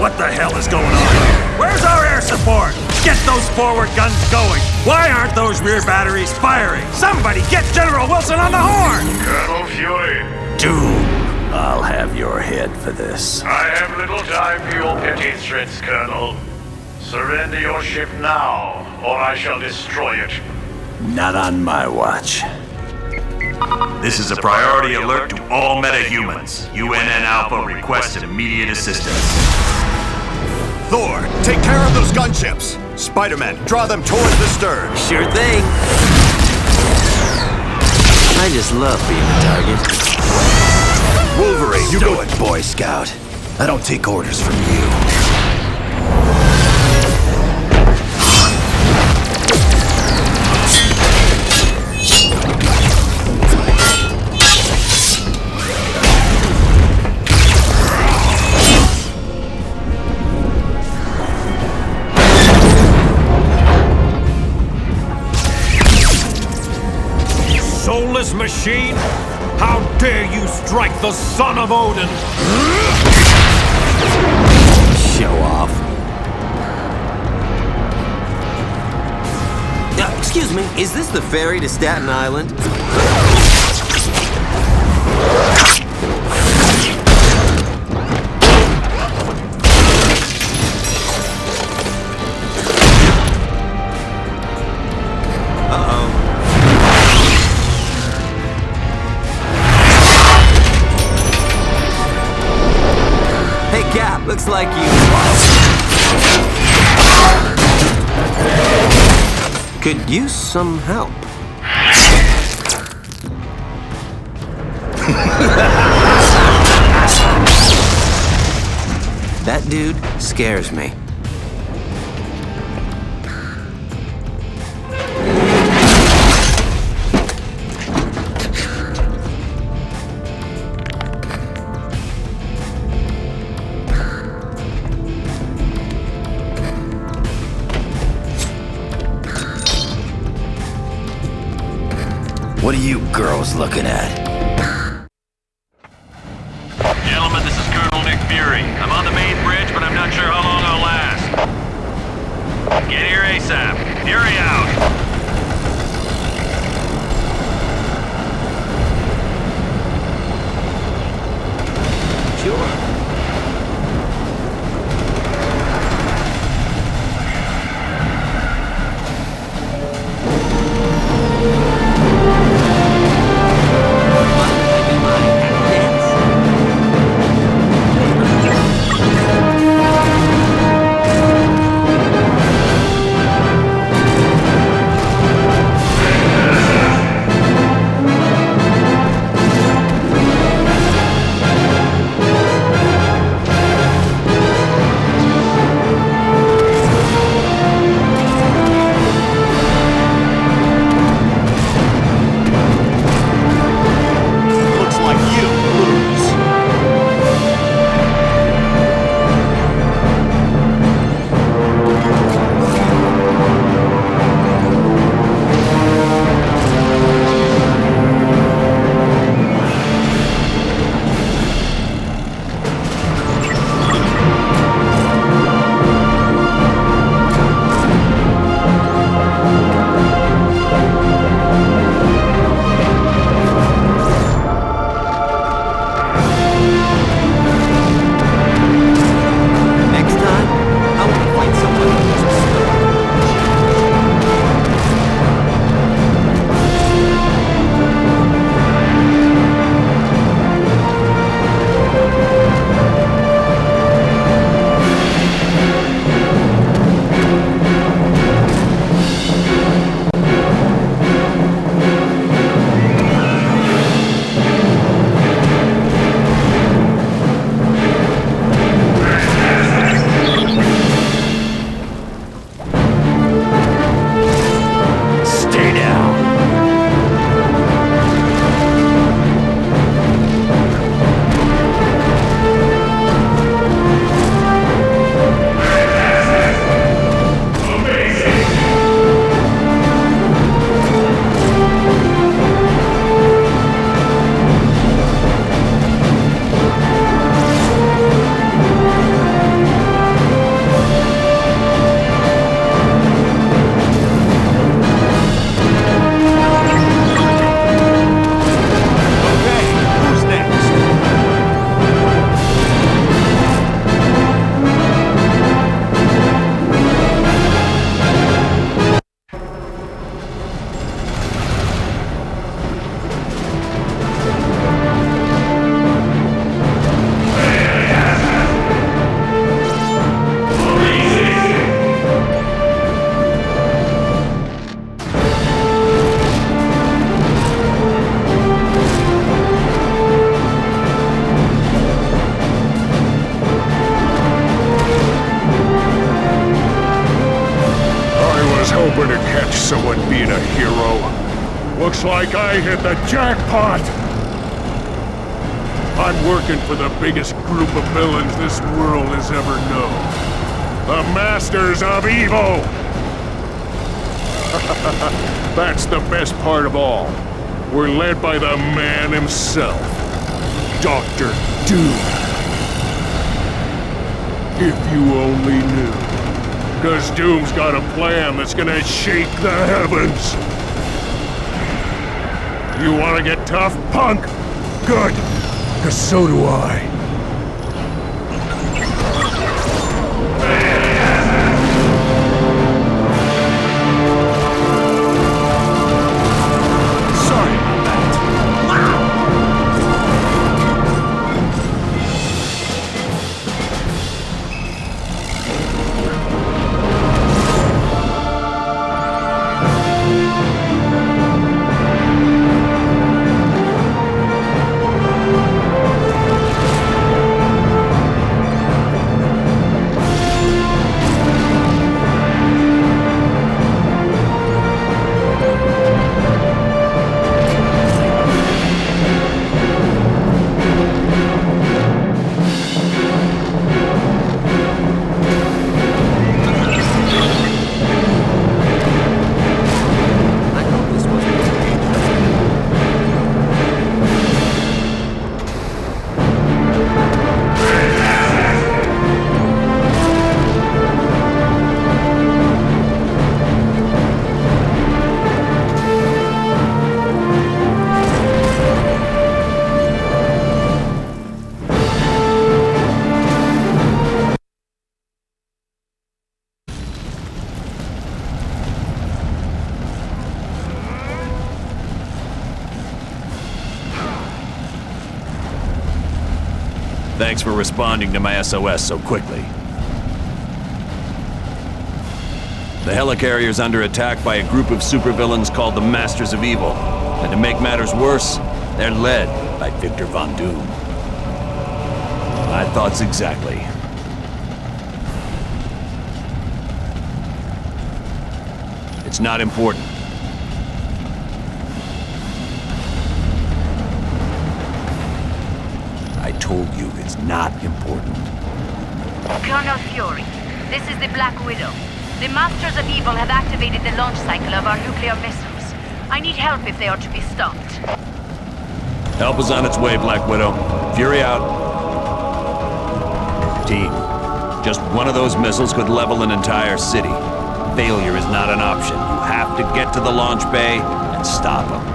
What the hell is going on here? Where's our air support? Get those forward guns going! Why aren't those rear batteries firing? Somebody get General Wilson on the horn! Colonel Fury. Doom, I'll have your head for this. I have little time for your petty threats, Colonel. Surrender your ship now, or I shall destroy it. Not on my watch. This is a priority alert to all metahumans. UNN Alpha requests immediate assistance. Thor, take care of those gunships. Spider-Man, draw them towards the stern. Sure thing. I just love being a target. Wolverine, You do it, Boy Scout. I don't take orders from you. Soulless machine? How dare you strike the son of Odin! Show off. Excuse me, is this the ferry to Staten Island? Looks like you could use some help. That dude scares me. What are you girls looking at? Gentlemen, this is Colonel Nick Fury. I'm on the main bridge, but I'm not sure how long I'll last. Get here ASAP. Fury out. Sure. being a hero. Looks like I hit the jackpot! I'm working for the biggest group of villains this world has ever known. The Masters of Evil! That's the best part of all. We're led by the man himself, Dr. Doom. If you only knew. 'Cause Doom's got a plan that's gonna shake the heavens. You wanna get tough, punk? Good, 'cause so do I. Sorry about that. Thanks for responding to my SOS so quickly. The Helicarrier's under attack by a group of supervillains called the Masters of Evil. And to make matters worse, they're led by Victor Von Doom. My thoughts exactly. It's not important. I told you it's not important. Colonel Fury, this is the Black Widow. The Masters of Evil have activated the launch cycle of our nuclear missiles. I need help if they are to be stopped. Help is on its way, Black Widow. Fury out. Team, just one of those missiles could level an entire city. Failure is not an option. You have to get to the launch bay and stop them.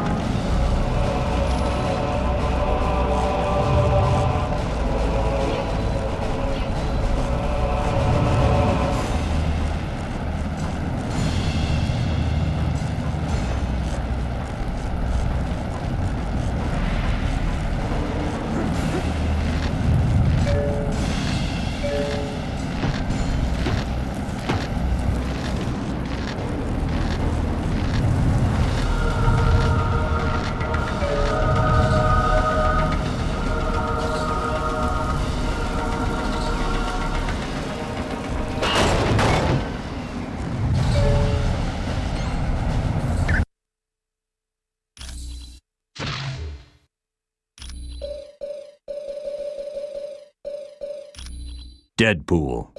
Deadpool.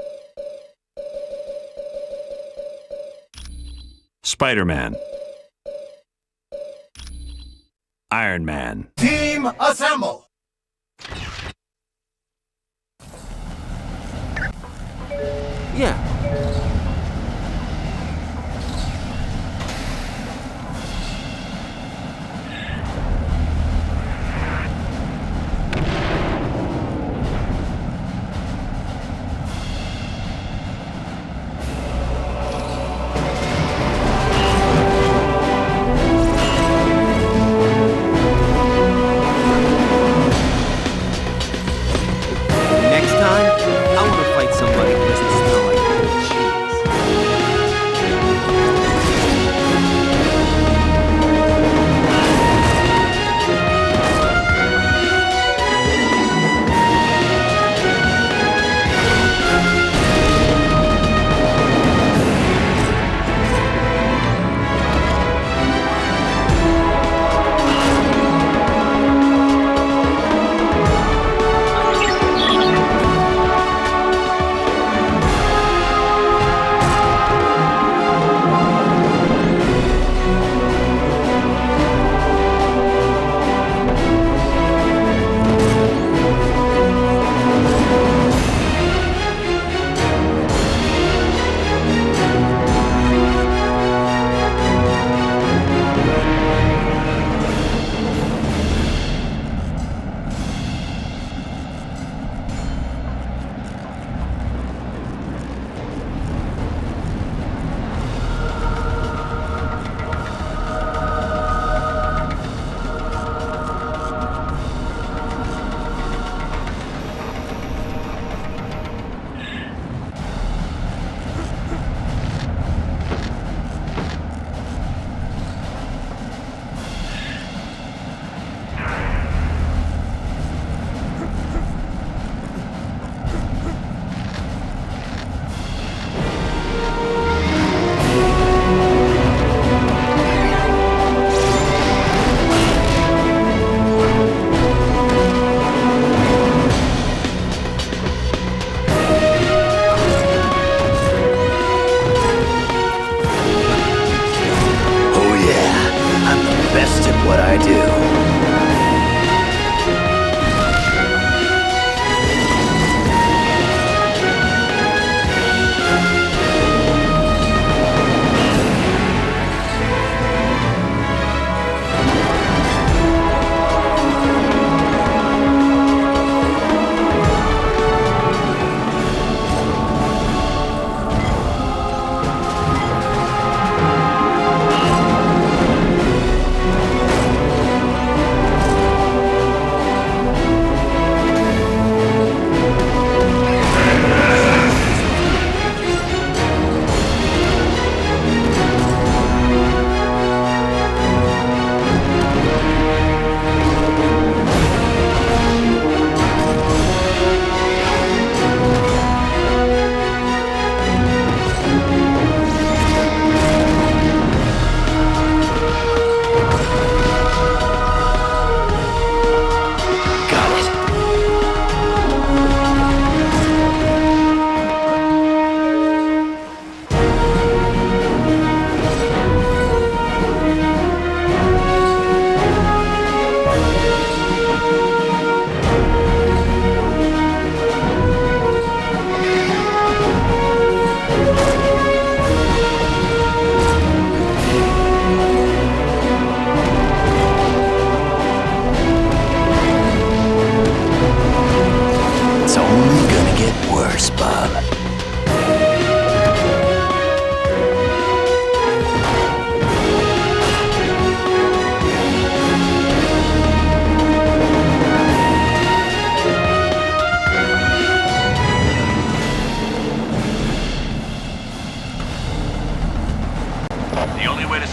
Spider-Man. Iron Man. Team assemble! Yeah. Next time, I want to fight somebody who doesn't smell like cheese. I do.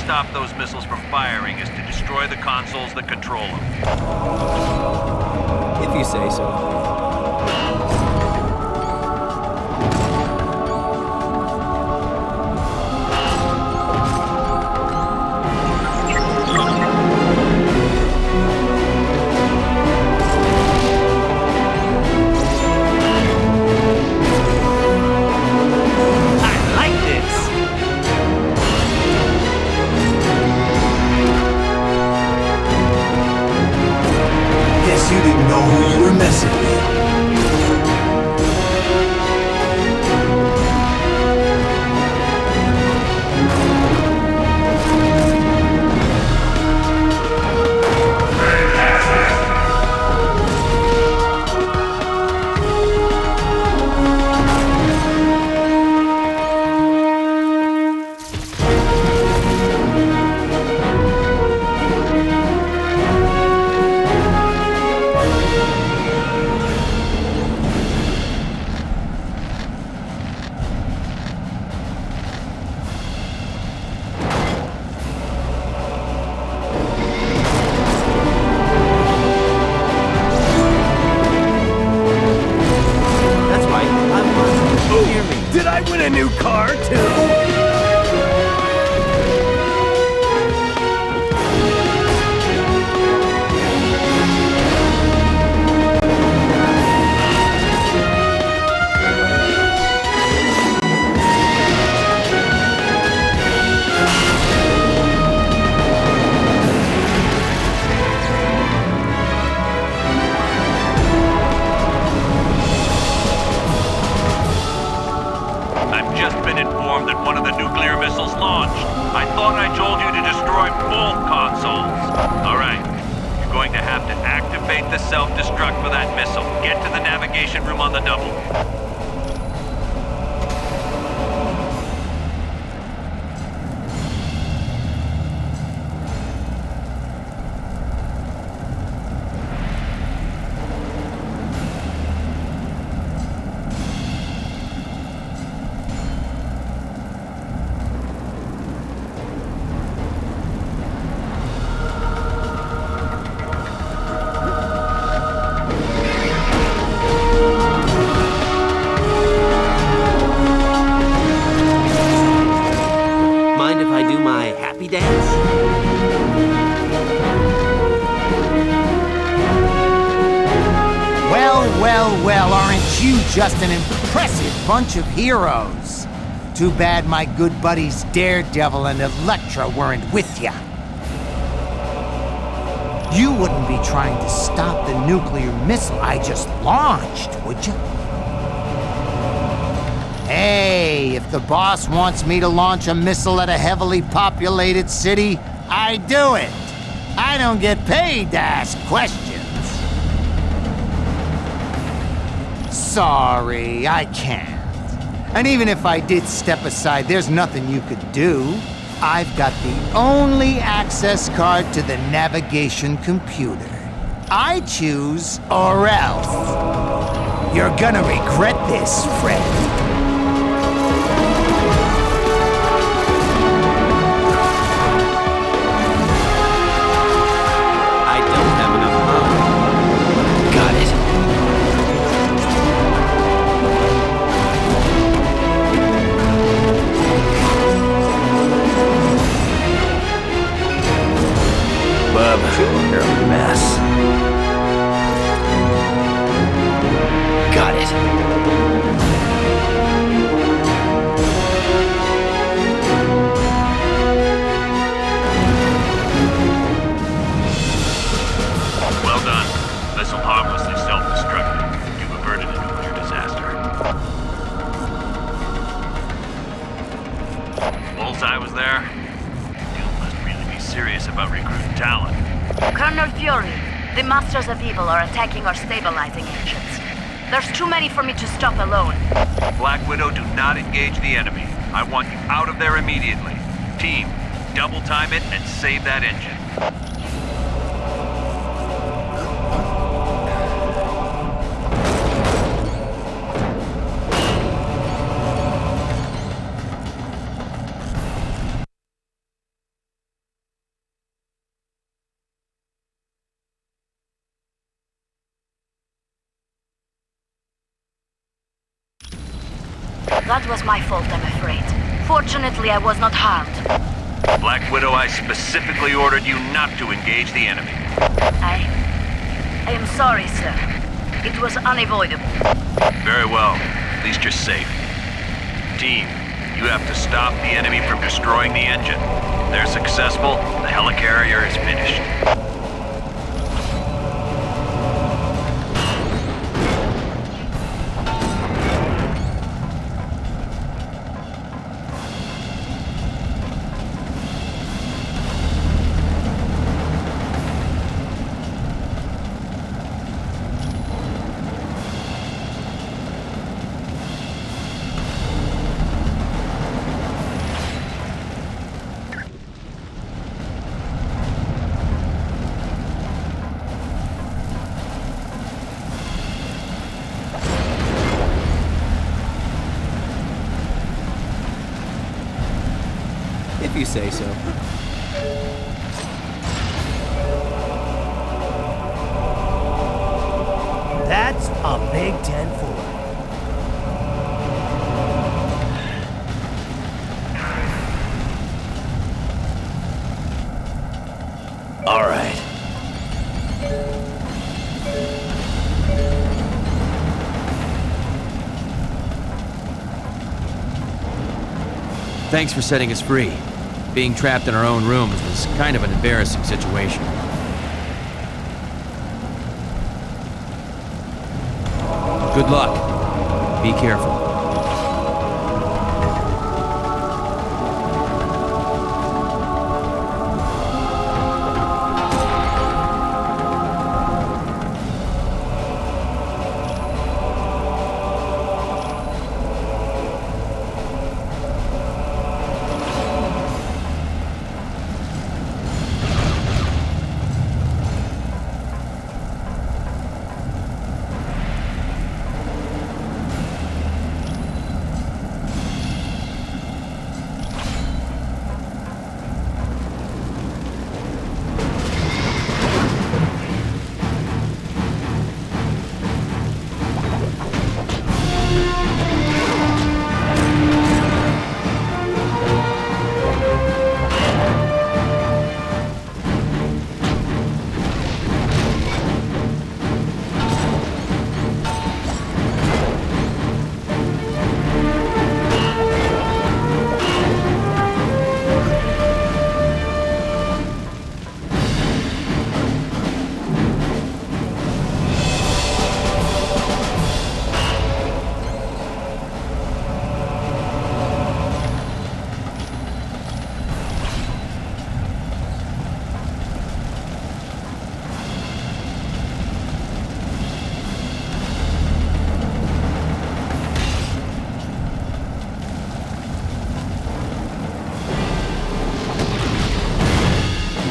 stop those missiles from firing is to destroy the consoles that control them. If you say so. You didn't know who you were messing with. Did I win a new car, too? That one of the nuclear missiles launched. I thought I told you to destroy both consoles. All right. You're going to have to activate the self-destruct for that missile. Get to the navigation room on the double. Well, aren't you just an impressive bunch of heroes? Too bad my good buddies Daredevil and Elektra weren't with ya. You wouldn't be trying to stop the nuclear missile I just launched, would you? Hey, if the boss wants me to launch a missile at a heavily populated city, I do it. I don't get paid to ask questions. Sorry, I can't. And even if I did step aside, there's nothing you could do. I've got the only access card to the navigation computer. I choose or else. You're gonna regret this, friend. You're a mess. Got it. Well done. Missile harmlessly self-destructed. You've averted a nuclear disaster. Bullseye was there? You must really be serious about recruiting talent. Colonel Fury, the Masters of Evil are attacking our stabilizing engines. There's too many for me to stop alone. Black Widow, do not engage the enemy. I want you out of there immediately. Team, double time it and save that engine. That was my fault, I'm afraid. Fortunately, I was not harmed. Black Widow, I specifically ordered you not to engage the enemy. I am sorry, sir. It was unavoidable. Very well. At least you're safe. Team, you have to stop the enemy from destroying the engine. If they're successful, the Helicarrier is finished. If you say so. That's a big 10-4. All right. Thanks for setting us free. Being trapped in our own rooms was kind of an embarrassing situation. Good luck. Be careful.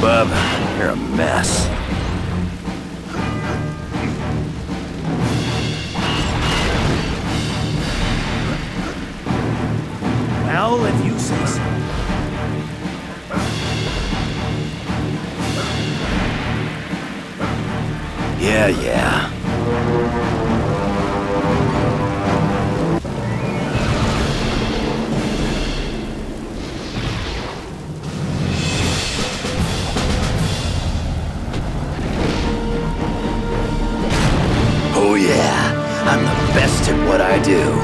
bub. You're a mess. Well, if you say so. Yeah. Oh yeah, I'm the best at what I do.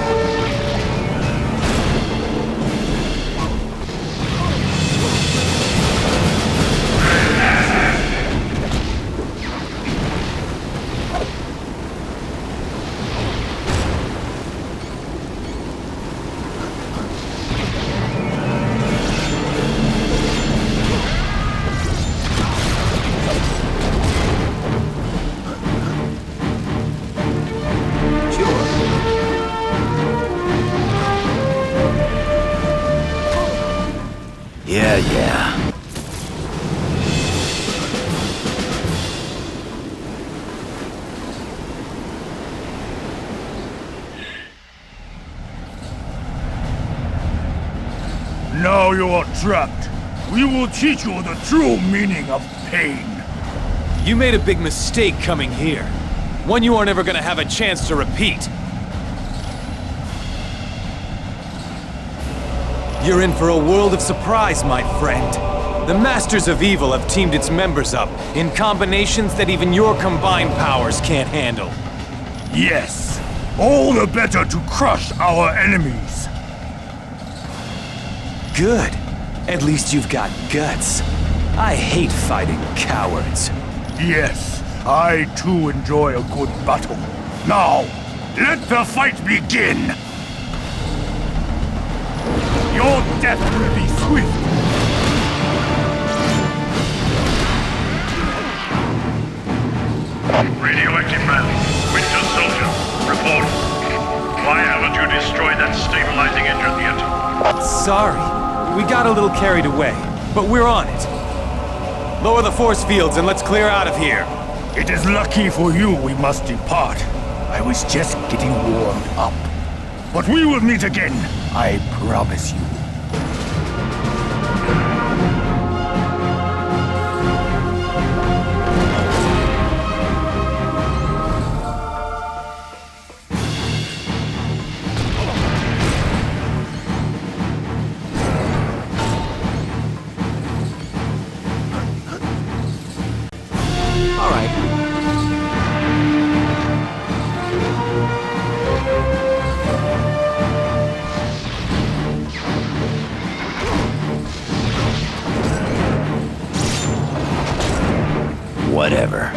Yeah. Now you are trapped. We will teach you the true meaning of pain. You made a big mistake coming here. One you are never gonna have a chance to repeat. You're in for a world of surprise, my friend. The Masters of Evil have teamed its members up in combinations that even your combined powers can't handle. Yes. All the better to crush our enemies. Good. At least you've got guts. I hate fighting cowards. Yes, I too enjoy a good battle. Now, let the fight begin! Your death will be swift. Radioactive man, Winter Soldier, report. Why haven't you destroyed that stabilizing engine yet? Sorry. We got a little carried away, but we're on it. Lower the force fields and let's clear out of here. It is lucky for you we must depart. I was just getting warmed up. But we will meet again, I promise you. Whatever.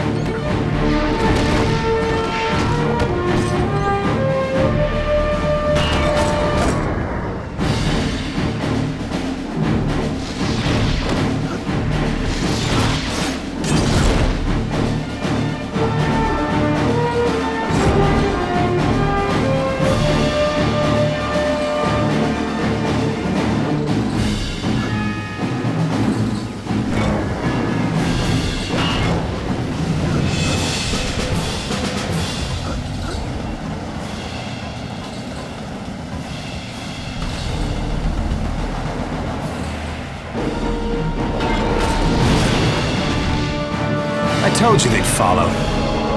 I told you they'd follow.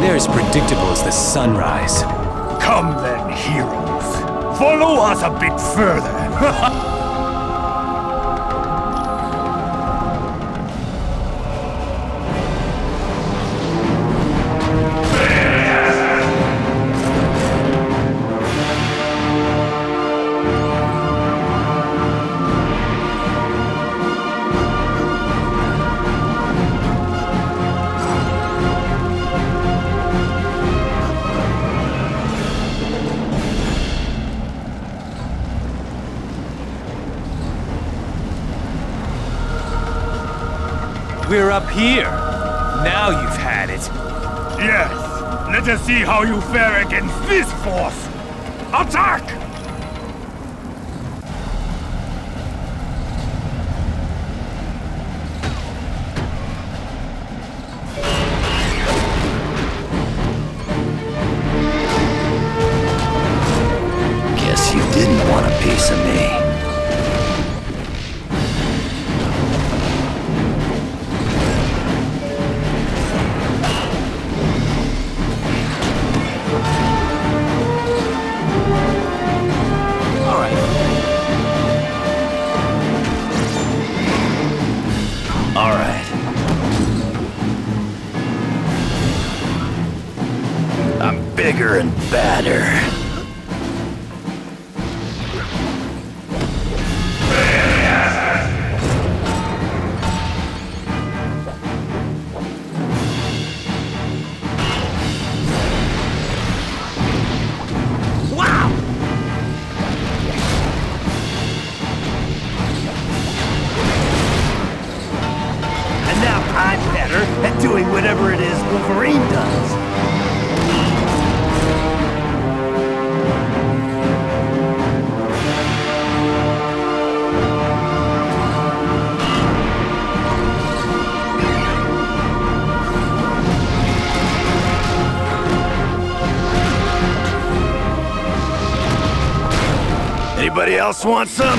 They're as predictable as the sunrise. Come then, heroes. Follow us a bit further. We're up here. Now you've had it. Yes. Let us see how you fare against this force. Attack! bigger and badder. At doing whatever it is Wolverine does. Anybody else want some?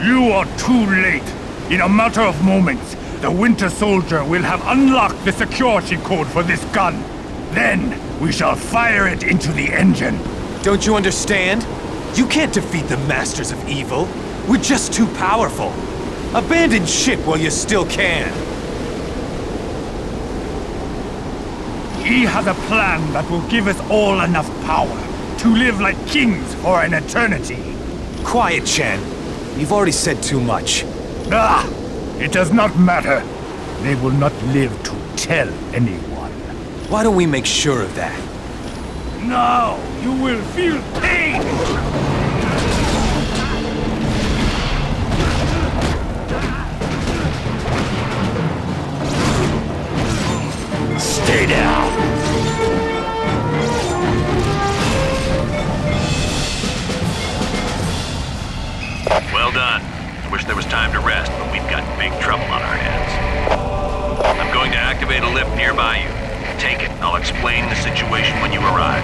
You are too late. In a matter of moments, the Winter Soldier will have unlocked the security code for this gun. Then, we shall fire it into the engine. Don't you understand? You can't defeat the Masters of Evil. We're just too powerful. Abandon ship while you still can. He has a plan that will give us all enough power to live like kings for an eternity. Quiet, Chen. You've already said too much. Ah! It does not matter. They will not live to tell anyone. Why don't we make sure of that? Now you will feel pain! Stay down! Well done. I wish there was time to rest, but we've got big trouble on our hands. I'm going to activate a lift nearby you. Take it, and I'll explain the situation when you arrive.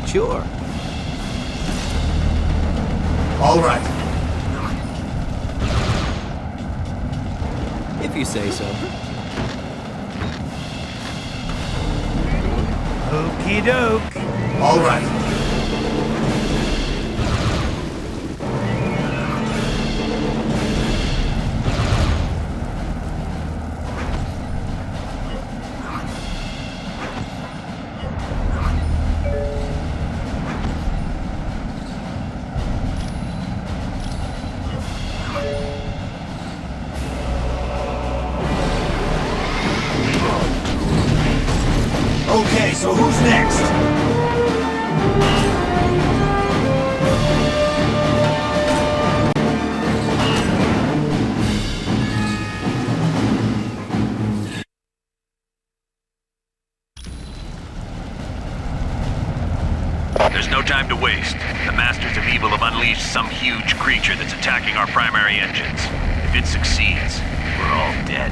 Sure. All right. If you say so. Okie doke. All right. Okay, so who's next? There's no time to waste. The Masters of Evil have unleashed some huge creature that's attacking our primary engines. If it succeeds, we're all dead.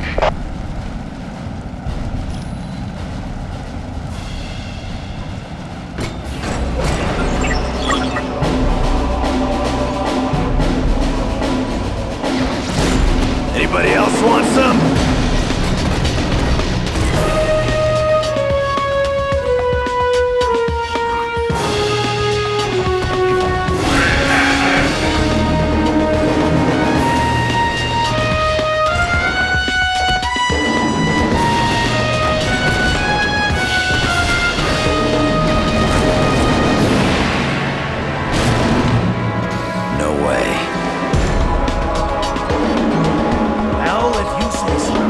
Anybody else want some? Well, if you say so.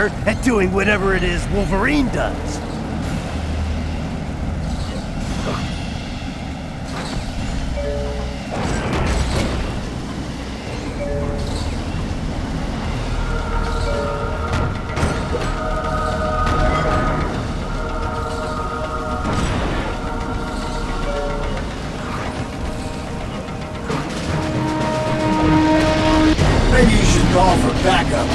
better at doing whatever it is Wolverine does. Maybe you should call for backup.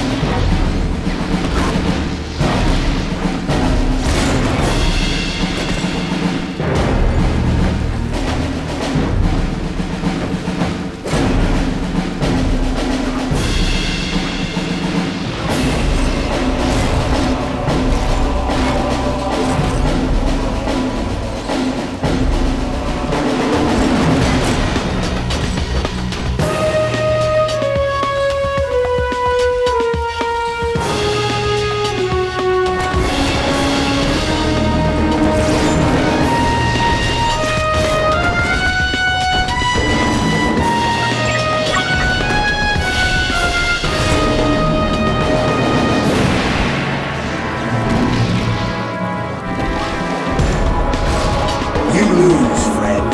You lose, friend.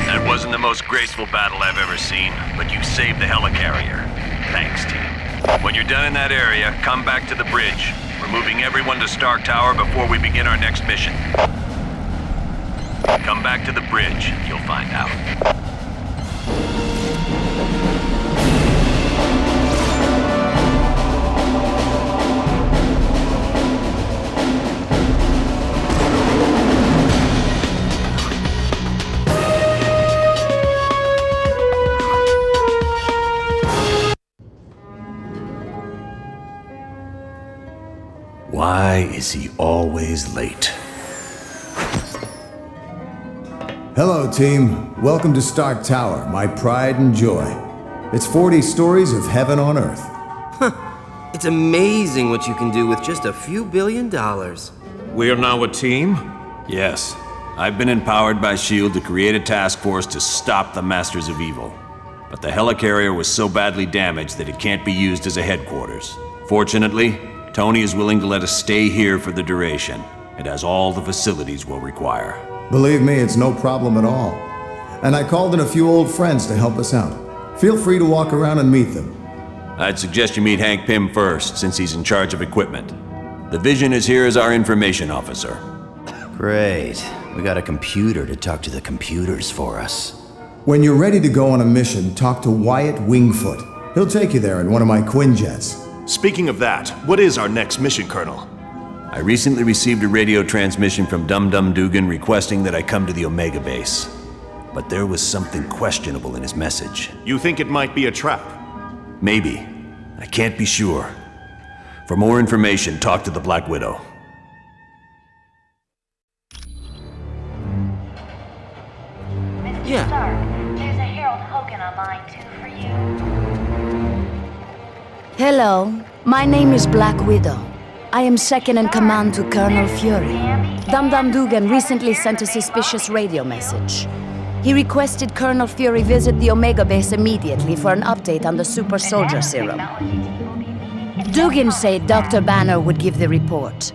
That wasn't the most graceful battle I've ever seen, but you saved the Helicarrier. Thanks, team. When you're done in that area, come back to the bridge. We're moving everyone to Stark Tower before we begin our next mission. Come back to the bridge, you'll find out. Why is he always late? Hello, team. Welcome to Stark Tower, my pride and joy. It's 40 stories of heaven on Earth. It's amazing what you can do with just a few $billion. We are now a team? Yes. I've been empowered by S.H.I.E.L.D. to create a task force to stop the Masters of Evil. But the Helicarrier was so badly damaged that it can't be used as a headquarters. Fortunately, Tony is willing to let us stay here for the duration. It has all the facilities we'll require. Believe me, it's no problem at all. And I called in a few old friends to help us out. Feel free to walk around and meet them. I'd suggest you meet Hank Pym first, since he's in charge of equipment. The Vision is here as our information officer. Great. We got a computer to talk to the computers for us. When you're ready to go on a mission, talk to Wyatt Wingfoot. He'll take you there in one of my Quinjets. Speaking of that, what is our next mission, Colonel? I recently received a radio transmission from Dum Dum Dugan requesting that I come to the Omega base. But there was something questionable in his message. You think it might be a trap? Maybe. I can't be sure. For more information, talk to the Black Widow. Mr. Stark, there's a Harold Hogan on line 2 for you. Hello, my name is Black Widow. I am second in command to Colonel Fury. Dum Dum Dugan recently sent a suspicious radio message. He requested Colonel Fury visit the Omega base immediately for an update on the super soldier serum. Dugan said Dr. Banner would give the report.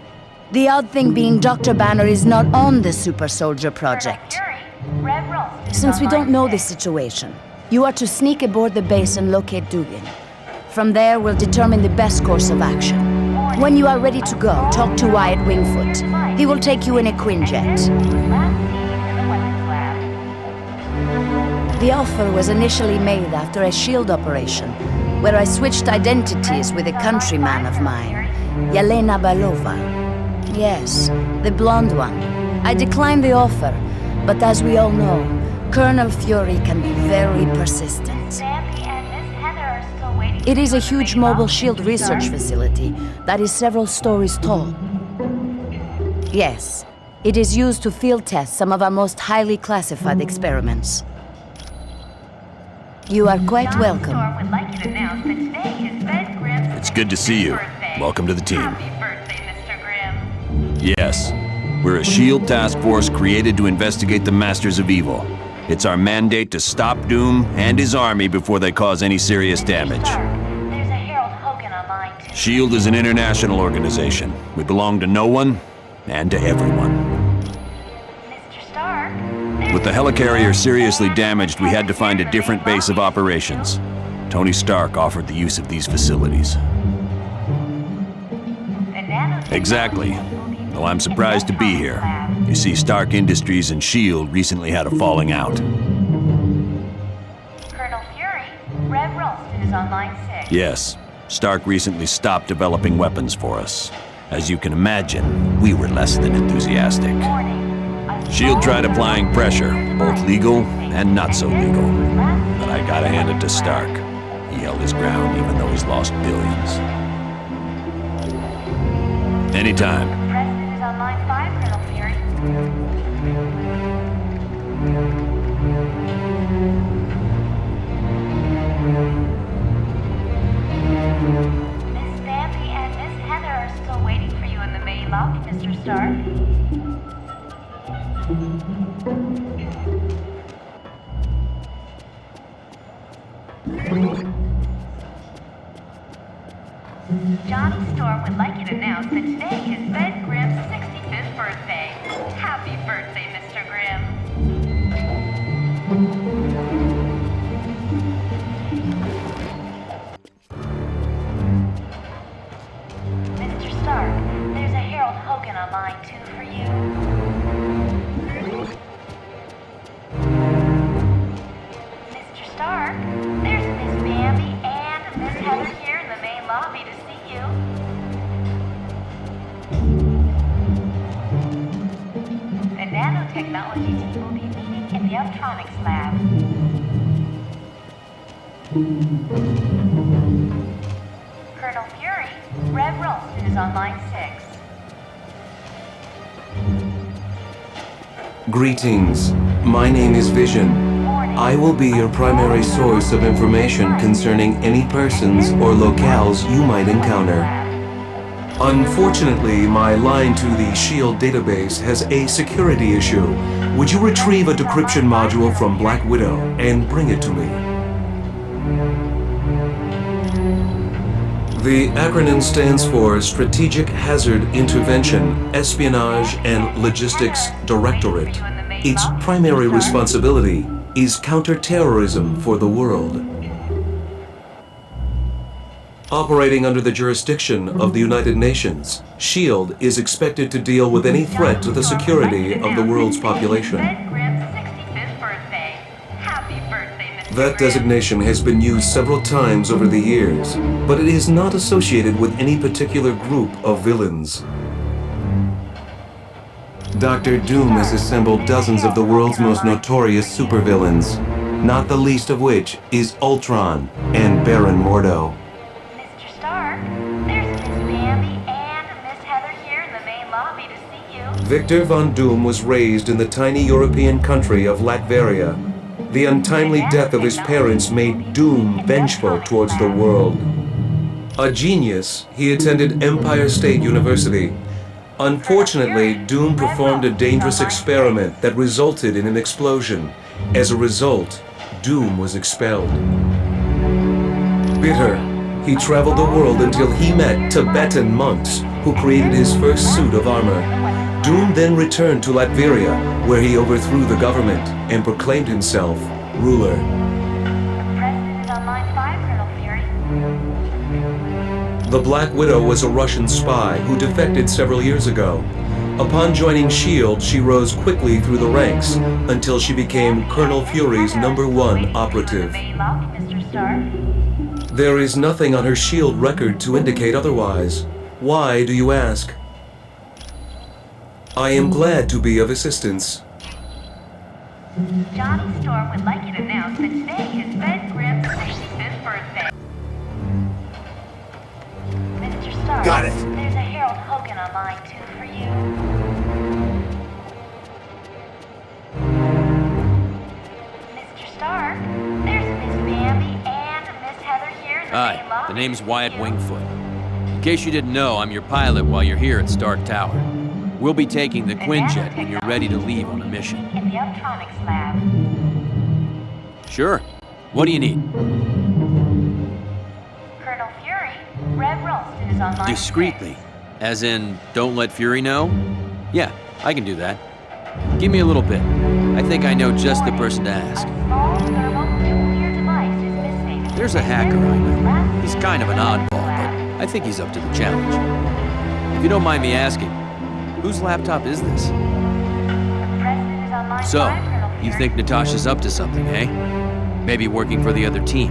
The odd thing being Dr. Banner is not on the super soldier project. Since we don't know the situation, you are to sneak aboard the base and locate Dugan. From there, we'll determine the best course of action. When you are ready to go, talk to Wyatt Wingfoot. He will take you in a Quinjet. The offer was initially made after a S.H.I.E.L.D. operation, where I switched identities with a countryman of mine, Yelena Belova. Yes, the blonde one. I declined the offer, but as we all know, Colonel Fury can be very persistent. It is a huge mobile S.H.I.E.L.D. research facility that is several stories tall. Yes, it is used to field test some of our most highly classified experiments. You are quite welcome. It's good to see you. Welcome to the team. Yes, we're a S.H.I.E.L.D. task force created to investigate the Masters of Evil. It's our mandate to stop Doom and his army before they cause any serious damage. S.H.I.E.L.D. is an international organization. We belong to no one and to everyone. With the Helicarrier seriously damaged, we had to find a different base of operations. Tony Stark offered the use of these facilities. Exactly. Though I'm surprised to be here. You see, Stark Industries and S.H.I.E.L.D. recently had a falling out. Colonel Fury, Red Ralston is on line 6. Yes. Stark recently stopped developing weapons for us. As you can imagine, we were less than enthusiastic. S.H.I.E.L.D. tried applying pressure, both legal and not so legal. But I gotta hand it to Stark. He held his ground even though he's lost billions. Anytime. President is on line 5, Colonel Fury. Miss Bambi and Miss Heather are still waiting for you in the main lobby, Mr. Stark. Johnny Storm would like you to announce that today is Ben Grimm's 65th birthday. Happy birthday, Mr. Grimm. Mr. Stark, there's a Harold Hogan on line 2 for you. Mr. Stark, there's Miss Bambi and Miss Heather here in the main lobby to see you. The nanotechnology team will be meeting in the Optronics lab. Colonel Fury, Red Ralston is on line 6. Greetings. My name is Vision. I will be your primary source of information concerning any persons or locales you might encounter. Unfortunately, my line to the S.H.I.E.L.D. database has a security issue. Would you retrieve a decryption module from Black Widow and bring it to me? The acronym stands for Strategic Hazard Intervention, Espionage and Logistics Directorate. Its primary responsibility is counterterrorism for the world. Operating under the jurisdiction of the United Nations, S.H.I.E.L.D. is expected to deal with any threat to the security of the world's population. That designation has been used several times over the years, but it is not associated with any particular group of villains. Dr. Doom has assembled dozens of the world's most notorious supervillains, not the least of which is Ultron and Baron Mordo. Mr. Stark, there's Miss Bambi and Miss Heather here in the main lobby to see you. Victor Von Doom was raised in the tiny European country of Latveria. The untimely death of his parents made Doom vengeful towards the world. A genius, he attended Empire State University. Unfortunately, Doom performed a dangerous experiment that resulted in an explosion. As a result, Doom was expelled. Bitter, he traveled the world until he met Tibetan monks who created his first suit of armor. Doom then returned to Latveria, where he overthrew the government and proclaimed himself ruler. President is on line 5, Colonel Fury. The Black Widow was a Russian spy who defected several years ago. Upon joining S.H.I.E.L.D., she rose quickly through the ranks until she became Colonel Fury's #1 operative. There is nothing on her S.H.I.E.L.D. record to indicate otherwise. Why do you ask? I am glad to be of assistance. Johnny Storm would like you to announce that today is Ben Grimm's 65th birthday. Mr. Stark, got it. There's a Harold Hogan on line 2 for you. Mr. Stark, there's Miss Bambi and Miss Heather here in the main Hi, lobby. the name's Wyatt Wingfoot. In case you didn't know, I'm your pilot while you're here at Stark Tower. We'll be taking the Quinjet when you're ready to leave on a mission. In the Electronics Lab. Sure. What do you need? Colonel Fury, Rev Ralston is on line Discreetly. As in, don't let Fury know? Yeah, I can do that. Give me a little bit. I think I know just the person to ask. Small thermal nuclear device is missing. There's a hacker I know. He's kind of an oddball, but I think he's up to the challenge. If you don't mind me asking, whose laptop is this? President is on line So, 5, Colonel you Fury. think Natasha's up to something, eh? Maybe working for the other team.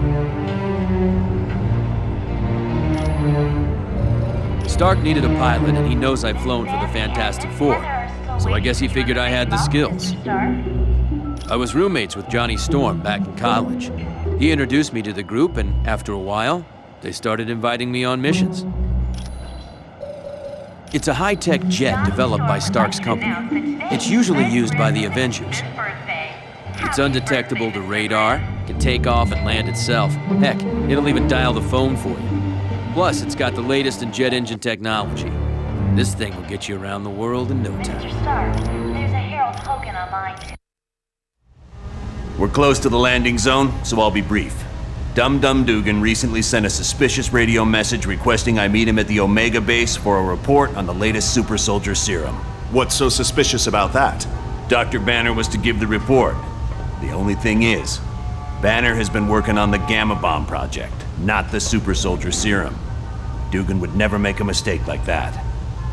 Stark needed a pilot, and he knows I've flown for the Fantastic Four. So I guess he figured I had the skills. I was roommates with Johnny Storm back in college. He introduced me to the group, and after a while, they started inviting me on missions. It's a high-tech jet developed by Stark's company. It's usually used by the Avengers. It's undetectable to radar, can take off and land itself. Heck, it'll even dial the phone for you. Plus, it's got the latest in jet engine technology. This thing will get you around the world in no time. Mr. Stark, there's a Harold Hogan on line 2. We're close to the landing zone, so I'll be brief. Dum Dum Dugan recently sent a suspicious radio message requesting I meet him at the Omega base for a report on the latest super soldier serum. What's so suspicious about that? Dr. Banner was to give the report. The only thing is, Banner has been working on the Gamma Bomb project, not the super soldier serum. Dugan would never make a mistake like that.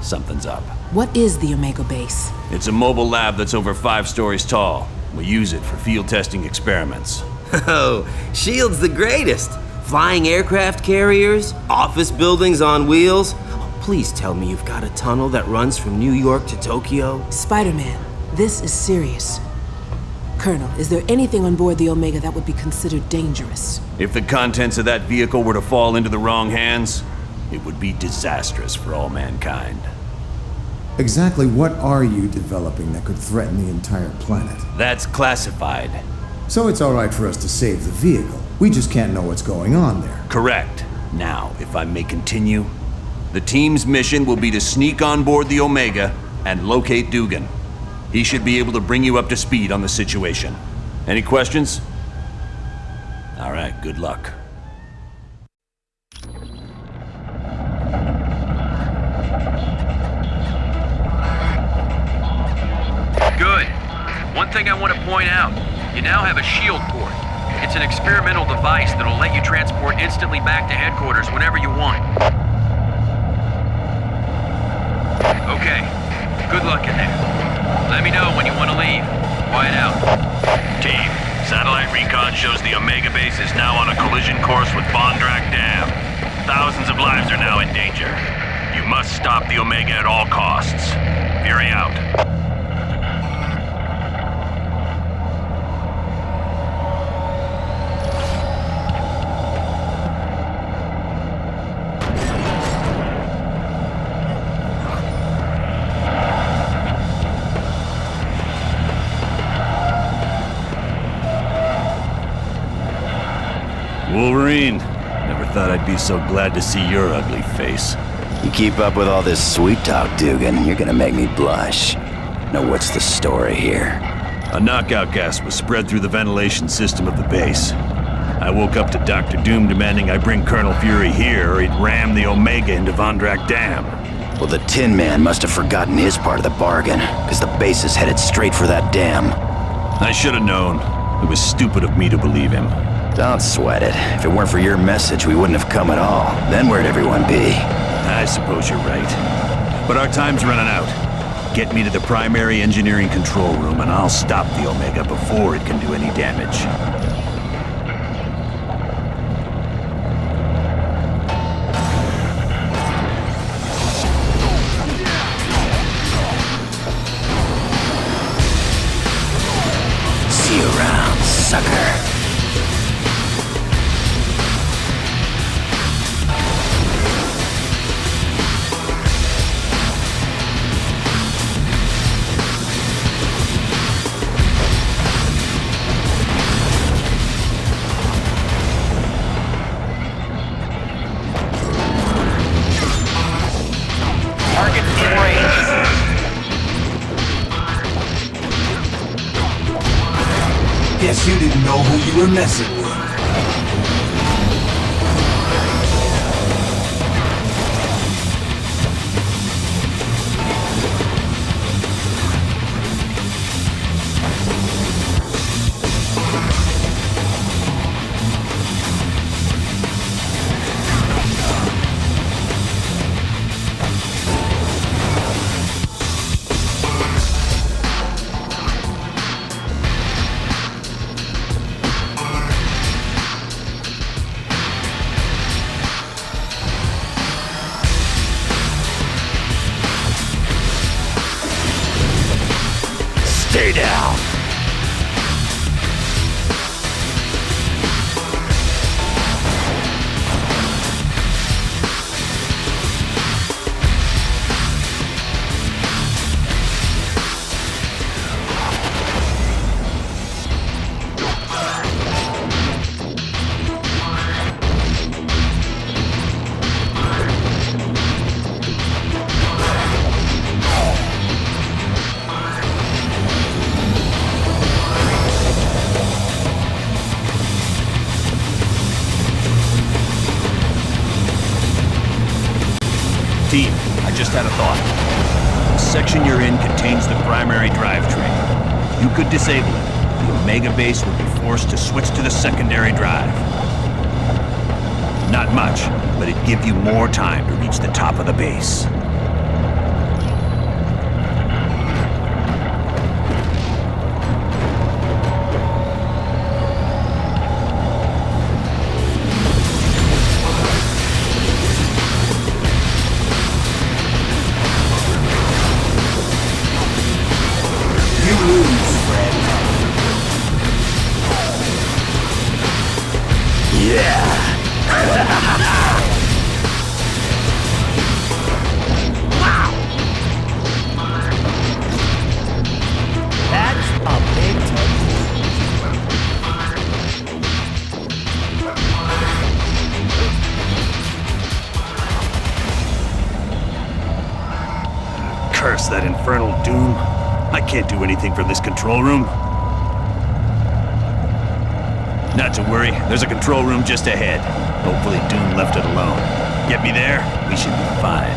Something's up. What is the Omega base? It's a mobile lab that's over 5 stories tall. We use it for field testing experiments. Oh, S.H.I.E.L.D's the greatest. Flying aircraft carriers, office buildings on wheels. Oh, please tell me you've got a tunnel that runs from New York to Tokyo. Spider-Man, this is serious. Colonel, is there anything on board the Omega that would be considered dangerous? If the contents of that vehicle were to fall into the wrong hands, it would be disastrous for all mankind. Exactly what are you developing that could threaten the entire planet? That's classified. So it's alright for us to save the vehicle. We just can't know what's going on there. Correct. Now, if I may continue, the team's mission will be to sneak on board the Omega and locate Dugan. He should be able to bring you up to speed on the situation. Any questions? All right, good luck. Good. One thing I want to point out, you now have a S.H.I.E.L.D. port. It's an experimental device that'll let you transport instantly back to headquarters whenever you want. Okay, good luck in there. Let me know when you want to leave. Quiet out. Team, satellite recon shows the Omega base is now on a collision course with Bondrak Dam. Thousands of lives are now in danger. You must stop the Omega at all costs. Fury out. Wolverine, never thought I'd be so glad to see your ugly face. You keep up with all this sweet talk, Dugan, you're gonna make me blush. Now what's the story here? A knockout gas was spread through the ventilation system of the base. I woke up to Dr. Doom demanding I bring Colonel Fury here or he'd ram the Omega into Bondrak Dam. Well, the Tin Man must have forgotten his part of the bargain, because the base is headed straight for that dam. I should have known. It was stupid of me to believe him. Don't sweat it. If it weren't for your message, we wouldn't have come at all. Then where'd everyone be? I suppose you're right. But our time's running out. Get me to the primary engineering control room and I'll stop the Omega before it can do any damage. See you around, sucker. Guess you didn't know who you were messing with. Stay down. Team, I just had a thought. The section you're in contains the primary drivetrain. You could disable it. The Omega base would be forced to switch to the secondary drive. Not much, but it'd give you more time to reach the top of the base. What's that infernal doom? I can't do anything from this control room. Not to worry, there's a control room just ahead. Hopefully Doom left it alone. Get me there, we should be fine.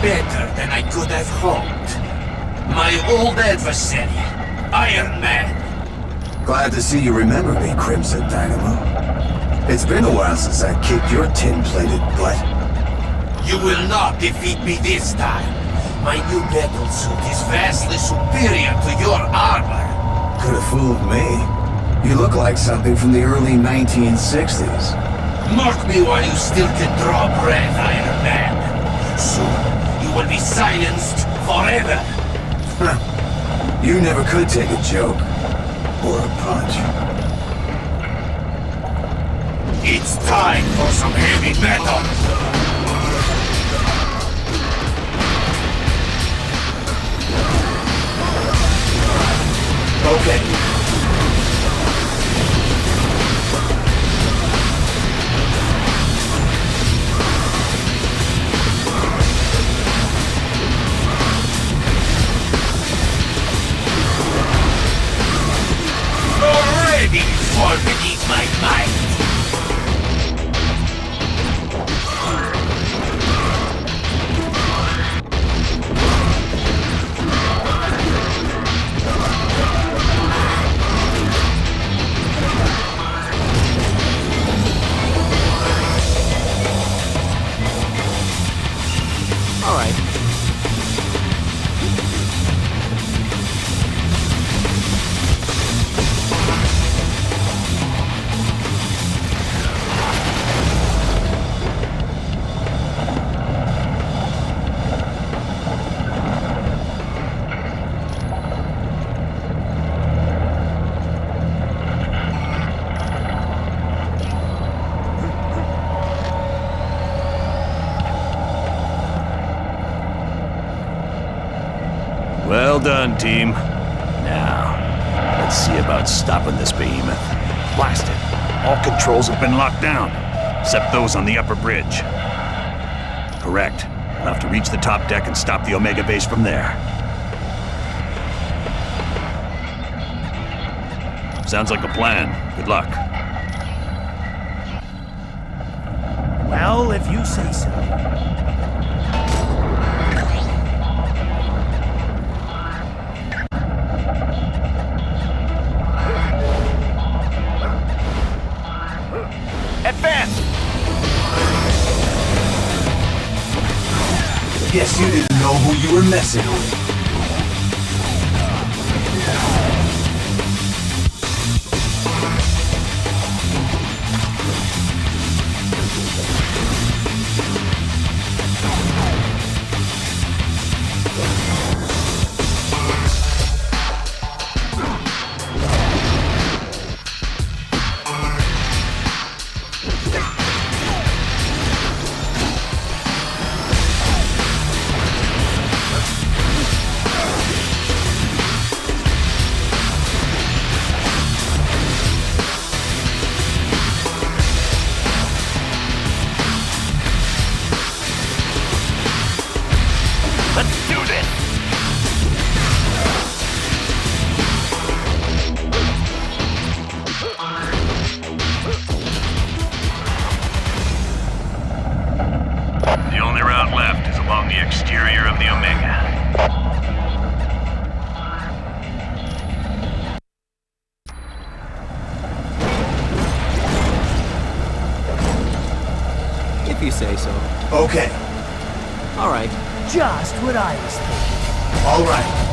Better than I could have hoped. My old adversary, Iron Man. Glad to see you remember me, Crimson Dynamo. It's been a while since I kicked your tin-plated butt. You will not defeat me this time. My new metal suit is vastly superior to your armor. Could have fooled me. You look like something from the early 1960s. Mark me while you still can draw breath, Iron Man. Soon, you will be silenced forever. You never could take a joke. Or a punch. It's time for some heavy metal. Okay. Fall beneath my might. All right. Well done, team. Now, let's see about stopping this behemoth. Blast it. All controls have been locked down, except those on the upper bridge. Correct. We'll have to reach the top deck and stop the Omega base from there. Sounds like a plan. Good luck. Well, if you say so. Guess you didn't know who you were messing with. the exterior of the Omega. If you say so. Okay. All right. Just what I was thinking. All right.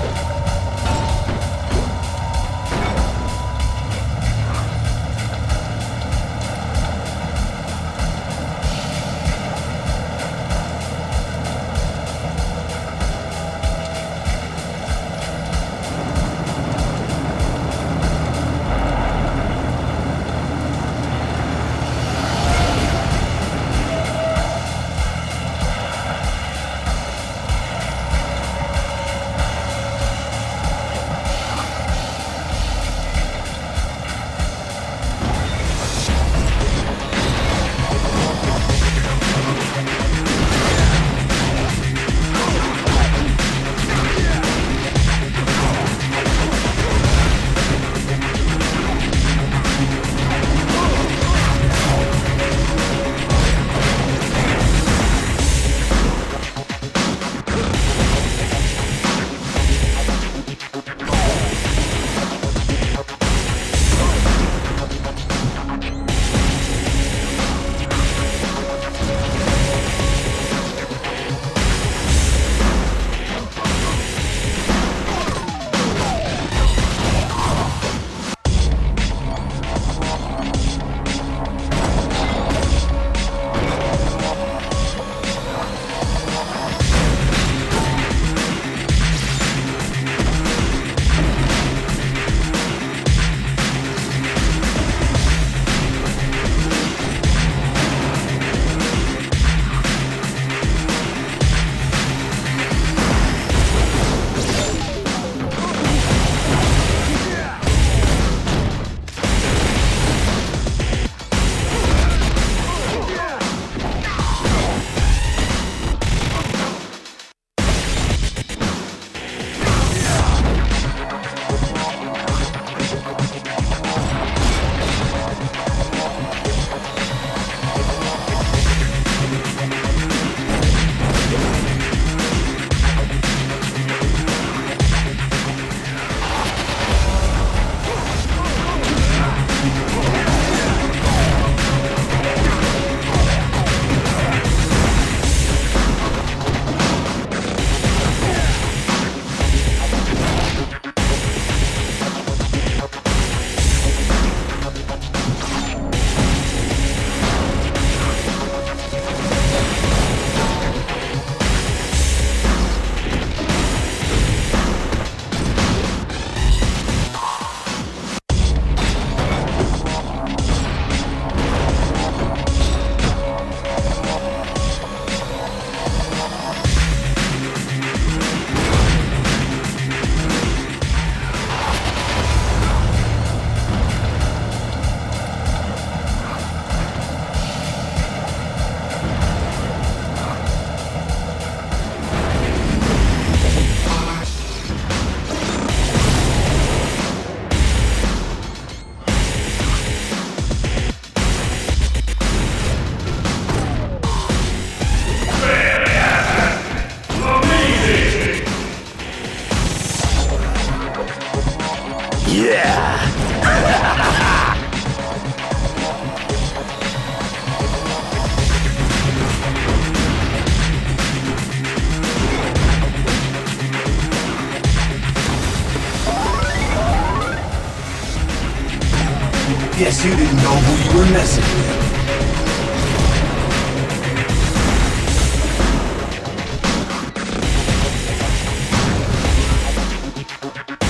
Guess you didn't know who you were messing with.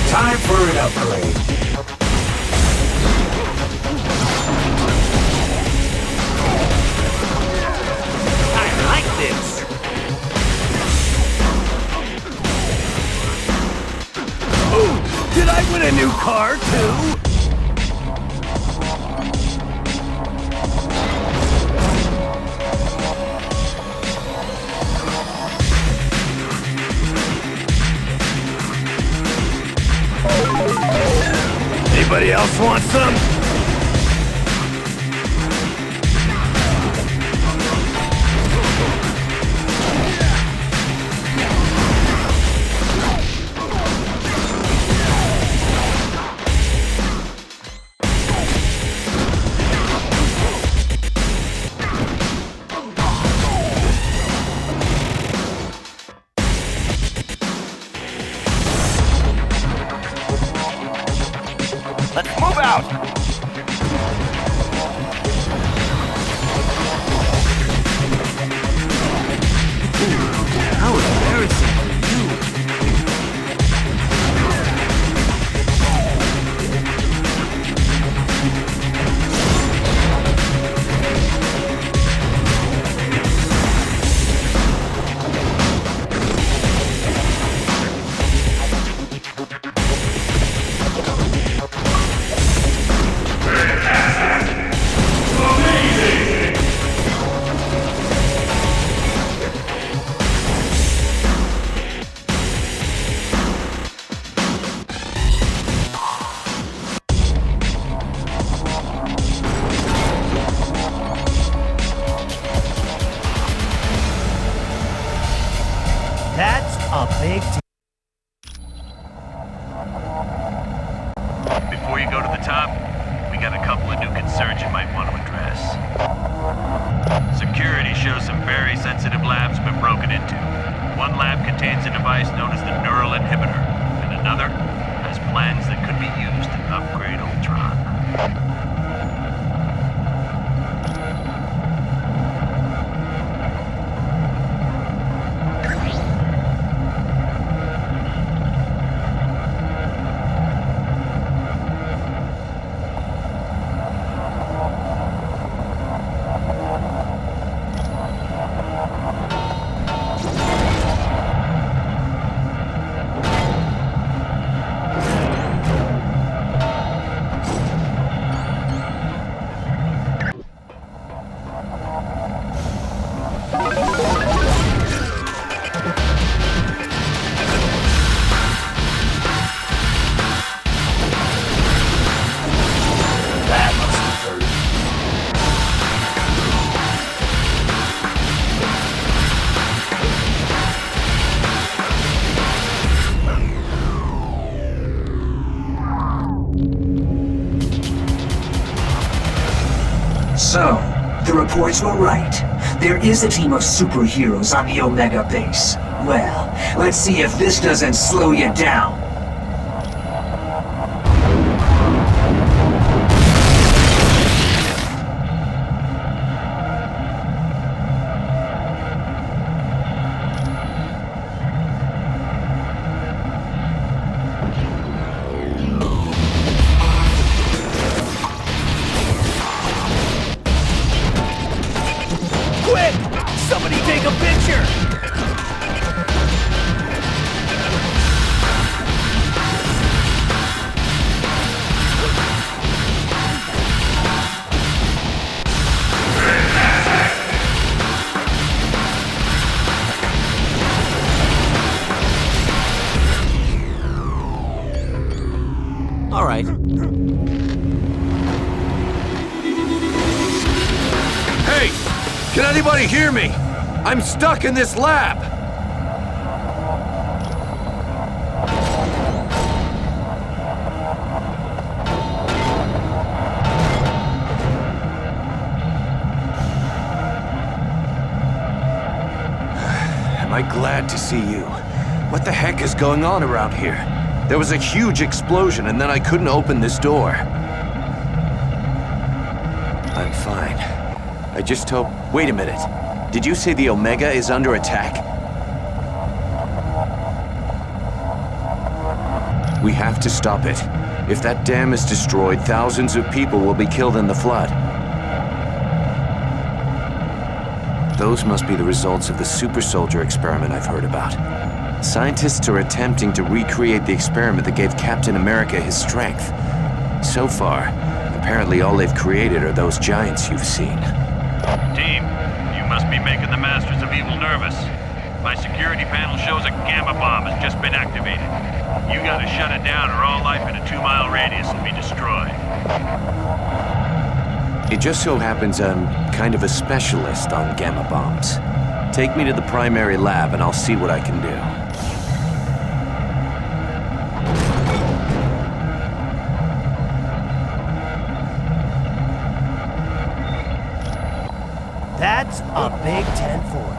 Time for an upgrade. I like this. Ooh, did I win a new car too? Anybody else want some? a big Before you go to the top, we got a couple of new concerns you might want to address. Security shows some very sensitive labs have been broken into. One lab contains a device known as the neural inhibitor, and another has plans that could be used to upgrade Ultron. So, the reports were right. There is a team of superheroes on the Omega base. Well, let's see if this doesn't slow you down. Somebody take a picture! All right. Hey! Can anybody hear me? I'm stuck in this lab! Am I glad to see you? What the heck is going on around here? There was a huge explosion and then I couldn't open this door. I'm fine. I just hope... Wait a minute. Did you say the Omega is under attack? We have to stop it. If that dam is destroyed, thousands of people will be killed in the flood. Those must be the results of the super soldier experiment I've heard about. Scientists are attempting to recreate the experiment that gave Captain America his strength. So far, apparently all they've created are those giants you've seen. Team, you must be making the Masters of Evil nervous. My security panel shows a gamma bomb has just been activated. You gotta shut it down or all life in a 2-mile radius will be destroyed. It just so happens I'm kind of a specialist on gamma bombs. Take me to the primary lab and I'll see what I can do. That's a big 10-4.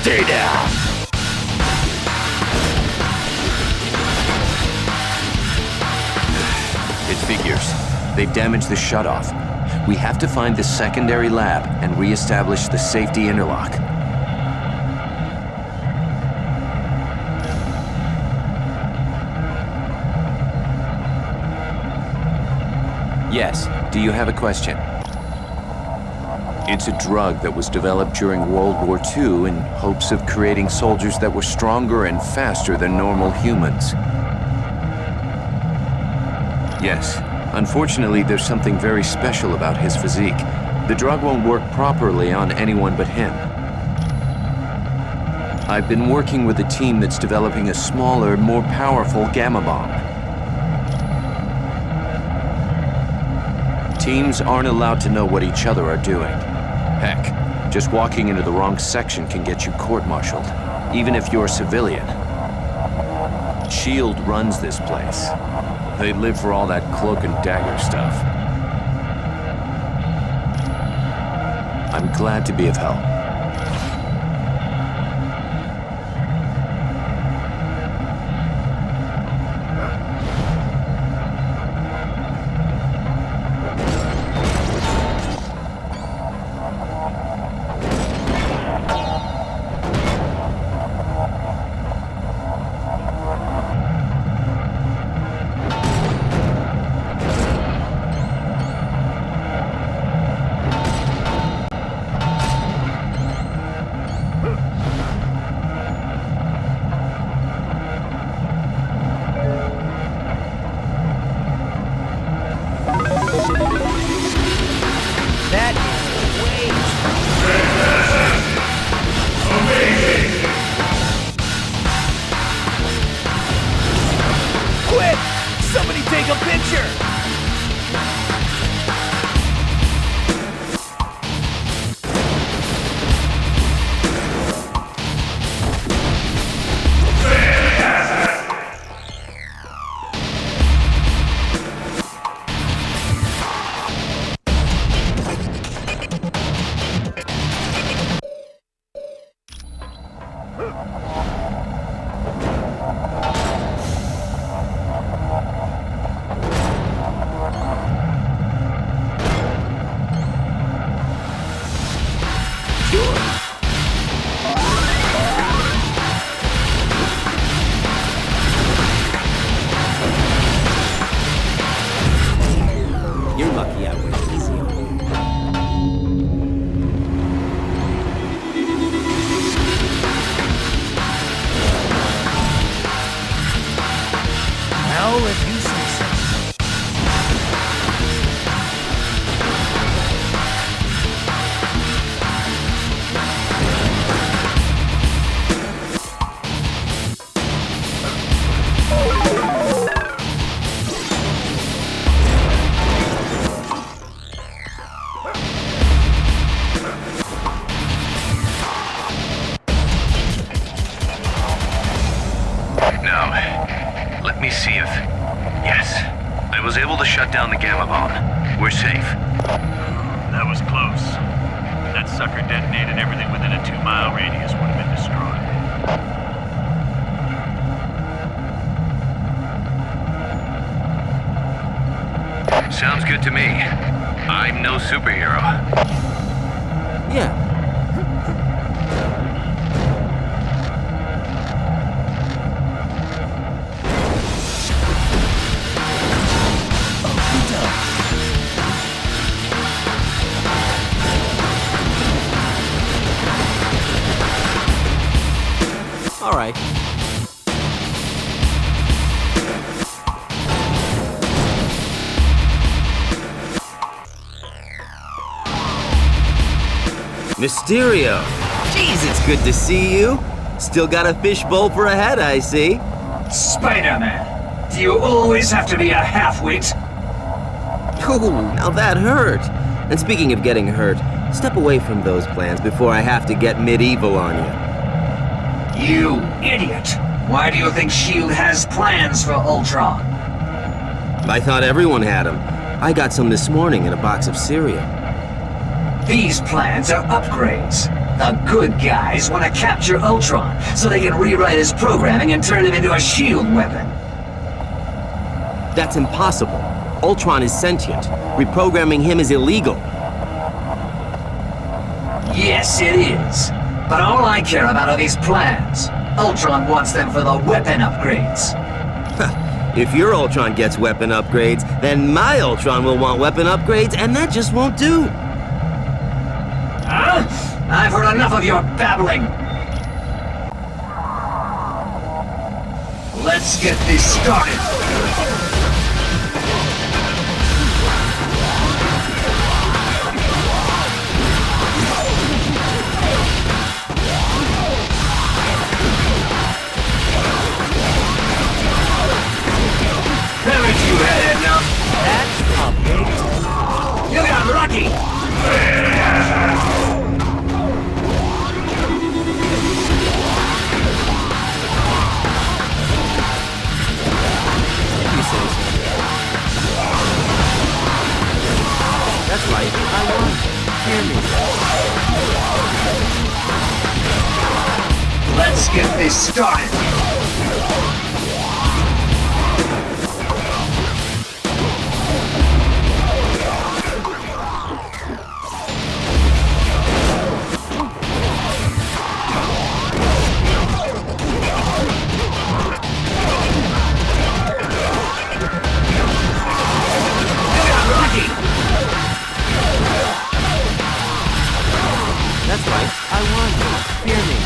Stay down! It figures. They've damaged the shutoff. We have to find the secondary lab and re-establish the safety interlock. Yes. Do you have a question? It's a drug that was developed during World War II in hopes of creating soldiers that were stronger and faster than normal humans. Yes, unfortunately, there's something very special about his physique. The drug won't work properly on anyone but him. I've been working with a team that's developing a smaller, more powerful gamma bomb. Teams aren't allowed to know what each other are doing. Heck, just walking into the wrong section can get you court-martialed, even if you're a civilian. S.H.I.E.L.D. runs this place. They live for all that cloak and dagger stuff. I'm glad to be of help. Shut down the gamma bomb. We're safe. That was close. If that sucker detonated, everything within a 2-mile radius would have been destroyed. Sounds good to me. I'm no superhero. Yeah. All right. Mysterio! Jeez, it's good to see you. Still got a fishbowl for a head, I see. Spider-Man, do you always have to be a half-wit? Ooh, now that hurt. And speaking of getting hurt, step away from those plans before I have to get medieval on you. You idiot! Why do you think S.H.I.E.L.D. has plans for Ultron? I thought everyone had them. I got some this morning in a box of cereal. These plans are upgrades. The good guys want to capture Ultron so they can rewrite his programming and turn him into a S.H.I.E.L.D. weapon. That's impossible. Ultron is sentient. Reprogramming him is illegal. Yes, it is. But all I care about are these plans. Ultron wants them for the weapon upgrades. If your Ultron gets weapon upgrades, then my Ultron will want weapon upgrades, and that just won't do. I've heard enough of your babbling. Let's get this started. Haven't you had enough? That's a big... You got lucky! That's right. I won. Hear me. Let's get this started. That's right. I won. Hear me.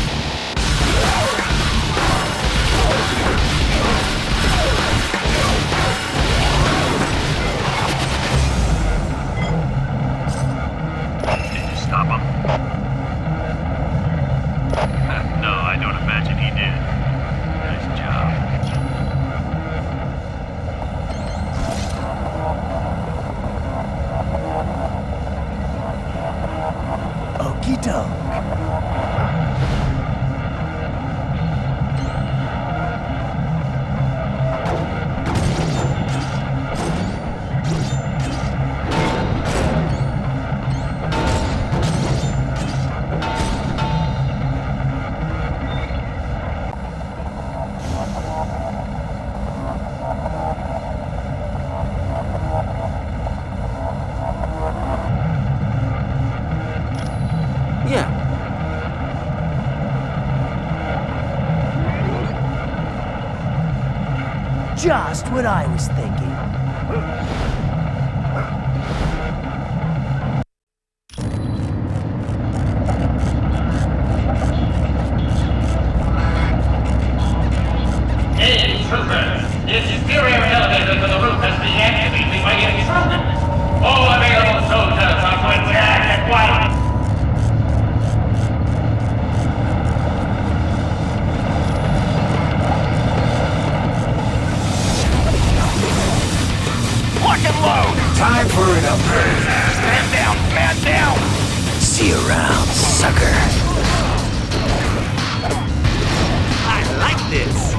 Did you stop him? No, I don't imagine he did. Nice job. Okie doke. Yeah. Just what I was thinking. Hey, troopers! The superior elevator to the roof has been activated by intruders. All available soldiers are to attack at once. Lock and load! Time for an upgrade. Stand down, man down! See you around, sucker. I like this.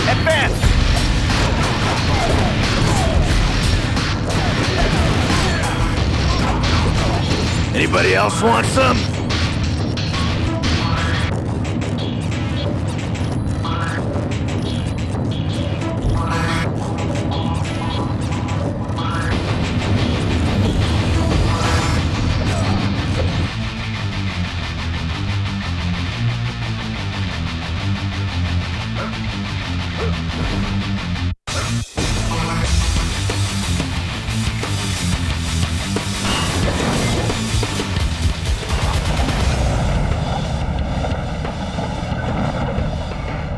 Advance! Anybody else want some?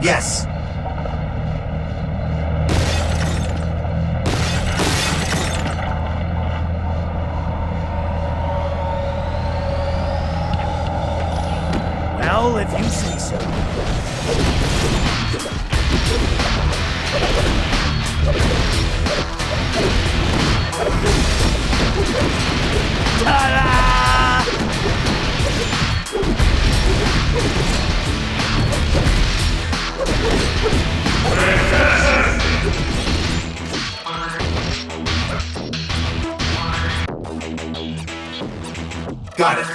Yes. Well, if you say so. Ta-da! Got it.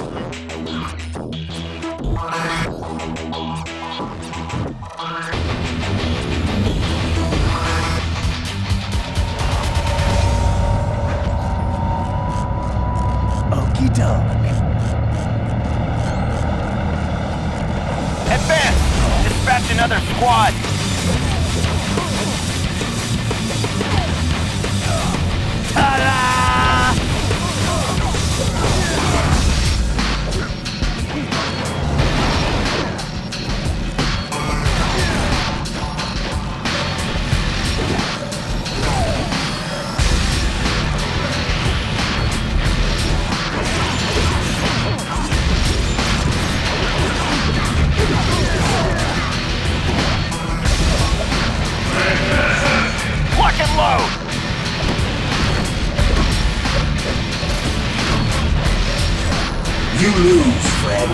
You lose, friend.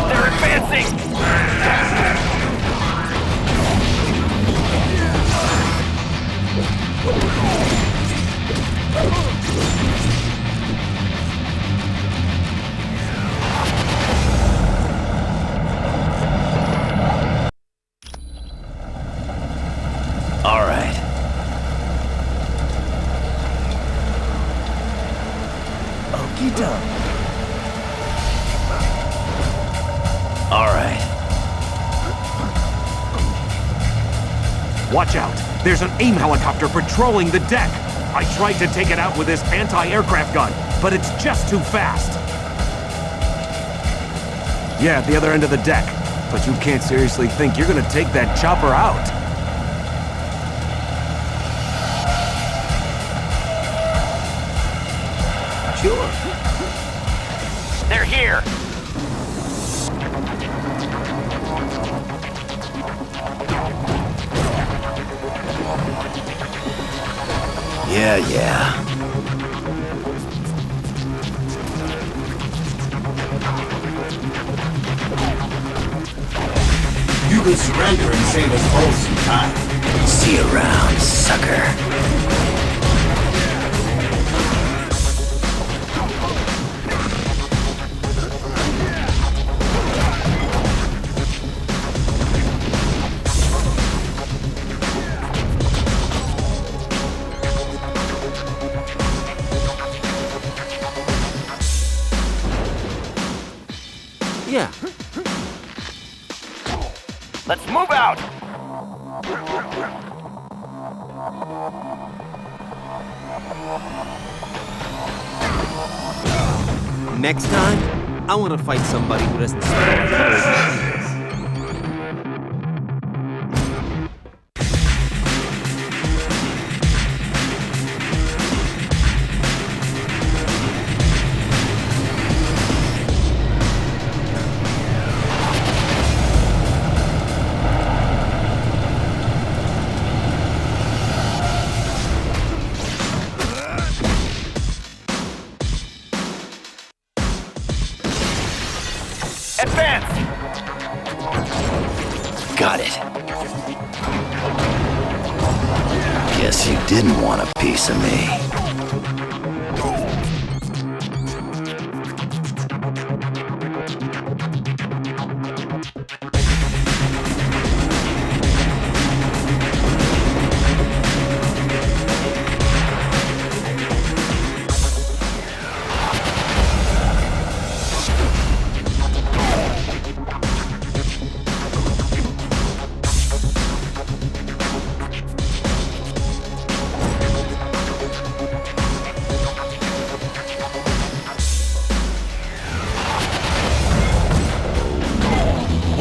They're advancing! All right. Okie doke. All right. Watch out! There's an AIM helicopter patrolling the deck! I tried to take it out with this anti-aircraft gun, but it's just too fast! Yeah, at the other end of the deck. But you can't seriously think you're gonna take that chopper out. Sure. They're here! Yeah. You can surrender and save us both some time. See you around, sucker. Yeah. Let's move out! Next time, I want to fight somebody who doesn't stand. Got it. Guess you didn't want a piece of me.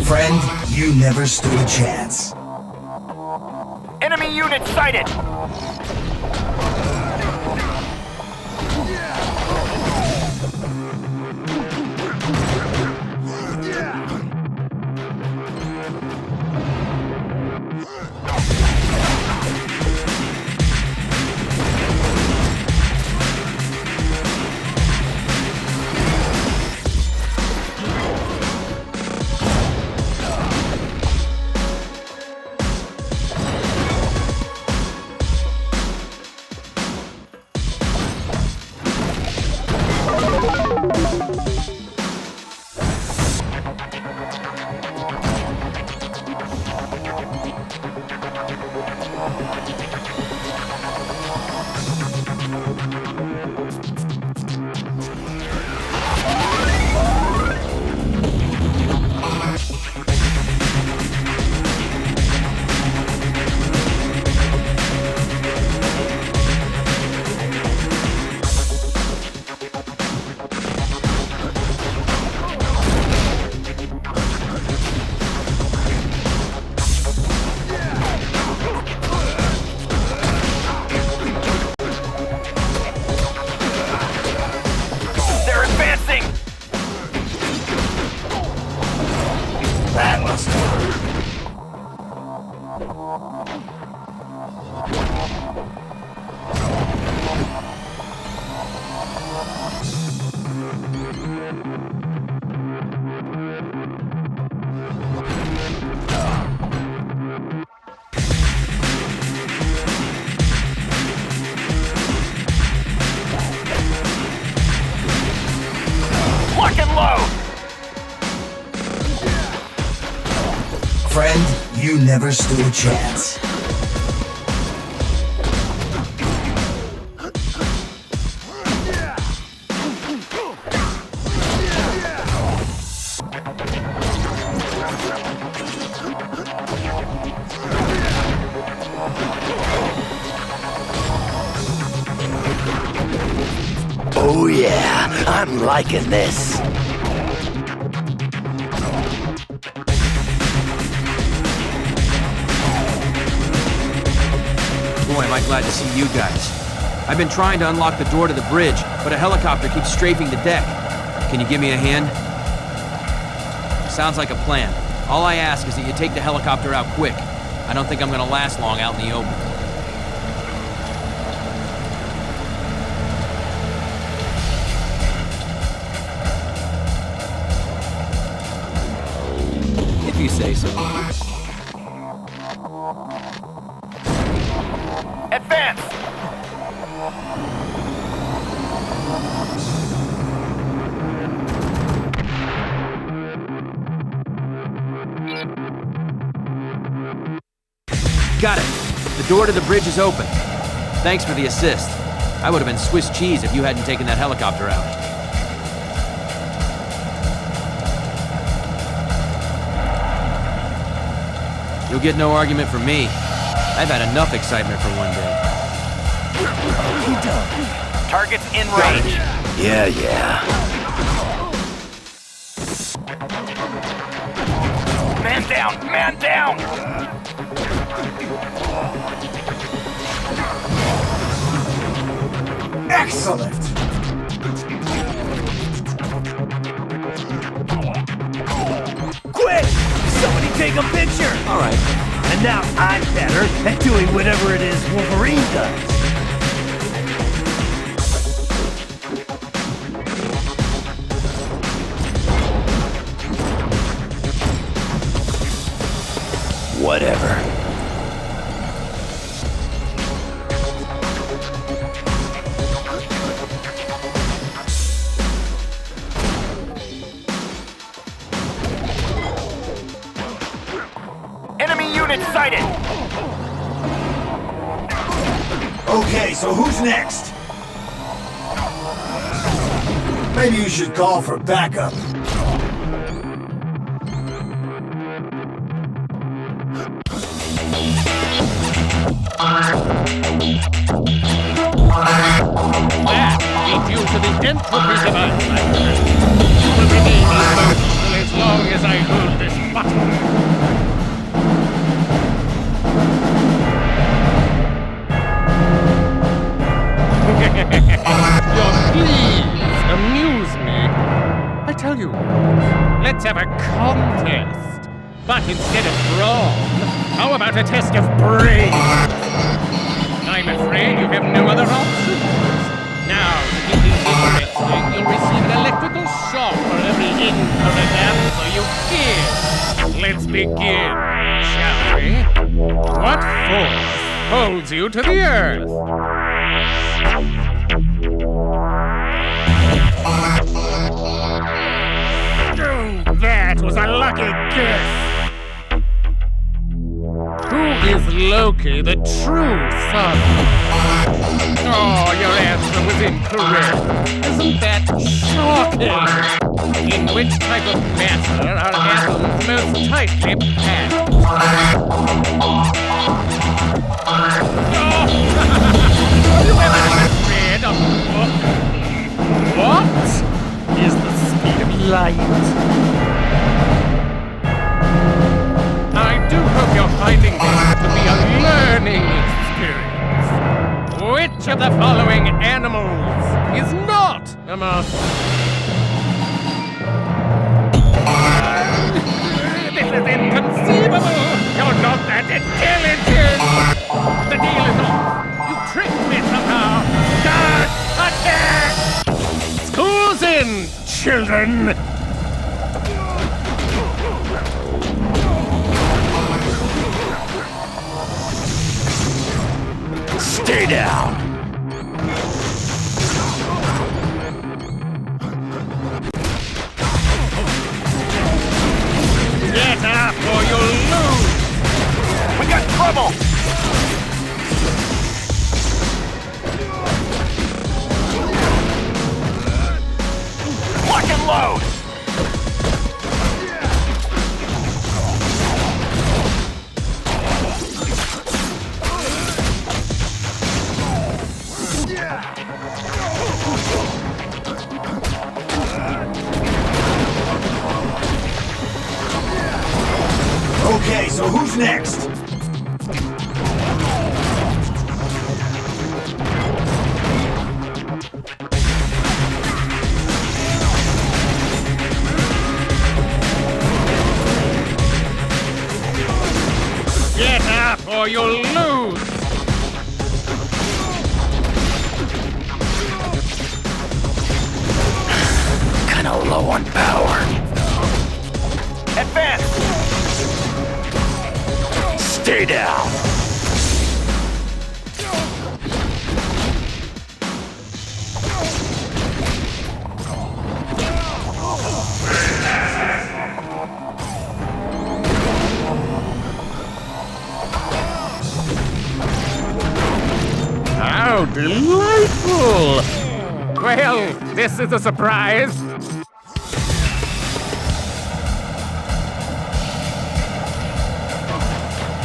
Friend, you never stood a chance. Enemy unit sighted! Lock and load! Friend, you never stood a chance. Oh yeah, I'm liking this. Boy, am I glad to see you guys. I've been trying to unlock the door to the bridge, but a helicopter keeps strafing the deck. Can you give me a hand? Sounds like a plan. All I ask is that you take the helicopter out quick. I don't think I'm gonna last long out in the open. If you say so. Advance! Got it. The door to the bridge is open. Thanks for the assist. I would have been Swiss cheese if you hadn't taken that helicopter out. You'll get no argument from me. I've had enough excitement for one day. Target's in range. Yeah. Man down! Man down! Excellent! Quick! Somebody take a picture! Alright. And now I'm better at doing whatever it is Wolverine does. Whatever. Enemy unit sighted! Okay, so who's next? Maybe you should call for backup. That is due to the entropy device, my friend. You will remain inert as long as I hold this button. Your pleas amuse me. I tell you what, let's have a contest. But instead of brawn, how about a test of brains? I'm afraid you have no other options. Now, to keep things interesting, you'll receive an electrical shock for every inch of the answer you give. Let's begin, shall we? What force holds you to the Earth? Oh, that was a lucky guess. Who is Loki, the true sun? Oh, your answer was incorrect. Isn't that shocking? In which type of matter are atoms most tightly packed? Have you ever read a book? What is the speed of light? I do hope you're finding this to be a learning experience. Which of the following animals is not a monster? This is inconceivable! You're not that intelligent! The deal is off. You tricked me somehow. Guard, attack! School's in, children! Stay down! trouble! Lock and load! Okay, so who's next? Get up or you'll lose! Kinda low on power. Advance! Stay down! How delightful! Well, this is a surprise.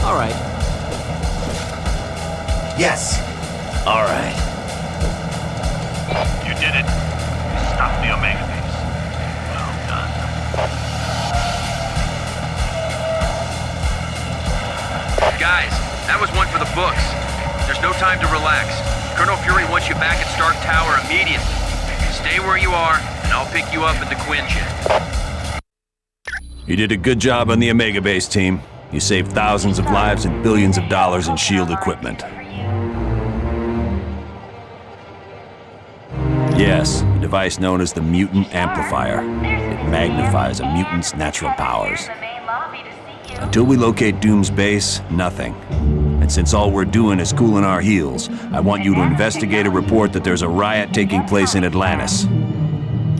All right. Yes. All right. You did it. You stopped the Omega base. Well done. Guys, that was one for the books. There's no time to relax. Colonel Fury wants you back at Stark Tower immediately. Stay where you are, and I'll pick you up at the Quinjet. You did a good job on the Omega Base, team. You saved thousands of lives and billions of dollars in S.H.I.E.L.D. equipment. Yes, a device known as the Mutant Amplifier. It magnifies a mutant's natural powers. Until we locate Doom's base, nothing. And since all we're doing is cooling our heels, I want you to investigate a report that there's a riot taking place in Atlantis.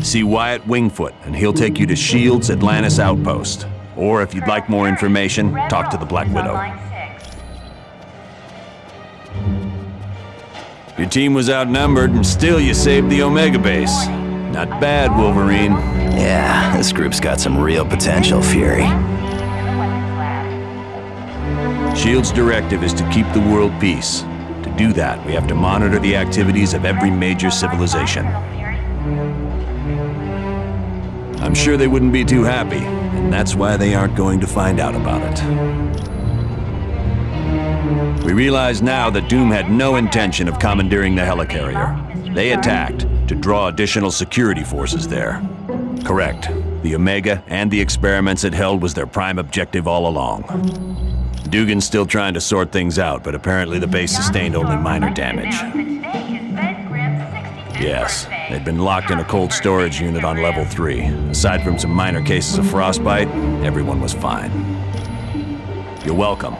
See Wyatt Wingfoot, and he'll take you to S.H.I.E.L.D's Atlantis outpost. Or if you'd like more information, talk to the Black Widow. Your team was outnumbered, and still you saved the Omega Base. Not bad, Wolverine. Yeah, this group's got some real potential, Fury. S.H.I.E.L.D's directive is to keep the world peace. To do that, we have to monitor the activities of every major civilization. I'm sure they wouldn't be too happy, and that's why they aren't going to find out about it. We realize now that Doom had no intention of commandeering the Helicarrier. They attacked to draw additional security forces there. Correct. The Omega and the experiments it held was their prime objective all along. Dugan's still trying to sort things out, but apparently the base sustained only minor damage. Yes, they'd been locked in a cold storage unit on level 3. Aside from some minor cases of frostbite, everyone was fine. You're welcome.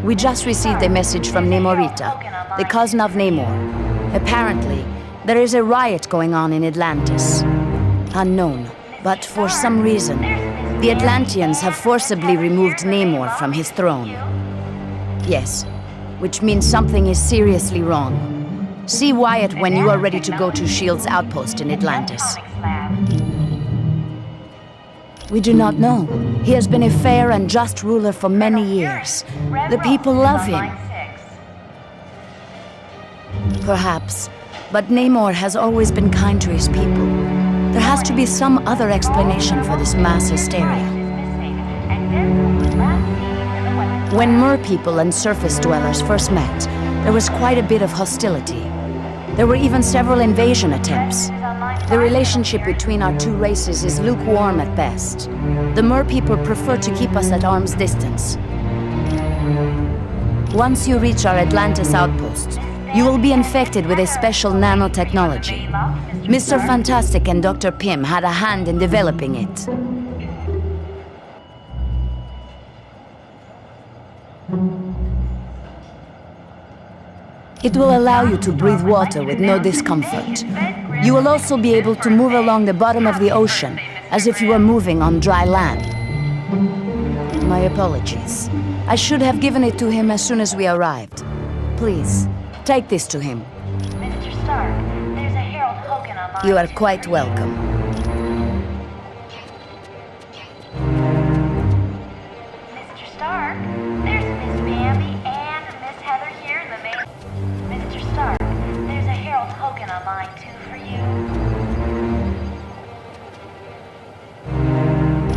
We just received a message from Namorita, the cousin of Namor. Apparently, there is a riot going on in Atlantis. Unknown, but for some reason, the Atlanteans have forcibly removed Namor from his throne. Yes, which means something is seriously wrong. See Wyatt when you are ready to go to S.H.I.E.L.D's outpost in Atlantis. We do not know. He has been a fair and just ruler for many years. The people love him. Perhaps, but Namor has always been kind to his people. There has to be some other explanation for this mass hysteria. When Mer people and surface dwellers first met, there was quite a bit of hostility. There were even several invasion attempts. The relationship between our two races is lukewarm at best. The Mer people prefer to keep us at arm's distance. Once you reach our Atlantis outpost, you will be infected with a special nanotechnology. Mr. Fantastic and Dr. Pym had a hand in developing it. It will allow you to breathe water with no discomfort. You will also be able to move along the bottom of the ocean as if you were moving on dry land. My apologies. I should have given it to him as soon as we arrived. Please, take this to him. Mr. Stark, there's a Harold Hogan on my... You are quite welcome. Mr. Stark, there's Miss Bambi and Miss Heather here in the main... Mr. Stark, there's a Harold Hogan on mine too for you.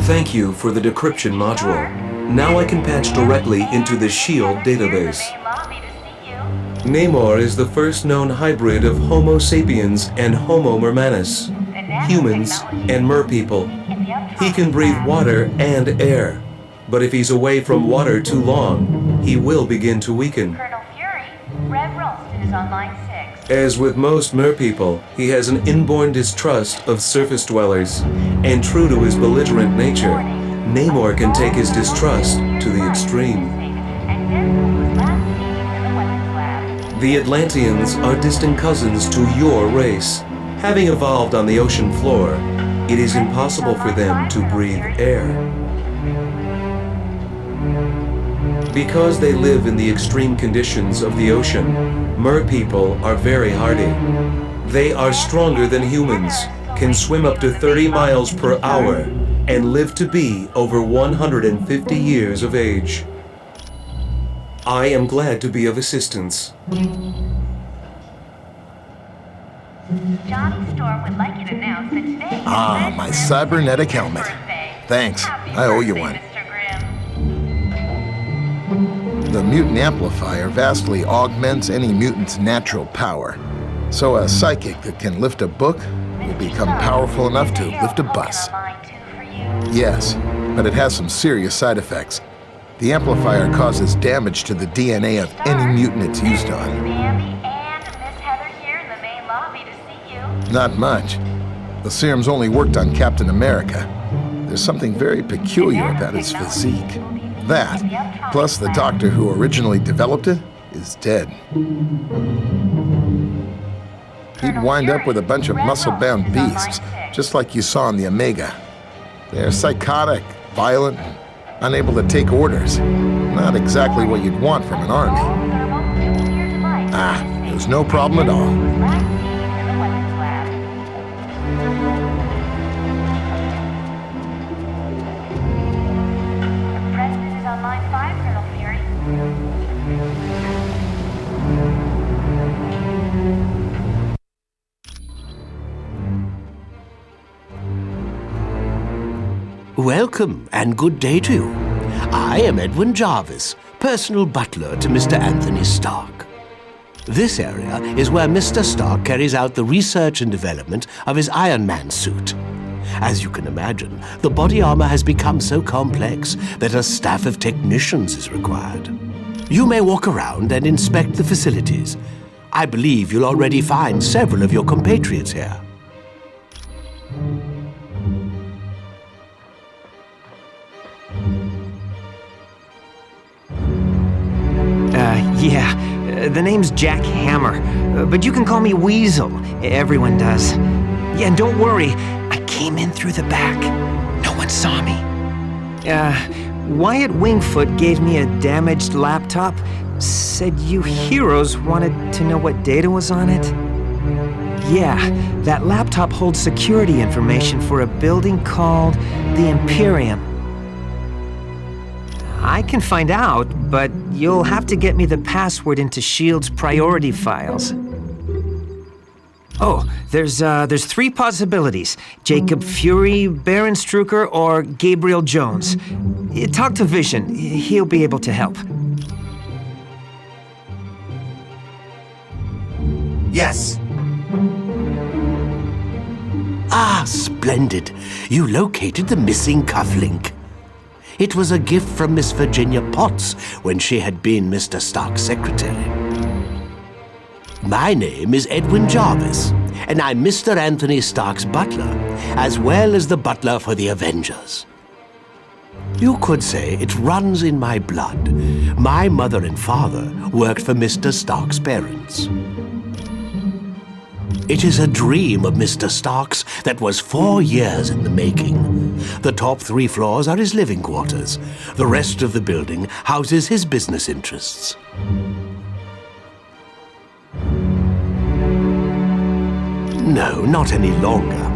Thank you for the decryption module. Now I can patch directly into the S.H.I.E.L.D. database. Namor is the first known hybrid of Homo sapiens and Homo mermanus, humans and merpeople. He can breathe water and air, but if he's away from water too long, he will begin to weaken. Colonel Fury, Red Ralston is on line 6. As with most merpeople, he has an inborn distrust of surface dwellers, and true to his belligerent nature, Namor can take his distrust to the extreme. The Atlanteans are distant cousins to your race. Having evolved on the ocean floor, it is impossible for them to breathe air. Because they live in the extreme conditions of the ocean, merpeople are very hardy. They are stronger than humans, can swim up to 30 miles per hour, and live to be over 150 years of age. I am glad to be of assistance. Johnny Storm would like you to announce that today... Ah, my cybernetic helmet. Thanks, I owe you one. The mutant amplifier vastly augments any mutant's natural power. So a psychic that can lift a book will become powerful enough to lift a bus. Yes, but it has some serious side effects. The amplifier causes damage to the DNA of any mutant it's used on. Not much. The serum's only worked on Captain America. There's something very peculiar about his physique. That, plus the doctor who originally developed it, is dead. He'd wind up with a bunch of muscle-bound beasts, just like you saw in the Omega. They're psychotic, violent, and unable to take orders. Not exactly what you'd want from an army. Ah, there's no problem at all. President is on line 5, Colonel Fury. Welcome, and good day to you. I am Edwin Jarvis, personal butler to Mr. Anthony Stark. This area is where Mr. Stark carries out the research and development of his Iron Man suit. As you can imagine, the body armor has become so complex that a staff of technicians is required. You may walk around and inspect the facilities. I believe you'll already find several of your compatriots here. The name's Jack Hammer, but you can call me Weasel. Everyone does. Yeah, and don't worry, I came in through the back. No one saw me. Wyatt Wingfoot gave me a damaged laptop. Said you heroes wanted to know what data was on it. Yeah, that laptop holds security information for a building called the Imperium. I can find out, but you'll have to get me the password into S.H.I.E.L.D's priority files. Oh, there's 3 possibilities. Jacob Fury, Baron Strucker, or Gabriel Jones. Talk to Vision. He'll be able to help. Yes. Ah, splendid. You located the missing cufflink. It was a gift from Miss Virginia Potts when she had been Mr. Stark's secretary. My name is Edwin Jarvis, and I'm Mr. Anthony Stark's butler, as well as the butler for the Avengers. You could say it runs in my blood. My mother and father worked for Mr. Stark's parents. It is a dream of Mr. Stark's that was 4 years in the making. The top 3 floors are his living quarters. The rest of the building houses his business interests. No, not any longer.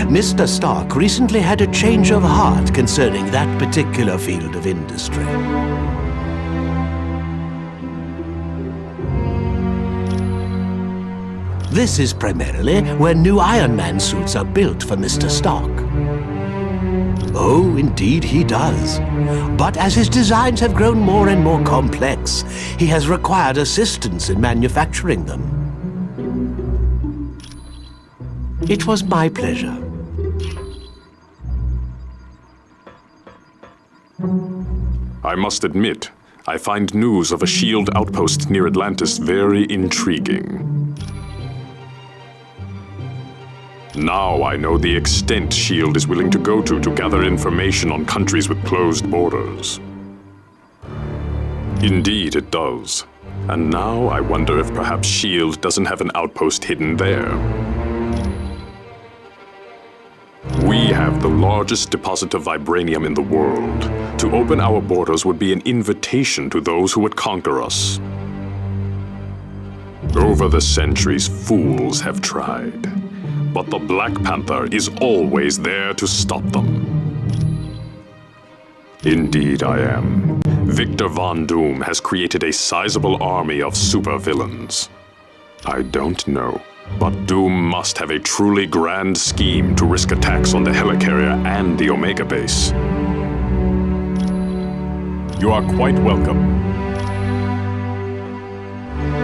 Mr. Stark recently had a change of heart concerning that particular field of industry. This is primarily where new Iron Man suits are built for Mr. Stark. Oh, indeed he does. But as his designs have grown more and more complex, he has required assistance in manufacturing them. It was my pleasure. I must admit, I find news of a S.H.I.E.L.D. outpost near Atlantis very intriguing. Now I know the extent S.H.I.E.L.D. is willing to go to gather information on countries with closed borders. Indeed, it does. And now I wonder if perhaps S.H.I.E.L.D. doesn't have an outpost hidden there. We have the largest deposit of vibranium in the world. To open our borders would be an invitation to those who would conquer us. Over the centuries, fools have tried. But the Black Panther is always there to stop them. Indeed I am. Victor Von Doom has created a sizable army of supervillains. I don't know, but Doom must have a truly grand scheme to risk attacks on the Helicarrier and the Omega base. You are quite welcome.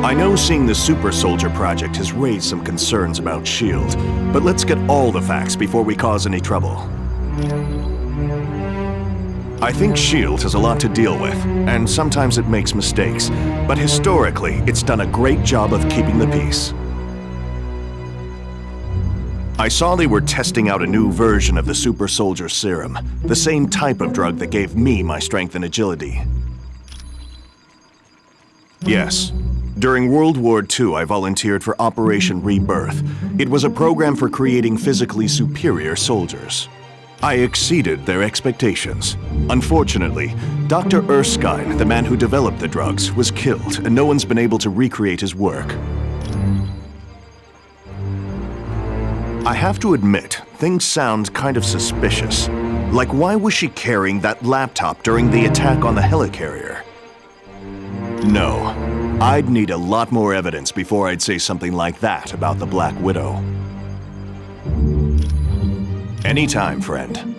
I know seeing the Super Soldier project has raised some concerns about S.H.I.E.L.D., but let's get all the facts before we cause any trouble. I think S.H.I.E.L.D. has a lot to deal with, and sometimes it makes mistakes, but historically, it's done a great job of keeping the peace. I saw they were testing out a new version of the Super Soldier Serum, the same type of drug that gave me my strength and agility. Yes. During World War II, I volunteered for Operation Rebirth. It was a program for creating physically superior soldiers. I exceeded their expectations. Unfortunately, Dr. Erskine, the man who developed the drugs, was killed, and no one's been able to recreate his work. I have to admit, things sound kind of suspicious. Like, why was she carrying that laptop during the attack on the Helicarrier? No. I'd need a lot more evidence before I'd say something like that about the Black Widow. Anytime, friend.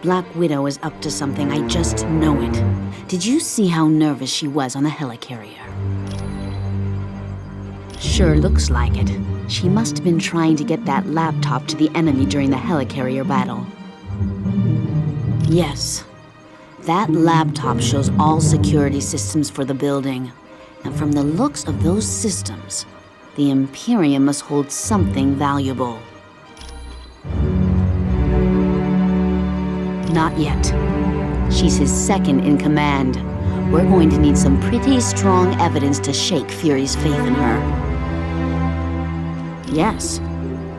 Black Widow is up to something, I just know it. Did you see how nervous she was on the Helicarrier? Sure looks like it. She must have been trying to get that laptop to the enemy during the Helicarrier battle. Yes. That laptop shows all security systems for the building. And from the looks of those systems, the Imperium must hold something valuable. Not yet. She's his second in command. We're going to need some pretty strong evidence to shake Fury's faith in her. Yes,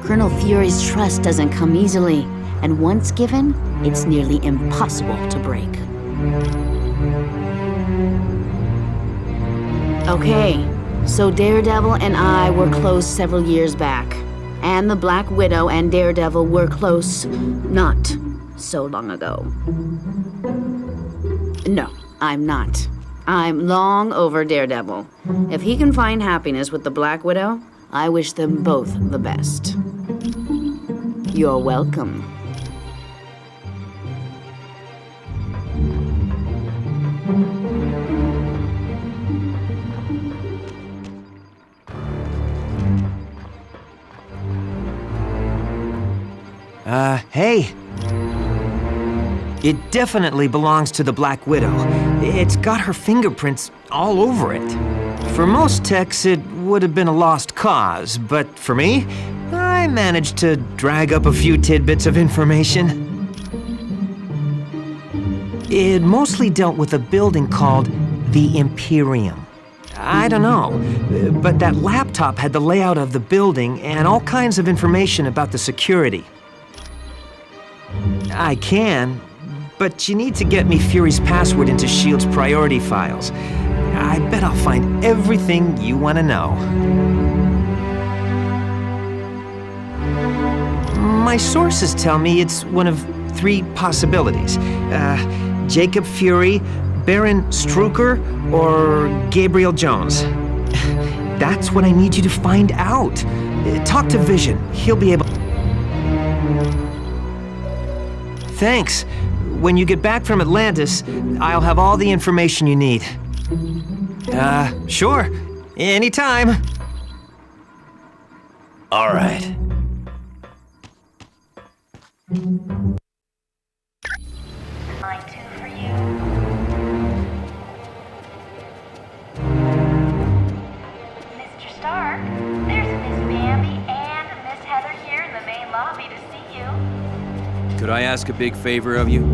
Colonel Fury's trust doesn't come easily, and once given, it's nearly impossible to break. Okay, so Daredevil and I were close several years back, and the Black Widow and Daredevil were close not so long ago. No, I'm not. I'm long over Daredevil. If he can find happiness with the Black Widow, I wish them both the best. You're welcome. Hey. It definitely belongs to the Black Widow. It's got her fingerprints all over it. For most techs, it would have been a lost cause, but for me, I managed to drag up a few tidbits of information. It mostly dealt with a building called the Imperium. I don't know, but that laptop had the layout of the building and all kinds of information about the security. I can, but you need to get me Fury's password into S.H.I.E.L.D's priority files. I bet I'll find everything you want to know. My sources tell me it's one of 3 possibilities. Jacob Fury, Baron Strucker, or Gabriel Jones. That's what I need you to find out. Talk to Vision. He'll be able... Thanks. When you get back from Atlantis, I'll have all the information you need. Sure. Anytime. All right. Line 2 for you. Mr. Stark, there's Miss Bambi and Miss Heather here in the main lobby to see you. Could I ask a big favor of you?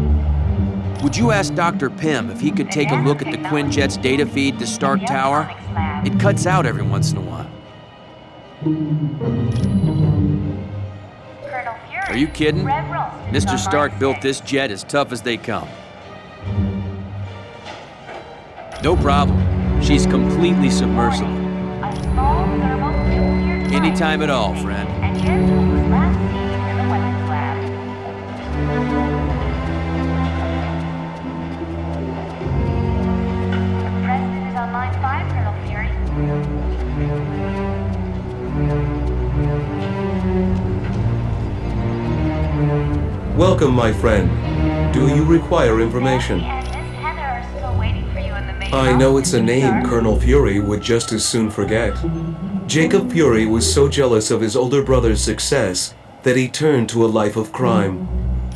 Would you ask Dr. Pym if he could take a look at the Quinjet's data feed to Stark Tower? It cuts out every once in a while. Are you kidding? Mr. Stark built this jet as tough as they come. No problem. She's completely submersible. Anytime at all, friend. President is on line 5, Colonel Fury. Welcome, my friend. Do you require information? I know it's a name Colonel Fury would just as soon forget. Jacob Fury was so jealous of his older brother's success that he turned to a life of crime.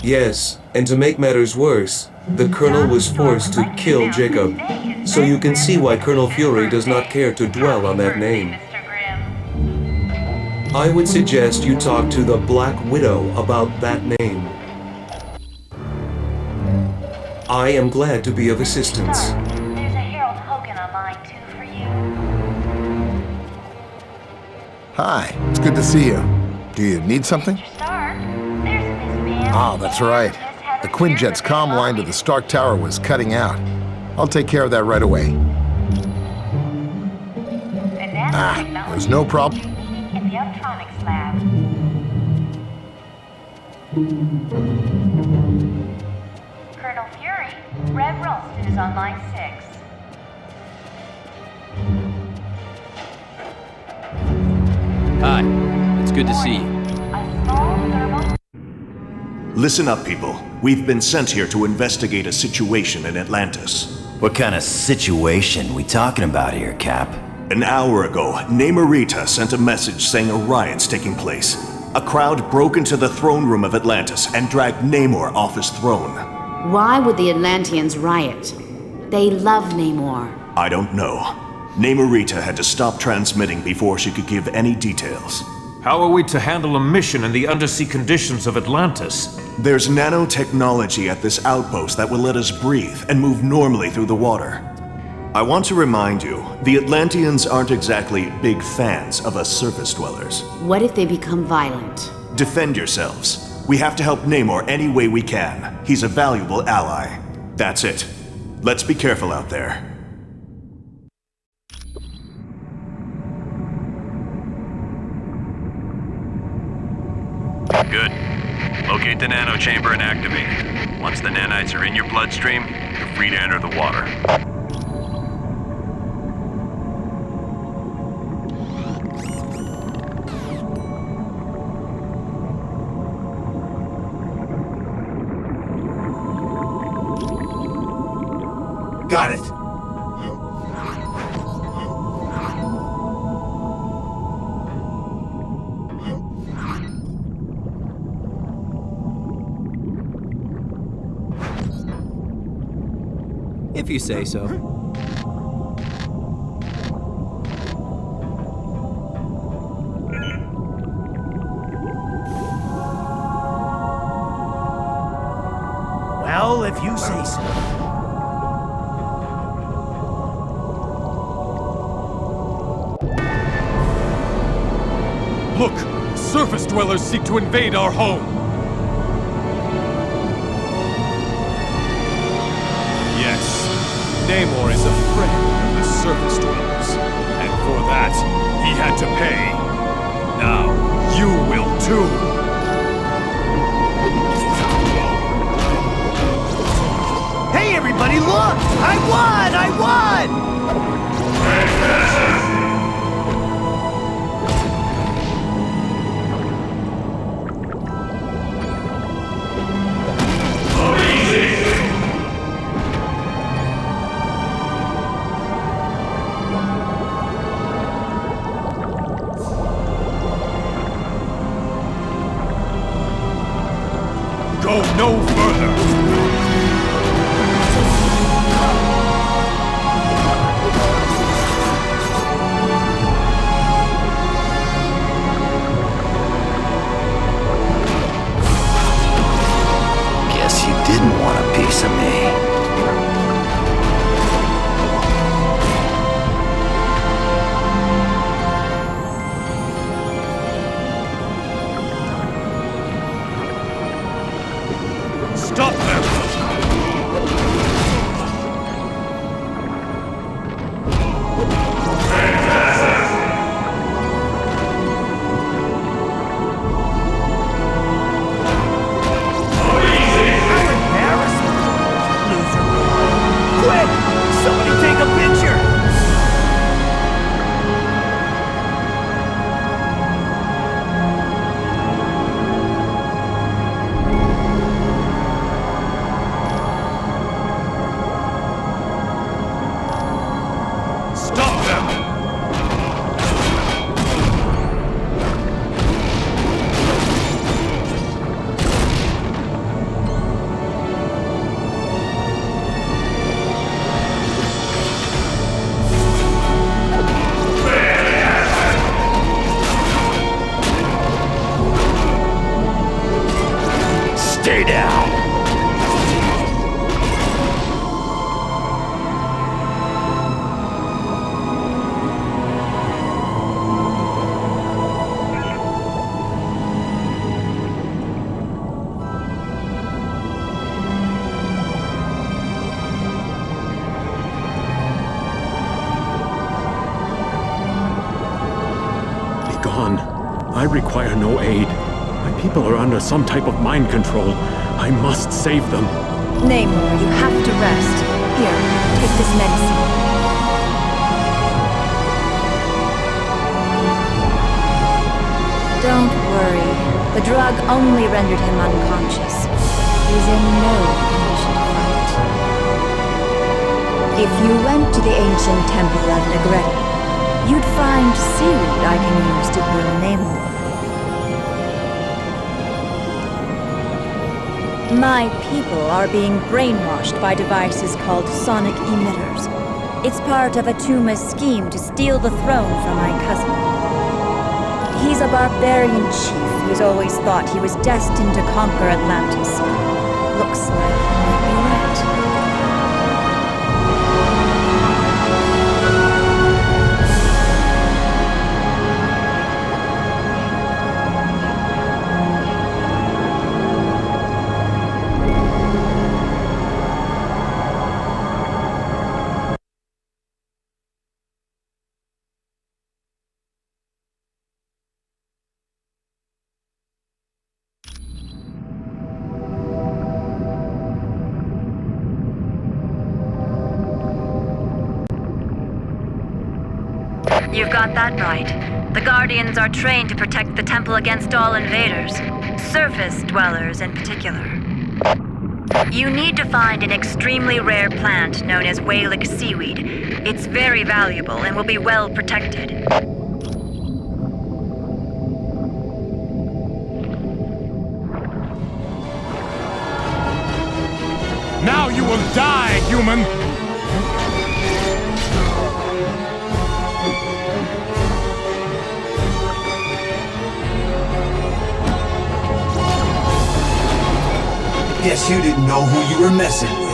Yes, and to make matters worse, the Colonel was forced to kill Jacob. So you can see why Colonel Fury does not care to dwell on that name. I would suggest you talk to the Black Widow about that name. I am glad to be of assistance. There's a Harold Hogan on line 2 for you. Hi, it's good to see you. Do you need something? Stark, there's Miss Bambi. Ah, that's right. The Quinjet's comm line to the Stark Tower was cutting out. I'll take care of that right away. There's no problem. In the electronics lab. Colonel Fury, Rev Ralston is on line 6. Hi, it's good to see you. Listen up, people. We've been sent here to investigate a situation in Atlantis. What kind of situation we talking about here, Cap? An hour ago, Namorita sent a message saying a riot's taking place. A crowd broke into the throne room of Atlantis and dragged Namor off his throne. Why would the Atlanteans riot? They love Namor. I don't know. Namorita had to stop transmitting before she could give any details. How are we to handle a mission in the undersea conditions of Atlantis? There's nanotechnology at this outpost that will let us breathe and move normally through the water. I want to remind you, the Atlanteans aren't exactly big fans of us surface dwellers. What if they become violent? Defend yourselves. We have to help Namor any way we can. He's a valuable ally. That's it. Let's be careful out there. Good. Locate the nanochamber and activate it. Once the nanites are in your bloodstream, you're free to enter the water. Got it. If you say so. Well, if you say so. Look! Surface dwellers seek to invade our home! Yes, Namor is a friend of the surface dwellers. And for that, he had to pay. Now, you will too! Hey everybody, look! I won! I won! Go no further! Guess you didn't want a piece of me. Stop them! Quick! Somebody take a picture! Stop them! Stay down. Be gone. I require no aid. My people are under some type of mind control. I must save them. Namor, you have to rest. Here, take this medicine. Don't worry. The drug only rendered him unconscious. He's in no condition to fight. If you went to the ancient temple of Negretti, you'd find seaweed I can use to heal Namor. My people are being brainwashed by devices called sonic emitters. It's part of Atuma's scheme to steal the throne from my cousin. He's a barbarian chief who's always thought he was destined to conquer Atlantis. Looks like he might be right. You've got that right. The Guardians are trained to protect the temple against all invaders, surface dwellers in particular. You need to find an extremely rare plant known as whalic seaweed. It's very valuable and will be well protected. Now you will die, human! Guess you didn't know who you were messing with.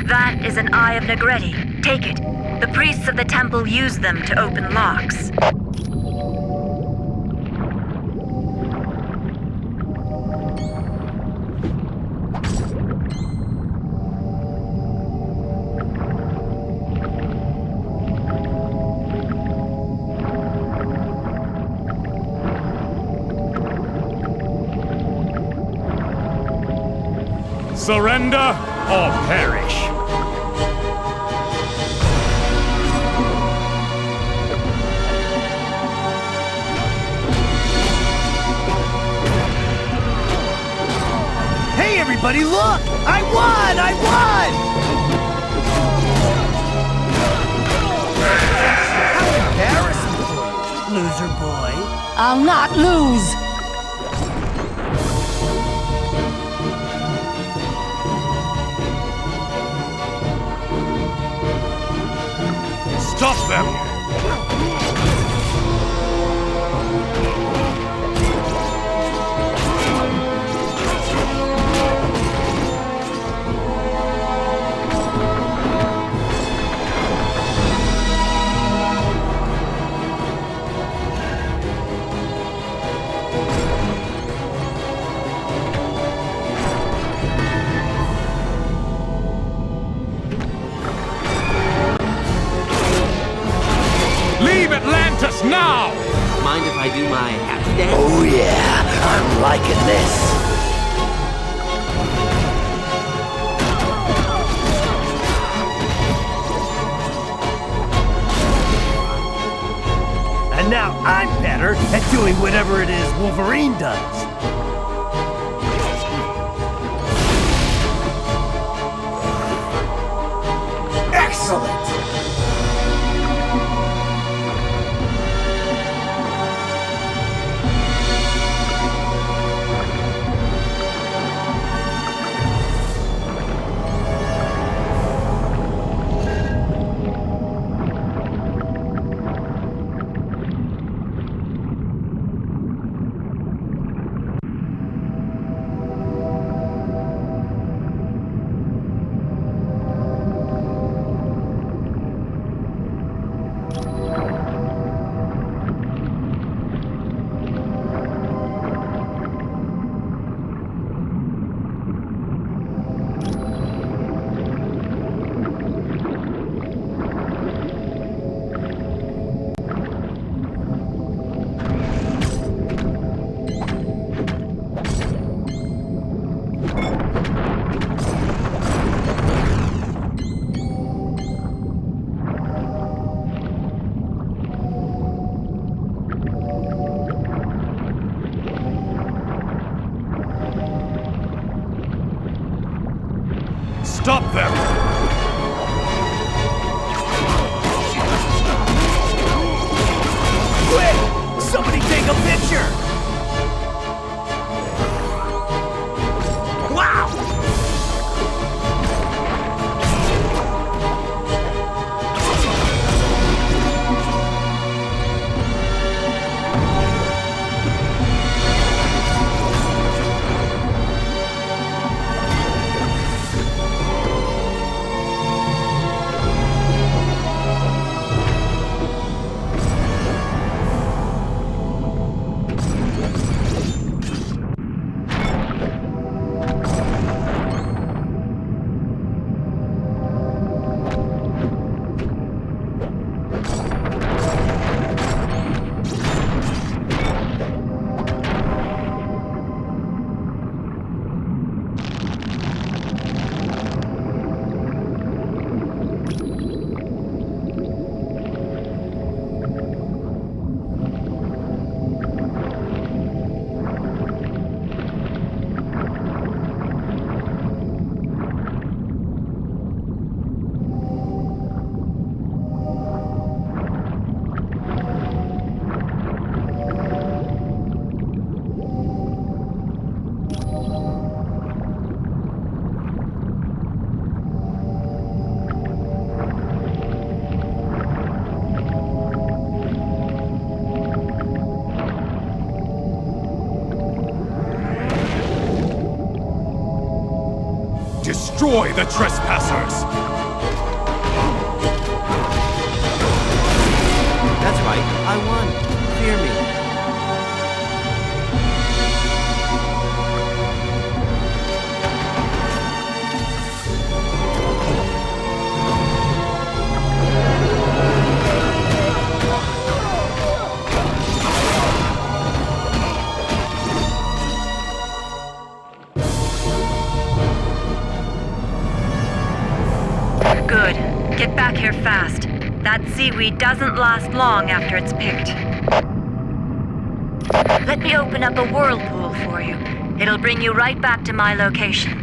That is an Eye of Negretti. Take it. The priests of the temple use them to open locks. Surrender or perish. Hey, everybody, look! I won! I won! How embarrassing for you, loser boy. I'll not lose! Stop them! Leave Atlantis now! Mind if I do my happy dance? Oh yeah, I'm liking this. And now I'm better at doing whatever it is Wolverine does. Excellent! Stop them! Quick! Somebody take a picture! Wow! Destroy the trespassers! That's right, I won. Fear me. Good. Get back here fast. That seaweed doesn't last long after it's picked. Let me open up a whirlpool for you. It'll bring you right back to my location.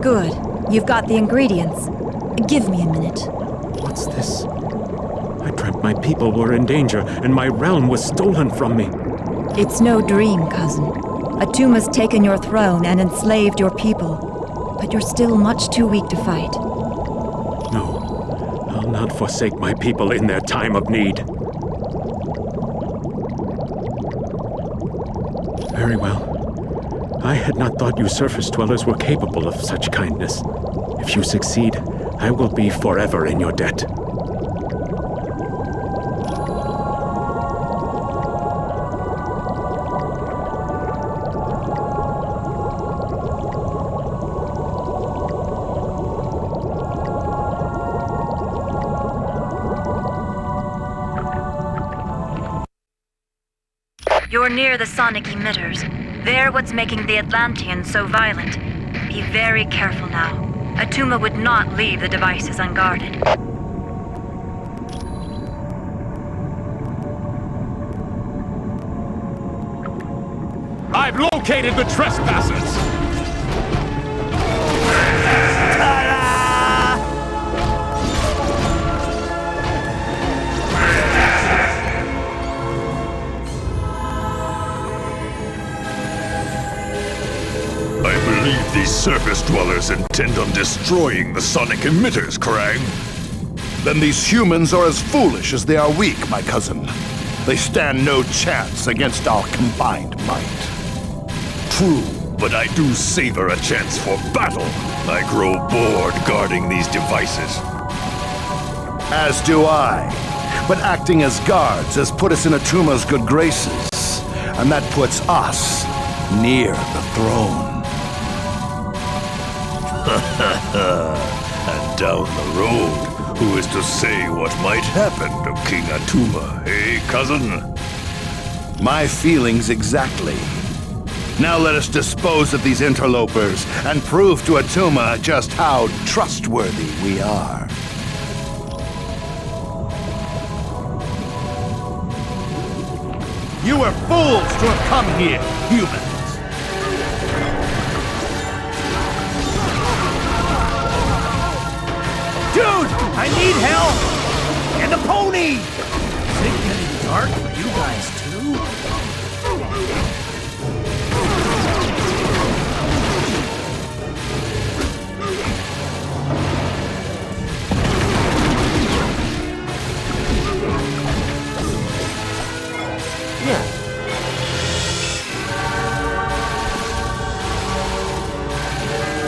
Good. You've got the ingredients. Give me a minute. What's this? I dreamt my people were in danger, and my realm was stolen from me. It's no dream, cousin. Atuma's taken your throne and enslaved your people. But you're still much too weak to fight. No, I'll not forsake my people in their time of need. Very well. I had not thought you surface dwellers were capable of such kindness. If you succeed, I will be forever in your debt. You're near the sonic emitters. They're what's making the Atlanteans so violent. Be very careful now. Atuma would not leave the devices unguarded. I've located the trespassers! These surface dwellers intend on destroying the sonic emitters, Krang. Then these humans are as foolish as they are weak, my cousin. They stand no chance against our combined might. True, but I do savor a chance for battle. I grow bored guarding these devices. As do I. But acting as guards has put us in Atuma's good graces. And that puts us near the throne. And down the road, who is to say what might happen to King Atuma, eh, cousin? My feelings exactly. Now let us dispose of these interlopers and prove to Atuma just how trustworthy we are. You were fools to have come here, humans! Dude! I need help! And a pony! Is it getting dark for you guys too?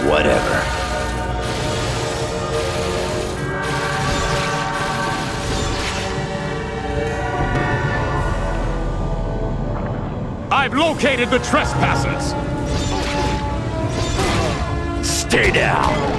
Whatever. I've located the trespassers! Stay down!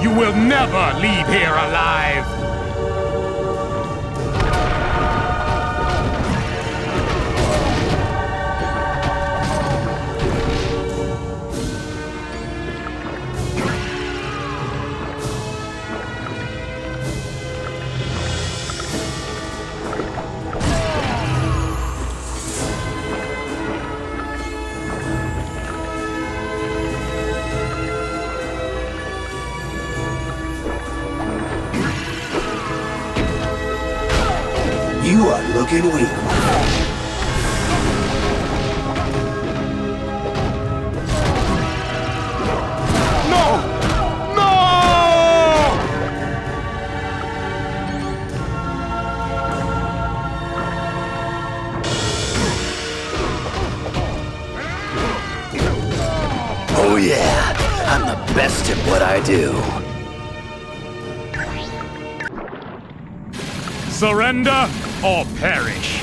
You will never leave here alive! You are looking weak. No! No! Oh yeah, I'm the best at what I do. Surrender or perish.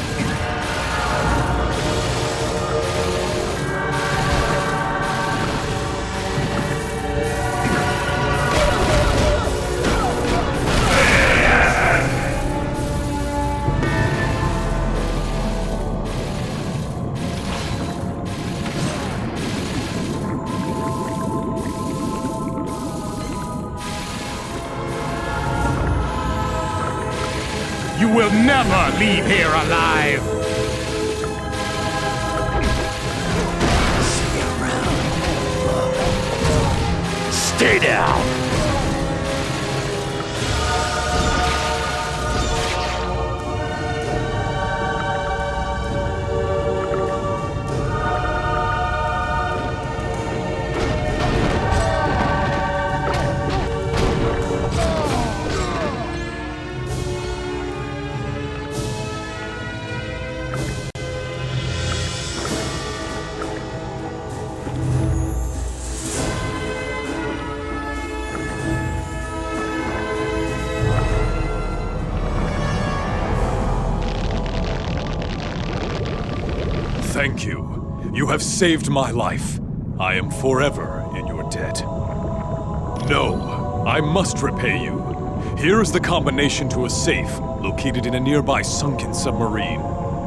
You will never leave here alive! See you around. Stay down! Thank you. You have saved my life. I am forever in your debt. No, I must repay you. Here is the combination to a safe located in a nearby sunken submarine.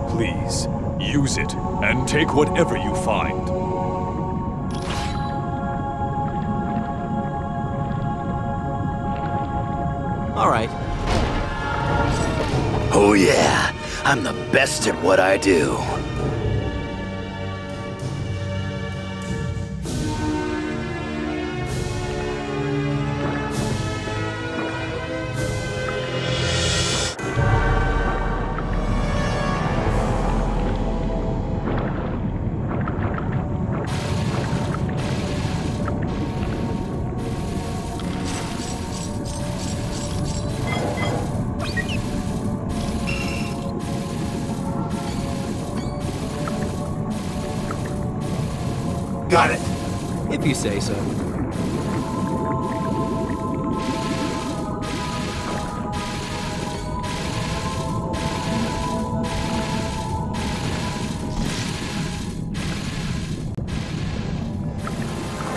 Please, use it and take whatever you find. All right. Oh yeah, I'm the best at what I do. Got it. If you say so.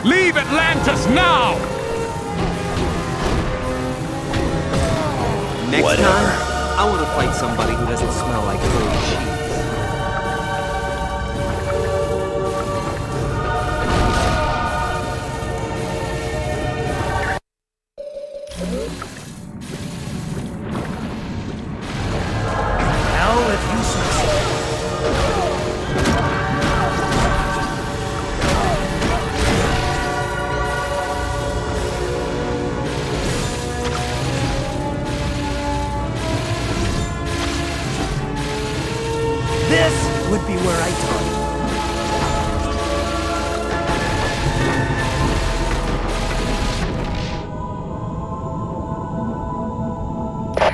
Leave Atlantis now! Next time, I want to fight somebody who doesn't smell like old sheets. Hell, if you succeed. This would be where I target.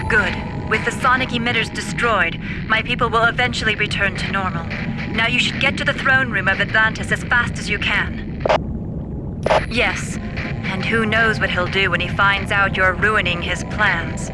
Good. With the sonic emitters destroyed, my people will eventually return to normal. Now you should get to the throne room of Atlantis as fast as you can. Yes, and who knows what he'll do when he finds out you're ruining his plans.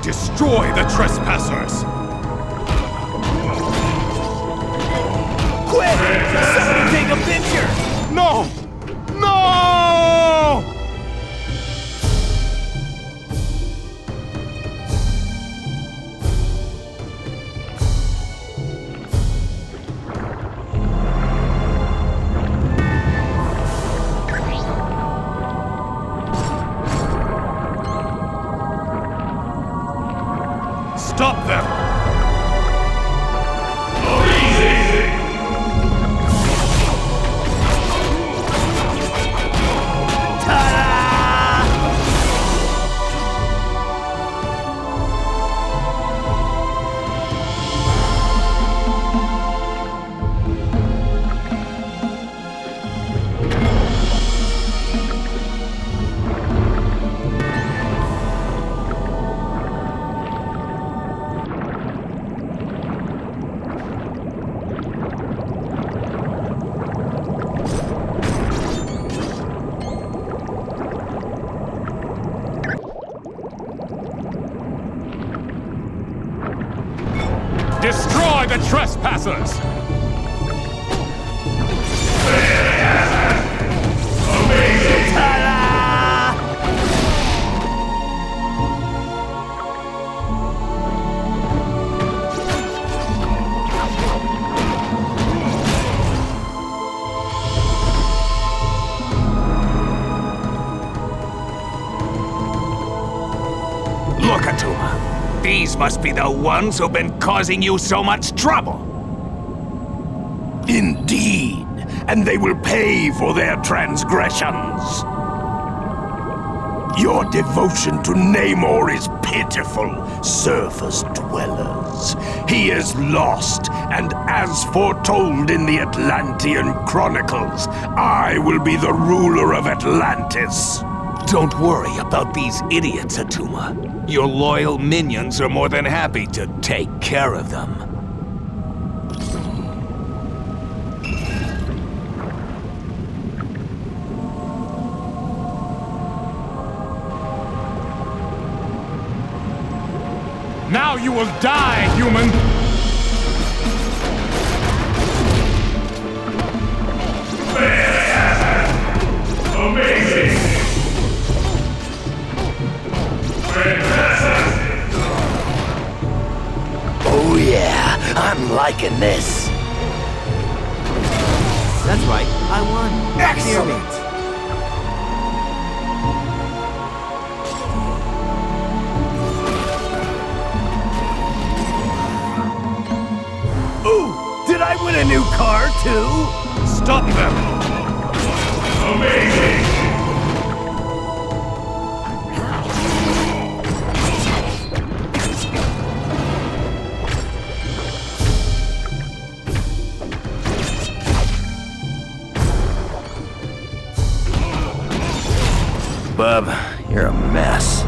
Destroy the trespassers! Quick! Somebody take a picture! No! No! Stop them! Destroy the trespassers! Amazing! Ta-da! Look, Atuma. These must be the ones who've been causing you so much trouble. Indeed, and they will pay for their transgressions. Your devotion to Namor is pitiful, surface dwellers. He is lost, and as foretold in the Atlantean Chronicles, I will be the ruler of Atlantis. Don't worry about these idiots, Atuma. Your loyal minions are more than happy to take care of them. Now you will die, human! Amazing! Oh yeah, I'm liking this. That's right, I won. Excellent! Ooh, did I win a new car too? Stop them! Amazing! Bub, you're a mess.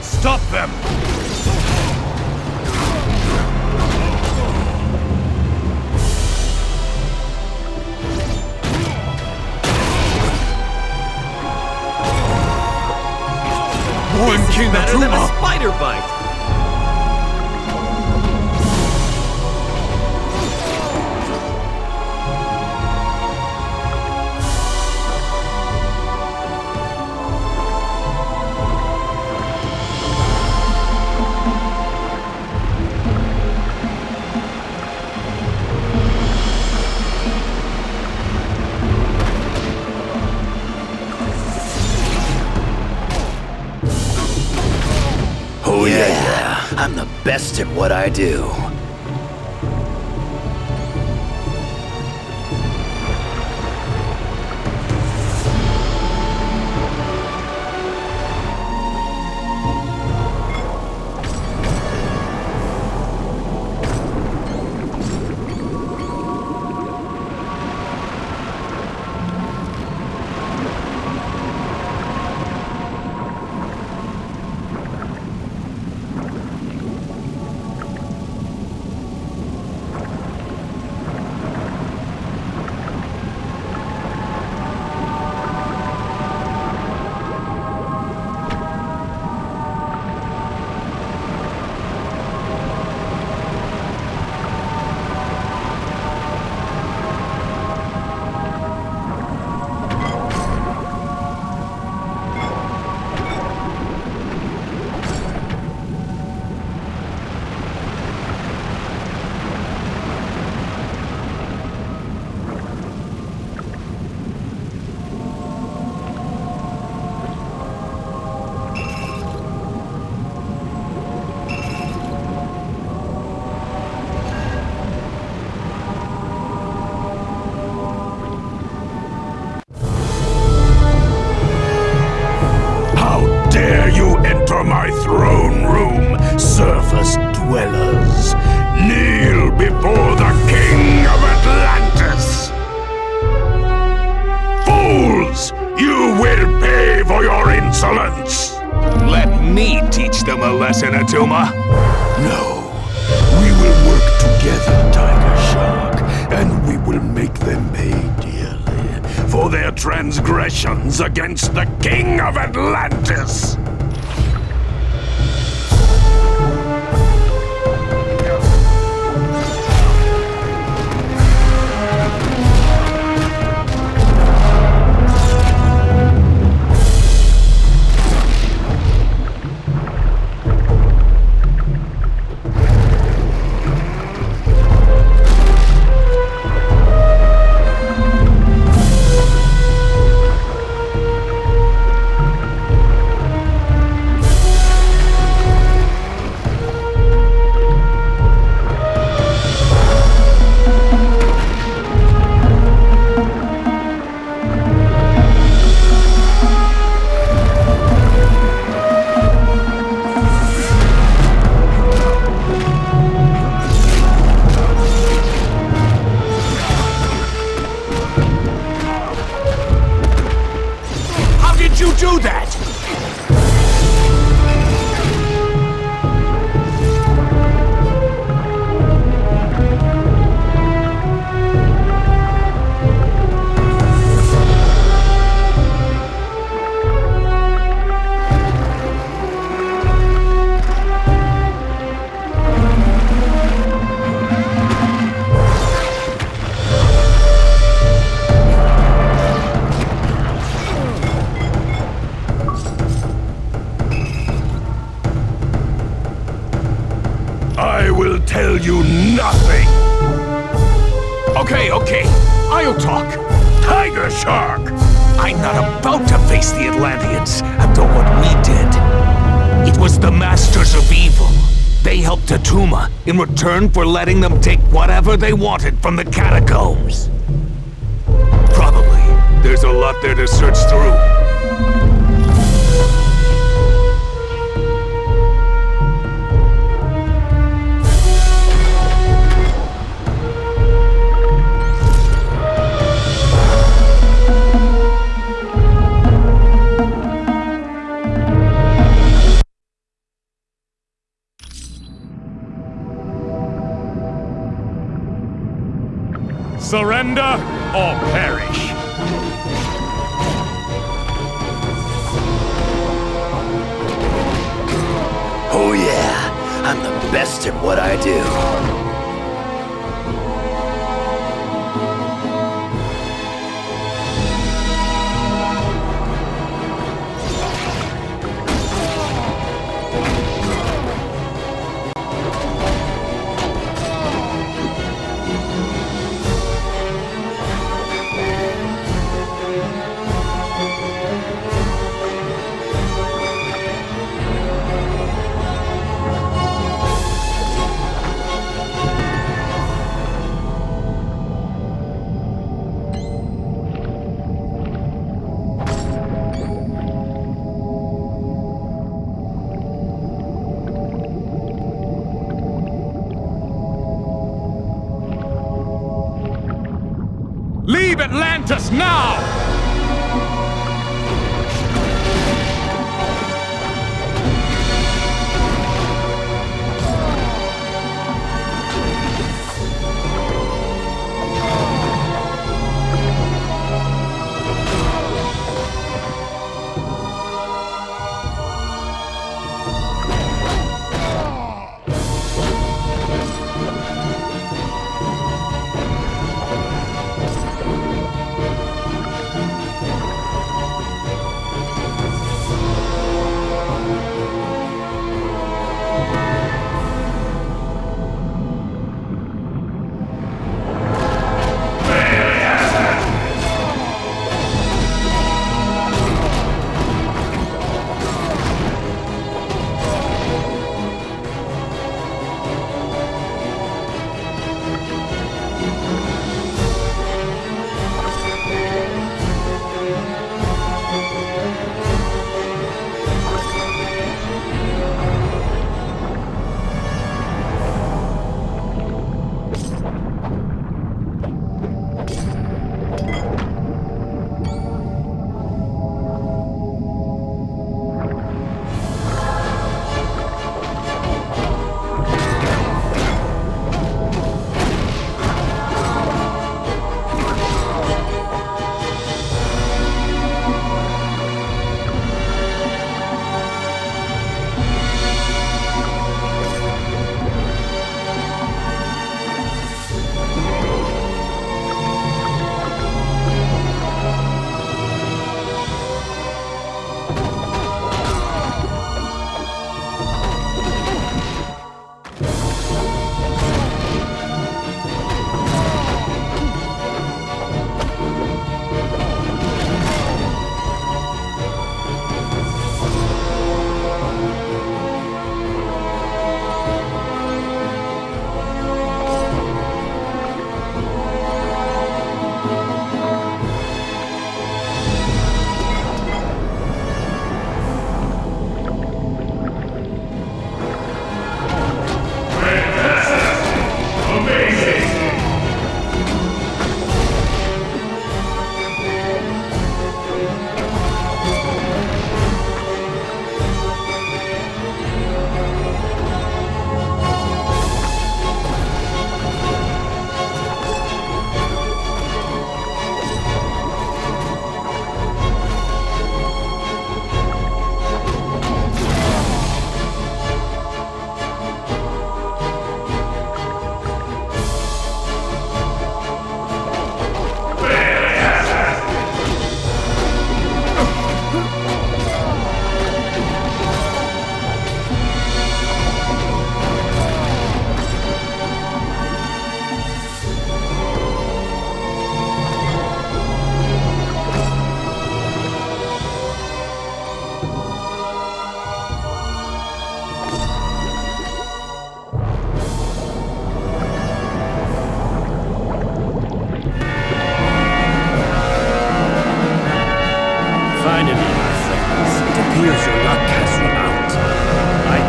Stop them! This is better than a spider bite! Oh yeah, I'm the best at what I do. My throne room, surface dwellers. Kneel before the King of Atlantis. Fools, you will pay for your insolence. Let me teach them a lesson, Attuma. No, we will work together, Tiger Shark, and we will make them pay dearly for their transgressions against the King of Atlantis. you nothing! Okay, I'll talk. Tiger Shark! I'm not about to face the Atlanteans after what we did. It was the Masters of Evil. They helped Attuma in return for letting them take whatever they wanted from the catacombs. Probably, there's a lot there to search through. Surrender or perish. Oh yeah, I'm the best at what I do. Leave Atlantis now!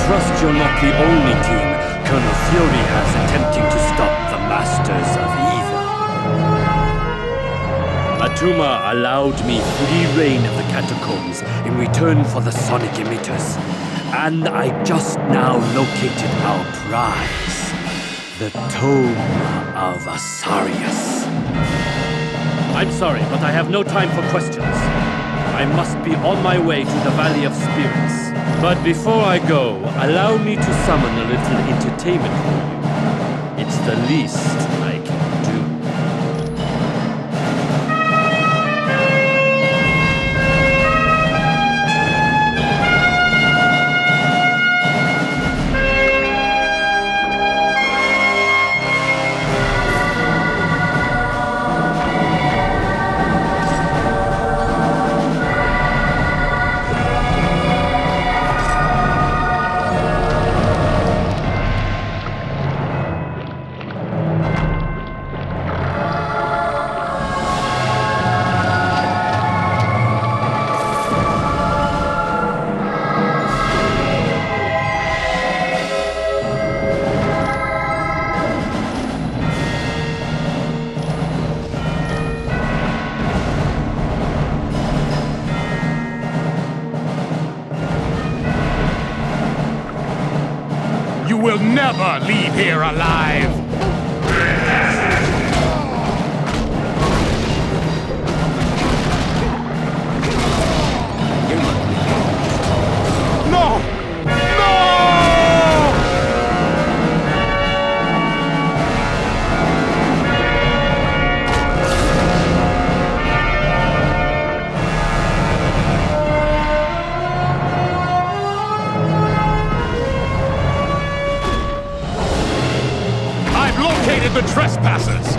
trust you're not the only team Colonel Fury has attempting to stop the Masters of Evil. Atuma allowed me free reign of the catacombs in return for the sonic emitters, and I just now located our prize, the Tome of Asarius. I'm sorry, but I have no time for questions. I must be on my way to the Valley of Spirits. But before I go, allow me to summon a little entertainment for you. It's the least I can do. You will never leave here alive! No! The trespassers!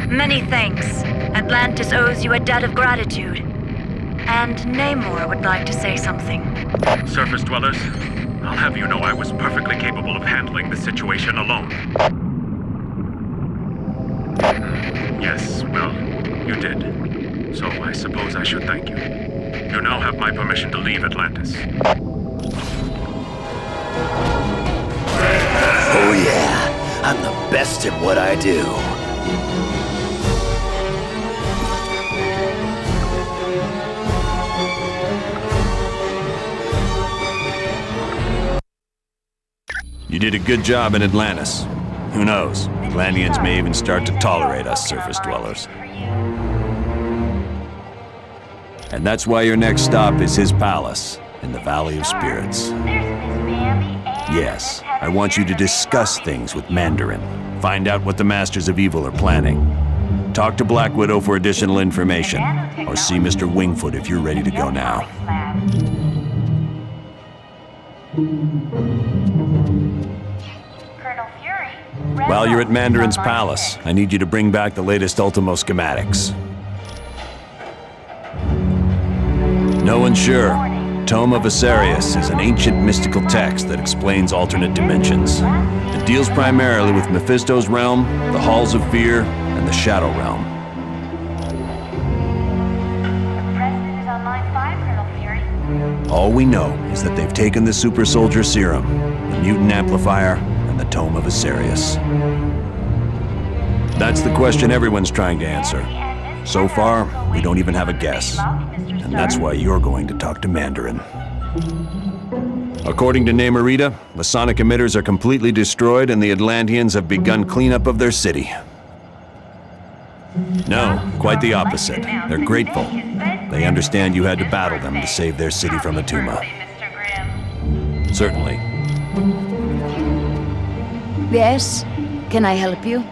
Many thanks. Atlantis owes you a debt of gratitude. And Namor would like to say something. Surface dwellers, I'll have you know I was perfectly capable of handling the situation alone. Yes, well, you did. So I suppose I should thank you. You now have my permission to leave Atlantis. Oh yeah, I'm the best at what I do. You did a good job in Atlantis. Who knows? Atlanteans may even start to tolerate us surface dwellers. And that's why your next stop is his palace, in the Valley of Spirits. Yes, I want you to discuss things with Mandarin. Find out what the Masters of Evil are planning. Talk to Black Widow for additional information, or see Mr. Wingfoot if you're ready to go now. While you're at Mandarin's palace, I need you to bring back the latest Ultimo schematics. No one's sure. Tome of Asarius is an ancient mystical text that explains alternate dimensions. It deals primarily with Mephisto's realm, the Halls of Fear, and the Shadow Realm. All we know is that they've taken the Super Soldier Serum, the Mutant Amplifier, and the Tome of Asarius. That's the question everyone's trying to answer. So far, we don't even have a guess. And that's why you're going to talk to Mandarin. According to Namorita, the sonic emitters are completely destroyed and the Atlanteans have begun cleanup of their city. No, quite the opposite. They're grateful. They understand you had to battle them to save their city from Atuma. Certainly. Yes? Can I help you?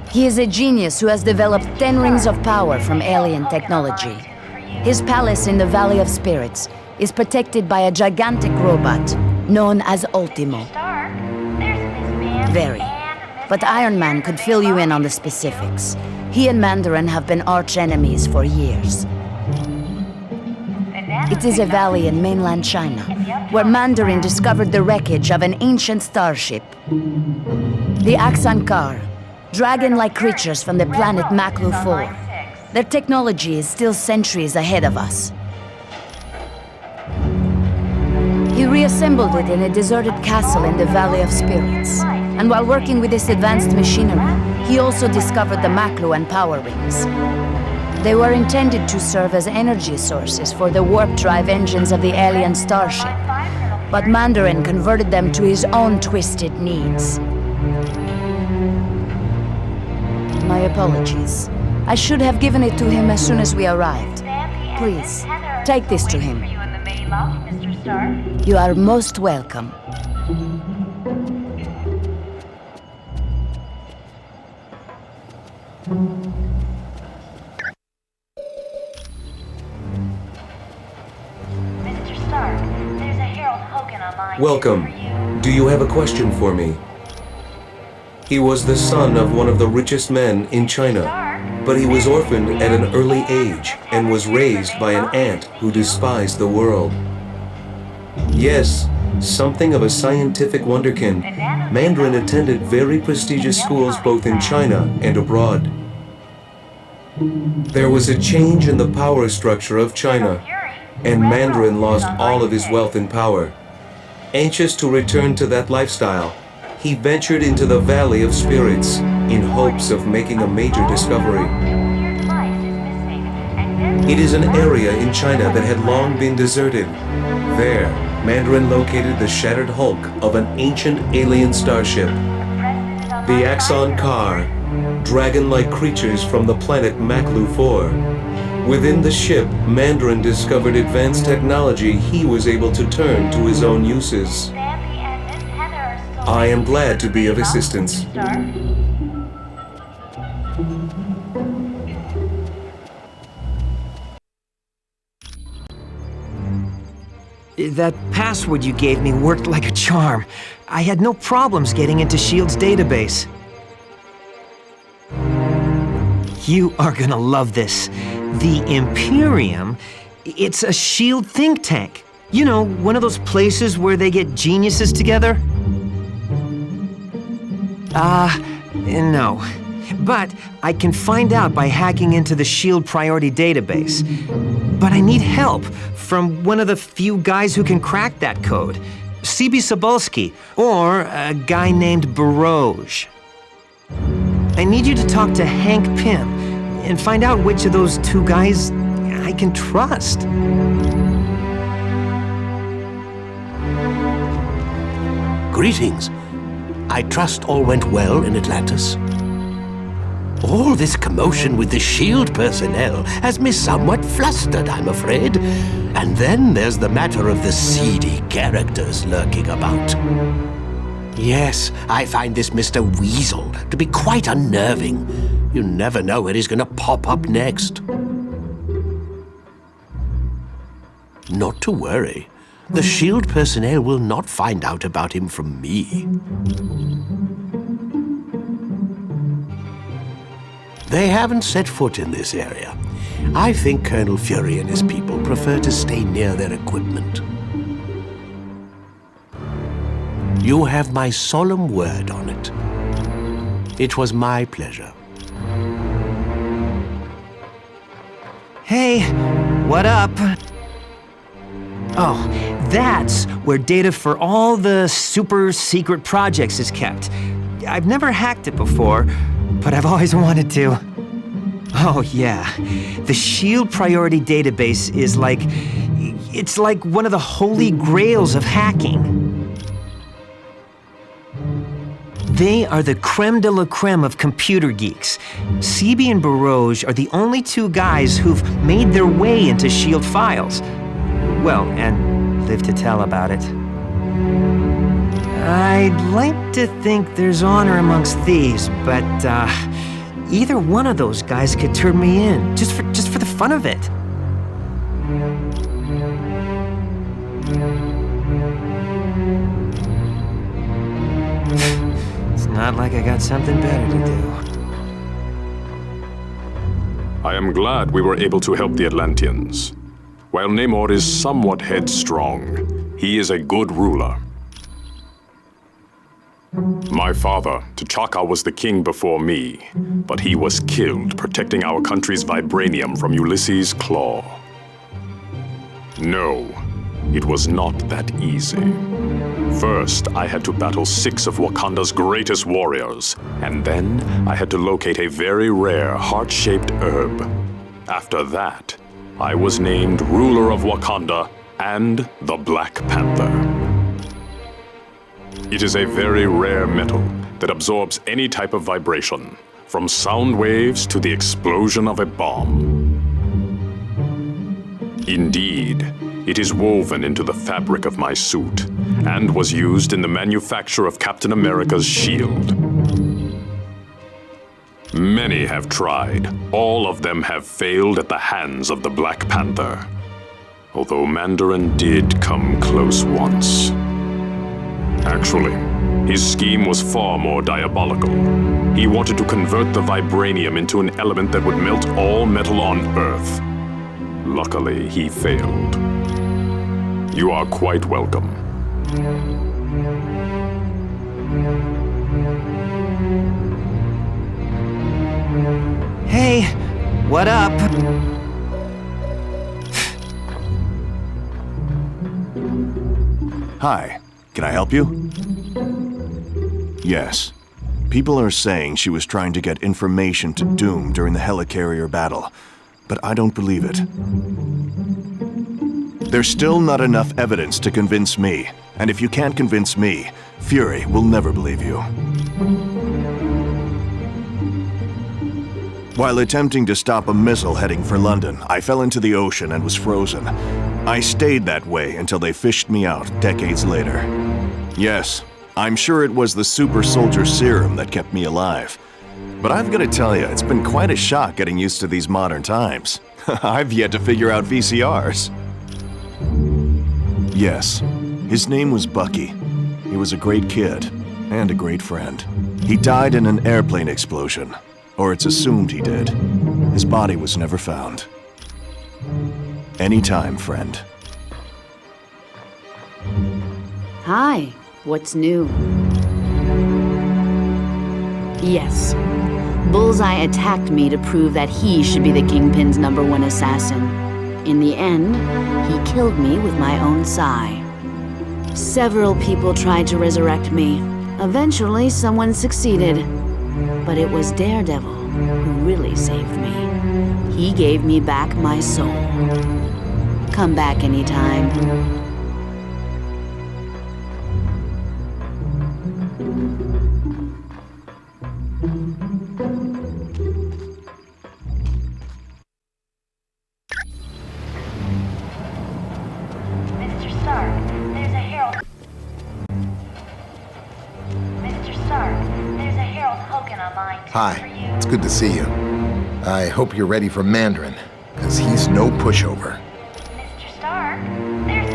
He is a genius who has developed 10 rings of power from alien technology. His palace in the Valley of Spirits is protected by a gigantic robot known as Ultimo. Very. But Iron Man could fill you in on the specifics. He and Mandarin have been arch enemies for years. It is a valley in mainland China, where Mandarin discovered the wreckage of an ancient starship. The Axankar, dragon-like creatures from the planet Maklu 4. Their technology is still centuries ahead of us. He reassembled it in a deserted castle in the Valley of Spirits. And while working with this advanced machinery, he also discovered the Maklu and power rings. They were intended to serve as energy sources for the warp drive engines of the alien starship. But Mandarin converted them to his own twisted needs. My apologies. I should have given it to him as soon as we arrived. Please, take this to him. You are most welcome. Mr. Stark, there's a Harold Hogan online. Welcome. Do you have a question for me? He was the son of one of the richest men in China, but he was orphaned at an early age and was raised by an aunt who despised the world. Yes, something of a scientific wonderkin, Mandarin attended very prestigious schools both in China and abroad. There was a change in the power structure of China, and Mandarin lost all of his wealth and power. Anxious to return to that lifestyle, he ventured into the Valley of Spirits in hopes of making a major discovery. It is an area in China that had long been deserted. There, Mandarin located the shattered hulk of an ancient alien starship. The Axankar, dragon-like creatures from the planet Maklu 4. Within the ship, Mandarin discovered advanced technology he was able to turn to his own uses. I am glad to be of assistance. That password you gave me worked like a charm. I had no problems getting into S.H.I.E.L.D's database. You are gonna love this. The Imperium, it's a S.H.I.E.L.D. think tank. You know, one of those places where they get geniuses together? No. But I can find out by hacking into the S.H.I.E.L.D. priority database. But I need help from one of the few guys who can crack that code. C.B. Cebulski, or a guy named Baroge. I need you to talk to Hank Pym and find out which of those two guys I can trust. Greetings. I trust all went well in Atlantis. All this commotion with the S.H.I.E.L.D. personnel has me somewhat flustered, I'm afraid. And then there's the matter of the seedy characters lurking about. Yes, I find this Mr. Weasel to be quite unnerving. You never know where he's going to pop up next. Not to worry. The S.H.I.E.L.D. personnel will not find out about him from me. They haven't set foot in this area. I think Colonel Fury and his people prefer to stay near their equipment. You have my solemn word on it. It was my pleasure. Hey, what up? Oh, that's where data for all the super secret projects is kept. I've never hacked it before, but I've always wanted to. Oh yeah, the S.H.I.E.L.D. priority database is it's like one of the holy grails of hacking. They are the creme de la creme of computer geeks. CB and Barouge are the only two guys who've made their way into S.H.I.E.L.D. files. Well, and live to tell about it. I'd like to think there's honor amongst thieves, but either one of those guys could turn me in, just for the fun of it. It's not like I got something better to do. I am glad we were able to help the Atlanteans. While Namor is somewhat headstrong, he is a good ruler. My father, T'Chaka, was the king before me, but he was killed protecting our country's vibranium from Ulysses' claw. No, it was not that easy. First, I had to battle 6 of Wakanda's greatest warriors, and then I had to locate a very rare heart-shaped herb. After that, I was named ruler of Wakanda and the Black Panther. It is a very rare metal that absorbs any type of vibration, from sound waves to the explosion of a bomb. Indeed, it is woven into the fabric of my suit, and was used in the manufacture of Captain America's shield. Many have tried. All of them have failed at the hands of the Black Panther. Although Mandarin did come close once. Actually, his scheme was far more diabolical. He wanted to convert the vibranium into an element that would melt all metal on Earth. Luckily, he failed. You are quite welcome. Hey, what up? Hi, can I help you? Yes. People are saying she was trying to get information to Doom during the Helicarrier battle, but I don't believe it. There's still not enough evidence to convince me, and if you can't convince me, Fury will never believe you. While attempting to stop a missile heading for London, I fell into the ocean and was frozen. I stayed that way until they fished me out decades later. Yes, I'm sure it was the super soldier serum that kept me alive. But I've got to tell you, it's been quite a shock getting used to these modern times. I've yet to figure out VCRs. Yes, his name was Bucky. He was a great kid, and a great friend. He died in an airplane explosion. Or it's assumed he did. His body was never found. Anytime, friend. Hi, what's new? Yes, Bullseye attacked me to prove that he should be the Kingpin's #1 assassin. In the end, he killed me with my own sai. Several people tried to resurrect me. Eventually, someone succeeded. But it was Daredevil who really saved me. He gave me back my soul. Come back anytime. Hi, it's good to see you. I hope you're ready for Mandarin, because he's no pushover.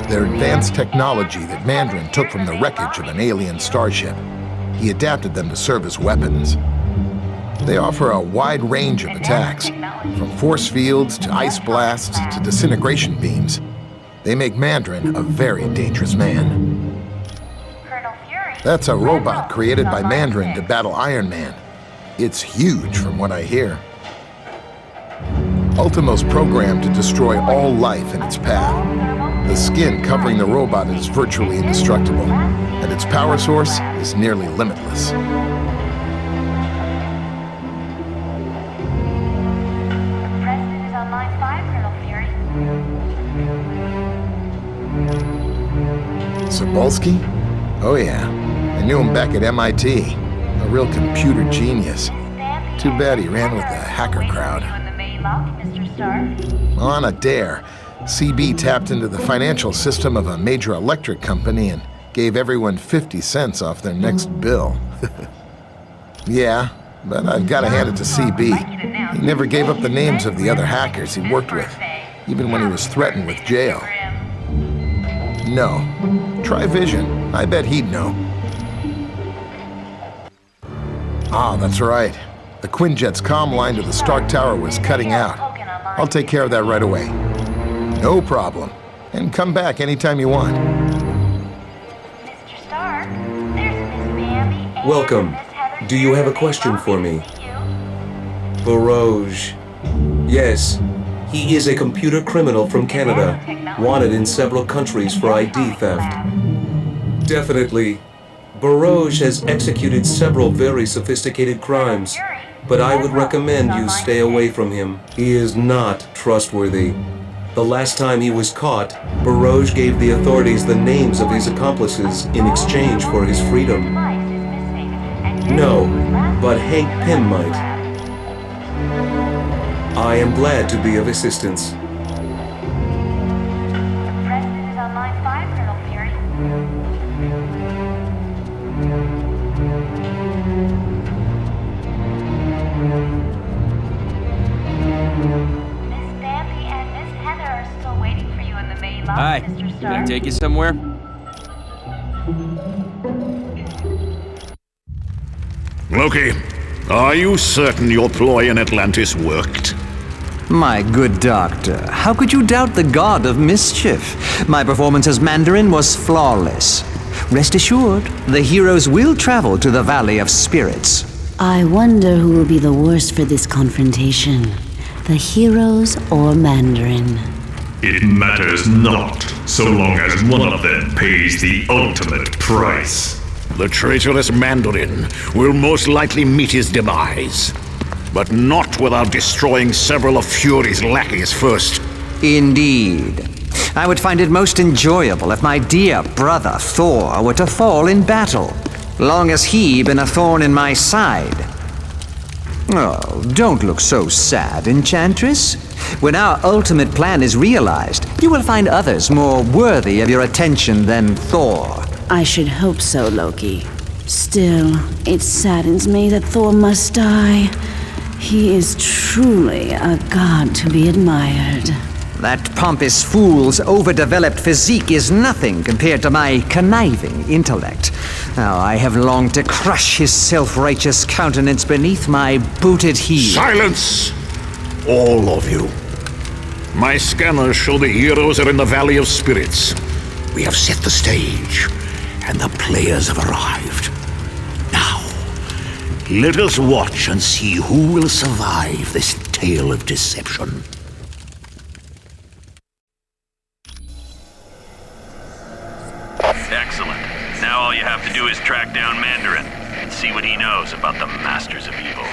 They're advanced technology that Mandarin took from the wreckage of an alien starship. He adapted them to serve as weapons. They offer a wide range of attacks, from force fields to ice blasts to disintegration beams. They make Mandarin a very dangerous man. That's a robot created by Mandarin to battle Iron Man. It's huge from what I hear. Ultimo's programmed to destroy all life in its path. The skin covering the robot is virtually indestructible, and its power source is nearly limitless. Cebulski? Oh yeah, I knew him back at MIT. A real computer genius. Too bad he ran with the hacker crowd. On a dare, CB tapped into the financial system of a major electric company and gave everyone 50 cents off their next bill. Yeah, but I've got to hand it to CB. He never gave up the names of the other hackers he worked with, even when he was threatened with jail. No. Try Vision. I bet he'd know. Ah, that's right. The Quinjet's comm line to the Stark Tower was cutting out. I'll take care of that right away. No problem. And come back anytime you want. Welcome. Do you have a question for me? Baroj. Yes, he is a computer criminal from Canada, wanted in several countries for ID theft. Definitely. Baroj has executed several very sophisticated crimes, but I would recommend you stay away from him. He is not trustworthy. The last time he was caught, Baroj gave the authorities the names of his accomplices in exchange for his freedom. No, but Hank Pym might. I am glad to be of assistance. Hi, can I take you somewhere? Loki, are you certain your ploy in Atlantis worked? My good doctor, how could you doubt the god of mischief? My performance as Mandarin was flawless. Rest assured, the heroes will travel to the Valley of Spirits. I wonder who will be the worst for this confrontation. The heroes or Mandarin? It matters not, so long as one of them pays the ultimate price. The traitorous Mandarin will most likely meet his demise, but not without destroying several of Fury's lackeys first. Indeed. I would find it most enjoyable if my dear brother Thor were to fall in battle, long as he been a thorn in my side. Oh, don't look so sad, Enchantress. When our ultimate plan is realized, you will find others more worthy of your attention than Thor. I should hope so, Loki. Still, it saddens me that Thor must die. He is truly a god to be admired. That pompous fool's overdeveloped physique is nothing compared to my conniving intellect. Now, I have longed to crush his self-righteous countenance beneath my booted heel. Silence! All of you. My scanners show the heroes are in the Valley of Spirits. We have set the stage, and the players have arrived. Now, let us watch and see who will survive this tale of deception. Excellent. Now all you have to do is track down Mandarin and see what he knows about the Masters of Evil.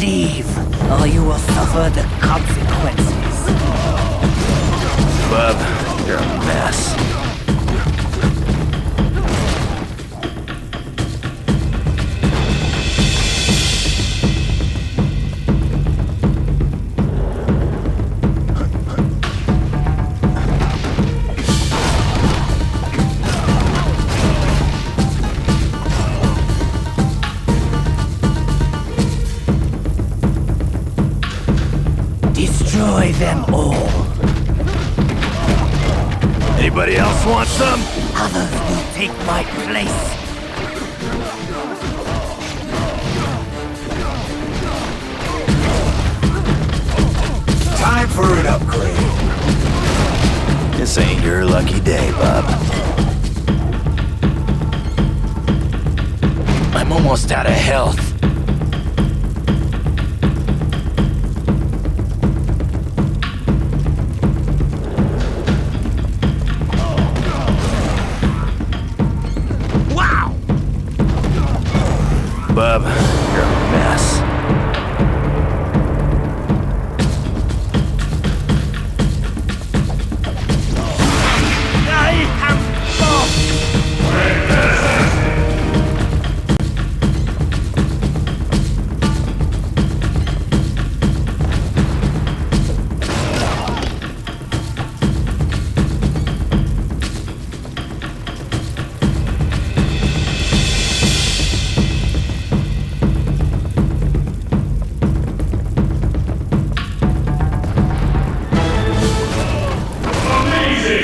Leave, or you will suffer the consequences. Bub, you're a mess. destroy them all. Anybody else want some? Others will take my place. Time for an upgrade. This ain't your lucky day, bub. I'm almost out of health. Wow! Bub, you're a mess.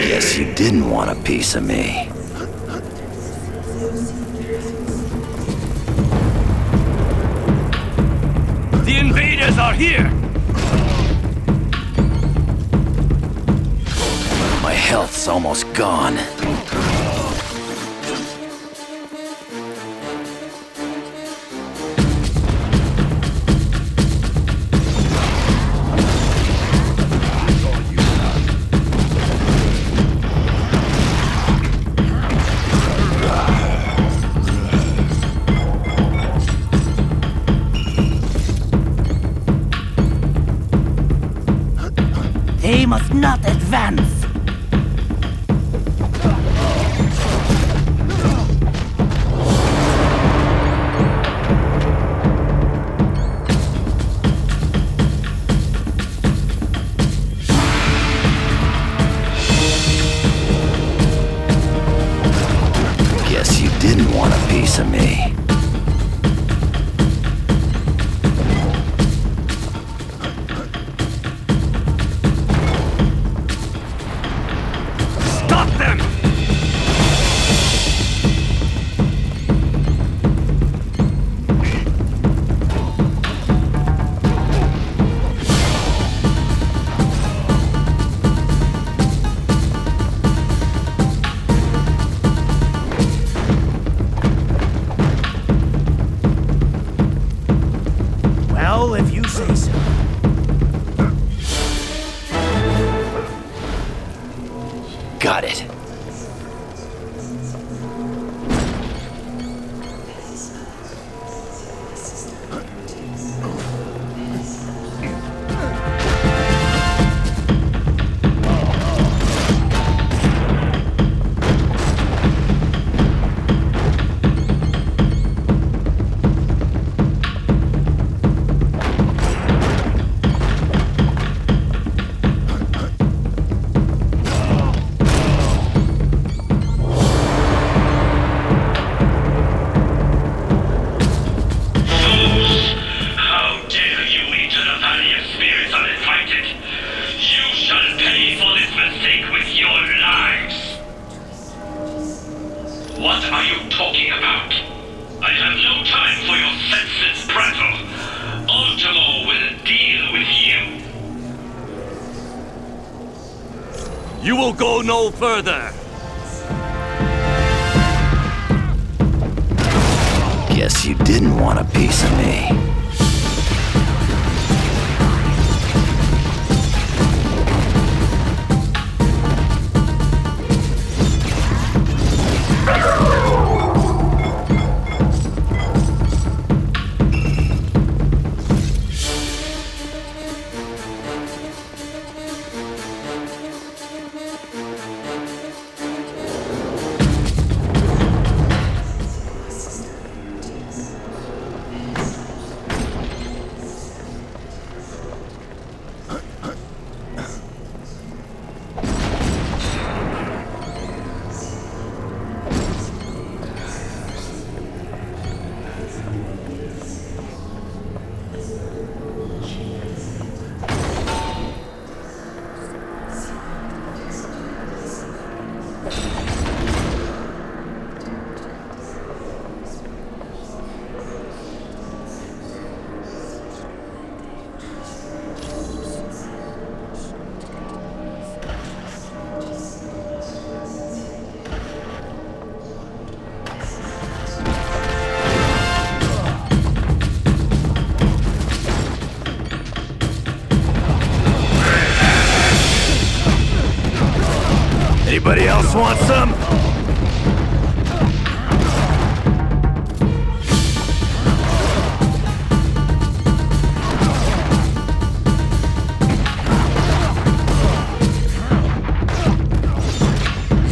Guess you didn't want a piece of me. The invaders are here! My health's almost gone. They must not advance! Guess you didn't want a piece of me. Well, if you say so. Got it. What are you talking about? I have no time for your senseless prattle. Ultimo will deal with you. You will go no further. Guess you didn't want a piece of me. Anybody else want some?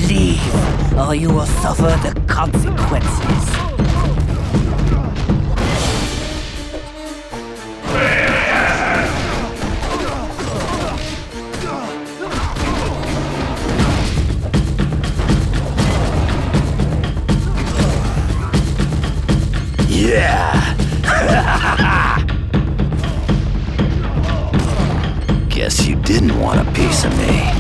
Leave, or you will suffer the consequences. Yeah! Guess you didn't want a piece of me.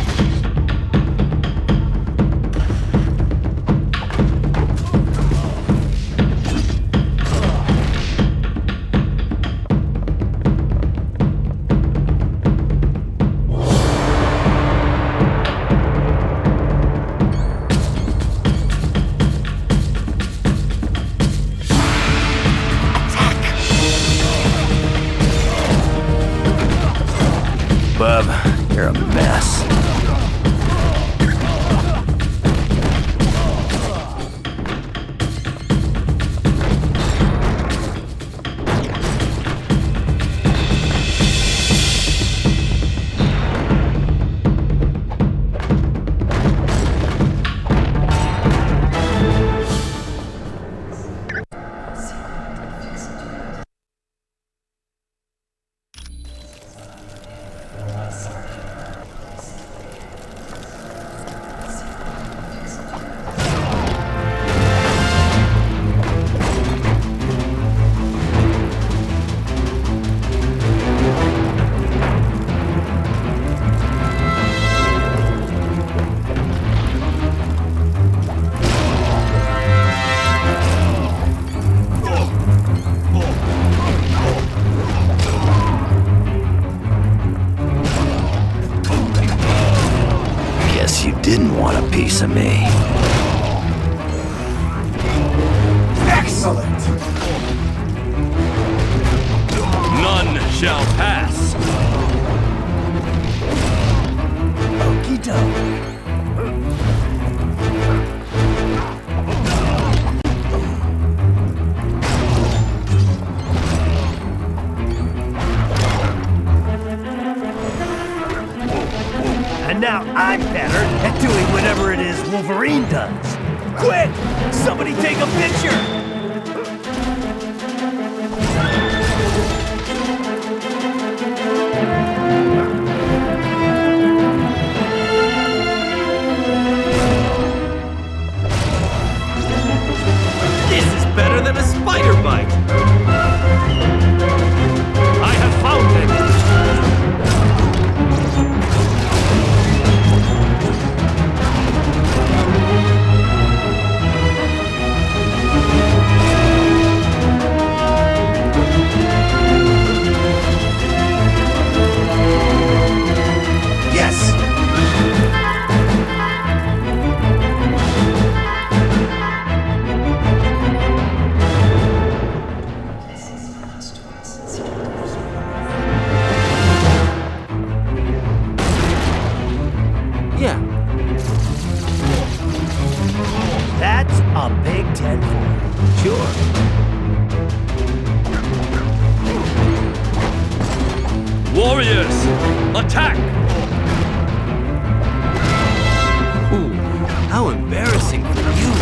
Bub, you're a mess. Didn't want a piece of me. Excellent! None shall pass. Okie doke. And now I'm better at doing whatever it is Wolverine does. Quick! Somebody take a picture! This is better than a spider bite! I have found it! That's a big 10 for you. Sure. Warriors, attack! Ooh, how embarrassing for you.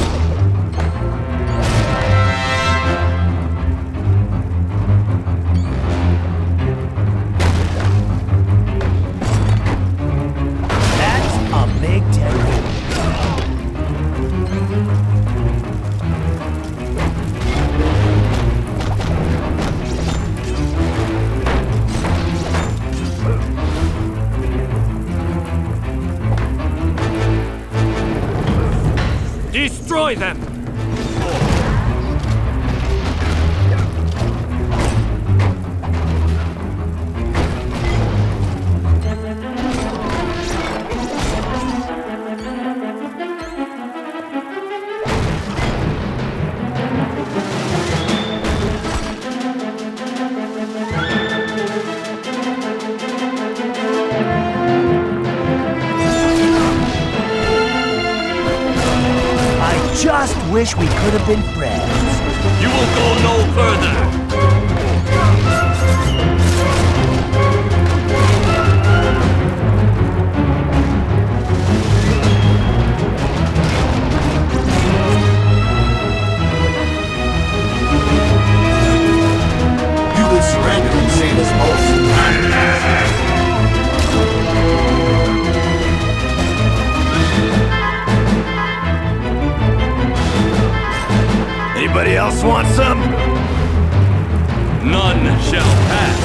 That's a big 10 for you. Destroy them! wish we could have been friends. You will go no further! You could surrender and save us both. Anybody else want some? None shall pass.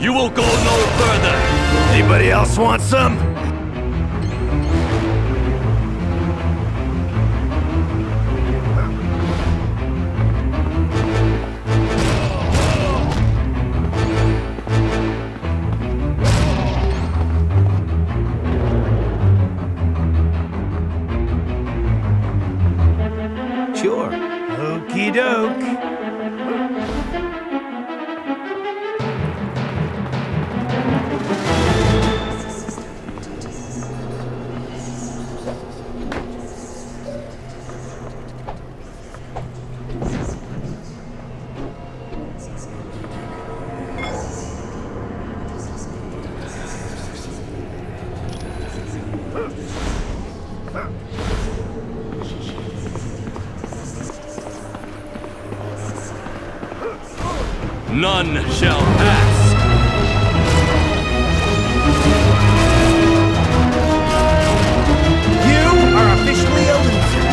You will go no further! Anybody else want some? Sure. Okie doke. None shall pass! You are officially a loser.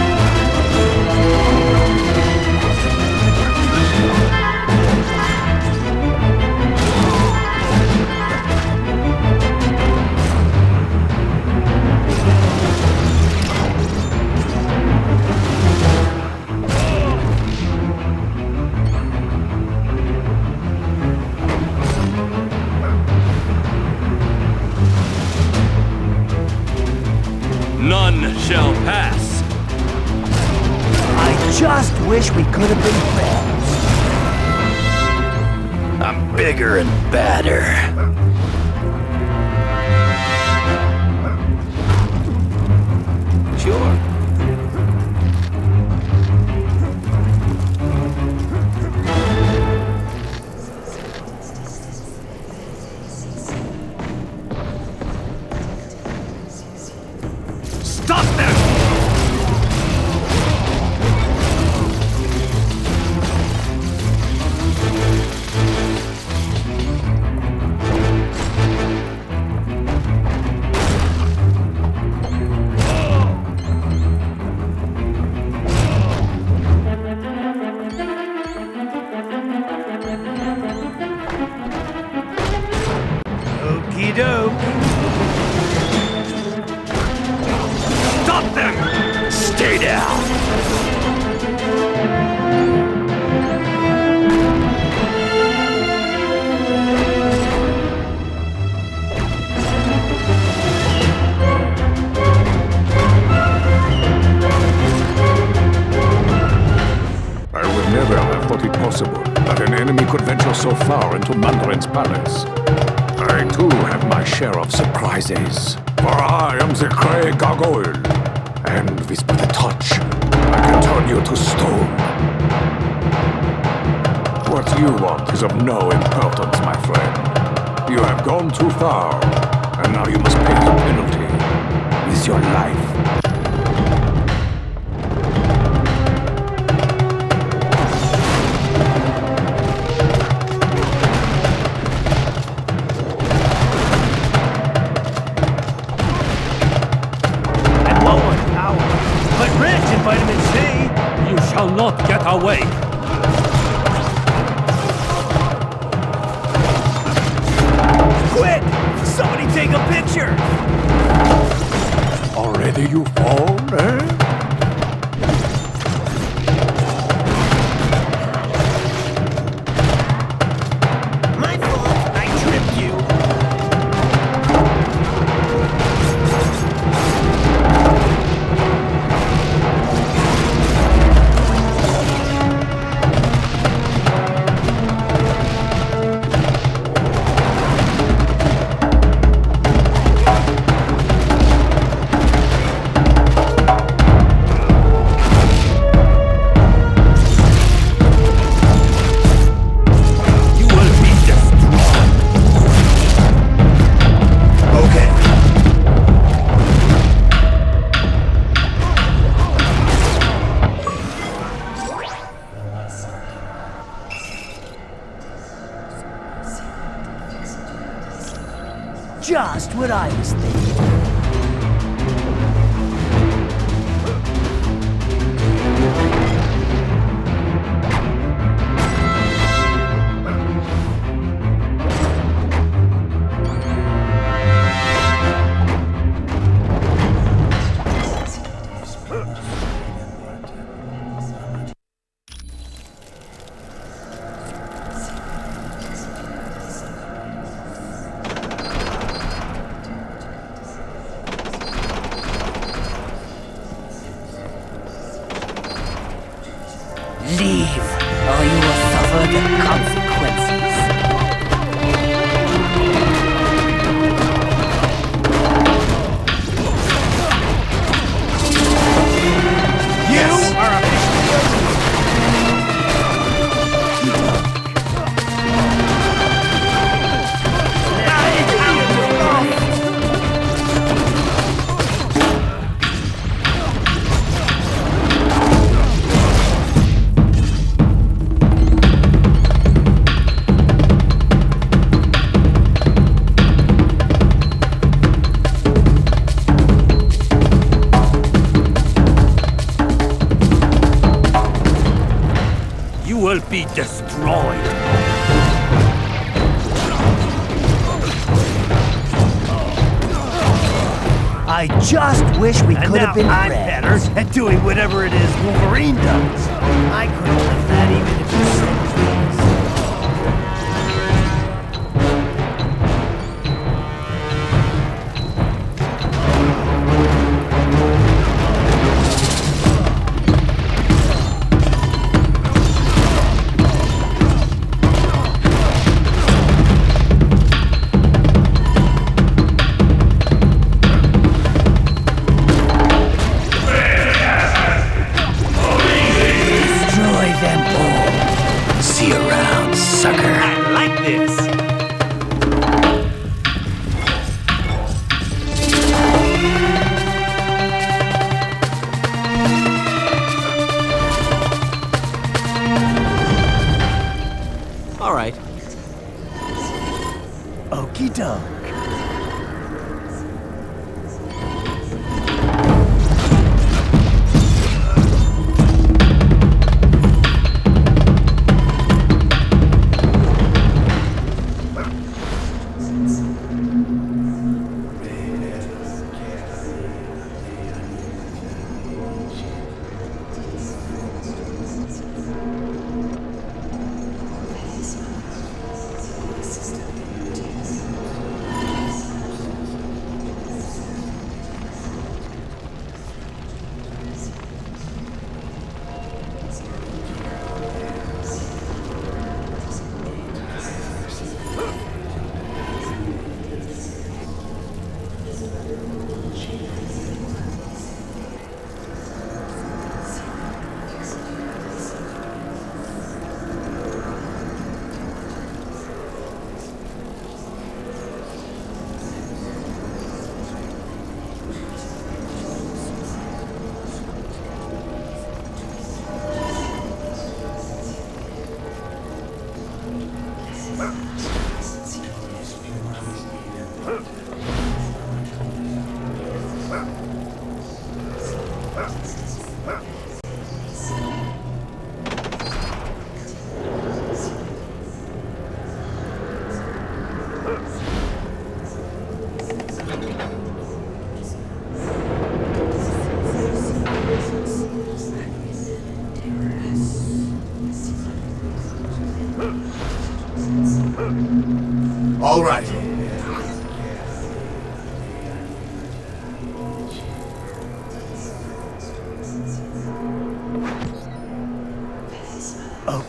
None shall pass! I just wish we could have been friends. I'm bigger and badder. Sure. Stop them! Okie doke. Stop them! Stay down. I would never have thought it possible that an enemy could venture so far into Mandarin's palace. I too have my share of surprises. For I am the Grey Gargoyle, and with but a touch, I can turn you to stone. What you want is of no importance, my friend. You have gone too far, and now you must pay the penalty with your life. Vitamin C! You shall not get away! picture! Already you fall, eh? My fault. I tripped you. Just what I was thinking. Leave, or you will suffer the consequences. You are a will be destroyed. I just wish we could have been I'm friends. Better at doing whatever it is Wolverine does. I could have done that even if you said Okie doke.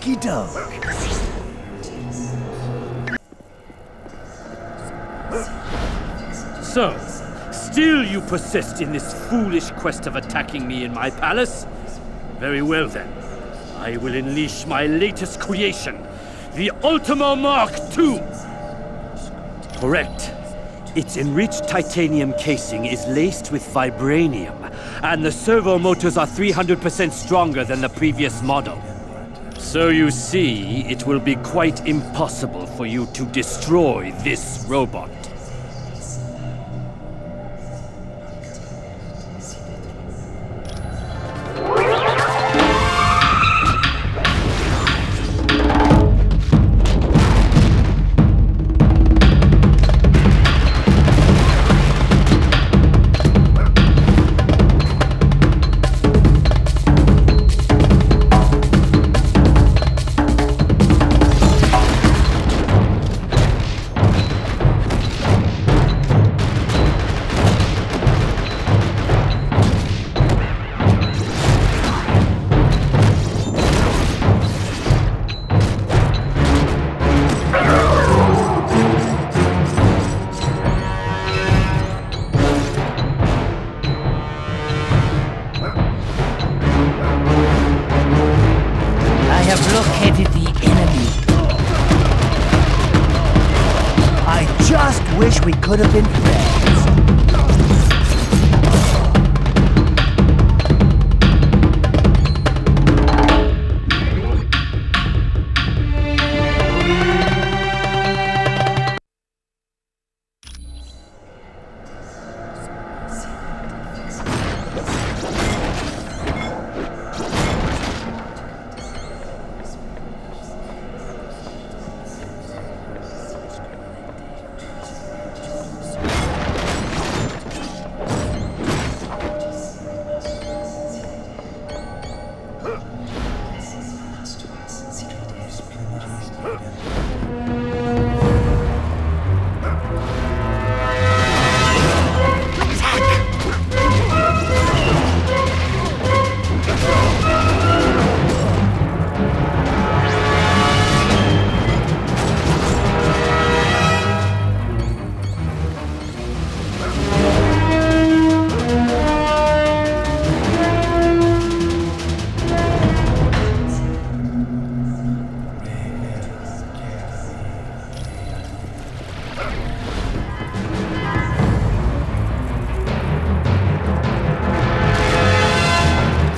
Okie doke. So, still you persist in this foolish quest of attacking me in my palace? Very well then. I will unleash my latest creation, the Ultimo Mark II! Correct. Its enriched titanium casing is laced with vibranium, and the servo motors are 300% stronger than the previous model. So you see, it will be quite impossible for you to destroy this robot. Wish we could have been friends.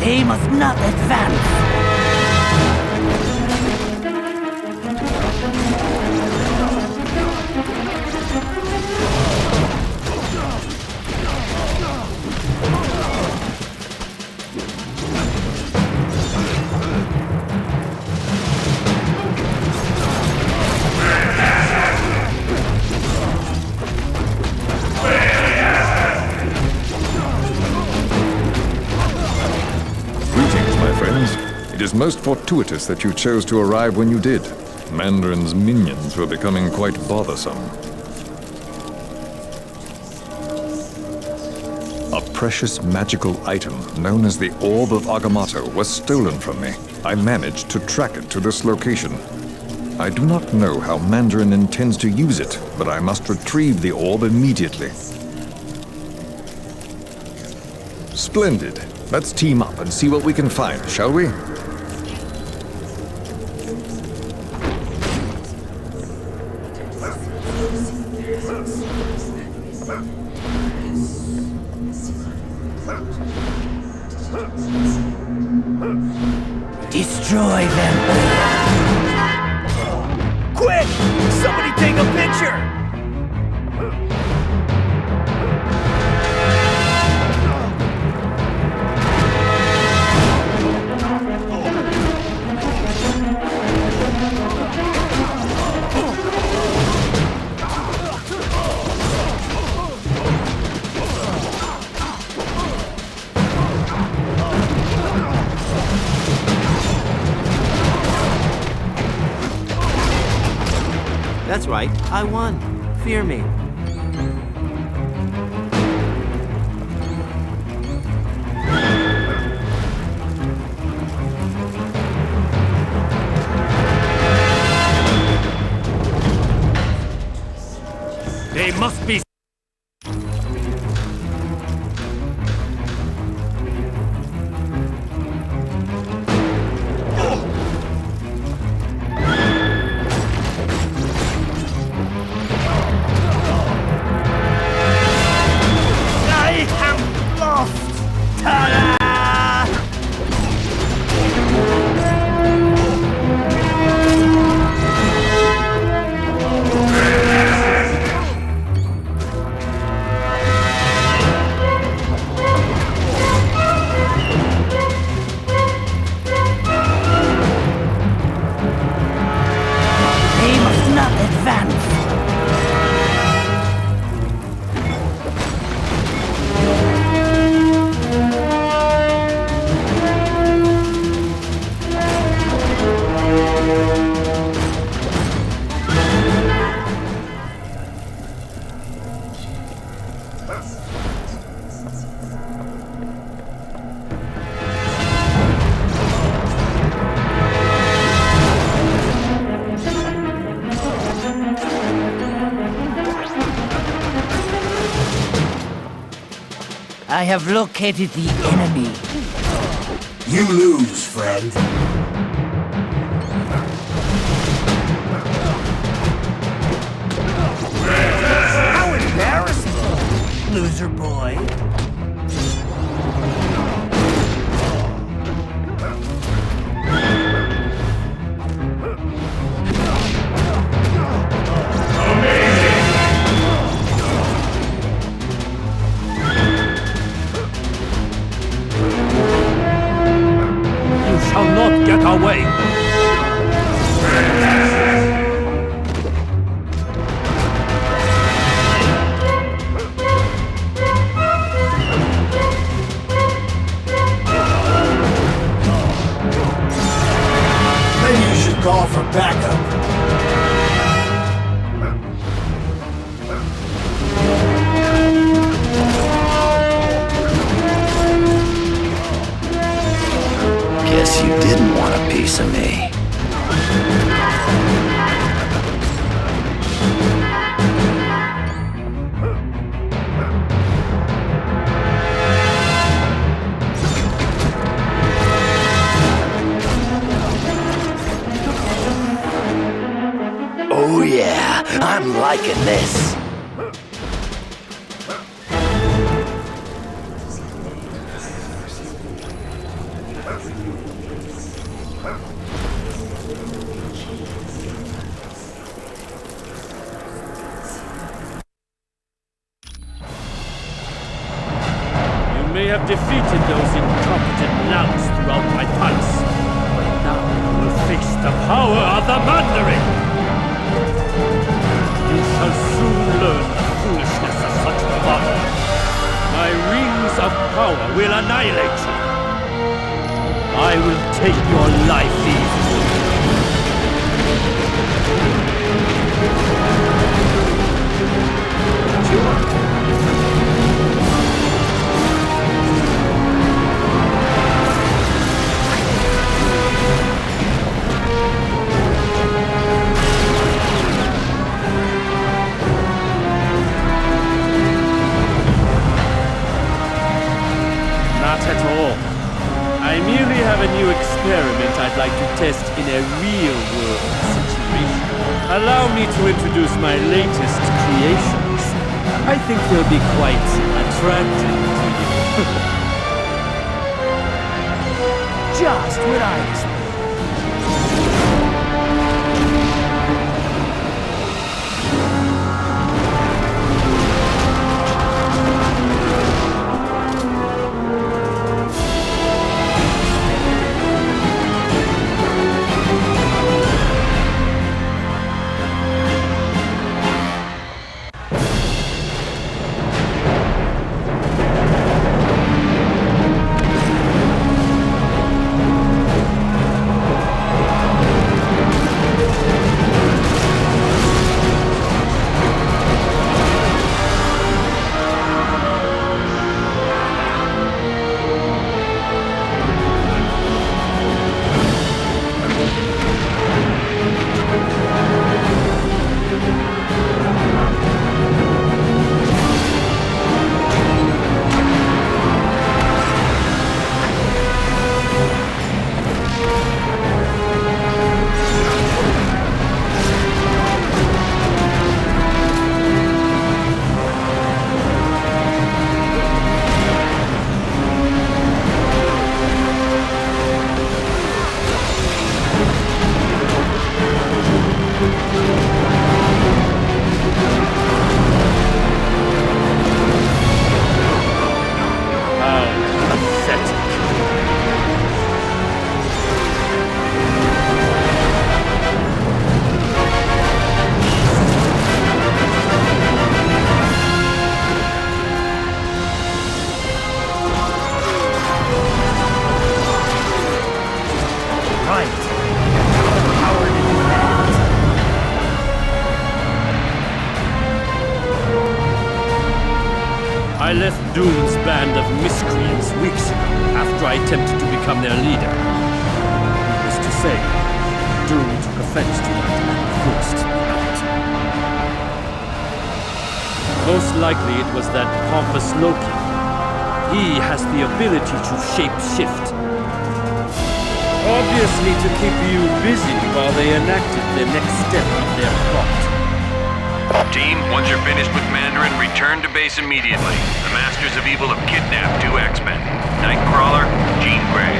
They must not advance. It is most fortuitous that you chose to arrive when you did. Mandarin's minions were becoming quite bothersome. A precious magical item known as the Orb of Agamotto was stolen from me. I managed to track it to this location. I do not know how Mandarin intends to use it, but I must retrieve the orb immediately. Splendid. Let's team up and see what we can find, shall we? Destroy them all. Quick! Somebody take a picture! That's right, I won. Fear me. They must be... I am lost! Ta-da! I have located the enemy. You lose, friend. How embarrassing, loser boy. Shall not get away! Maybe you should call for backup. Guess you didn't want a piece of me. Oh yeah, I'm liking this. You may have defeated those incompetent louts throughout my palace, but now you will face the power of the Mandarin! You shall soon learn the foolishness of such bravado. My rings of power will annihilate you. I will take your life easily. Not at all. I merely have a new experiment I'd like to test in a real-world situation. Allow me to introduce my latest creations. I think they'll be quite attractive to you. Just what I expected. I left Doom's band of miscreants weeks ago after I attempted to become their leader. Needless to say, Doom took offense to that and forced me out. Most likely it was that pompous Loki. He has the ability to shape-shift. Obviously to keep you busy while they enacted the next step of their plot. Team, once you're finished with Mandarin, return to base immediately. The Masters of Evil have kidnapped 2 X-Men. Nightcrawler, Jean Grey.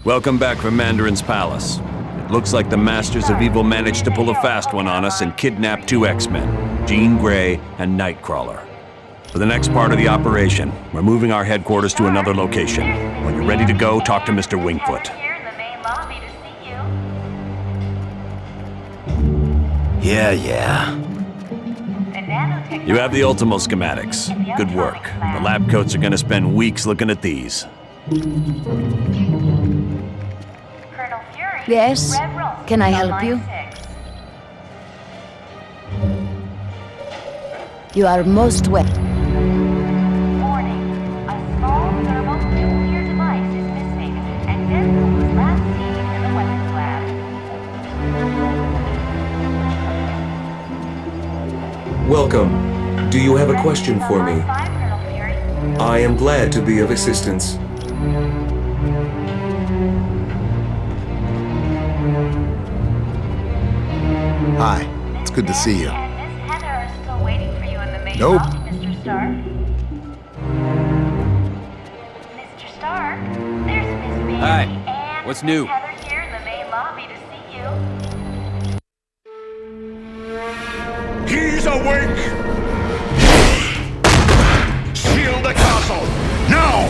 Welcome back from Mandarin's palace. It looks like the Masters of Evil managed to pull a fast one on us and kidnap 2 X-Men, Jean Grey and Nightcrawler. For the next part of the operation, we're moving our headquarters to another location. When you're ready to go, talk to Mr. Wingfoot. Yeah. You have the Ultimo schematics. Good work. The lab coats are gonna spend weeks looking at these. Yes? Can I help you? You are most welcome. Warning. A small thermonuclear device is missing, and Denzel was last seen in the weapons lab. Welcome. Do you have a question for me? I am glad to be of assistance. Hi, it's good to see you. Nope. Nope. Mr. Stark? Mr. Stark? There's Miss Bailey Hi. and What's new? Heather here in the main lobby to see you. He's awake! Shield the castle! Now!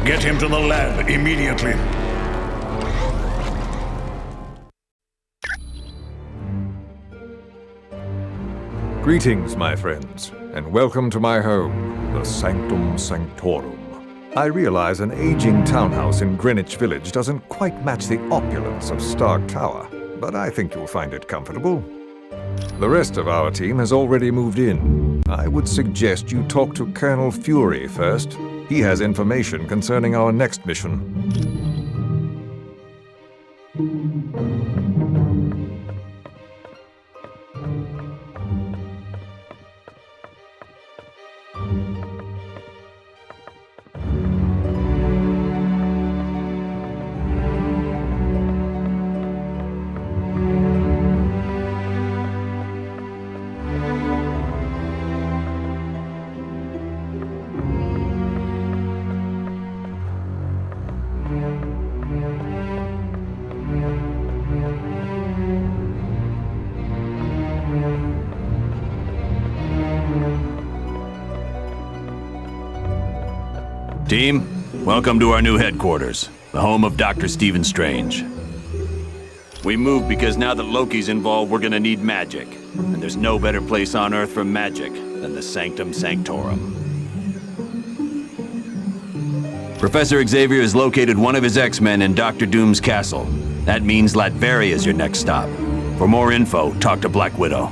Get him to the lab immediately. Greetings, my friends, and welcome to my home, the Sanctum Sanctorum. I realize an aging townhouse in Greenwich Village doesn't quite match the opulence of Stark Tower, but I think you'll find it comfortable. The rest of our team has already moved in. I would suggest you talk to Colonel Fury first. He has information concerning our next mission. Team, welcome to our new headquarters, the home of Dr. Stephen Strange. We moved because now that Loki's involved, we're gonna need magic. And there's no better place on Earth for magic than the Sanctum Sanctorum. Professor Xavier has located one of his X-Men in Dr. Doom's castle. That means Latveria is your next stop. For more info, talk to Black Widow.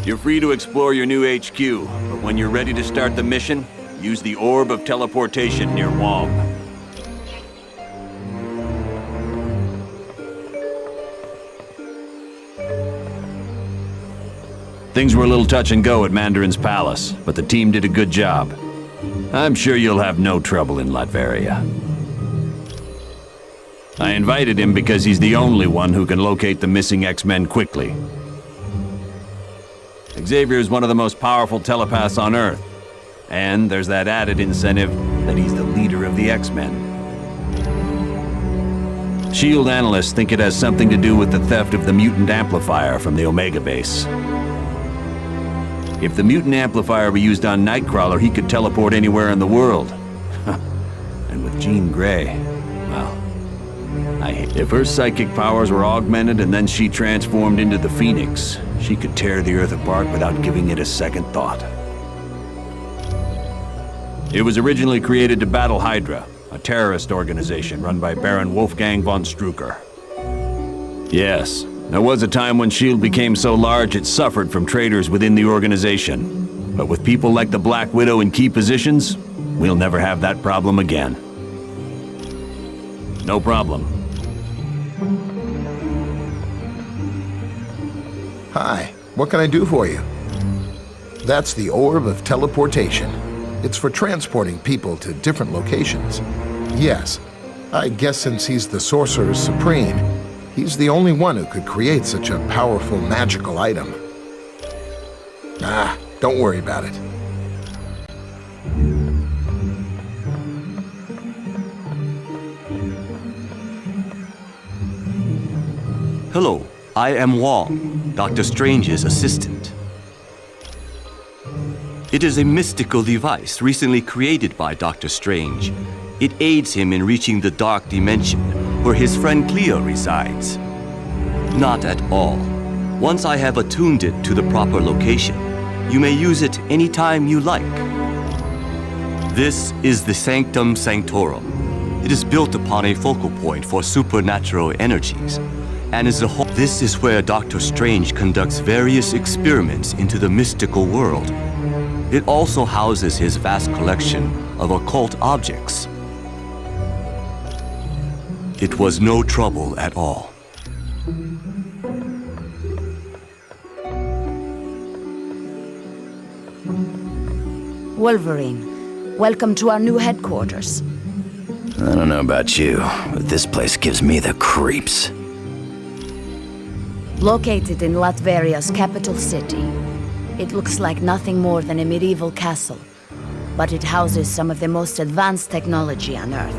You're free to explore your new HQ, but when you're ready to start the mission, use the Orb of Teleportation near Wong. Things were a little touch and go at Mandarin's palace, but the team did a good job. I'm sure you'll have no trouble in Latveria. I invited him because he's the only one who can locate the missing X-Men quickly. Xavier is one of the most powerful telepaths on Earth. And there's that added incentive that he's the leader of the X-Men. S.H.I.E.L.D. analysts think it has something to do with the theft of the mutant amplifier from the Omega base. If the mutant amplifier were used on Nightcrawler, he could teleport anywhere in the world. And with Jean Grey, well, if her psychic powers were augmented and then she transformed into the Phoenix, she could tear the Earth apart without giving it a second thought. It was originally created to battle Hydra, a terrorist organization run by Baron Wolfgang von Strucker. Yes, there was a time when S.H.I.E.L.D. became so large it suffered from traitors within the organization. But with people like the Black Widow in key positions, we'll never have that problem again. No problem. Hi, what can I do for you? That's the Orb of Teleportation. It's for transporting people to different locations. Yes, I guess since he's the Sorcerer Supreme, he's the only one who could create such a powerful magical item. Ah, don't worry about it. Hello, I am Wong, Dr. Strange's assistant. It is a mystical device recently created by Dr. Strange. It aids him in reaching the dark dimension, where his friend Cleo resides. Not at all. Once I have attuned it to the proper location, you may use it anytime you like. This is the Sanctum Sanctorum. It is built upon a focal point for supernatural energies, and as a whole, this is where Dr. Strange conducts various experiments into the mystical world. It also houses his vast collection of occult objects. It was no trouble at all. Wolverine, welcome to our new headquarters. I don't know about you, but this place gives me the creeps. Located in Latveria's capital city, it looks like nothing more than a medieval castle, but it houses some of the most advanced technology on Earth.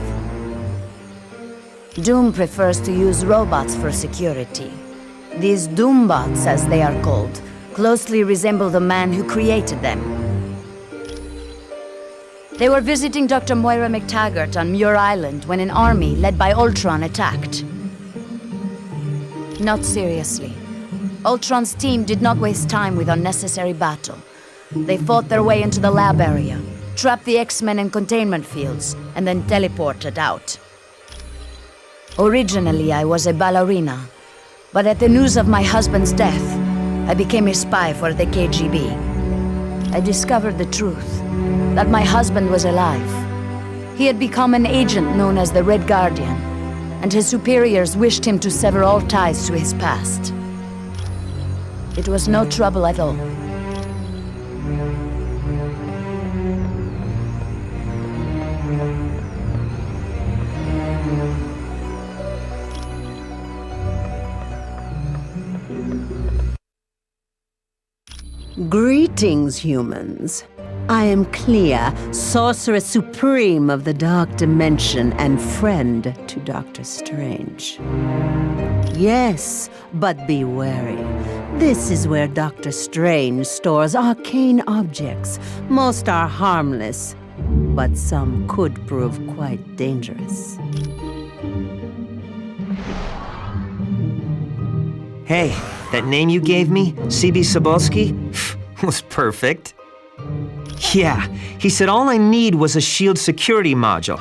Doom prefers to use robots for security. These Doombots, as they are called, closely resemble the man who created them. They were visiting Dr. Moira McTaggart on Muir Island when an army led by Ultron attacked. Not seriously. Ultron's team did not waste time with unnecessary battle. They fought their way into the lab area, trapped the X-Men in containment fields, and then teleported out. Originally, I was a ballerina, but at the news of my husband's death, I became a spy for the KGB. I discovered the truth, that my husband was alive. He had become an agent known as the Red Guardian, and his superiors wished him to sever all ties to his past. It was no trouble at all. Greetings, humans. I am Clea, Sorcerer Supreme of the Dark Dimension and friend to Dr. Strange. Yes, but be wary. This is where Dr. Strange stores arcane objects. Most are harmless, but some could prove quite dangerous. Hey, that name you gave me, C.B. Cebulski, was perfect. Yeah, he said all I need was a S.H.I.E.L.D. security module.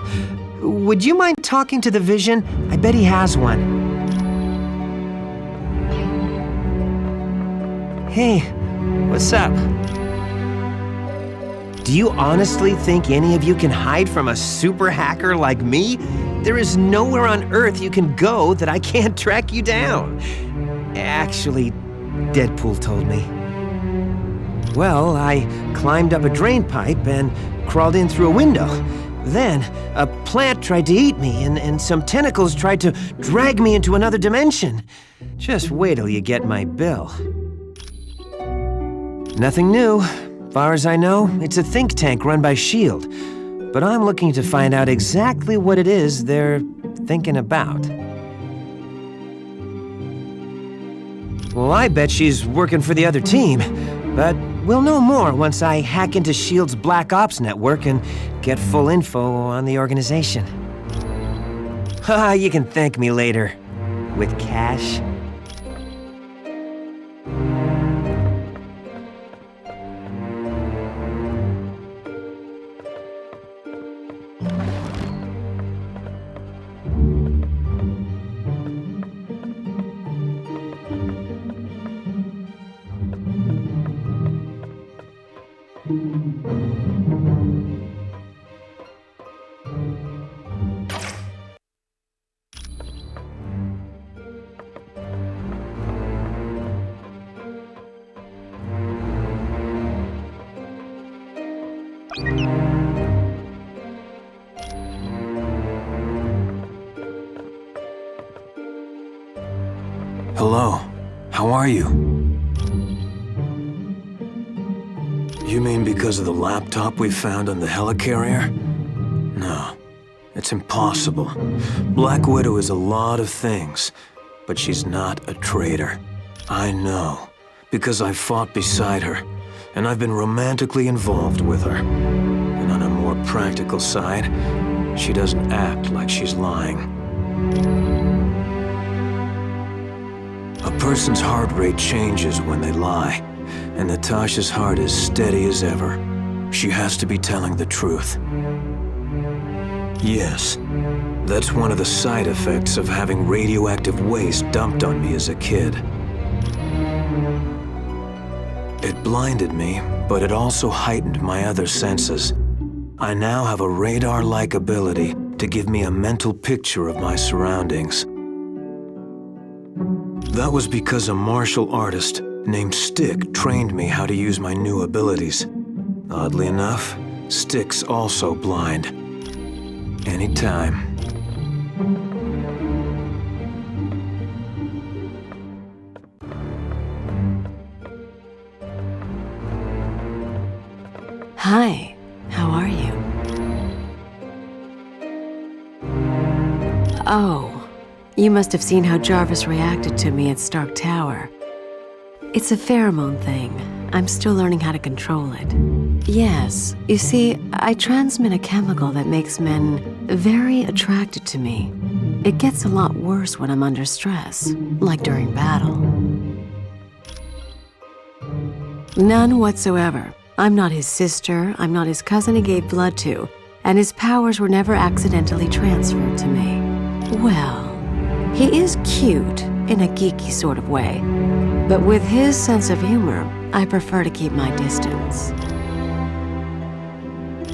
Would you mind talking to the Vision? I bet he has one. Hey, What's up? Do you honestly think any of you can hide from a super hacker like me? There is nowhere on Earth you can go that I can't track you down. Actually, Deadpool told me. Well, I climbed up a drain pipe and crawled in through a window. Then, a plant tried to eat me, and some tentacles tried to drag me into another dimension. Just wait till you get my bill. Nothing new. Far as I know, it's a think tank run by S.H.I.E.L.D. But I'm looking to find out exactly what it is they're thinking about. Well, I bet she's working for the other team, but we'll know more once I hack into S.H.I.E.L.D's Black Ops network and get full info on the organization. Haha, you can thank me later. With cash. Hello. How are you? You mean because of the laptop we found on the Helicarrier? No. It's impossible. Black Widow is a lot of things, but she's not a traitor. I know, because I fought beside her, and I've been romantically involved with her. And on a more practical side, she doesn't act like she's lying. A person's heart rate changes when they lie, and Natasha's heart is steady as ever. She has to be telling the truth. Yes, that's one of the side effects of having radioactive waste dumped on me as a kid. It blinded me, but it also heightened my other senses. I now have a radar-like ability to give me a mental picture of my surroundings. That was because a martial artist named Stick trained me how to use my new abilities. Oddly enough, Stick's also blind. Anytime. Hi, how are you? Oh, you must have seen how Jarvis reacted to me at Stark Tower. It's a pheromone thing. I'm still learning how to control it. Yes, you see, I transmit a chemical that makes men very attracted to me. It gets a lot worse when I'm under stress, like during battle. None whatsoever. I'm not his sister, I'm not his cousin he gave blood to, and his powers were never accidentally transferred to me. Well, he is cute in a geeky sort of way, but with his sense of humor, I prefer to keep my distance.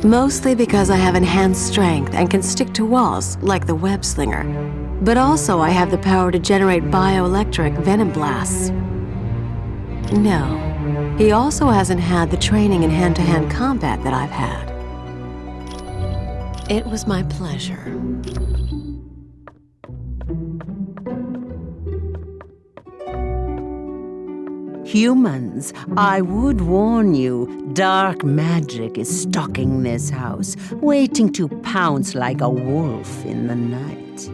Mostly because I have enhanced strength and can stick to walls like the web slinger, but also I have the power to generate bioelectric venom blasts. No, he also hasn't had the training in hand-to-hand combat that I've had. It was my pleasure. Humans, I would warn you, dark magic is stalking this house, waiting to pounce like a wolf in the night.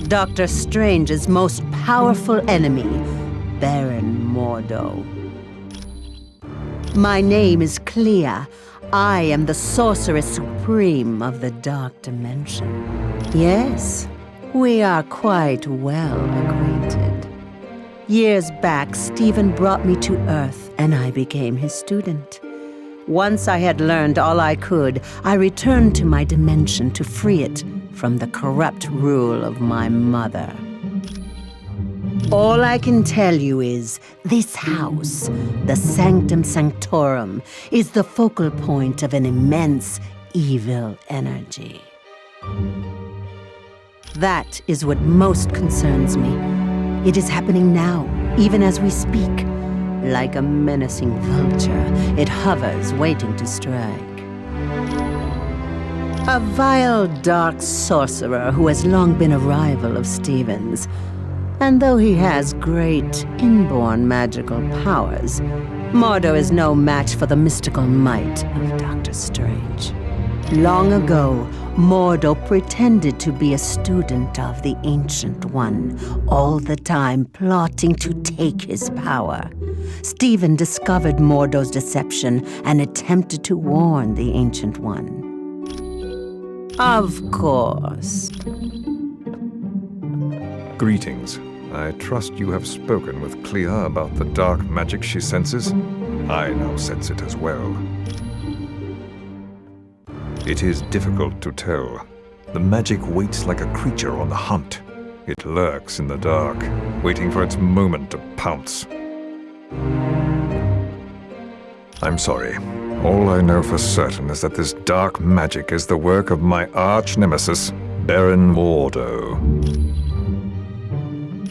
Dr. Strange's most powerful enemy, Baron Mordo. My name is Clea. I am the Sorceress Supreme of the Dark Dimension. Yes, we are quite well acquainted. Years back, Stephen brought me to Earth, and I became his student. Once I had learned all I could, I returned to my dimension to free it from the corrupt rule of my mother. All I can tell you is, this house, the Sanctum Sanctorum, is the focal point of an immense evil energy. That is what most concerns me. It is happening now, even as we speak. Like a menacing vulture, it hovers, waiting to strike. A vile, dark sorcerer who has long been a rival of Stephen's. And though he has great inborn magical powers, Mordo is no match for the mystical might of Dr. Strange. Long ago, Mordo pretended to be a student of the Ancient One, all the time plotting to take his power. Stephen discovered Mordo's deception and attempted to warn the Ancient One. Of course. Greetings. I trust you have spoken with Clea about the dark magic she senses. I now sense it as well. It is difficult to tell. The magic waits like a creature on the hunt. It lurks in the dark, waiting for its moment to pounce. I'm sorry. All I know for certain is that this dark magic is the work of my arch-nemesis, Baron Mordo.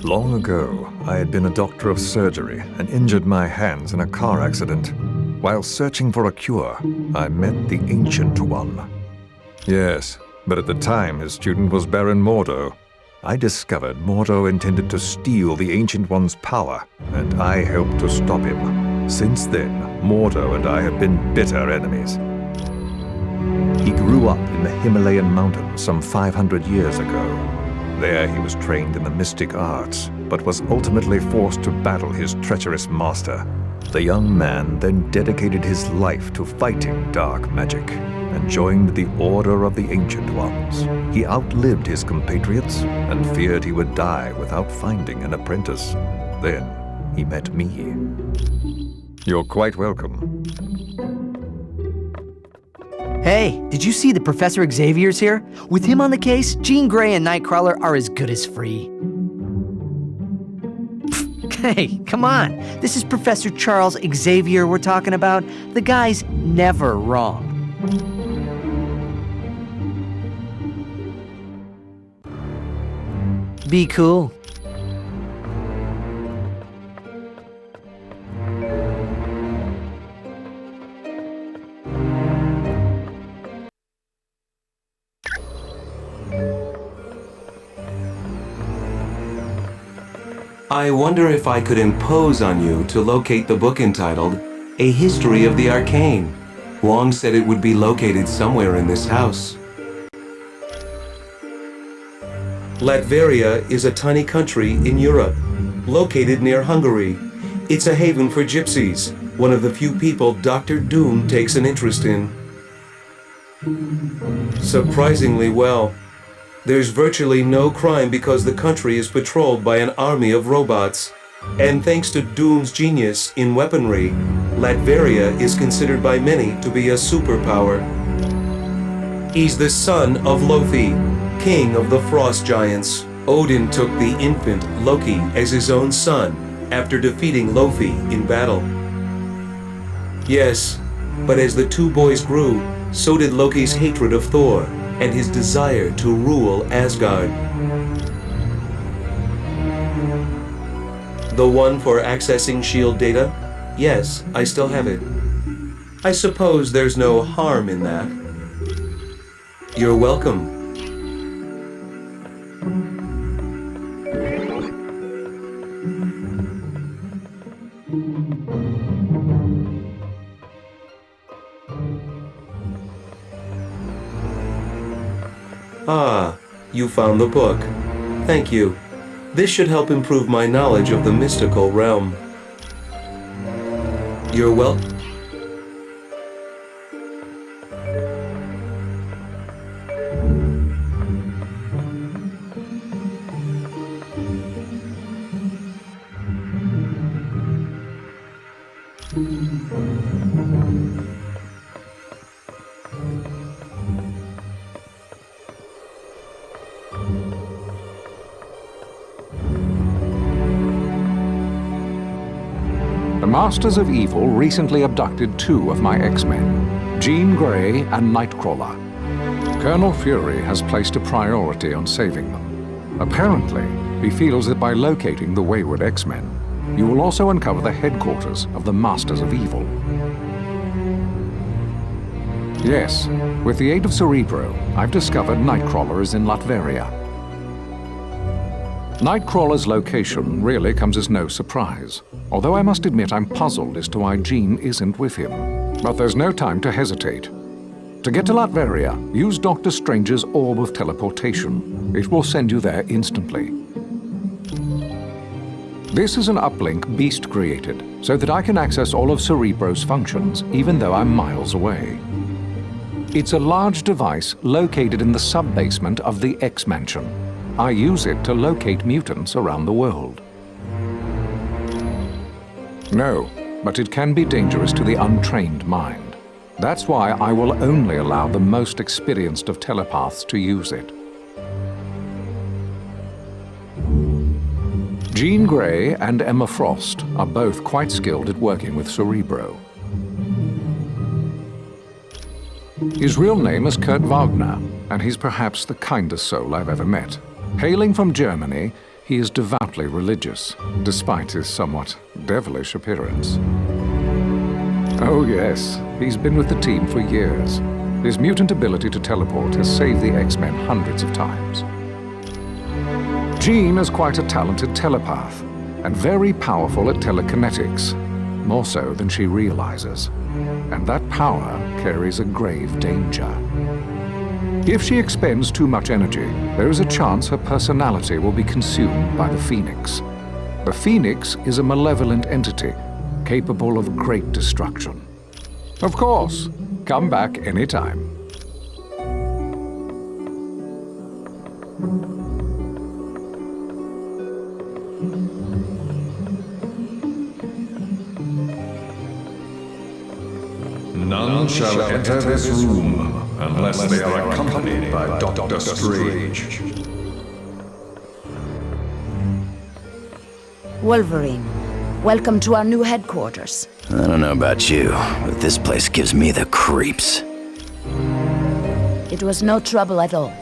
Long ago, I had been a doctor of surgery and injured my hands in a car accident. While searching for a cure, I met the Ancient One. Yes, but at the time his student was Baron Mordo. I discovered Mordo intended to steal the Ancient One's power, and I helped to stop him. Since then, Mordo and I have been bitter enemies. He grew up in the Himalayan mountains some 500 years ago. There he was trained in the mystic arts, but was ultimately forced to battle his treacherous master. The young man then dedicated his life to fighting dark magic, and joined the Order of the Ancient Ones. He outlived his compatriots, and feared he would die without finding an apprentice. Then he met me. You're quite welcome. Hey, did you see that Professor Xavier's here? With him on the case, Jean Grey and Nightcrawler are as good as free. Hey, come on. This is Professor Charles Xavier we're talking about. The guy's never wrong. Be cool. I wonder if I could impose on you to locate the book entitled A History of the Arcane. Wong said it would be located somewhere in this house. Latveria is a tiny country in Europe, located near Hungary. It's a haven for gypsies, one of the few people Dr. Doom takes an interest in. Surprisingly well. There's virtually no crime because the country is patrolled by an army of robots. And thanks to Doom's genius in weaponry, Latveria is considered by many to be a superpower. He's the son of Loki, king of the frost giants. Odin took the infant Loki as his own son after defeating Loki in battle. Yes, but as the two boys grew, so did Loki's hatred of Thor and his desire to rule Asgard. The one for accessing S.H.I.E.L.D. data? Yes, I still have it. I suppose there's no harm in that. You're welcome. Ah, you found the book. Thank you. This should help improve my knowledge of the mystical realm. You're welcome. Masters of Evil recently abducted 2 of my X-Men, Jean Grey and Nightcrawler. Colonel Fury has placed a priority on saving them. Apparently, he feels that by locating the wayward X-Men, you will also uncover the headquarters of the Masters of Evil. Yes, with the aid of Cerebro, I've discovered Nightcrawler is in Latveria. Nightcrawler's location really comes as no surprise, although I must admit I'm puzzled as to why Jean isn't with him. But there's no time to hesitate. To get to Latveria, use Dr. Strange's Orb of Teleportation. It will send you there instantly. This is an uplink Beast created, so that I can access all of Cerebro's functions, even though I'm miles away. It's a large device located in the sub-basement of the X-Mansion. I use it to locate mutants around the world. No, but it can be dangerous to the untrained mind. That's why I will only allow the most experienced of telepaths to use it. Jean Grey and Emma Frost are both quite skilled at working with Cerebro. His real name is Kurt Wagner, and he's perhaps the kindest soul I've ever met. Hailing from Germany, he is devoutly religious, despite his somewhat devilish appearance. Oh yes, he's been with the team for years. His mutant ability to teleport has saved the X-Men hundreds of times. Jean is quite a talented telepath, and very powerful at telekinetics, more so than she realizes. And that power carries a grave danger. If she expends too much energy, there is a chance her personality will be consumed by the Phoenix. The Phoenix is a malevolent entity, capable of great destruction. Of course, come back anytime. None shall enter this room unless they are accompanied by Dr. Strange. Wolverine, welcome to our new headquarters. I don't know about you, but this place gives me the creeps. It was no trouble at all.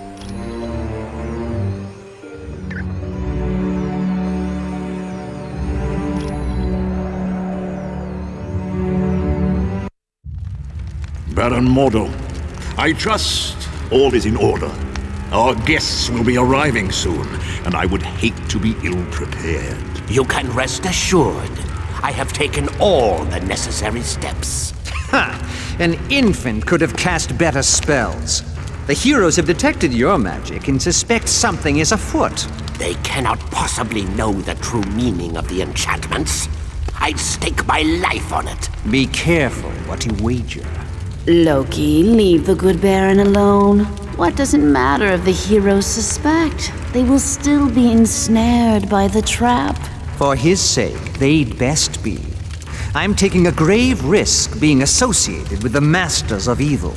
Baron Mordo, I trust all is in order. Our guests will be arriving soon, and I would hate to be ill-prepared. You can rest assured. I have taken all the necessary steps. Ha! An infant could have cast better spells. The heroes have detected your magic and suspect something is afoot. They cannot possibly know the true meaning of the enchantments. I'd stake my life on it. Be careful what you wager. Loki, leave the good Baron alone. What does it matter if the heroes suspect? They will still be ensnared by the trap. For his sake, they'd best be. I'm taking a grave risk being associated with the Masters of Evil.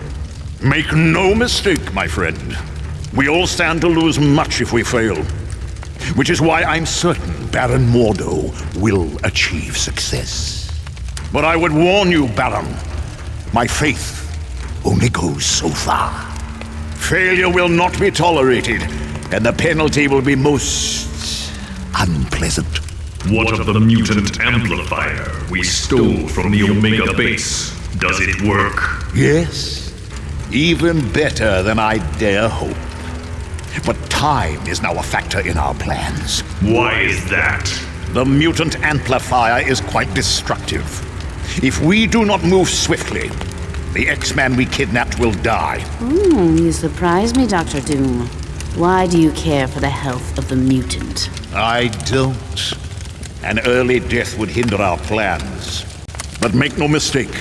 Make no mistake, my friend. We all stand to lose much if we fail. Which is why I'm certain Baron Mordo will achieve success. But I would warn you, Baron, my faith only goes so far. Failure will not be tolerated, and the penalty will be most unpleasant. What of the mutant amplifier we stole from the Omega base? Does it work? Yes, even better than I dare hope. But time is now a factor in our plans. Why is that? The mutant amplifier is quite destructive. If we do not move swiftly, the X-Man we kidnapped will die. You surprise me, Dr. Doom. Why do you care for the health of the mutant? I don't. An early death would hinder our plans. But make no mistake,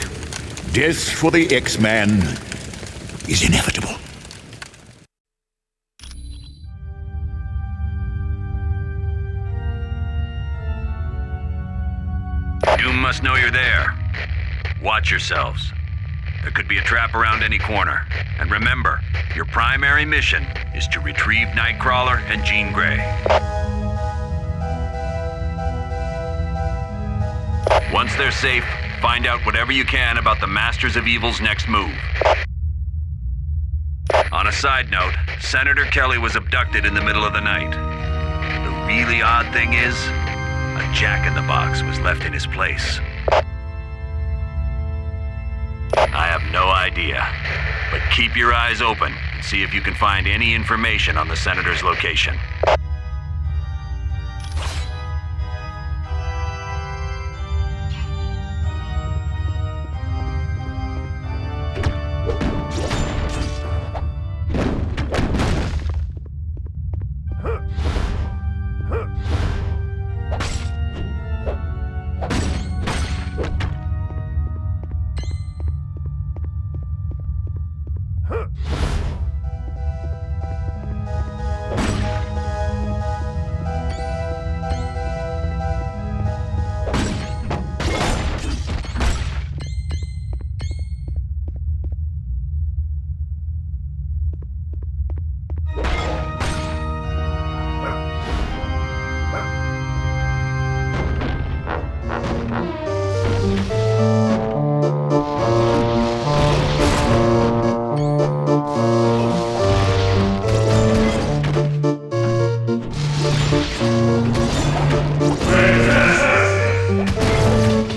death for the X-Man is inevitable. Doom must know you're there. Watch yourselves. There could be a trap around any corner. And remember, your primary mission is to retrieve Nightcrawler and Jean Grey. Once they're safe, find out whatever you can about the Masters of Evil's next move. On a side note, Senator Kelly was abducted in the middle of the night. The really odd thing is, a jack-in-the-box was left in his place. I have no idea, but keep your eyes open and see if you can find any information on the Senator's location.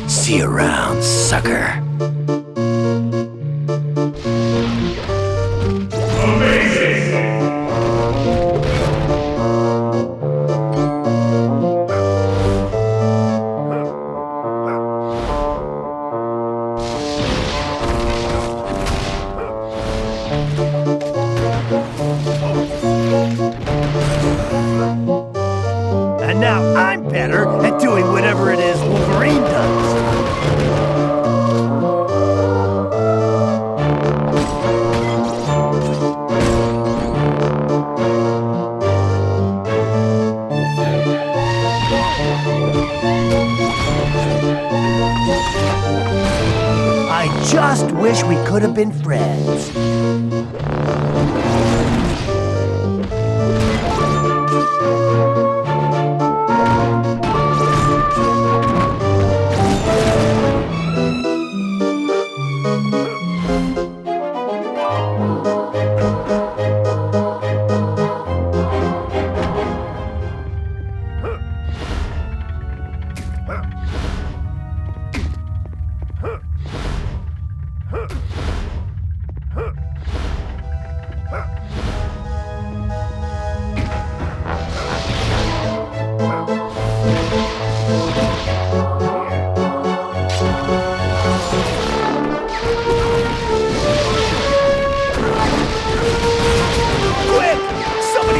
See you around, sucker. And now I'm better at doing whatever it is Wolverine does. I just wish we could have been friends.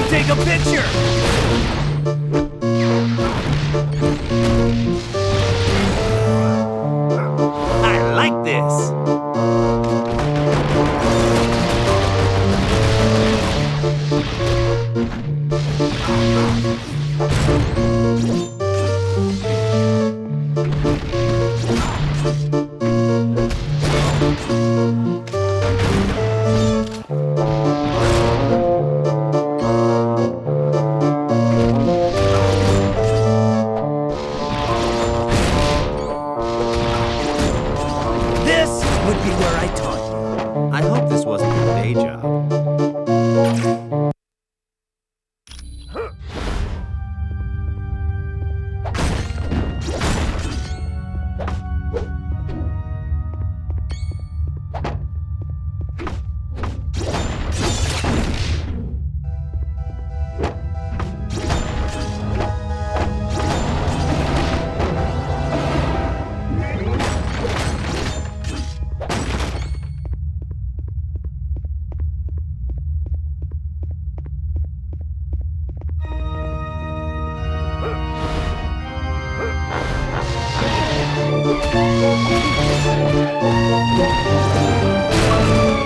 Take a picture! I like this!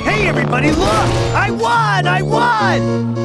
Hey everybody, look! I won! I won!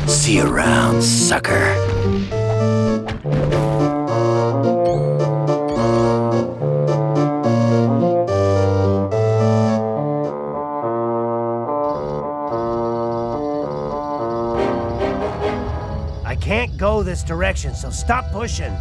See you around, sucker. I can't go this direction, so stop pushing.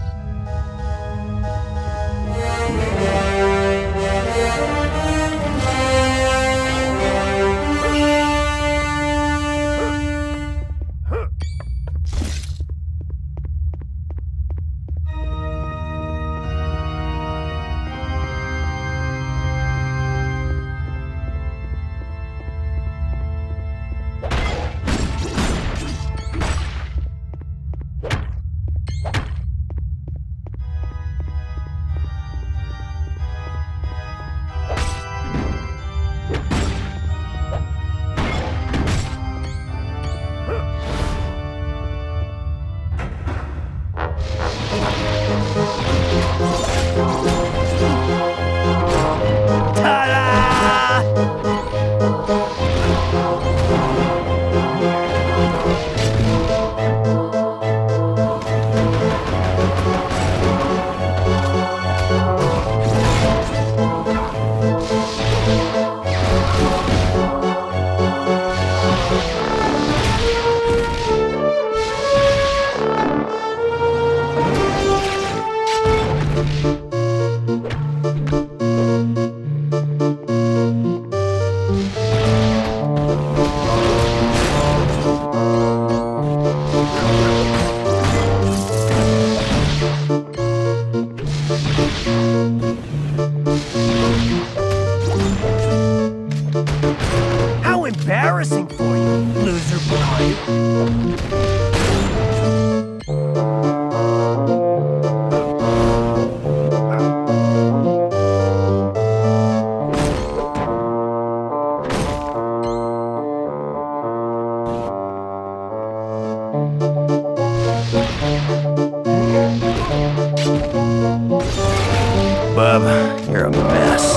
How embarrassing for you, loser boy. Bub, you're a mess.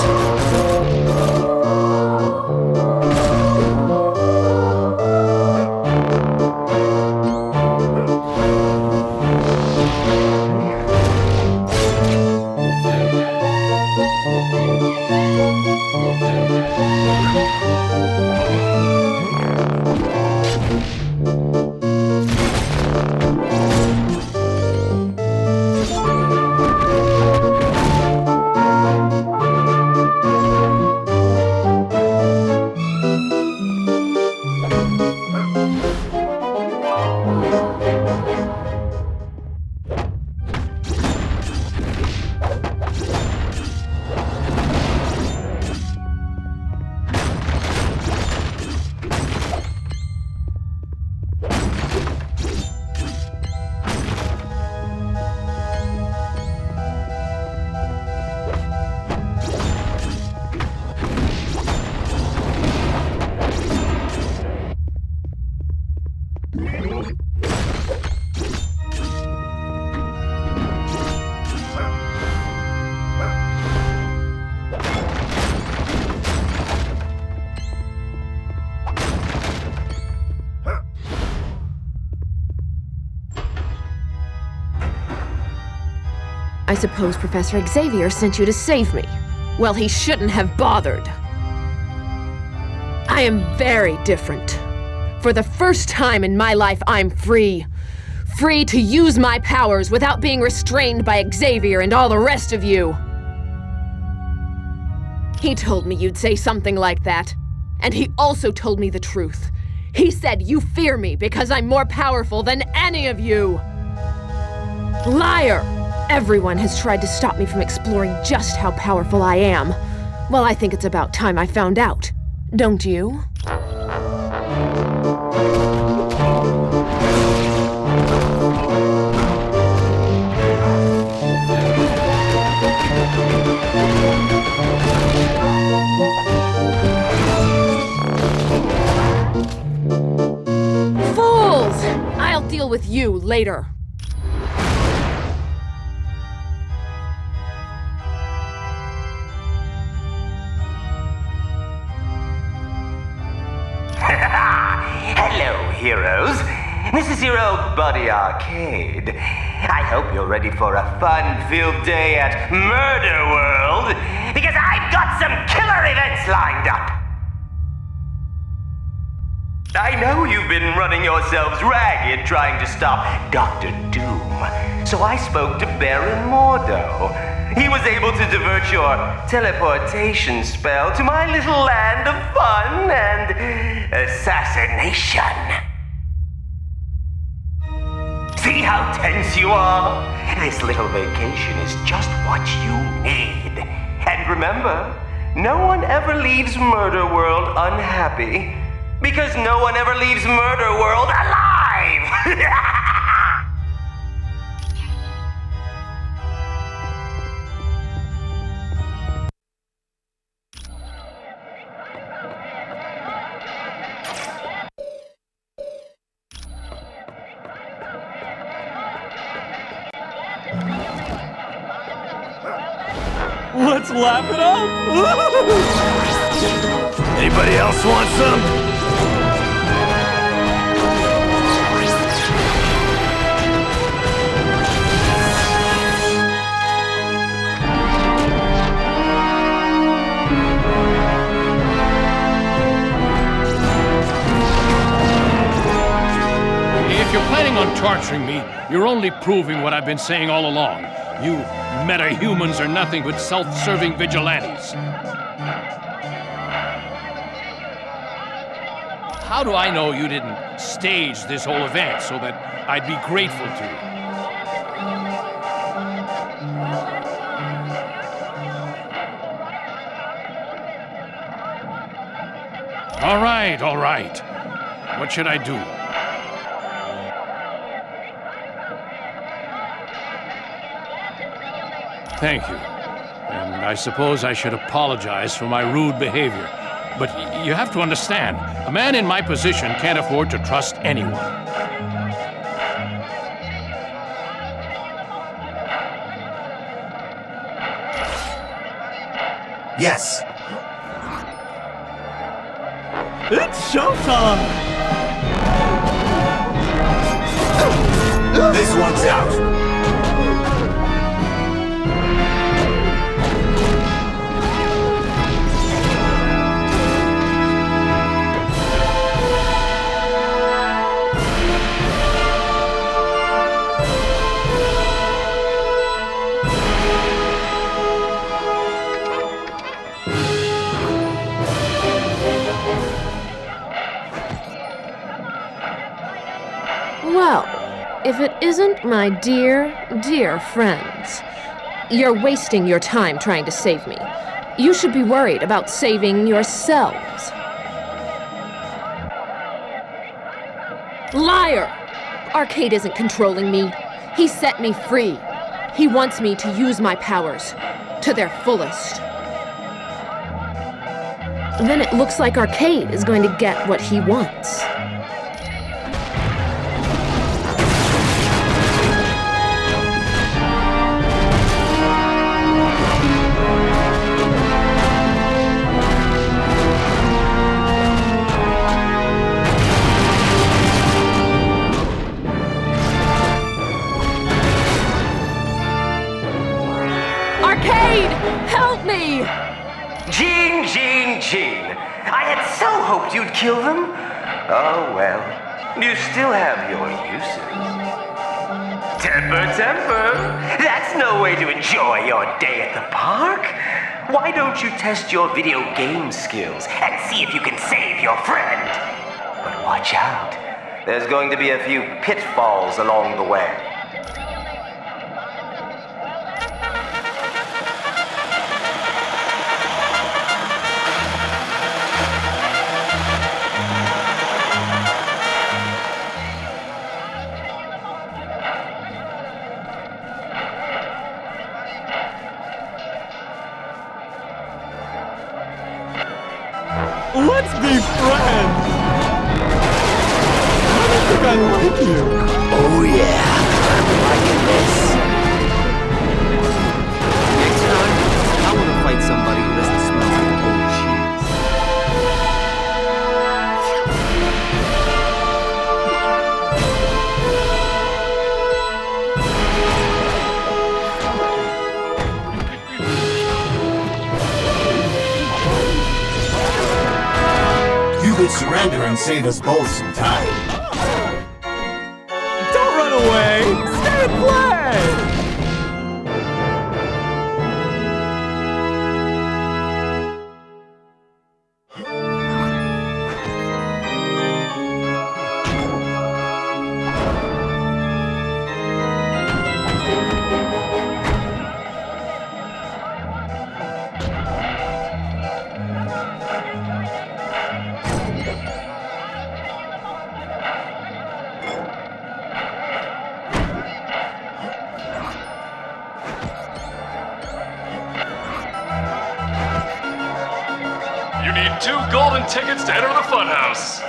I suppose Professor Xavier sent you to save me. Well, he shouldn't have bothered. I am very different. For the first time in my life, I'm free. Free to use my powers without being restrained by Xavier and all the rest of you. He told me you'd say something like that. And he also told me the truth. He said you fear me because I'm more powerful than any of you. Liar! Everyone has tried to stop me from exploring just how powerful I am. Well, I think it's about time I found out. Don't you? Fools! I'll deal with you later. Hello, heroes. This is your old buddy Arcade. I hope you're ready for a fun-filled day at Murder World, because I've got some killer events lined up. I know you've been running yourselves ragged trying to stop Dr. Doom, so I spoke to Baron Mordo. He was able to divert your teleportation spell to my little land of fun and assassination. See how tense you are? This little vacation is just what you need. And remember, no one ever leaves Murder World unhappy, because no one ever leaves Murder World alive! Let's laugh it up! Anybody else want some? If you're planning on torturing me, you're only proving what I've been saying all along. You meta-humans are nothing but self-serving vigilantes. How do I know you didn't stage this whole event so that I'd be grateful to you? All right. What should I do? Thank you. And I suppose I should apologize for my rude behavior. But you have to understand, a man in my position can't afford to trust anyone. Yes. It's showtime! This one's out. Well, if it isn't my dear, dear friends, you're wasting your time trying to save me. You should be worried about saving yourselves. Liar! Arcade isn't controlling me. He set me free. He wants me to use my powers to their fullest. Then it looks like Arcade is going to get what he wants. Help me! Gene. I had so hoped you'd kill them. Oh well, you still have your uses. Temper. That's no way to enjoy your day at the park. Why don't you test your video game skills and see if you can save your friend? But watch out. There's going to be a few pitfalls along the way. Let's be friends! I don't think I like you. Oh yeah, I'm liking this. Next time, I want to fight somebody who doesn't smell like old cheese. You could surrender and save us both some time. Don't run away! Stay and play! You need 2 golden tickets to enter the funhouse.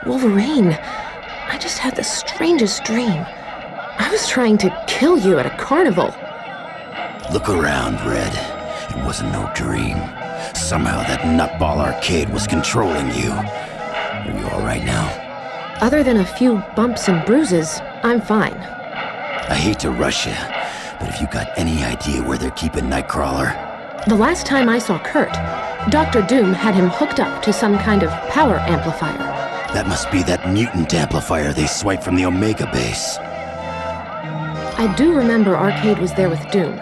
Wolverine, I just had the strangest dream. I was trying to kill you at a carnival. Look around, Red. It wasn't no dream. Somehow that nutball arcade was controlling you. Are you alright now? Other than a few bumps and bruises, I'm fine. I hate to rush you, but have you got any idea where they're keeping Nightcrawler? The last time I saw Kurt, Dr. Doom had him hooked up to some kind of power amplifier. That must be that mutant amplifier they swiped from the Omega base. I do remember Arcade was there with Doom.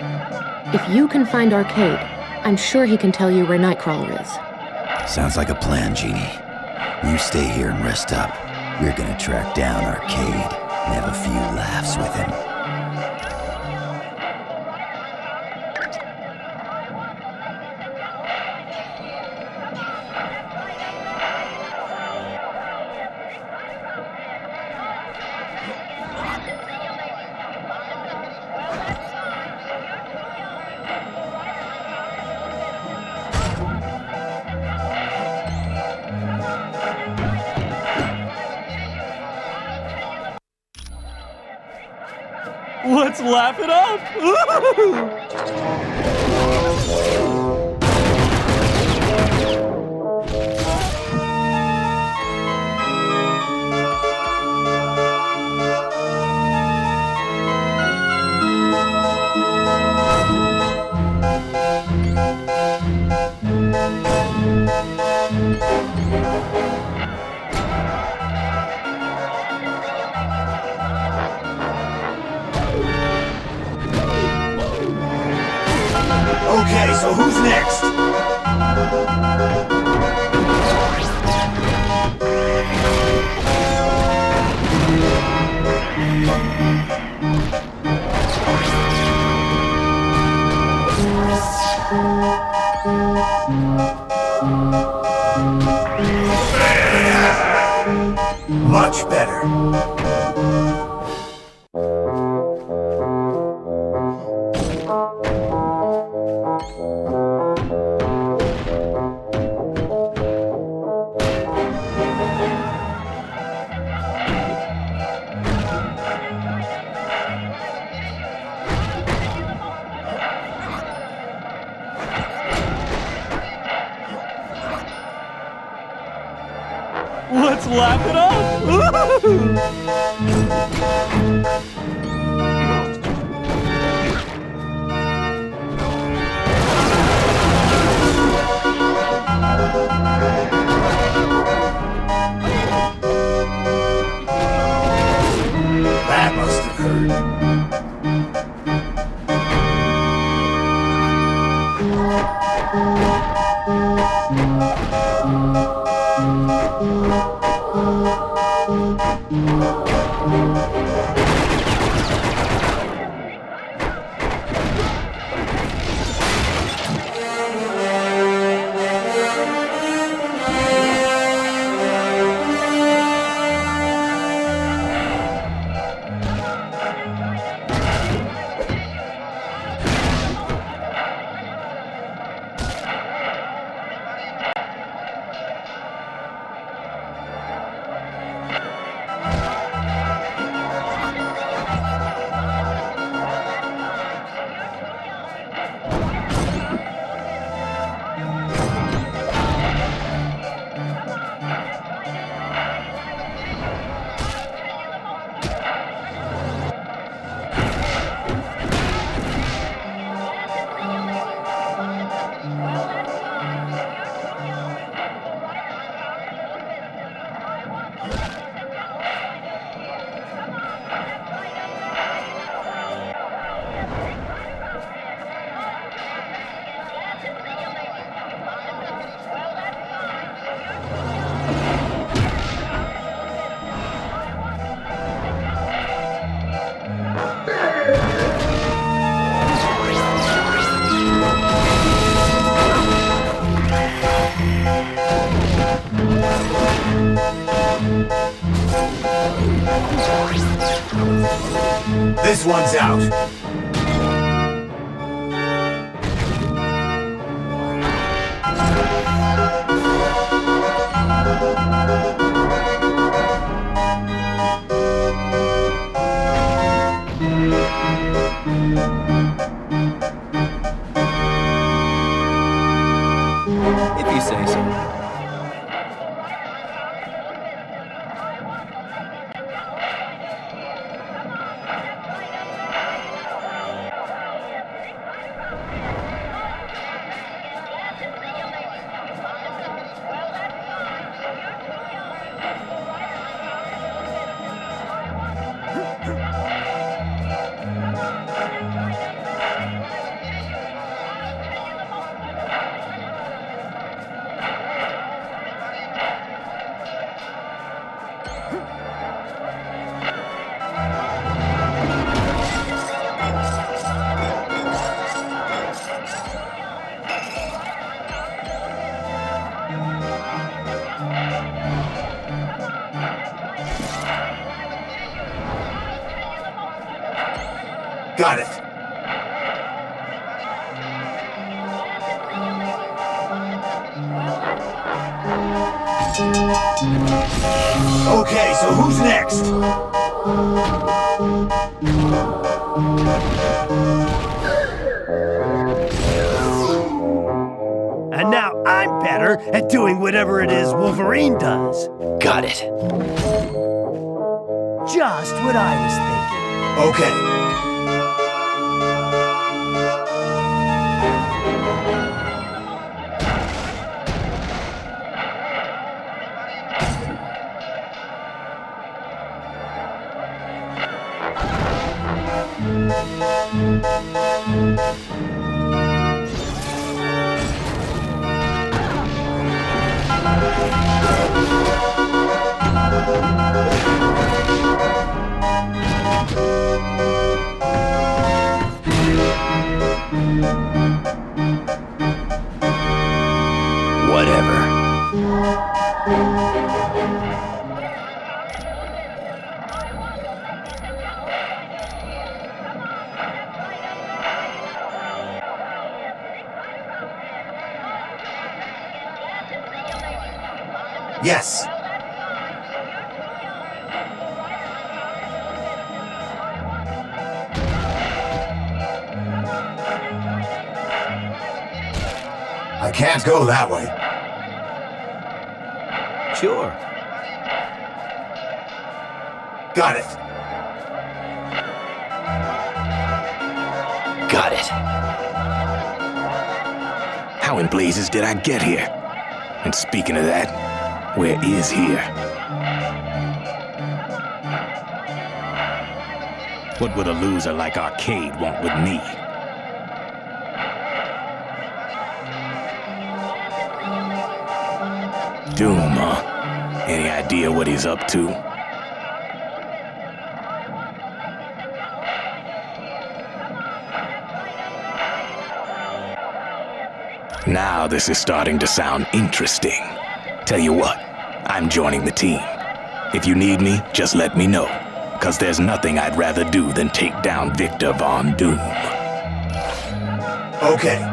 If you can find Arcade, I'm sure he can tell you where Nightcrawler is. Sounds like a plan, Jeannie. You stay here and rest up. We're gonna track down Arcade and have a few laughs with him. Let's laugh it up! Okay, so who's next? Much better. Let's laugh it up! That must have hurt. This one's out. If you say so. Got it. Okay, so who's next? And now I'm better at doing whatever it is Wolverine does. Got it. Just what I was thinking. Okay. Whatever. Yes. I can't go that way. Sure. Got it. Got it. How in blazes did I get here? And speaking of that, where is here? What would a loser like Arcade want with me? Doom, huh? Any idea what he's up to? Now this is starting to sound interesting. Tell you what, I'm joining the team. If you need me, just let me know. 'Cause there's nothing I'd rather do than take down Victor Von Doom. Okay.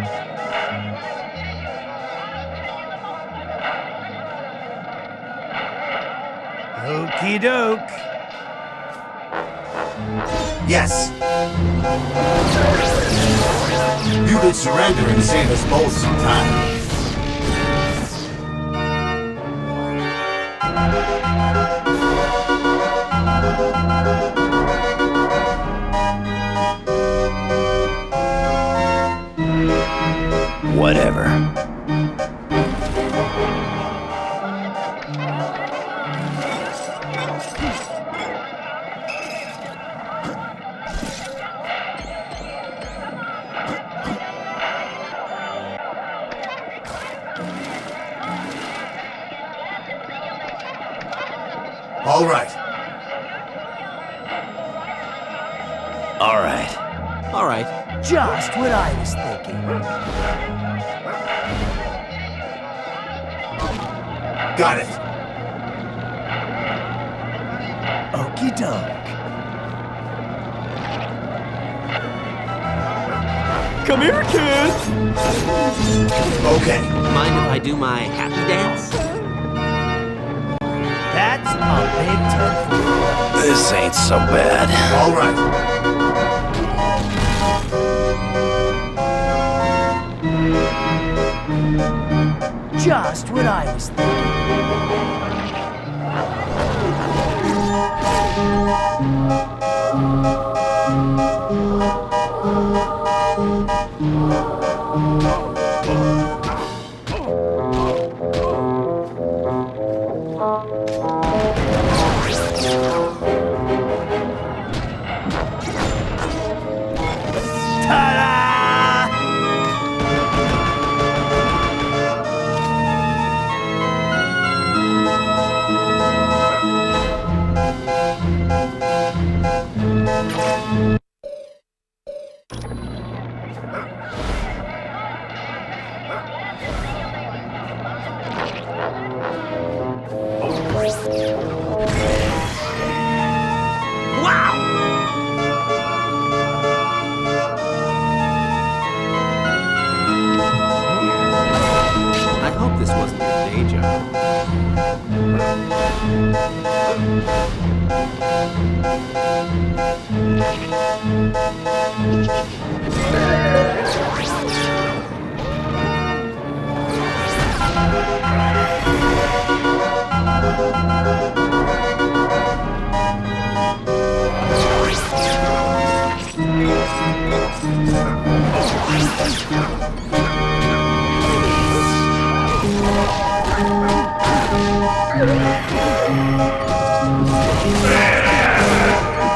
Okie doke. Yes. You could surrender and save us both some time. Whatever. All right. All right. All right. Just what I was thinking. Got it. Okie doke. Come here, kid! Okay. Mind if I do my happy dance? That's a big 10 for you. This ain't so bad. All right. Just what I was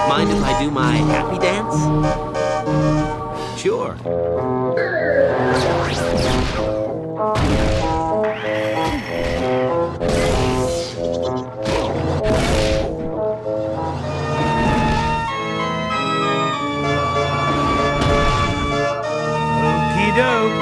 Mind if I do my happy dance? Sure. Okey doke.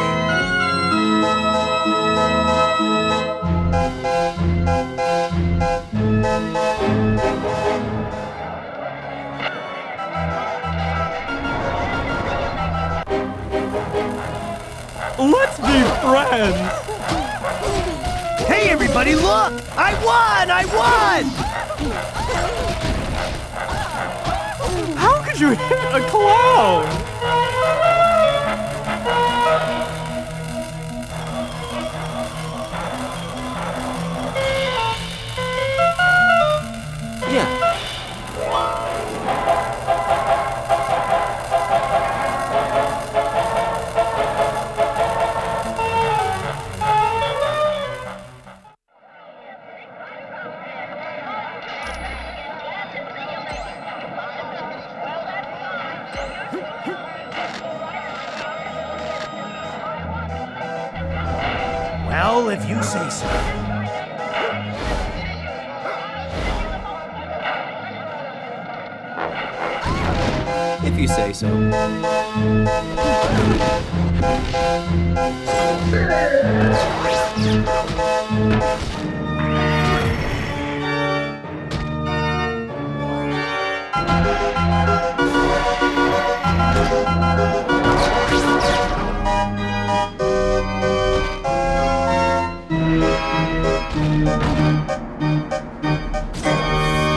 Let's be friends! Hey, everybody, look! I won! I won! How could you hit a clown? Yeah. Well, if you say so. If you say so.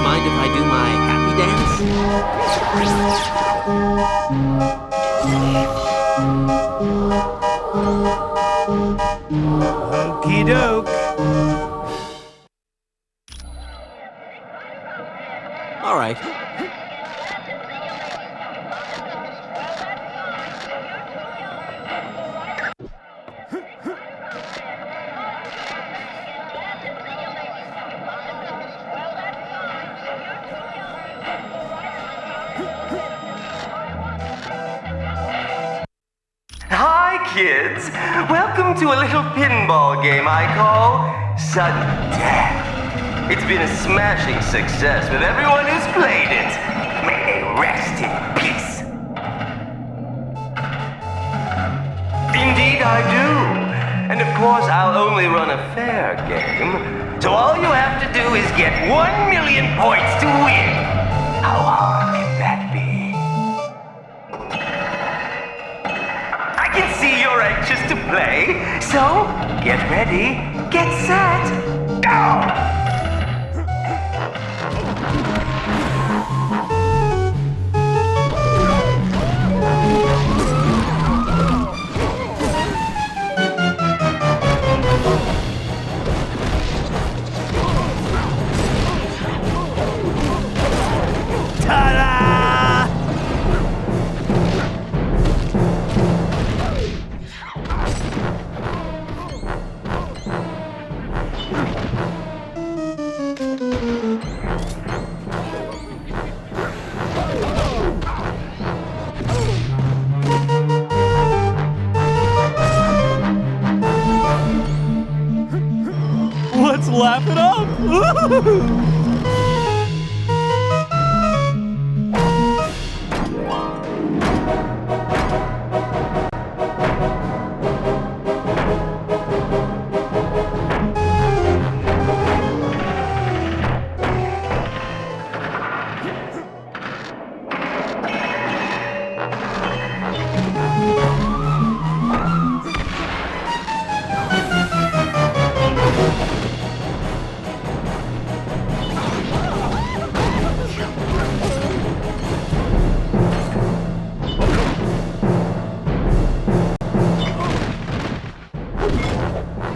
Mind if I do my happy dance? Okey doke. All right. Hi, kids. Welcome to a little pinball game I call Sudden Death. It's been a smashing success with everyone who's played it. May they rest in peace. Indeed, I do. And of course, I'll only run a fair game. So all you have to do is get 1 million points to win. How hard can that be? I can see you're anxious to play, so get ready, get set, go!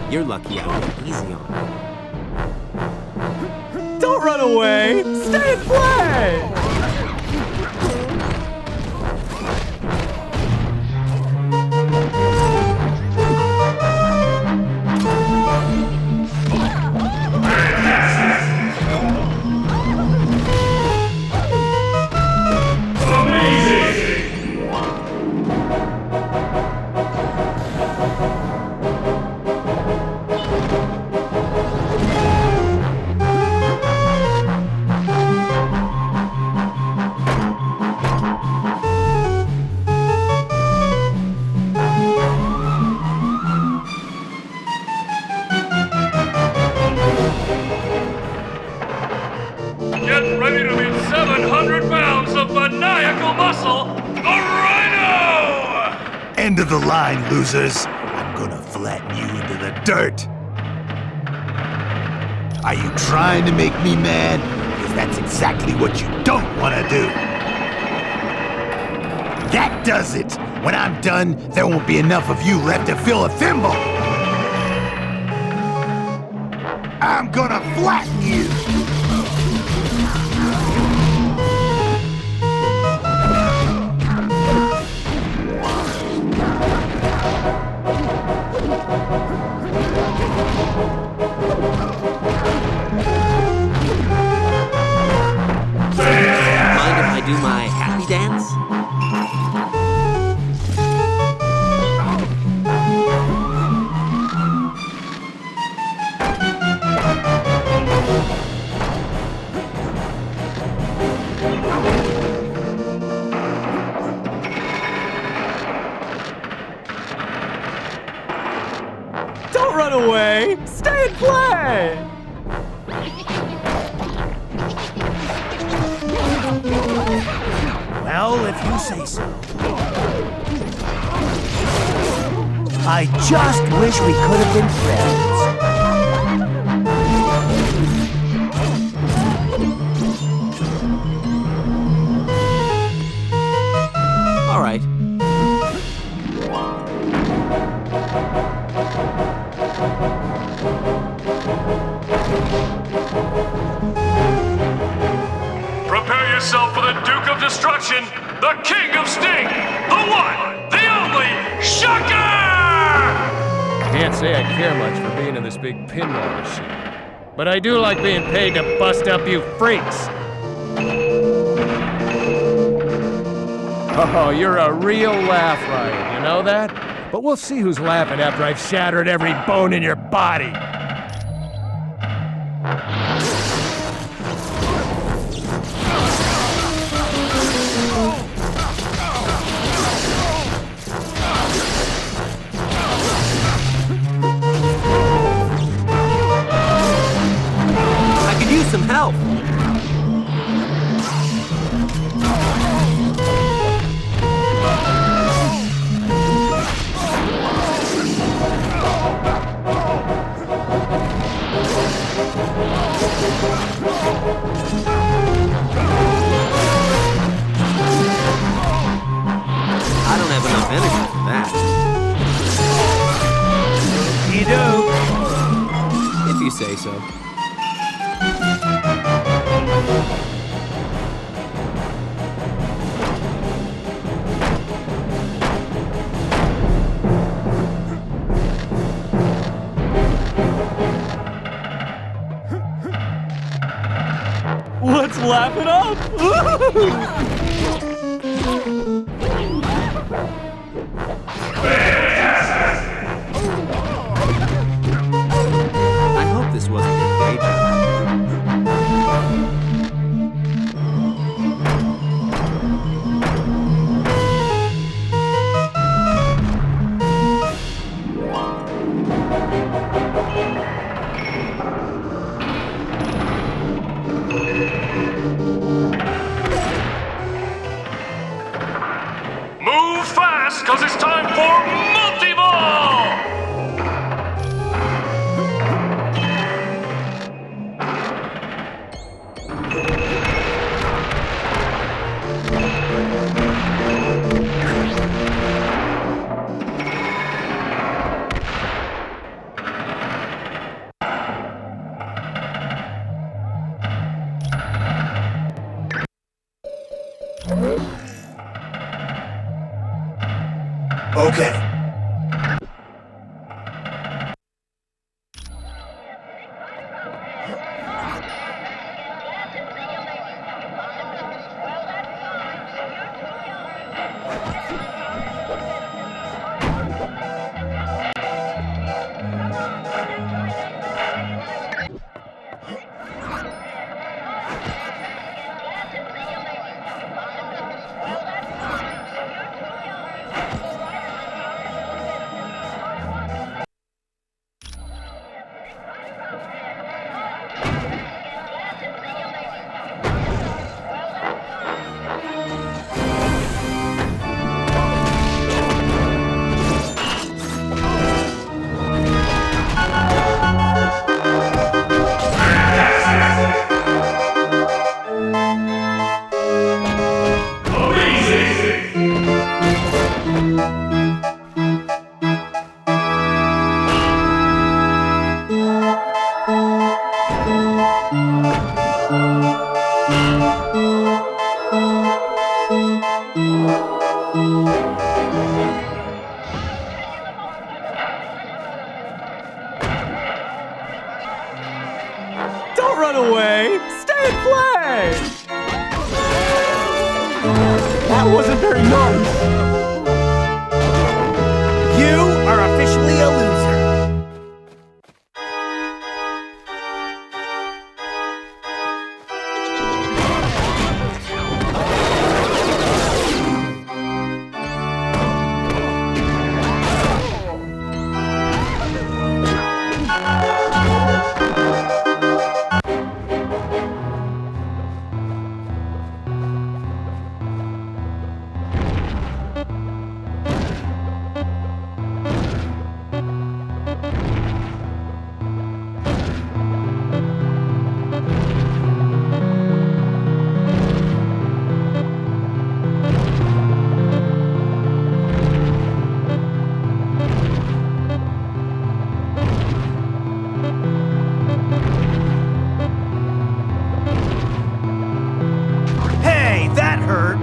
You're lucky I went easy on you. Don't run away! Stay and play! Get ready to meet 700 pounds of maniacal muscle, the Rhino! End of the line, losers. I'm gonna flatten you into the dirt. Are you trying to make me mad? Because that's exactly what you don't want to do. That does it. When I'm done, there won't be enough of you left to fill a thimble. I'm gonna flatten you. Mind if I do my happy dance? Don't run away! Stay and play! Well, if you say so. I just wish we could have been friends. All right. Prepare yourself for the Duke of Destruction, the King of Sting, the one, the only, Shocker! Can't say I care much for being in this big pinball machine, but I do like being paid to bust up you freaks. Oh, you're a real laugh riot, you know that? But we'll see who's laughing after I've shattered every bone in your body. I could use some help. I don't have enough energy for that. You do. If you say so. Let's laugh it up! I hope this wasn't your day job. cause it's time for Multi-Ball! Okay. Don't run away! Stay and play! That wasn't very nice. You are officially a loser. Hey, that hurt.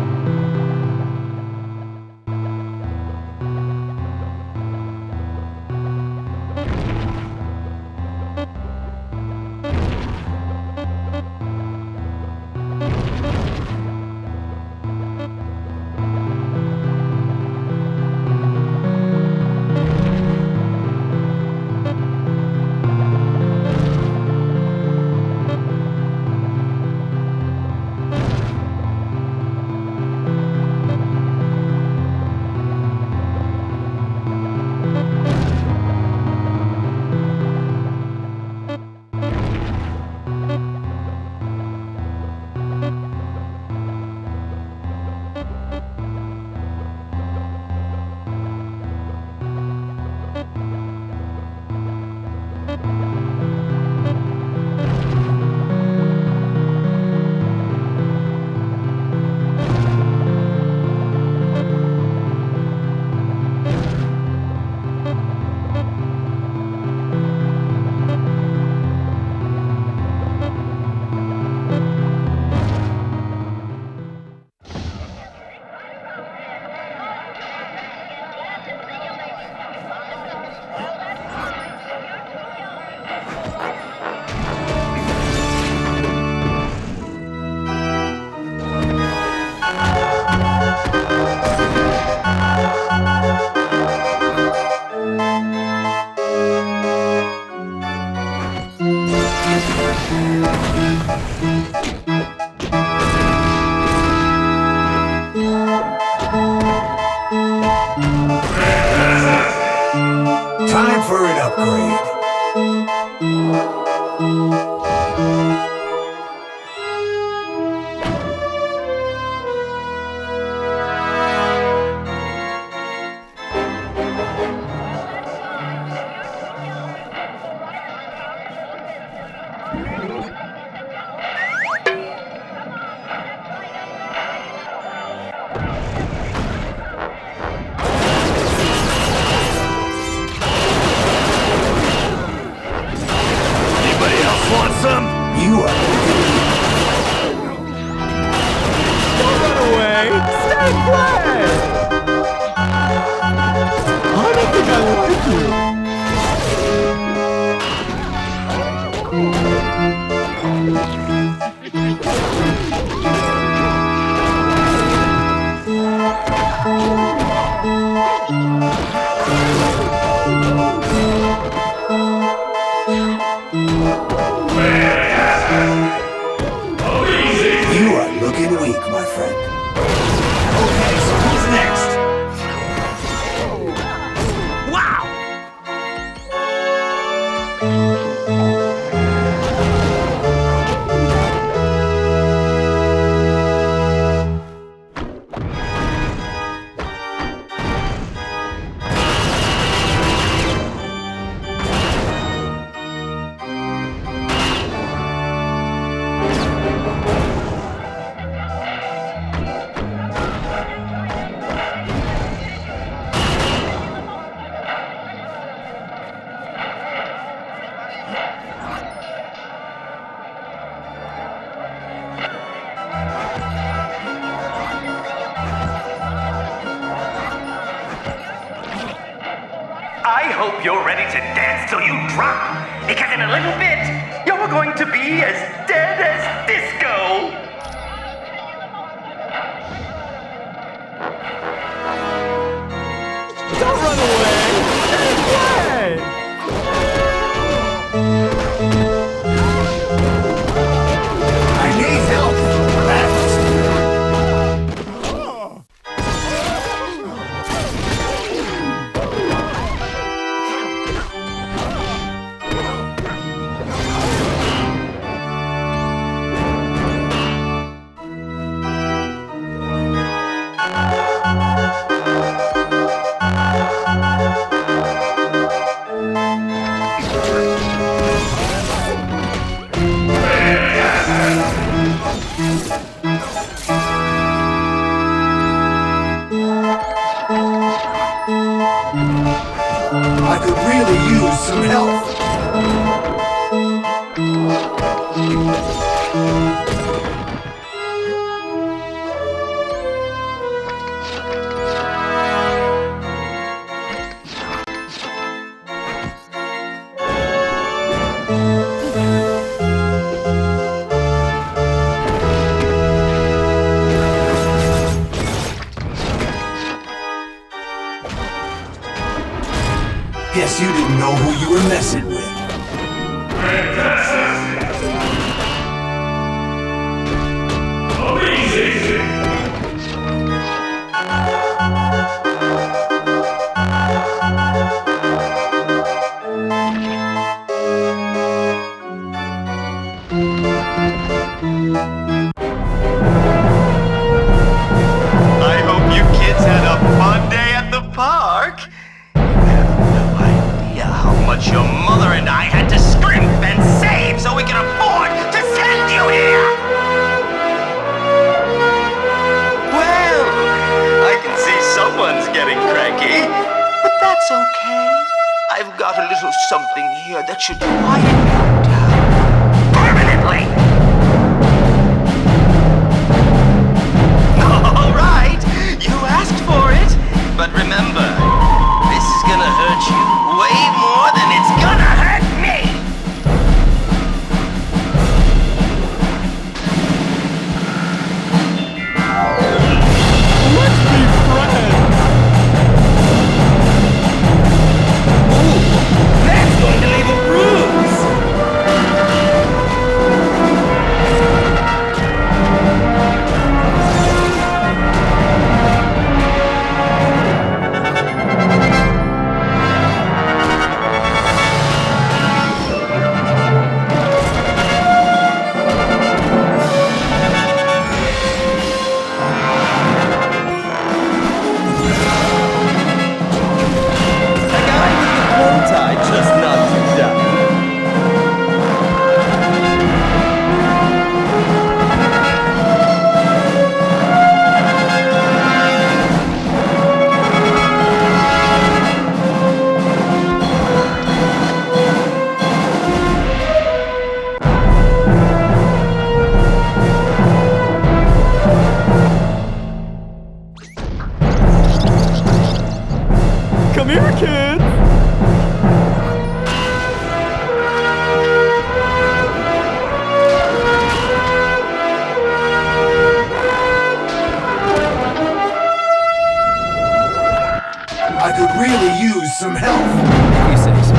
Time for an upgrade. hope you're ready to dance till you drop, because in a little bit, you're going to be as dead as disco. Don't run away! Hey! I need help! I could really use some help. Guess you didn't know who you were messing with. Fantastic! Amazing! I hope you kids had a fun day at the park. How much your mother and I had to scrimp and save so we could afford to send you here! Well, I can see someone's getting cranky, but that's okay. I've got a little something here that should quiet you down permanently. All right, you asked for it, but remember, this is gonna hurt you way more than it's gonna hurt me! Let's be friends! Ooh, that's going to leave a bruise! Just not to die. Come here, kids! I could really use some help. You say so.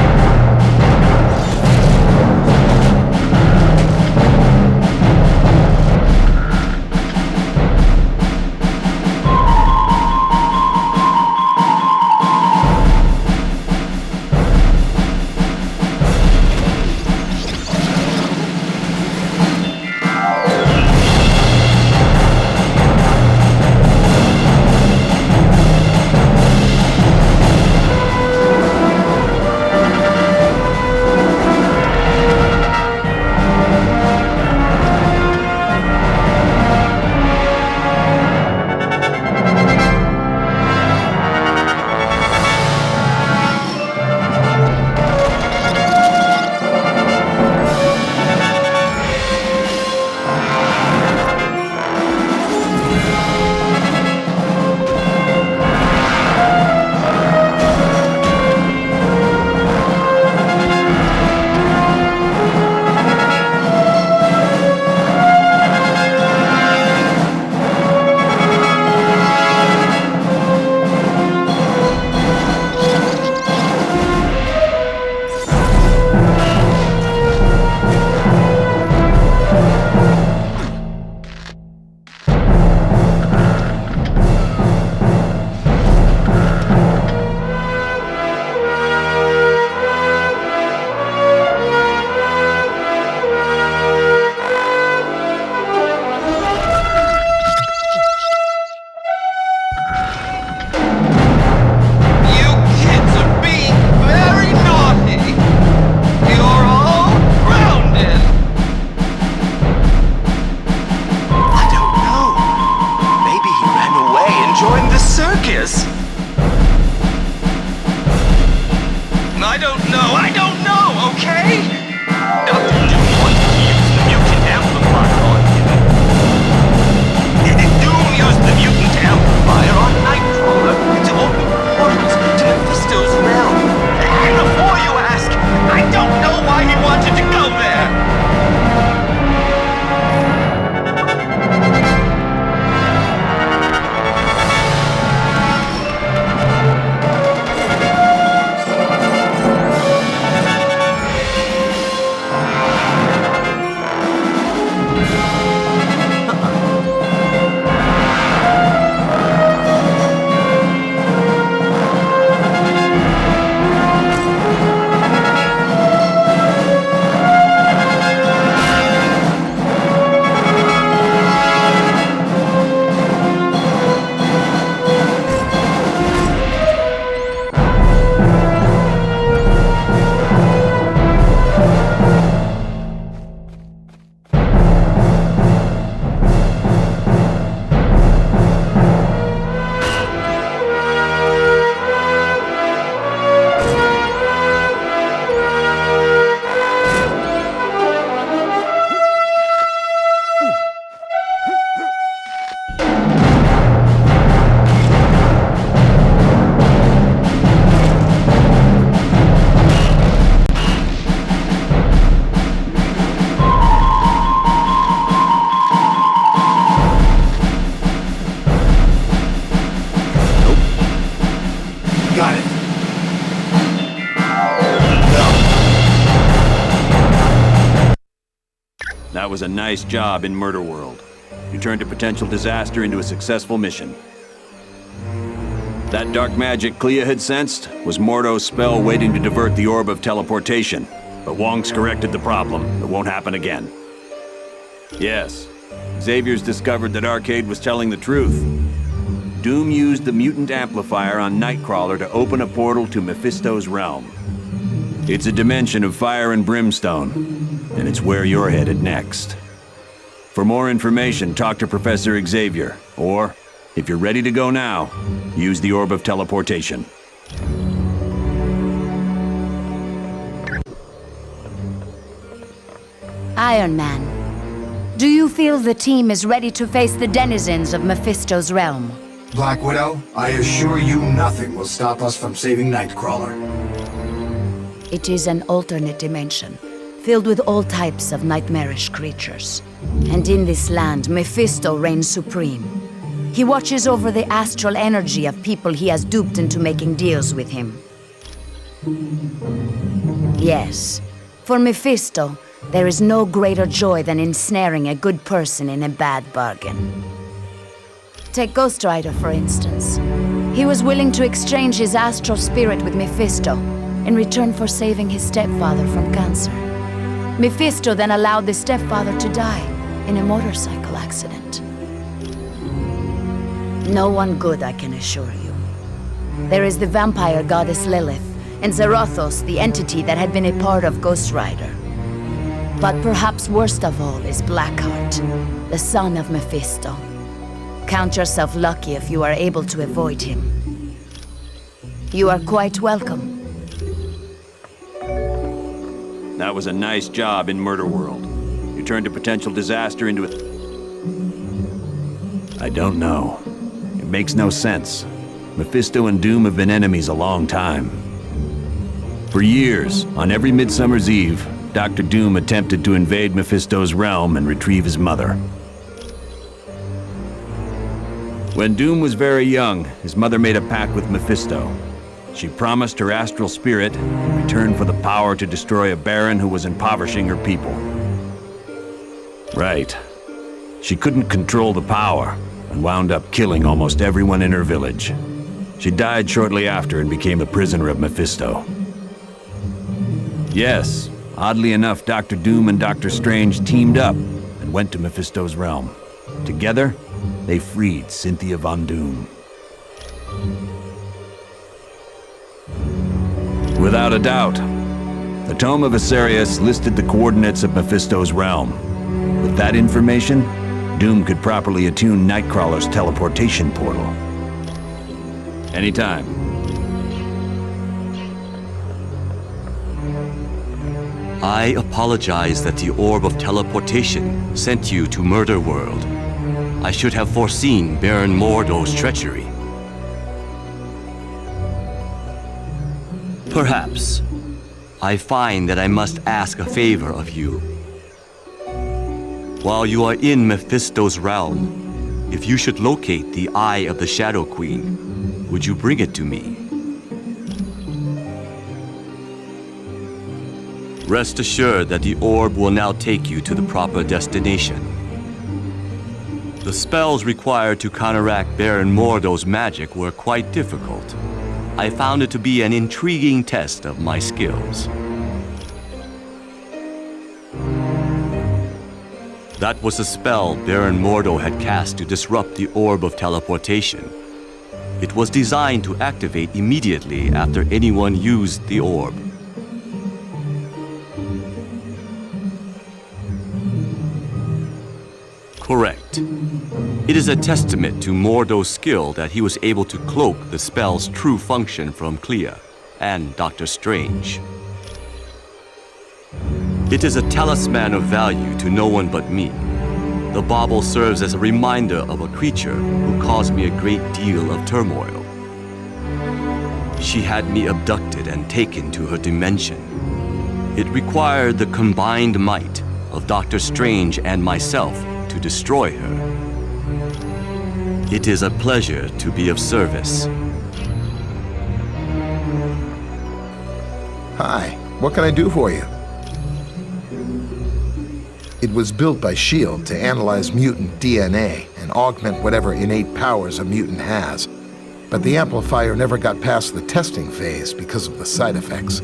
I don't know, okay? Dr. Doom wanted to use the mutant amplifier on him. Doom used the mutant amplifier on Nightcrawler to open portals to Mephisto's realm. And before you ask, I don't know why he wanted to go there. That was a nice job in Murder World. You turned a potential disaster into a successful mission. That dark magic Clea had sensed was Mordo's spell waiting to divert the orb of teleportation. But Wong's corrected the problem. It won't happen again. Yes, Xavier's discovered that Arcade was telling the truth. Doom used the mutant amplifier on Nightcrawler to open a portal to Mephisto's realm. It's a dimension of fire and brimstone, and it's where you're headed next. For more information, talk to Professor Xavier, or, if you're ready to go now, use the Orb of Teleportation. Iron Man, do you feel the team is ready to face the denizens of Mephisto's realm? Black Widow, I assure you nothing will stop us from saving Nightcrawler. It is an alternate dimension, filled with all types of nightmarish creatures. And in this land, Mephisto reigns supreme. He watches over the astral energy of people he has duped into making deals with him. Yes, for Mephisto, there is no greater joy than ensnaring a good person in a bad bargain. Take Ghost Rider, for instance. He was willing to exchange his astral spirit with Mephisto in return for saving his stepfather from cancer. Mephisto then allowed the stepfather to die in a motorcycle accident. No one good, I can assure you. There is the vampire goddess Lilith, and Zarathos, the entity that had been a part of Ghost Rider. But perhaps worst of all is Blackheart, the son of Mephisto. Count yourself lucky if you are able to avoid him. You are quite welcome. That was a nice job in Murder World. You turned a potential disaster into a... I don't know. It makes no sense. Mephisto and Doom have been enemies a long time. For years, on every Midsummer's Eve, Dr. Doom attempted to invade Mephisto's realm and retrieve his mother. When Doom was very young, his mother made a pact with Mephisto. She promised her astral spirit in return for the power to destroy a baron who was impoverishing her people. Right. She couldn't control the power and wound up killing almost everyone in her village. She died shortly after and became a prisoner of Mephisto. Yes, oddly enough, Dr. Doom and Dr. Strange teamed up and went to Mephisto's realm. Together, they freed Cynthia Von Doom. Without a doubt, the Tome of Asarius listed the coordinates of Mephisto's realm. With that information, Doom could properly attune Nightcrawler's teleportation portal. Anytime. I apologize that the orb of teleportation sent you to Murder World. I should have foreseen Baron Mordo's treachery. Perhaps. I find that I must ask a favor of you. While you are in Mephisto's realm, if you should locate the Eye of the Shadow Queen, would you bring it to me? Rest assured that the orb will now take you to the proper destination. The spells required to counteract Baron Mordo's magic were quite difficult. I found it to be an intriguing test of my skills. That was a spell Baron Mordo had cast to disrupt the orb of teleportation. It was designed to activate immediately after anyone used the orb. Correct. It is a testament to Mordo's skill that he was able to cloak the spell's true function from Clea and Dr. Strange. It is a talisman of value to no one but me. The bauble serves as a reminder of a creature who caused me a great deal of turmoil. She had me abducted and taken to her dimension. It required the combined might of Dr. Strange and myself to destroy her. It is a pleasure to be of service. Hi, what can I do for you? It was built by S.H.I.E.L.D. to analyze mutant DNA and augment whatever innate powers a mutant has. But the amplifier never got past the testing phase because of the side effects.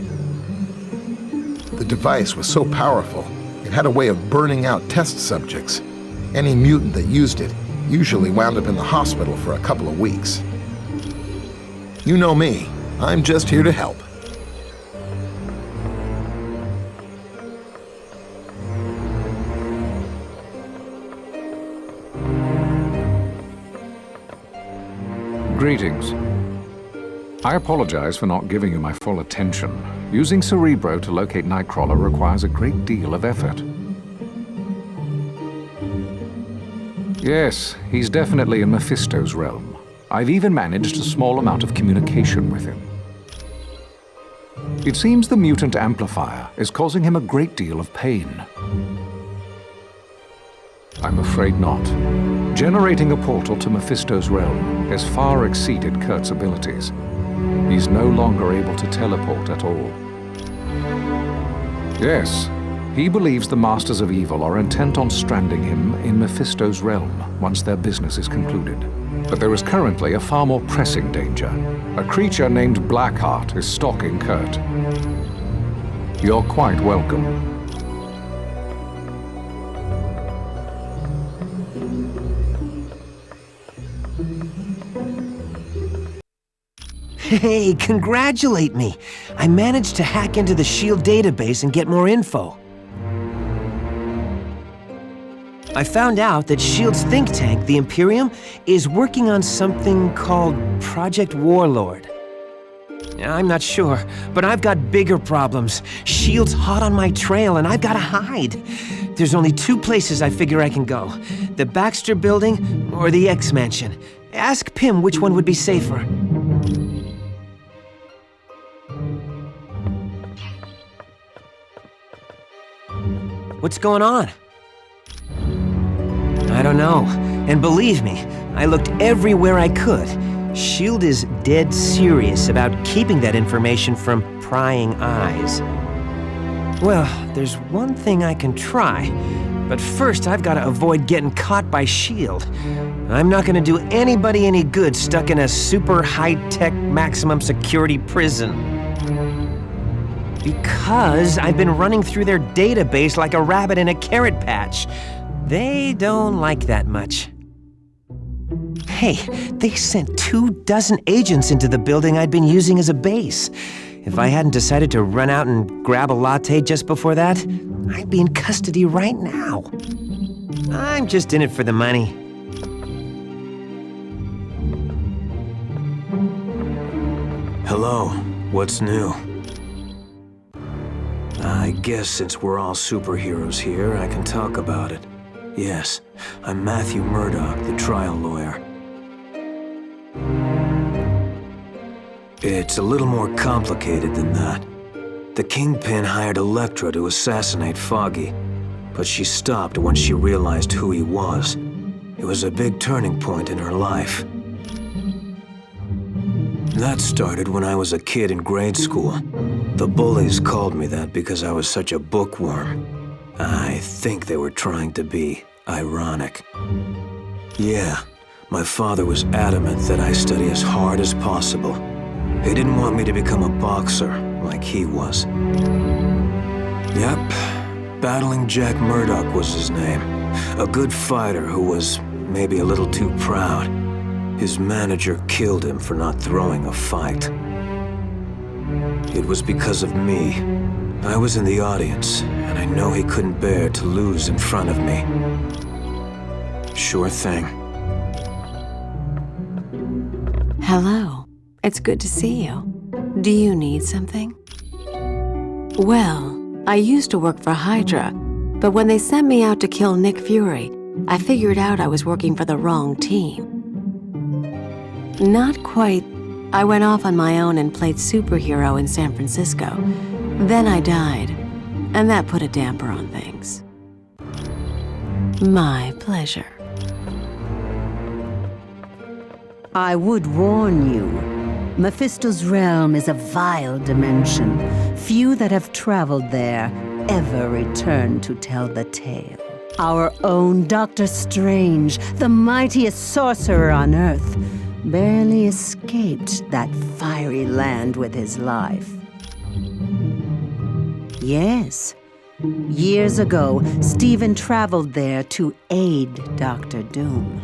The device was so powerful, it had a way of burning out test subjects. Any mutant that used it usually wound up in the hospital for a couple of weeks. You know me, I'm just here to help. Greetings. I apologize for not giving you my full attention. Using Cerebro to locate Nightcrawler requires a great deal of effort. Yes, he's definitely in Mephisto's realm. I've even managed a small amount of communication with him. It seems the mutant amplifier is causing him a great deal of pain. I'm afraid not. Generating a portal to Mephisto's realm has far exceeded Kurt's abilities. He's no longer able to teleport at all. Yes, he believes the Masters of Evil are intent on stranding him in Mephisto's realm once their business is concluded. But there is currently a far more pressing danger. A creature named Blackheart is stalking Kurt. You're quite welcome. Hey, congratulate me! I managed to hack into the S.H.I.E.L.D. database and get more info. I found out that S.H.I.E.L.D.'s think tank, the Imperium, is working on something called Project Warlord. I'm not sure, but I've got bigger problems. S.H.I.E.L.D's hot on my trail and I've gotta hide. There's only two places I figure I can go. The Baxter Building or the X-Mansion. Ask Pym which one would be safer. What's going on? I don't know. And believe me, I looked everywhere I could. S.H.I.E.L.D. is dead serious about keeping that information from prying eyes. Well, there's one thing I can try. But first, I've got to avoid getting caught by S.H.I.E.L.D. I'm not going to do anybody any good stuck in a super high-tech maximum security prison. Because I've been running through their database like a rabbit in a carrot patch. They don't like that much. Hey, they sent 24 agents into the building I'd been using as a base. If I hadn't decided to run out and grab a latte just before that, I'd be in custody right now. I'm just in it for the money. Hello, what's new? I guess since we're all superheroes here, I can talk about it. Yes, I'm Matthew Murdoch, the trial lawyer. It's a little more complicated than that. The Kingpin hired Elektra to assassinate Foggy, but she stopped once she realized who he was. It was a big turning point in her life. That started when I was a kid in grade school. The bullies called me that because I was such a bookworm. I think they were trying to be ironic. Yeah, my father was adamant that I study as hard as possible. He didn't want me to become a boxer like he was. Yep, Battling Jack Murdoch was his name. A good fighter who was maybe a little too proud. His manager killed him for not throwing a fight. It was because of me. I was in the audience, and I know he couldn't bear to lose in front of me. Sure thing. Hello. It's good to see you. Do you need something? Well, I used to work for Hydra, but when they sent me out to kill Nick Fury, I figured out I was working for the wrong team. Not quite. I went off on my own and played superhero in San Francisco. Then I died, and that put a damper on things. My pleasure. I would warn you, Mephisto's realm is a vile dimension. Few that have traveled there ever return to tell the tale. Our own Dr. Strange, the mightiest sorcerer on Earth, barely escaped that fiery land with his life. Yes, years ago, Stephen traveled there to aid Dr. Doom.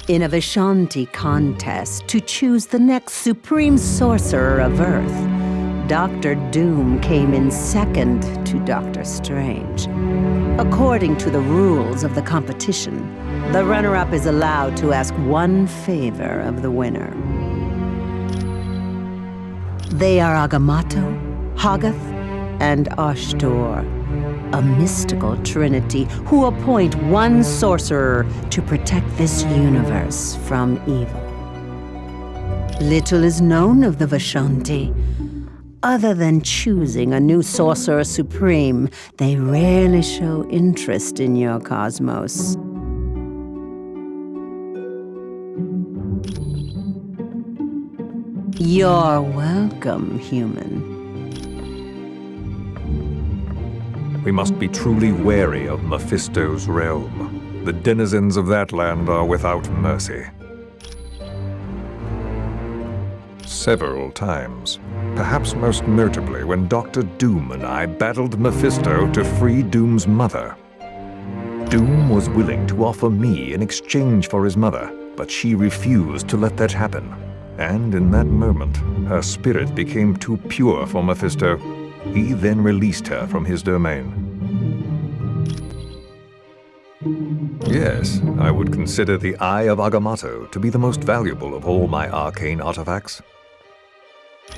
In a Vishanti contest to choose the next supreme sorcerer of Earth, Dr. Doom came in second to Dr. Strange. According to the rules of the competition, the runner-up is allowed to ask one favor of the winner. They are Agamotto, Hoggoth, and Ashtor, a mystical trinity who appoint one sorcerer to protect this universe from evil. Little is known of the Vishanti. Other than choosing a new sorcerer supreme, they rarely show interest in your cosmos. You're welcome, human. We must be truly wary of Mephisto's realm. The denizens of that land are without mercy. Several times, perhaps most notably when Dr. Doom and I battled Mephisto to free Doom's mother. Doom was willing to offer me in exchange for his mother, but she refused to let that happen. And in that moment, her spirit became too pure for Mephisto. He then released her from his domain. Yes, I would consider the Eye of Agamotto to be the most valuable of all my arcane artifacts.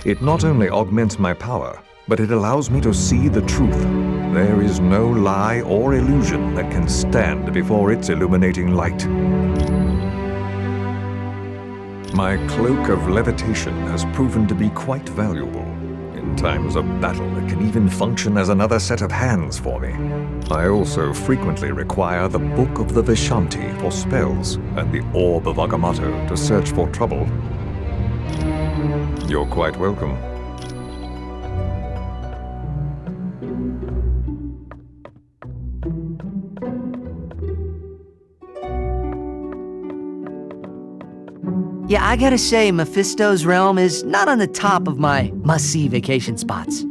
It not only augments my power, but it allows me to see the truth. There is no lie or illusion that can stand before its illuminating light. My cloak of levitation has proven to be quite valuable. In times of battle, it can even function as another set of hands for me. I also frequently require the Book of the Vishanti for spells, and the Orb of Agamotto to search for trouble. You're quite welcome. Yeah, I gotta say, Mephisto's realm is not on the top of my must-see vacation spots.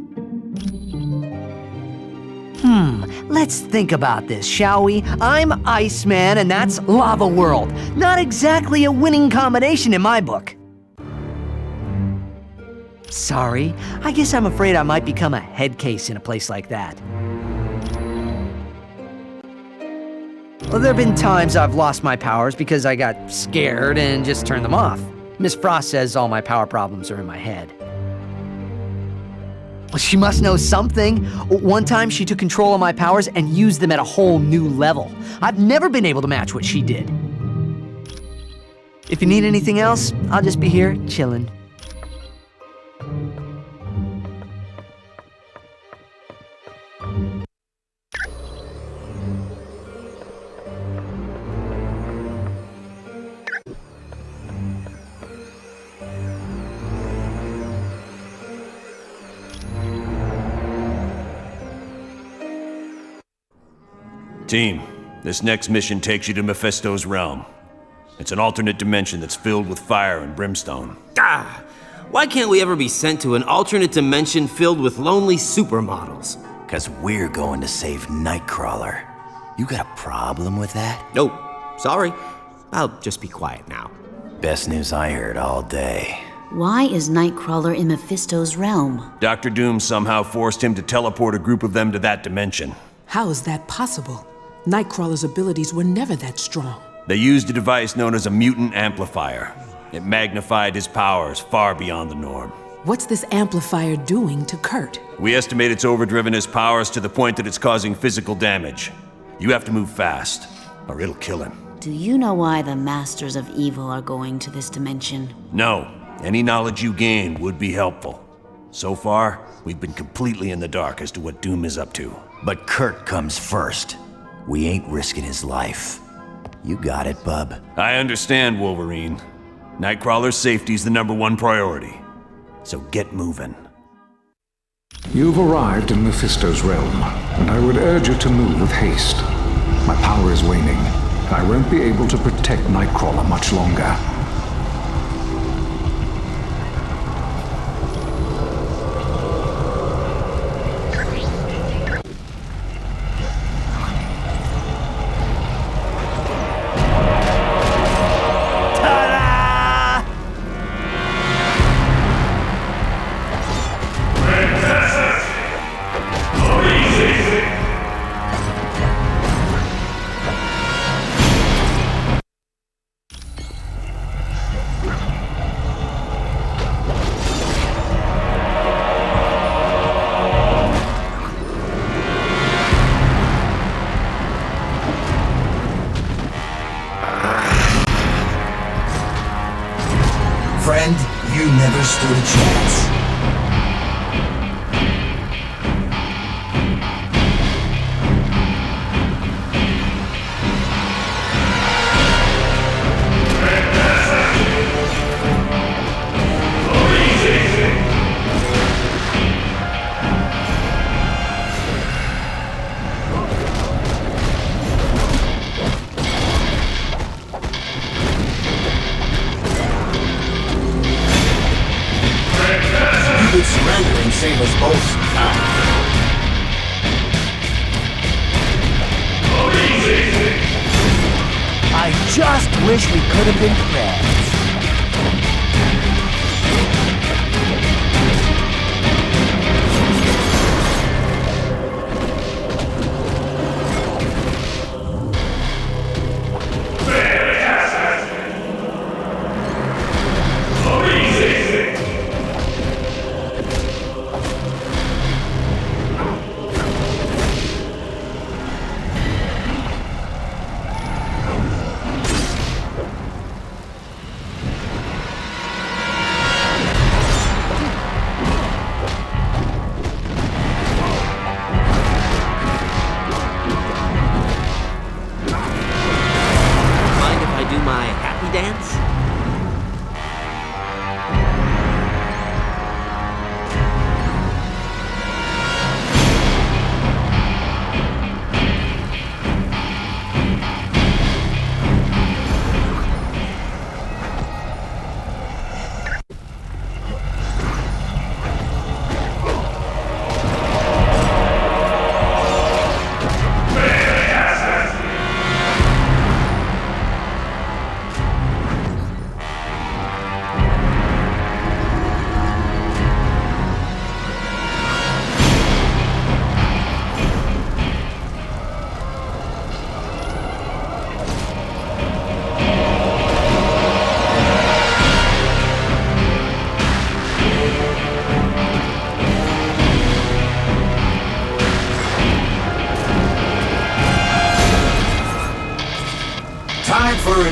Let's think about this, shall we? I'm Iceman, and that's Lava World. Not exactly a winning combination in my book. Sorry, I guess I'm afraid I might become a head case in a place like that. Well, there have been times I've lost my powers because I got scared and just turned them off. Miss Frost says all my power problems are in my head. Well, she must know something. One time she took control of my powers and used them at a whole new level. I've never been able to match what she did. If you need anything else, I'll just be here chilling. Team, this next mission takes you to Mephisto's realm. It's an alternate dimension that's filled with fire and brimstone. Ah! Why can't we ever be sent to an alternate dimension filled with lonely supermodels? 'Cause we're going to save Nightcrawler. You got a problem with that? No, sorry. I'll just be quiet now. Best news I heard all day. Why is Nightcrawler in Mephisto's realm? Dr. Doom somehow forced him to teleport a group of them to that dimension. How is that possible? Nightcrawler's abilities were never that strong. They used a device known as a mutant amplifier. It magnified his powers far beyond the norm. What's this amplifier doing to Kurt? We estimate it's overdriven his powers to the point that it's causing physical damage. You have to move fast, or it'll kill him. Do you know why the Masters of Evil are going to this dimension? No. Any knowledge you gain would be helpful. So far, we've been completely in the dark as to what Doom is up to. But Kurt comes first. We ain't risking his life. You got it, bub. I understand, Wolverine. Nightcrawler's safety's the #1 priority. So get moving. You've arrived in Mephisto's realm, and I would urge you to move with haste. My power is waning. I won't be able to protect Nightcrawler much longer. Friend, you never stood a chance. You could surrender and save us both some time. I just wish we could have been friends.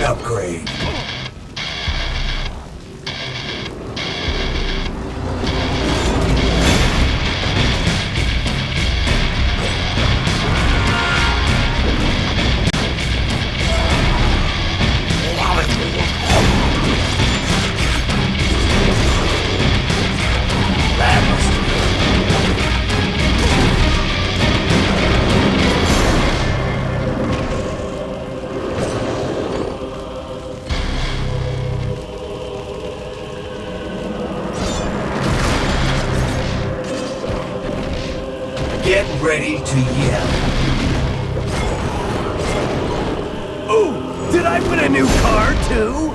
upgrade. Get ready to yell. Ooh, did I win a new car too?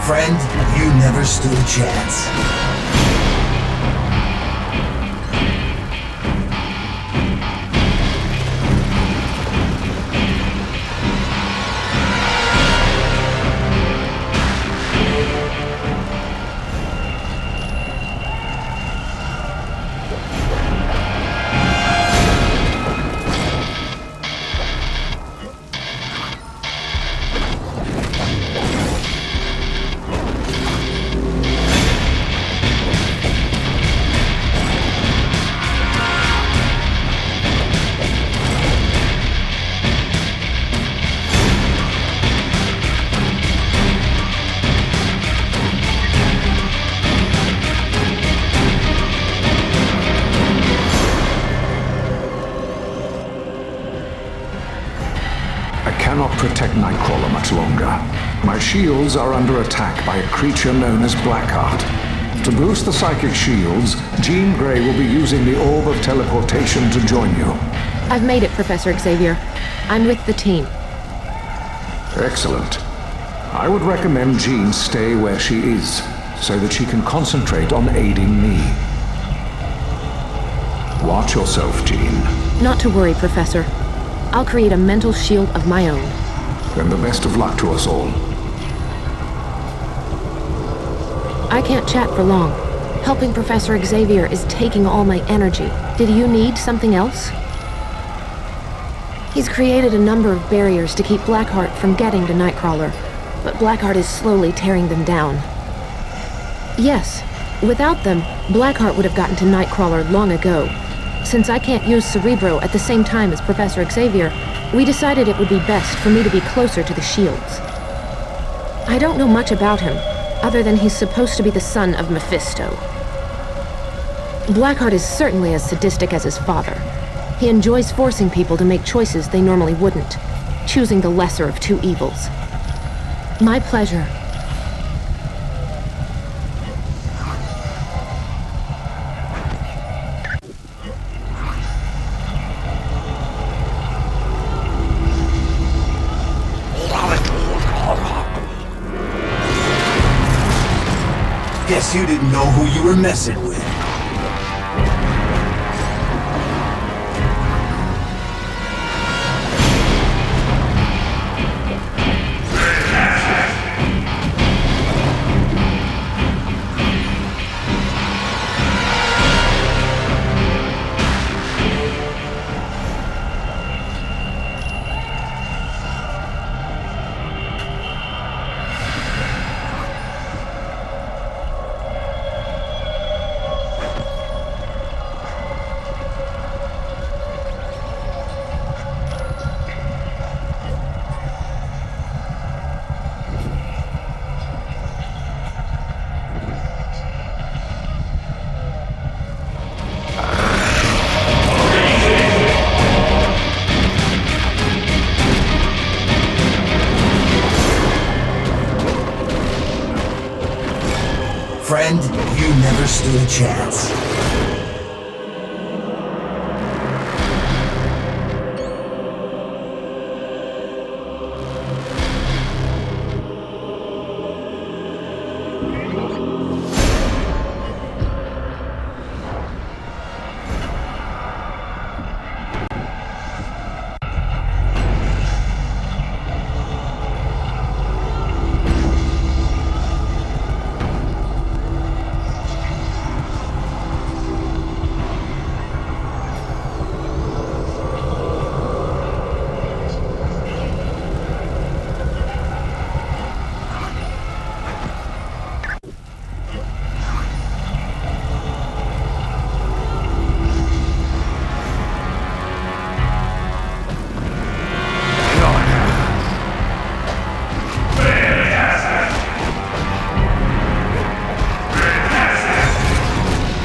Friend, you never stood a chance. Cannot protect Nightcrawler much longer. My shields are under attack by a creature known as Blackheart. To boost the psychic shields, Jean Grey will be using the Orb of Teleportation to join you. I've made it, Professor Xavier. I'm with the team. Excellent. I would recommend Jean stay where she is, so that she can concentrate on aiding me. Watch yourself, Jean. Not to worry, Professor. I'll create a mental shield of my own. Then the best of luck to us all. I can't chat for long. Helping Professor Xavier is taking all my energy. Did you need something else? He's created a number of barriers to keep Blackheart from getting to Nightcrawler, but Blackheart is slowly tearing them down. Yes, without them, Blackheart would have gotten to Nightcrawler long ago. Since I can't use Cerebro at the same time as Professor Xavier, we decided it would be best for me to be closer to the shields. I don't know much about him, other than he's supposed to be the son of Mephisto. Blackheart is certainly as sadistic as his father. He enjoys forcing people to make choices they normally wouldn't, choosing the lesser of two evils. My pleasure. Guess you didn't know who you were messing with. Friend, you never stood a chance.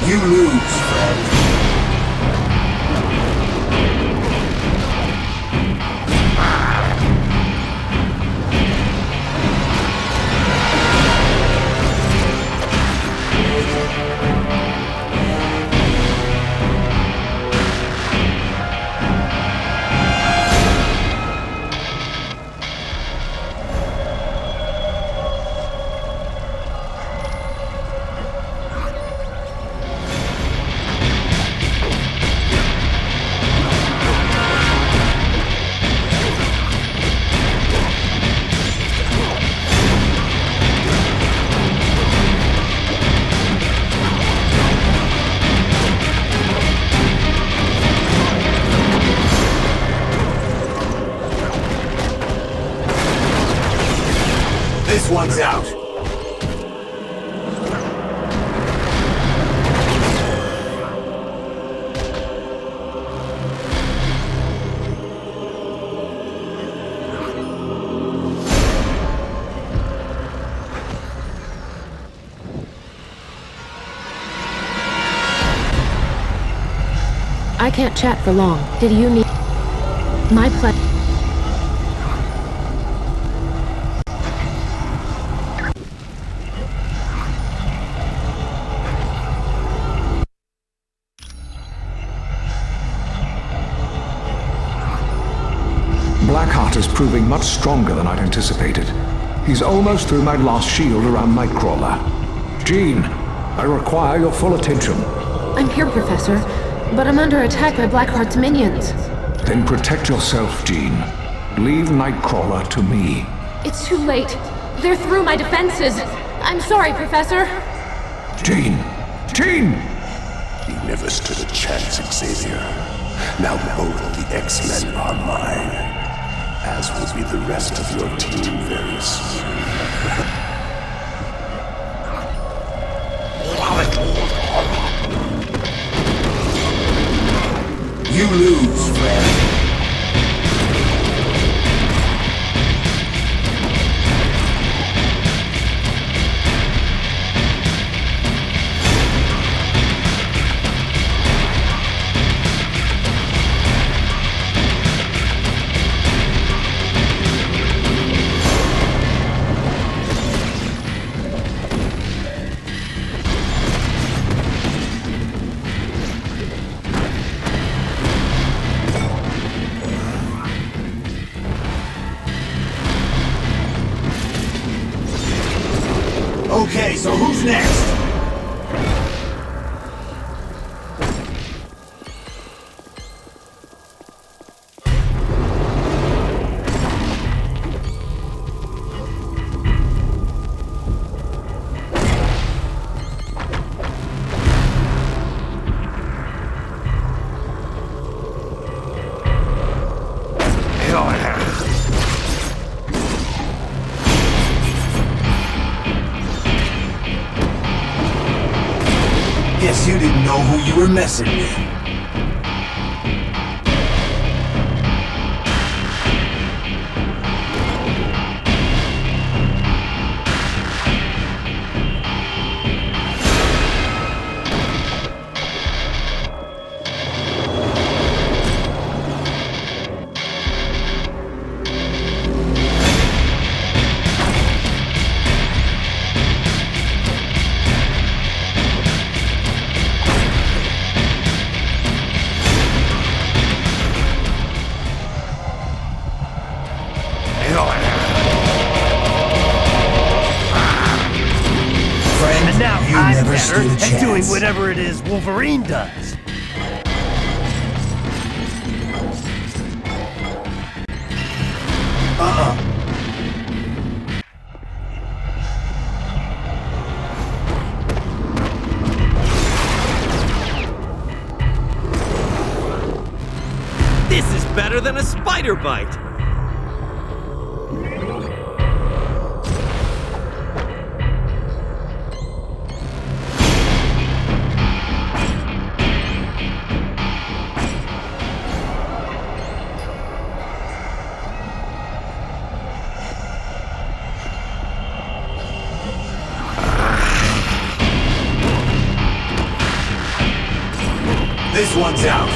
You lose, friend. This one's out. I can't chat for long. Did you need... My pleasure. Blackheart is proving much stronger than I'd anticipated. He's almost through my last shield around Nightcrawler. Jean, I require your full attention. I'm here, Professor, but I'm under attack by Blackheart's minions. Then protect yourself, Jean. Leave Nightcrawler to me. It's too late. They're through my defenses. I'm sorry, Professor. Jean! Jean! You never stood a chance, Xavier. Now both the X-Men are mine. As will be the rest of your team very soon. You lose, friend. Okay, so who's next? Guess you didn't know who you were messing with. I'm never better stood a at chance. doing whatever it is Wolverine does. This is better than a spider bite. This one's out.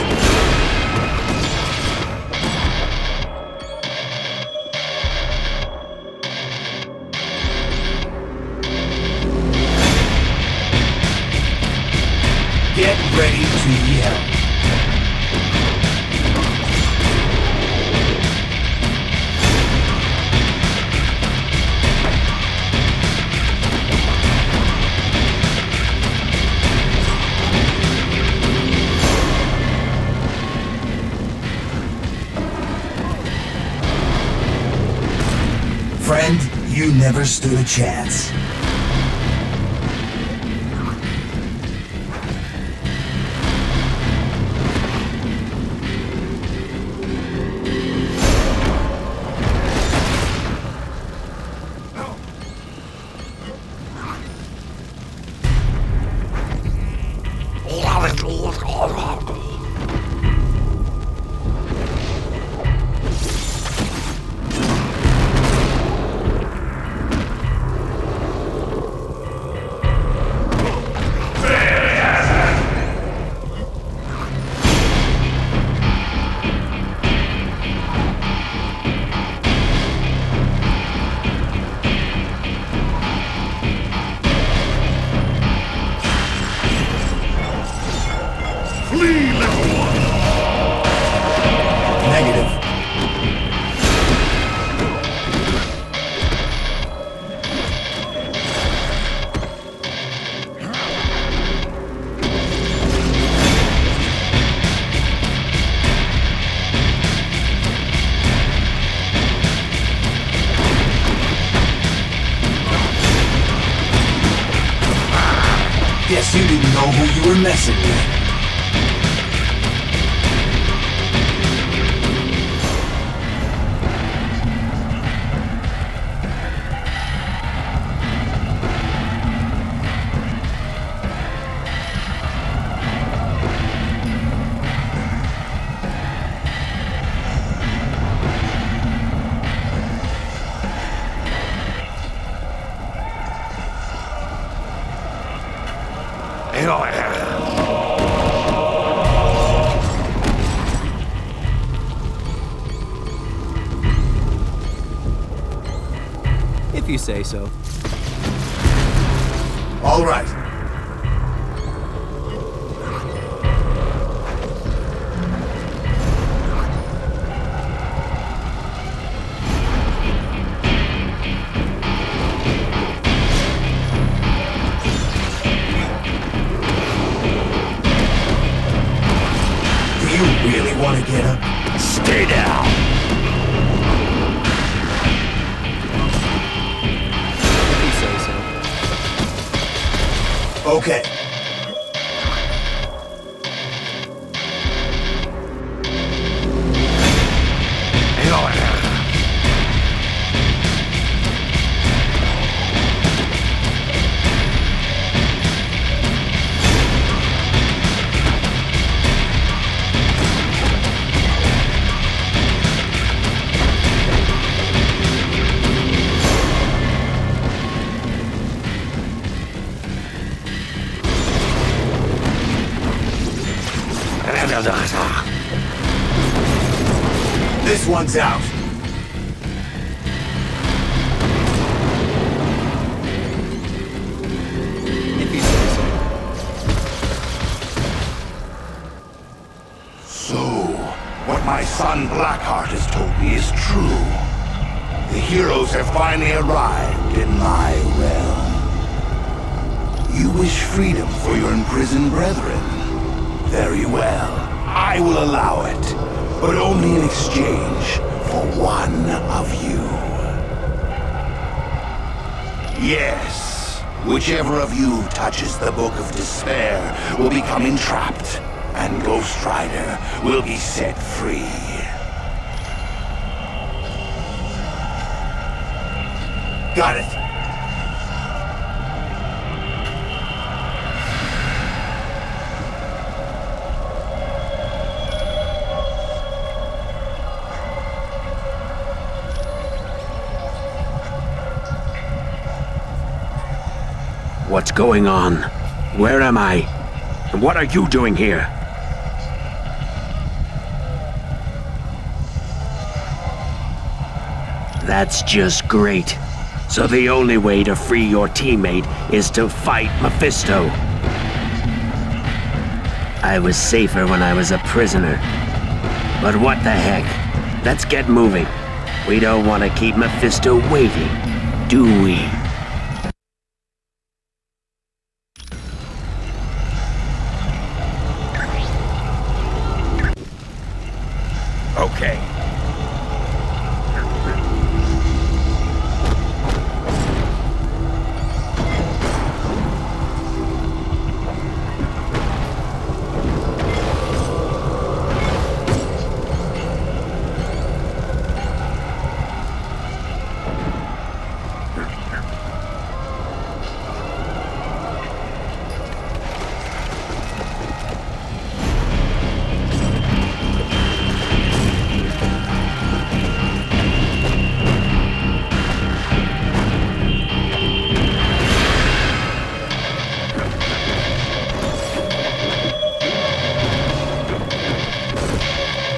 Get ready to yell. Friend, you never stood a chance. Guess you didn't know who you were messing with. If you say so. All right. Do you really want to get up? Stay down. Okay. This one's out. If you say so. So, what my son Blackheart has told me is true. The heroes have finally arrived in my realm. You wish freedom for your imprisoned brethren? Very well. I will allow it, but only in exchange for one of you. Yes, whichever of you touches the Book of Despair will become entrapped, and Ghost Rider will be set free. Got it. What's going on? Where am I? And what are you doing here? That's just great. So the only way to free your teammate is to fight Mephisto. I was safer when I was a prisoner. But what the heck? Let's get moving. We don't want to keep Mephisto waiting, do we? Okay.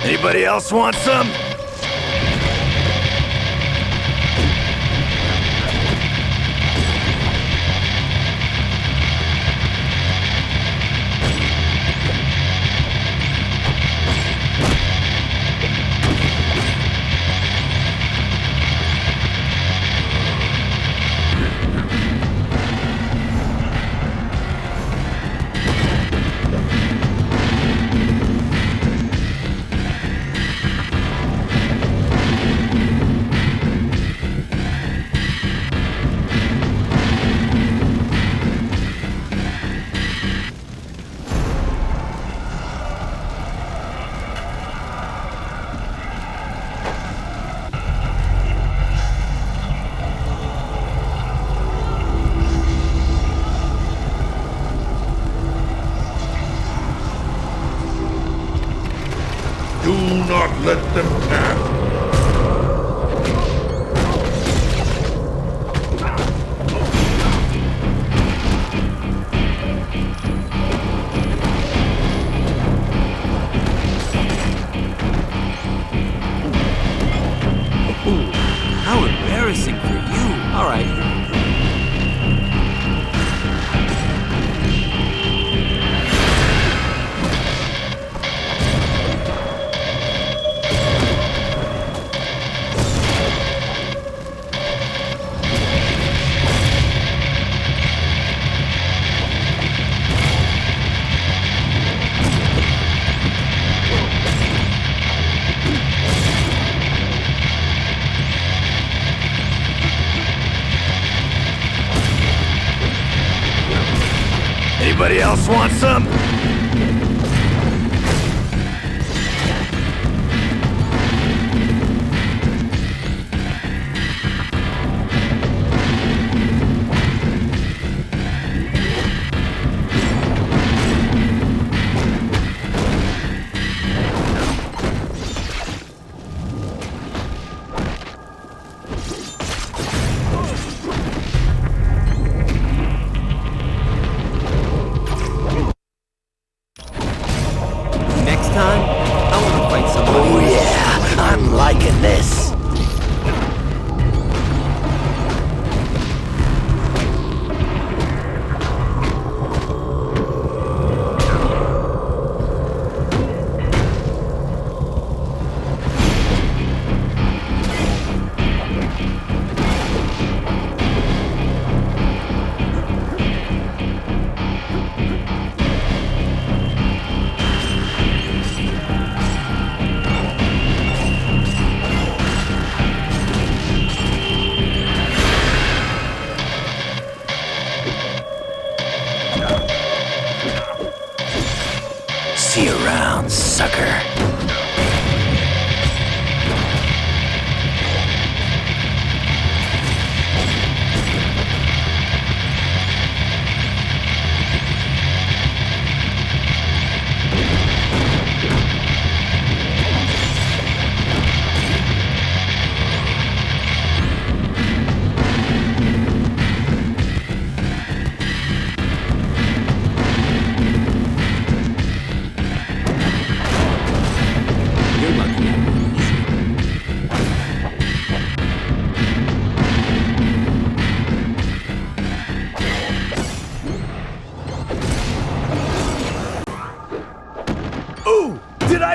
Anybody else want some? Do not let them pass. How embarrassing for you. All right. Anybody else want some? See you around, sucker.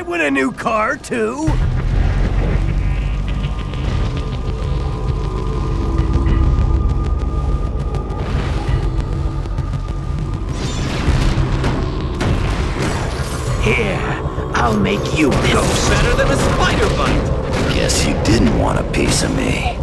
Win a new car, too? Here, I'll make you a ghost. Better than a spider bite. Guess you didn't want a piece of me.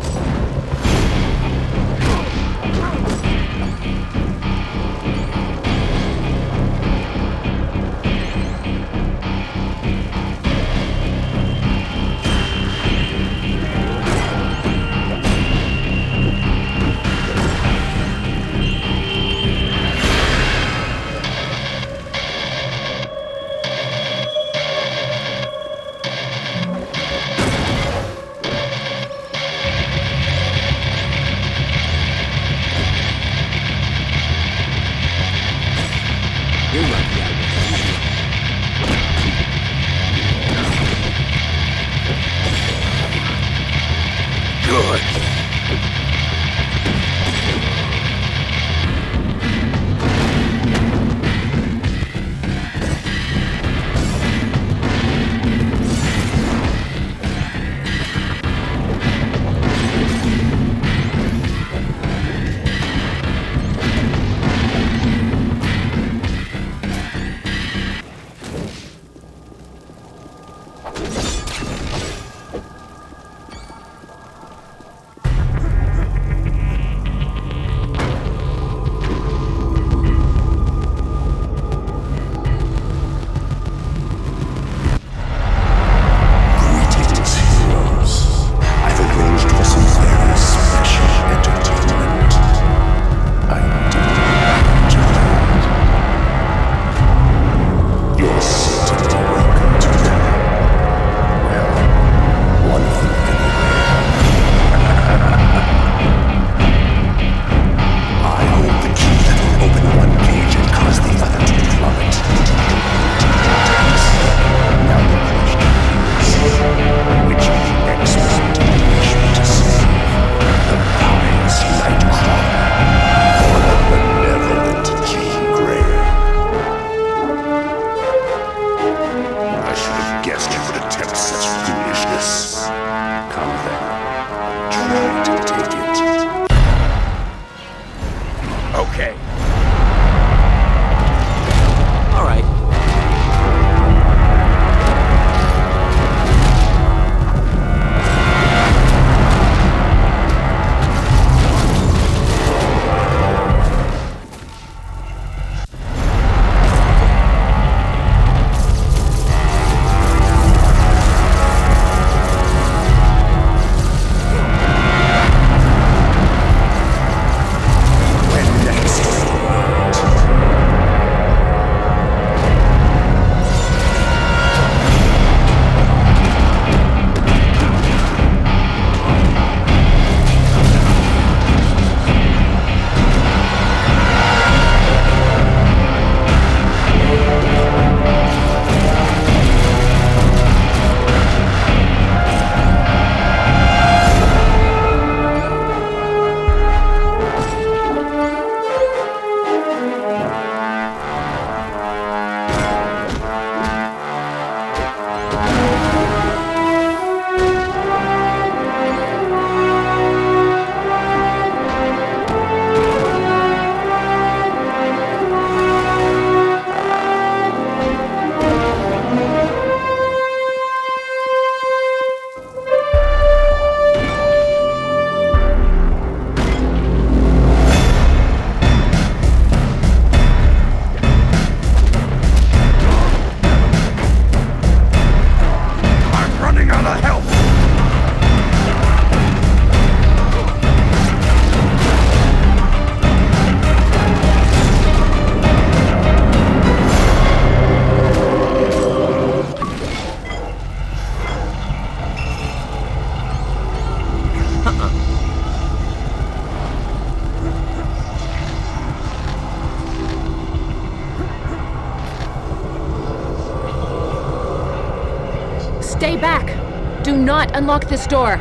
Stay back! Do not unlock this door.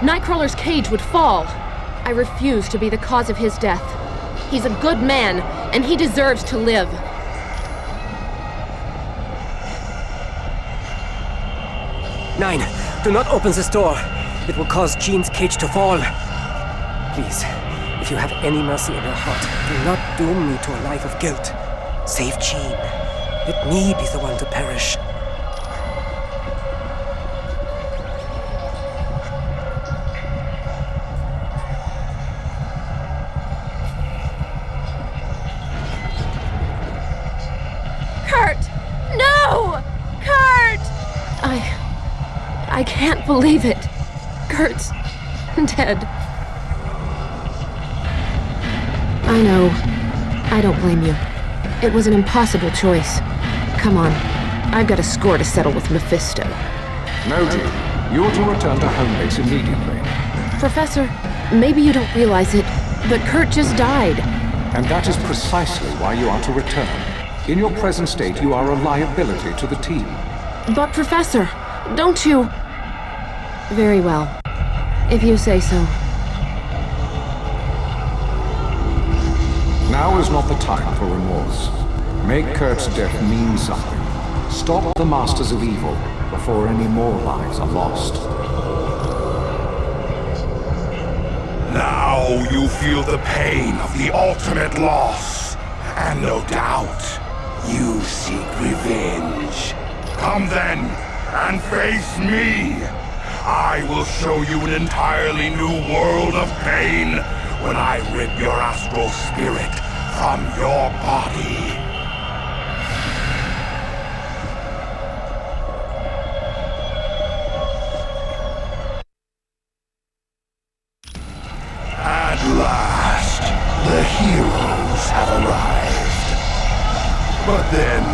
Nightcrawler's cage would fall. I refuse to be the cause of his death. He's a good man, and he deserves to live. Nine, do not open this door. It will cause Jean's cage to fall. Please, if you have any mercy in your heart, do not doom me to a life of guilt. Save Jean. Let me be the one to perish. Kurt! No! Kurt! I can't believe it. Kurt's dead. I know. I don't blame you. It was an impossible choice. Come on. I've got a score to settle with Mephisto. No, Jean. You're to return to home base immediately. Professor, maybe you don't realize it, but Kurt just died. And that is precisely why you are to return. In your present state, you are a liability to the team. But Professor, don't you... Very well. If you say so. Now is not the time for remorse. Make Kurt's death mean something. Stop the Masters of Evil before any more lives are lost. Now you feel the pain of the ultimate loss. And no doubt, you seek revenge. Come then, and face me. I will show you an entirely new world of pain when I rip your astral spirit from your body. At last, the heroes have arrived. But then,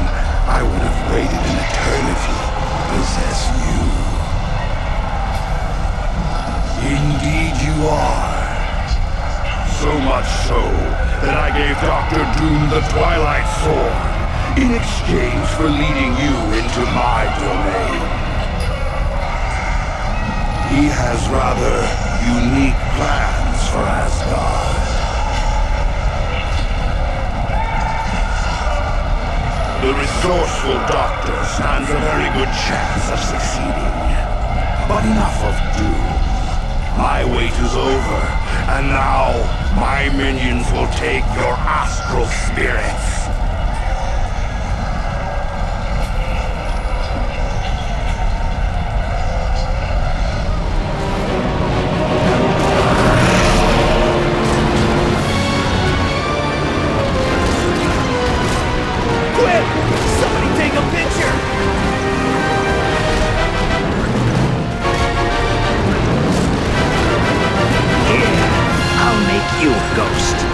I would have waited an eternity to possess you. Indeed you are. So much so that I gave Dr. Doom the Twilight Sword in exchange for leading you into my domain. He has rather unique plans for Asgard. The resourceful Doctor stands a very good chance of succeeding. But enough of Doom. My wait is over, and now my minions will take your astral spirits. Quick! Somebody take a picture! I'll make you a ghost.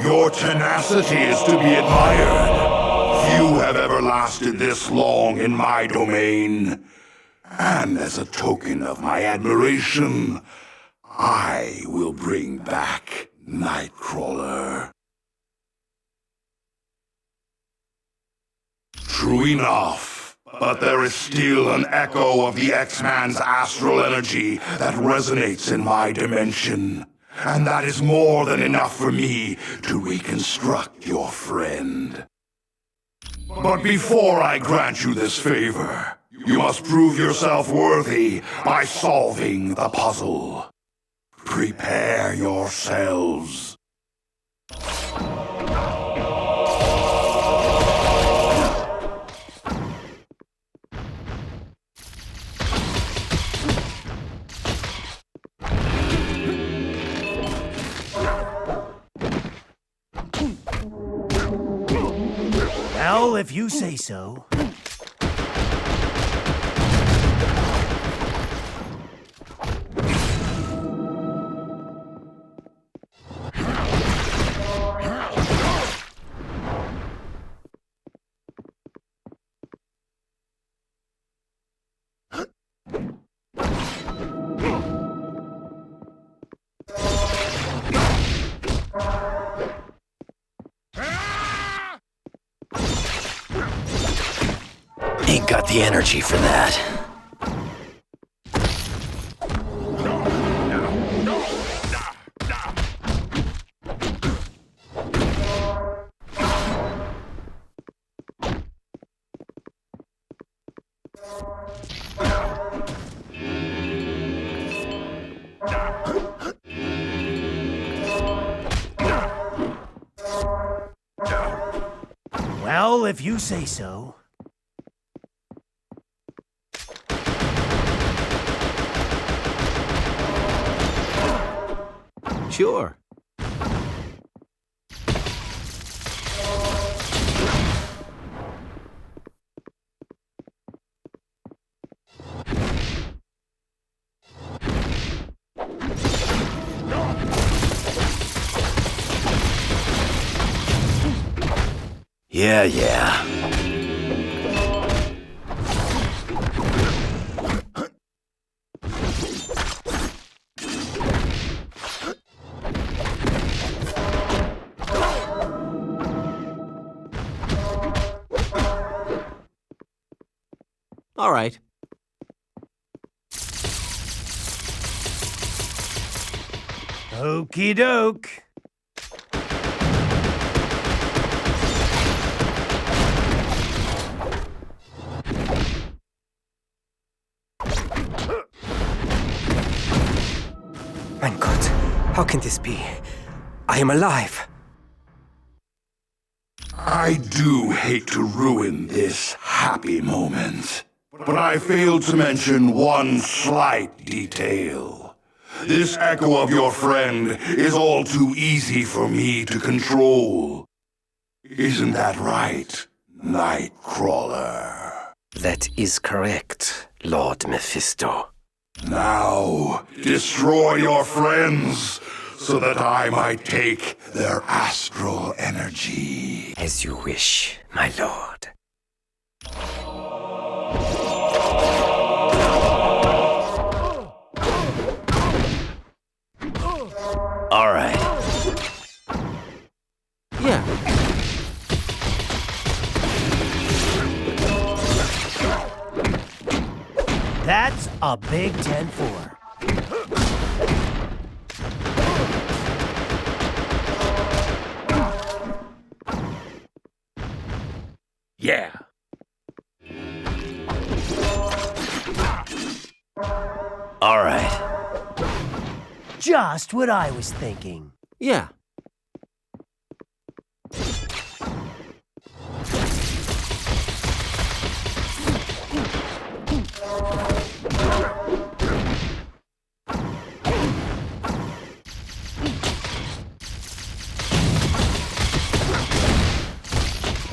Your tenacity is to be admired. Few have ever lasted this long in my domain. And as a token of my admiration, I will bring back Nightcrawler. True enough, but there is still an echo of the X-Man's astral energy that resonates in my dimension. And that is more than enough for me to reconstruct your friend. But before I grant you this favor, you must prove yourself worthy by solving the puzzle. Prepare yourselves. Well, if you say so. got the energy for that. Well, if you say so. Sure. Yeah. All right. Okey doke. Mein Gott, how can this be? I am alive. I do hate to ruin this happy moment, but I failed to mention one slight detail. This echo of your friend is all too easy for me to control. Isn't that right, Nightcrawler? That is correct, Lord Mephisto. Now, destroy your friends, so that I might take their astral energy. As you wish, my lord. All right. Yeah. That's a big 10-4. Yeah. All right. Just what I was thinking. Yeah.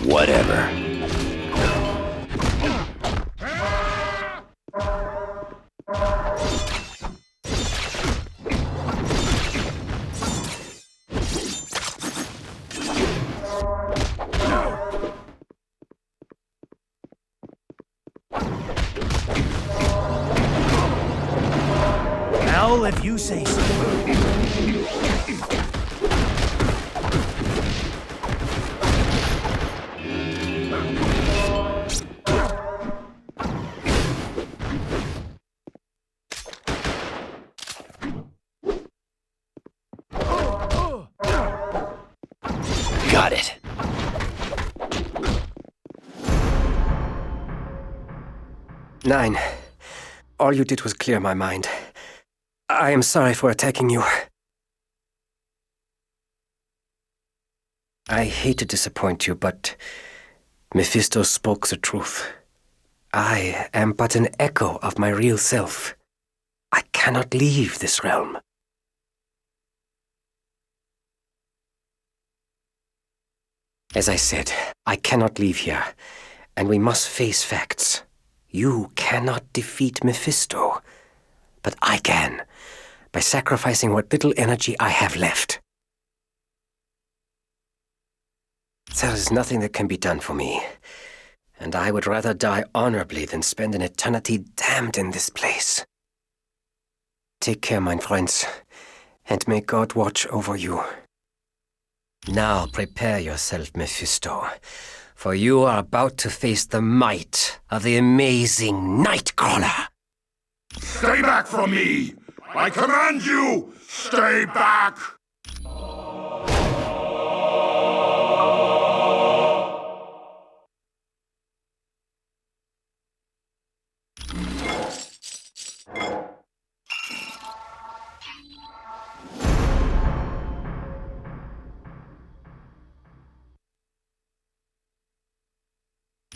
Whatever. Well, if you say so. Got it. Nine. All you did was clear my mind. I am sorry for attacking you. I hate to disappoint you, but Mephisto spoke the truth. I am but an echo of my real self. I cannot leave this realm. As I said, I cannot leave here, and we must face facts. You cannot defeat Mephisto, but I can, by sacrificing what little energy I have left. There is nothing that can be done for me, and I would rather die honorably than spend an eternity damned in this place. Take care, mein friends, and may God watch over you. Now prepare yourself, Mephisto, for you are about to face the might of the amazing Nightcrawler. Stay back from me! I command you! Stay back!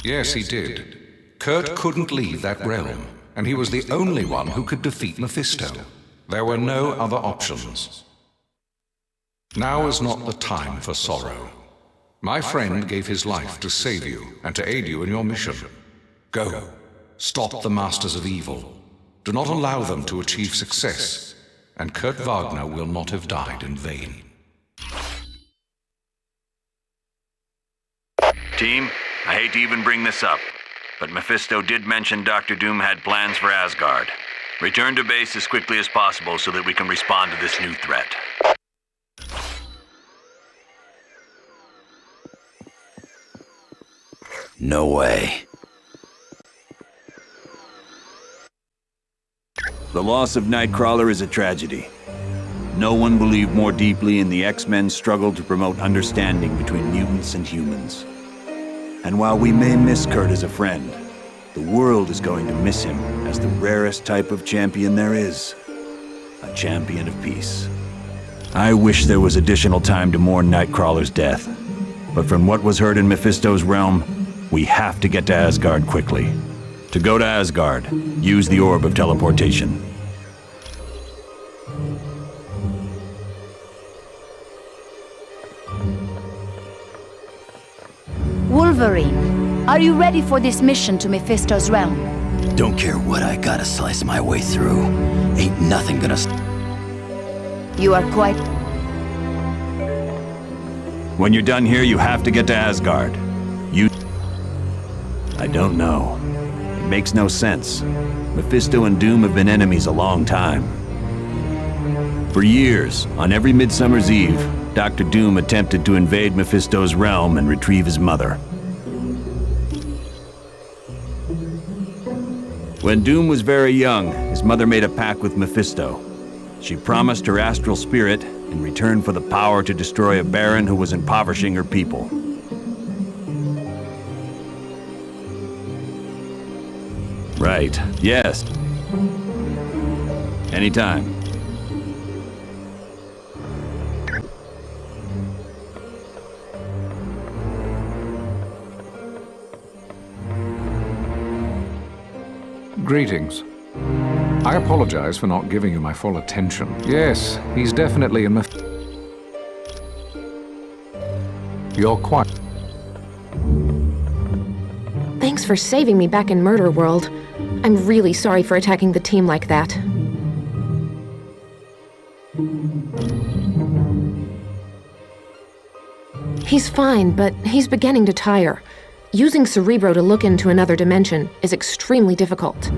Yes, he did. Kurt couldn't leave that realm, and he was the only one who could defeat Mephisto. There were no other options. Now is not the time for sorrow. My friend gave his life to save you and to aid you in your mission. Go. Stop the Masters of Evil. Do not allow them to achieve success, and Kurt Wagner will not have died in vain. Team, I hate to even bring this up, but Mephisto did mention Dr. Doom had plans for Asgard. Return to base as quickly as possible so that we can respond to this new threat. No way. The loss of Nightcrawler is a tragedy. No one believed more deeply in the X-Men's struggle to promote understanding between mutants and humans. And while we may miss Kurt as a friend, the world is going to miss him as the rarest type of champion there is. A champion of peace. I wish there was additional time to mourn Nightcrawler's death. But from what was heard in Mephisto's realm, we have to get to Asgard quickly. To go to Asgard, use the Orb of Teleportation. Wolverine, are you ready for this mission to Mephisto's realm? Don't care what I gotta slice my way through. Ain't nothing gonna You are quite... When you're done here, you have to get to Asgard. I don't know. It makes no sense. Mephisto and Doom have been enemies a long time. For years, on every Midsummer's Eve, Dr. Doom attempted to invade Mephisto's realm and retrieve his mother. When Doom was very young, his mother made a pact with Mephisto. She promised her astral spirit in return for the power to destroy a baron who was impoverishing her people. Right, yes. Anytime. Greetings. I apologize for not giving you my full attention. Yes, he's definitely in You're quite... Thanks for saving me back in Murder World. I'm really sorry for attacking the team like that. He's fine, but he's beginning to tire. Using Cerebro to look into another dimension is extremely difficult.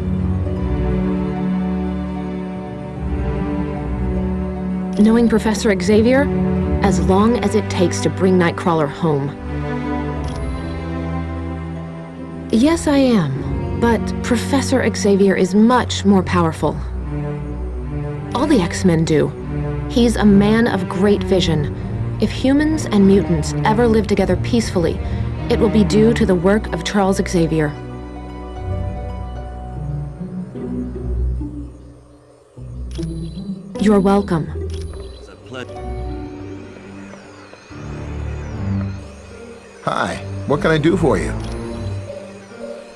Knowing Professor Xavier, as long as it takes to bring Nightcrawler home. Yes, I am. But Professor Xavier is much more powerful. All the X-Men do. He's a man of great vision. If humans and mutants ever live together peacefully, it will be due to the work of Charles Xavier. You're welcome. Hi, what can I do for you?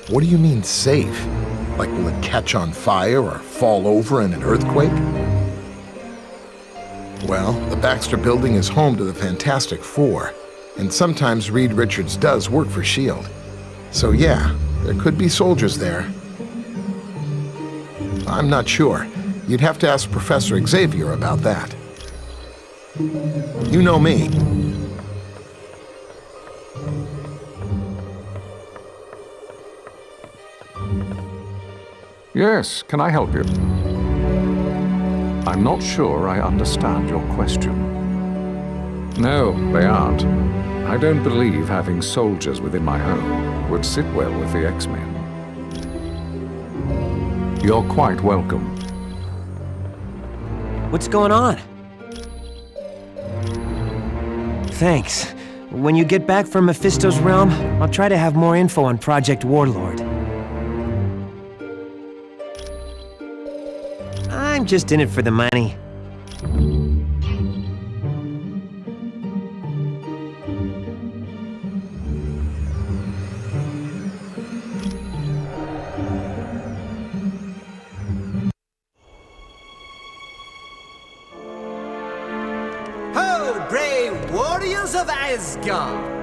What do you mean safe? Like will it catch on fire or fall over in an earthquake? Well, the Baxter Building is home to the Fantastic Four, and sometimes Reed Richards does work for S.H.I.E.L.D. So yeah, there could be soldiers there. I'm not sure. You'd have to ask Professor Xavier about that. You know me. Yes, can I help you? I'm not sure I understand your question. No, they aren't. I don't believe having soldiers within my home would sit well with the X-Men. You're quite welcome. What's going on? Thanks. When you get back from Mephisto's realm, I'll try to have more info on Project Warlord. I'm just in it for the money. Ho, brave warriors of Asgard!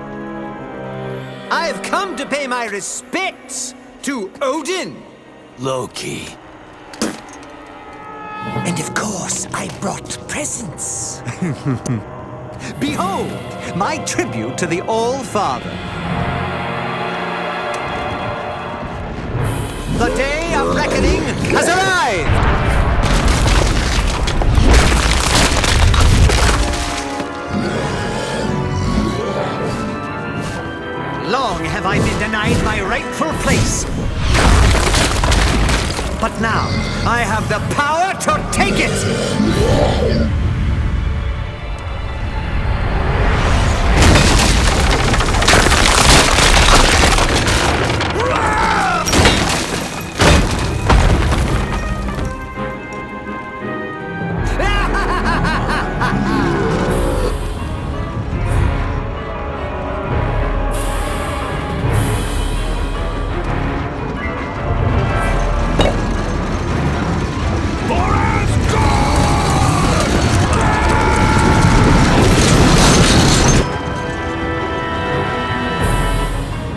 I have come to pay my respects to Odin. Loki. And of course, I brought presents. Behold, my tribute to the All-Father. The day of reckoning has arrived! Long have I been denied my rightful place. But now, I have the power to take it!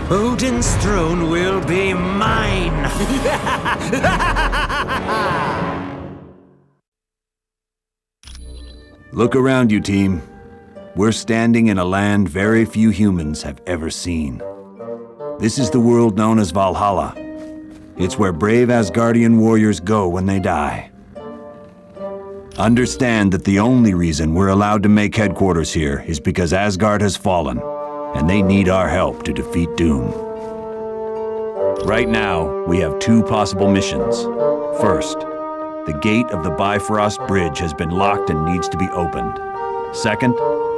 Odin's throne will be mine! Look around you, team. We're standing in a land very few humans have ever seen. This is the world known as Valhalla. It's where brave Asgardian warriors go when they die. Understand that the only reason we're allowed to make headquarters here is because Asgard has fallen, and they need our help to defeat Doom. Right now, we have two possible missions. First, the gate of the Bifrost Bridge has been locked and needs to be opened. Second,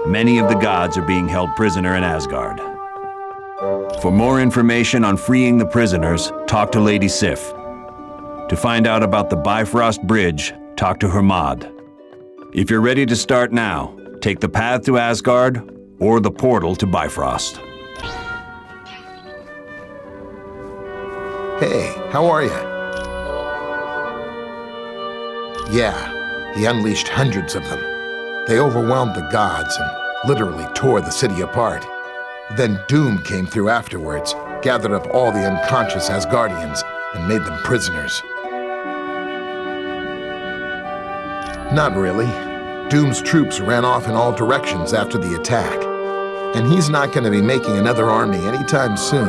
many of the gods are being held prisoner in Asgard. For more information on freeing the prisoners, talk to Lady Sif. To find out about the Bifrost Bridge, talk to Hermod. If you're ready to start now, take the path to Asgard or the portal to Bifrost. Hey, how are you? Yeah, he unleashed hundreds of them. They overwhelmed the gods and literally tore the city apart. Then Doom came through afterwards, gathered up all the unconscious Asgardians, and made them prisoners. Not really. Doom's troops ran off in all directions after the attack. And he's not going to be making another army anytime soon,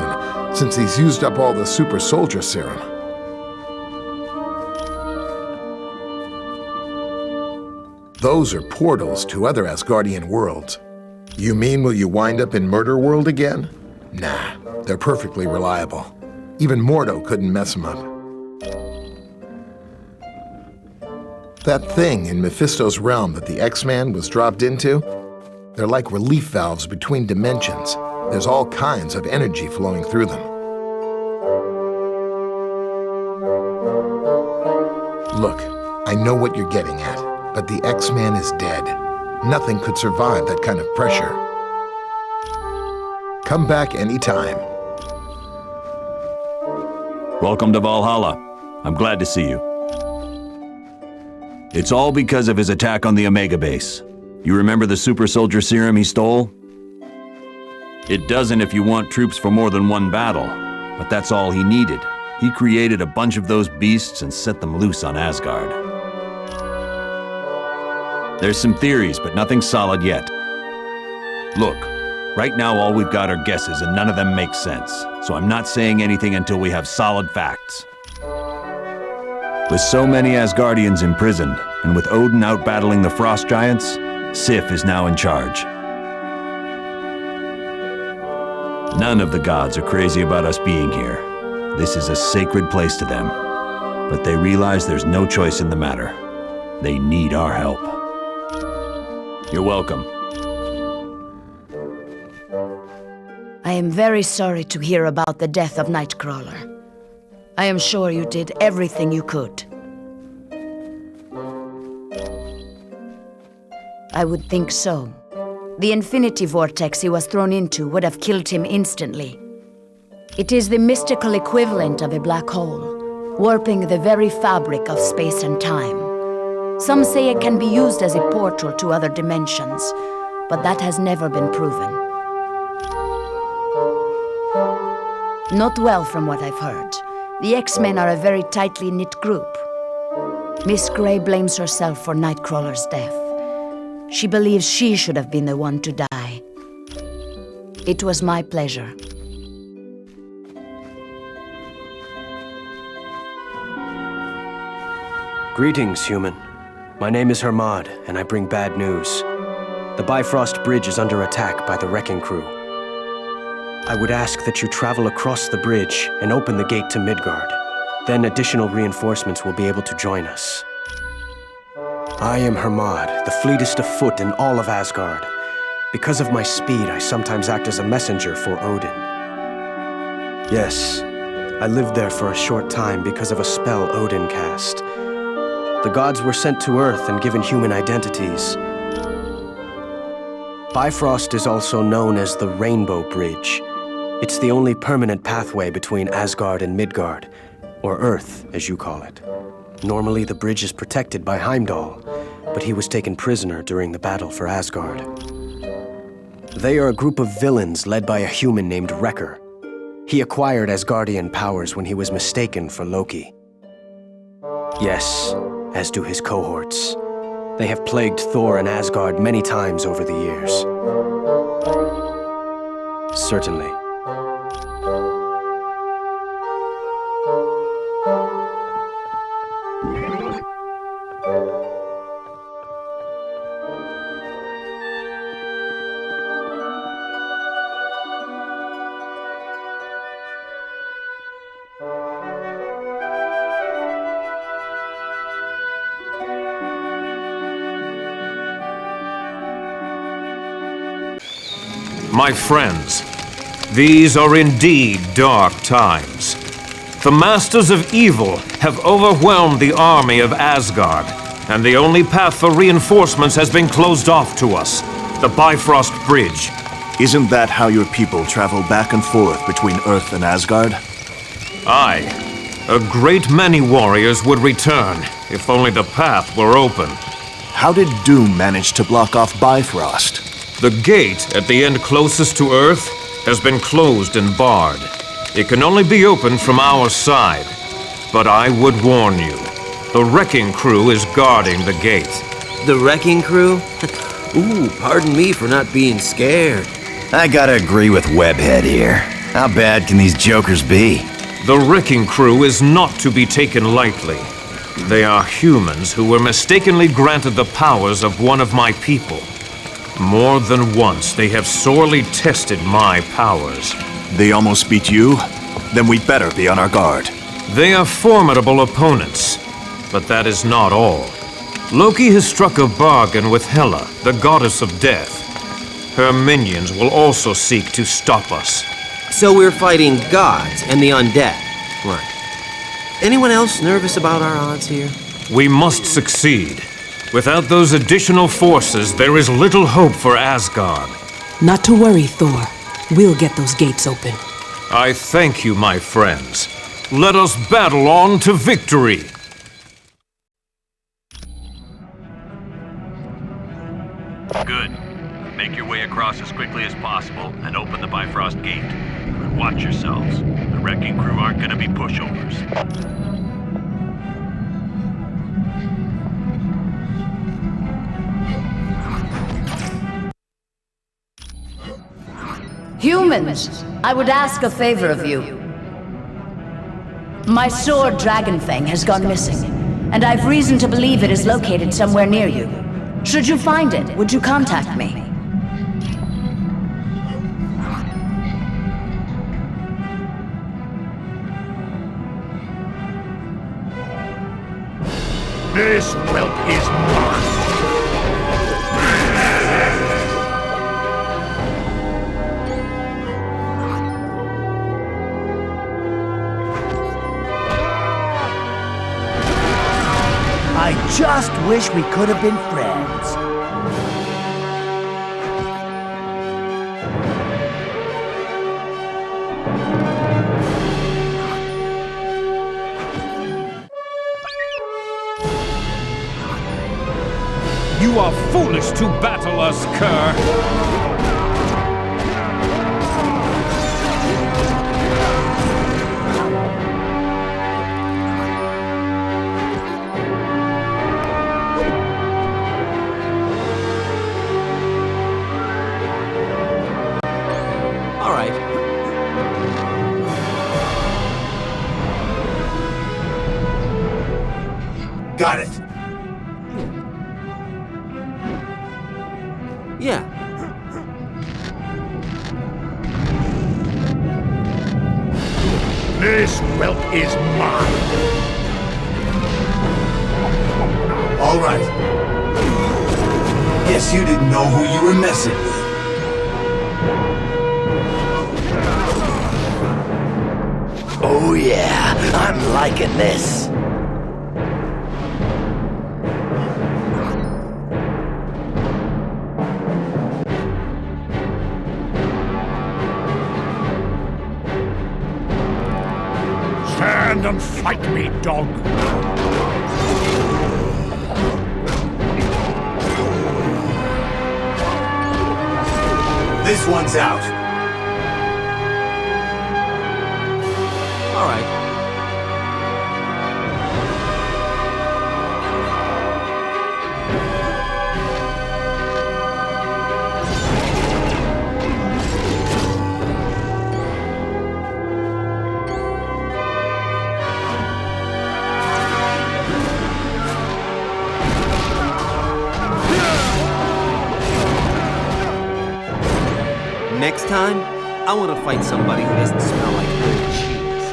since he's used up all the super soldier serum. Those are portals to other Asgardian worlds. You mean will you wind up in Murder World again? Nah, they're perfectly reliable. Even Mordo couldn't mess them up. That thing in Mephisto's realm that the X-Man was dropped into, they're like relief valves between dimensions. There's all kinds of energy flowing through them. Look, I know what you're getting at, but the X-Man is dead. Nothing could survive that kind of pressure. Come back anytime. Welcome to Valhalla. I'm glad to see you. It's all because of his attack on the Omega Base. You remember the super soldier serum he stole? It doesn't if you want troops for more than one battle, but that's all he needed. He created a bunch of those beasts and set them loose on Asgard. There's some theories, but nothing solid yet. Look, right now all we've got are guesses and none of them make sense, so I'm not saying anything until we have solid facts. With so many Asgardians imprisoned, and with Odin out battling the frost giants, Sif is now in charge. None of the gods are crazy about us being here. This is a sacred place to them. But they realize there's no choice in the matter. They need our help. You're welcome. I am very sorry to hear about the death of Nightcrawler. I am sure you did everything you could. I would think so. The infinity vortex he was thrown into would have killed him instantly. It is the mystical equivalent of a black hole, warping the very fabric of space and time. Some say it can be used as a portal to other dimensions, but that has never been proven. Not well from what I've heard. The X-Men are a very tightly knit group. Miss Gray blames herself for Nightcrawler's death. She believes she should have been the one to die. It was my pleasure. Greetings, human. My name is Hermod, and I bring bad news. The Bifrost Bridge is under attack by the Wrecking Crew. I would ask that you travel across the bridge and open the gate to Midgard. Then additional reinforcements will be able to join us. I am Hermod, the fleetest of foot in all of Asgard. Because of my speed, I sometimes act as a messenger for Odin. Yes, I lived there for a short time because of a spell Odin cast. The gods were sent to Earth and given human identities. Bifrost is also known as the Rainbow Bridge. It's the only permanent pathway between Asgard and Midgard, or Earth, as you call it. Normally, the bridge is protected by Heimdall, but he was taken prisoner during the battle for Asgard. They are a group of villains led by a human named Wrecker. He acquired Asgardian powers when he was mistaken for Loki. Yes, as do his cohorts. They have plagued Thor and Asgard many times over the years. Certainly. My friends, these are indeed dark times. The Masters of Evil have overwhelmed the army of Asgard, and the only path for reinforcements has been closed off to us, the Bifrost Bridge. Isn't that how your people travel back and forth between Earth and Asgard? Aye. A great many warriors would return, if only the path were open. How did Doom manage to block off Bifrost? The gate at the end closest to Earth has been closed and barred. It can only be opened from our side. But I would warn you, the Wrecking Crew is guarding the gate. The Wrecking Crew? Ooh, pardon me for not being scared. I gotta agree with Webhead here. How bad can these jokers be? The Wrecking Crew is not to be taken lightly. They are humans who were mistakenly granted the powers of one of my people. More than once, they have sorely tested my powers. They almost beat you? Then we'd better be on our guard. They are formidable opponents, but that is not all. Loki has struck a bargain with Hela, the goddess of death. Her minions will also seek to stop us. So we're fighting gods and the undead. Right. Anyone else nervous about our odds here? We must succeed. Without those additional forces, there is little hope for Asgard. Not to worry, Thor. We'll get those gates open. I thank you, my friends. Let us battle on to victory. Good. Make your way across as quickly as possible and open the Bifrost Gate. But watch yourselves. The Wrecking Crew aren't gonna be pushovers. Humans, I would ask a favor of you. My sword, Dragonfang, has gone missing, and I've reason to believe it is located somewhere near you. Should you find it, would you contact me? This whelp is mine! I just wish we could have been friends. You are foolish to battle us, Kerr. All right. Got it. Yeah. This whelp is mine! All right. Guess you didn't know who you were messing with. Oh yeah, I'm liking this. Stand and fight me, dog! This one's out. All right. Next time, I want to fight somebody who doesn't smell like good cheese.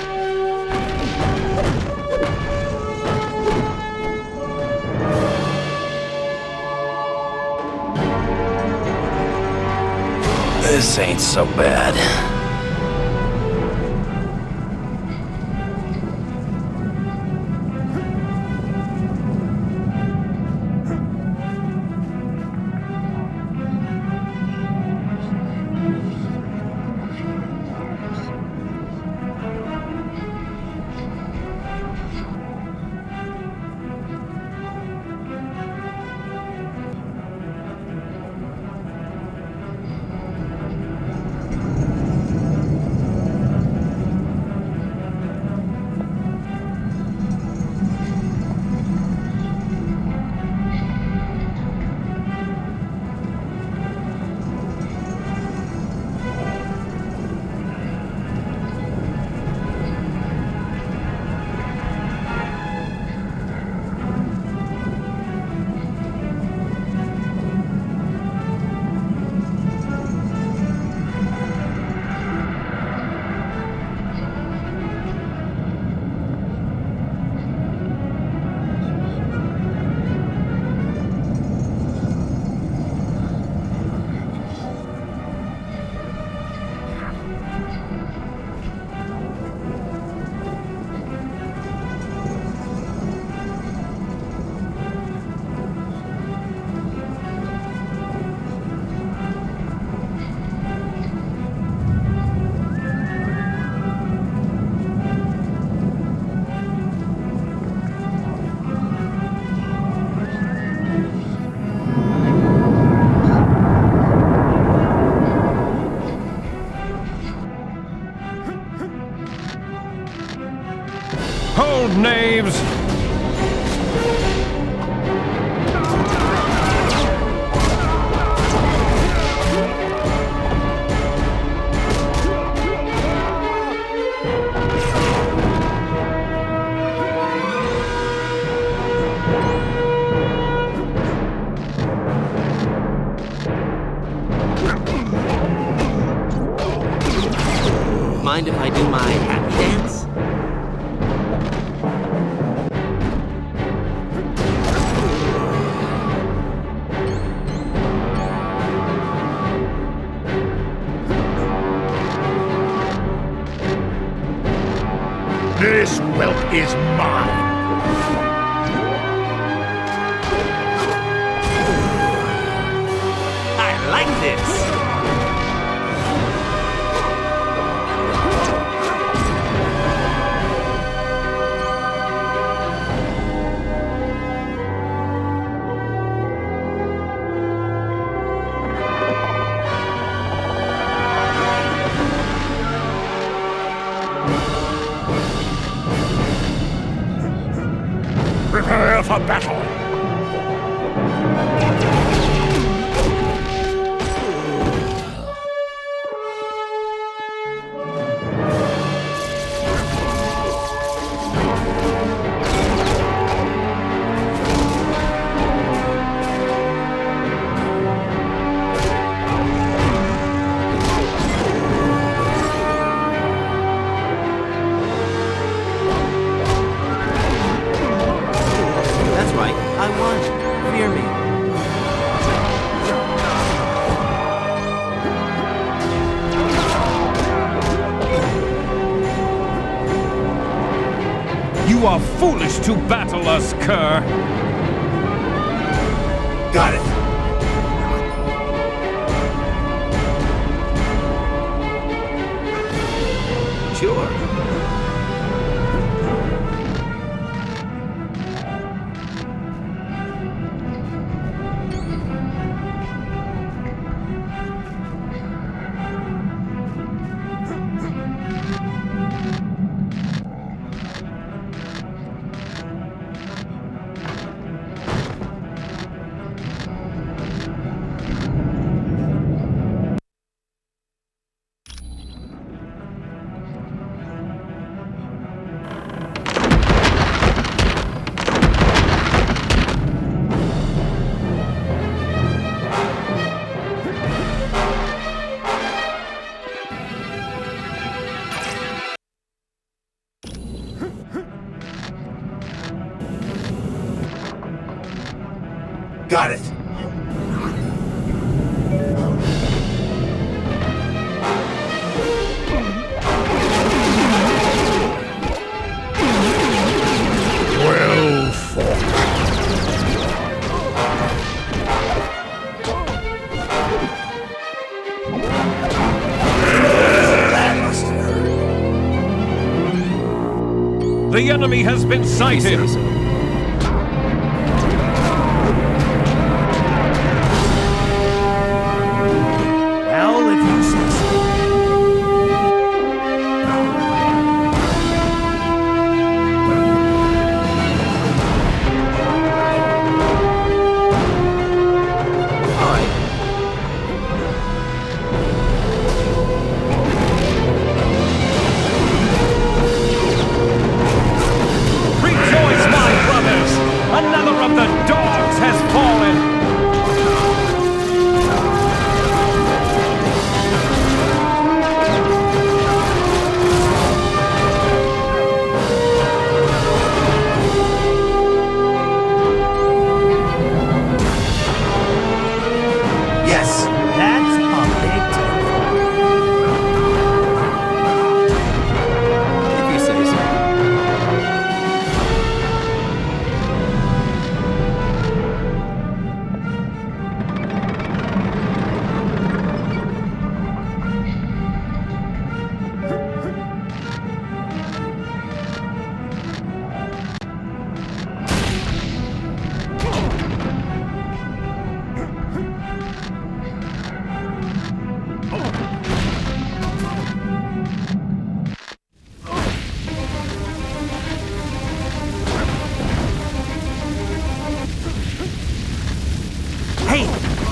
This ain't so bad. Hold, knaves! Mind if I do my happy dance? This whelp is mine! I like this! Prepare for battle! You are foolish to battle us, cur! Got it! Sure. Got it! Well fought. The enemy has been sighted!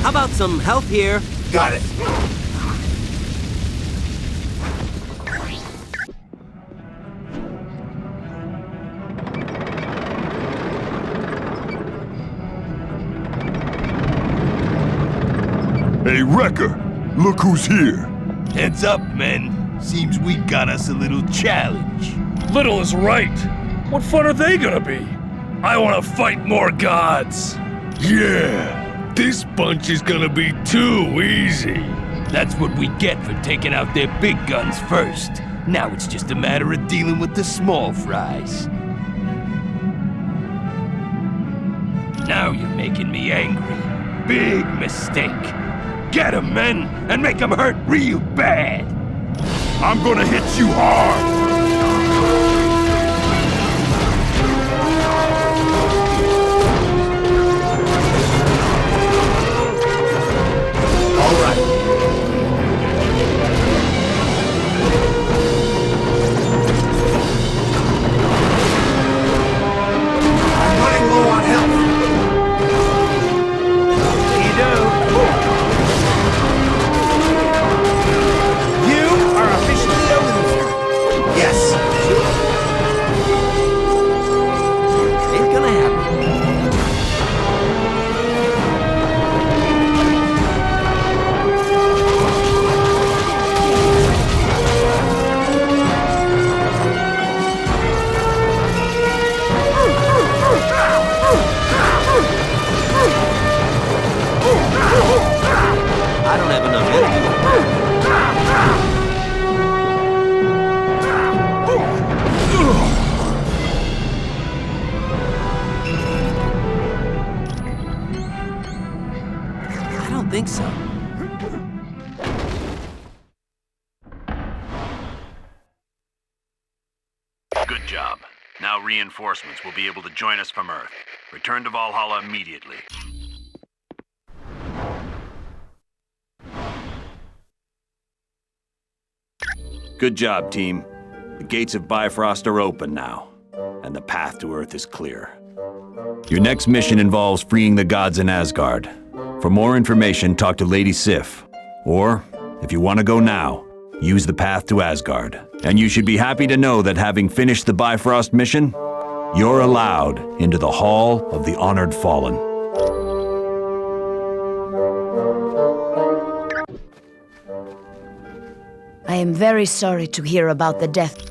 How about some help here? Got it! Hey, Wrecker! Look who's here! Heads up, men. Seems we got us a little challenge. Little is right. What fun are they gonna be? I wanna fight more gods. Yeah, this bunch is gonna be too easy. That's what we get for taking out their big guns first. Now it's just a matter of dealing with the small fries. Now you're making me angry. Big mistake. Get him, men, and make him hurt real bad. I'm gonna hit you hard! Think so. Good job. Now reinforcements will be able to join us from Earth. Return to Valhalla immediately. Good job, team. The gates of Bifrost are open now, and the path to Earth is clear. Your next mission involves freeing the gods in Asgard. For more information, talk to Lady Sif. Or, if you want to go now, use the path to Asgard. And you should be happy to know that having finished the Bifrost mission, you're allowed into the Hall of the Honored Fallen. I am very sorry to hear about the death.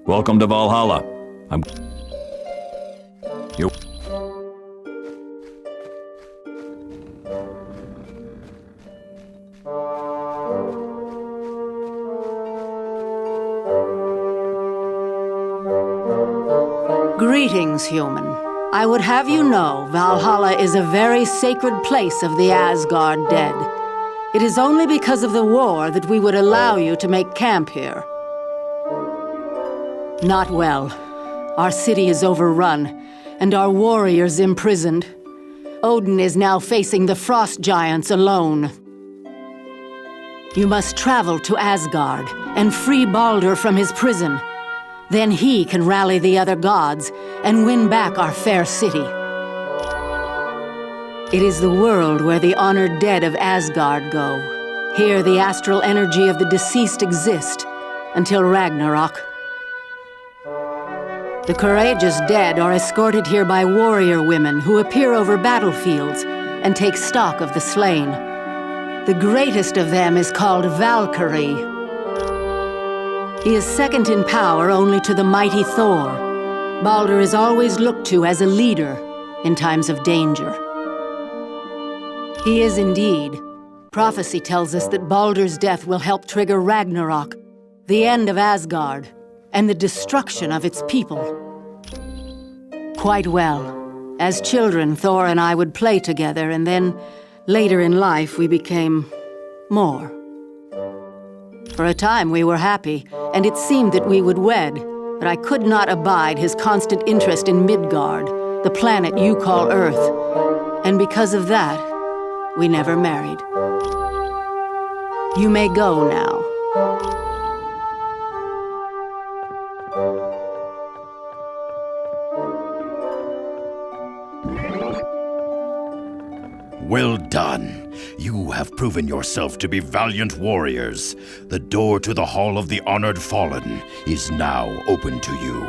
Welcome to Valhalla. You're... Greetings, human. I would have you know Valhalla is a very sacred place of the Asgard dead. It is only because of the war that we would allow you to make camp here. Not well. Our city is overrun, and our warriors imprisoned. Odin is now facing the frost giants alone. You must travel to Asgard and free Baldur from his prison. Then he can rally the other gods and win back our fair city. It is the world where the honored dead of Asgard go. Here the astral energy of the deceased exist until Ragnarok. The courageous dead are escorted here by warrior women who appear over battlefields and take stock of the slain. The greatest of them is called Valkyrie. He is second in power only to the mighty Thor. Baldur is always looked to as a leader in times of danger. He is indeed. Prophecy tells us that Baldur's death will help trigger Ragnarok, the end of Asgard, and the destruction of its people. Quite well. As children, Thor and I would play together, and then, later in life, we became more. For a time we were happy, and it seemed that we would wed, but I could not abide his constant interest in Midgard, the planet you call Earth, and because of that, we never married. You may go now. Well done. You have proven yourself to be valiant warriors. The door to the Hall of the Honored Fallen is now open to you.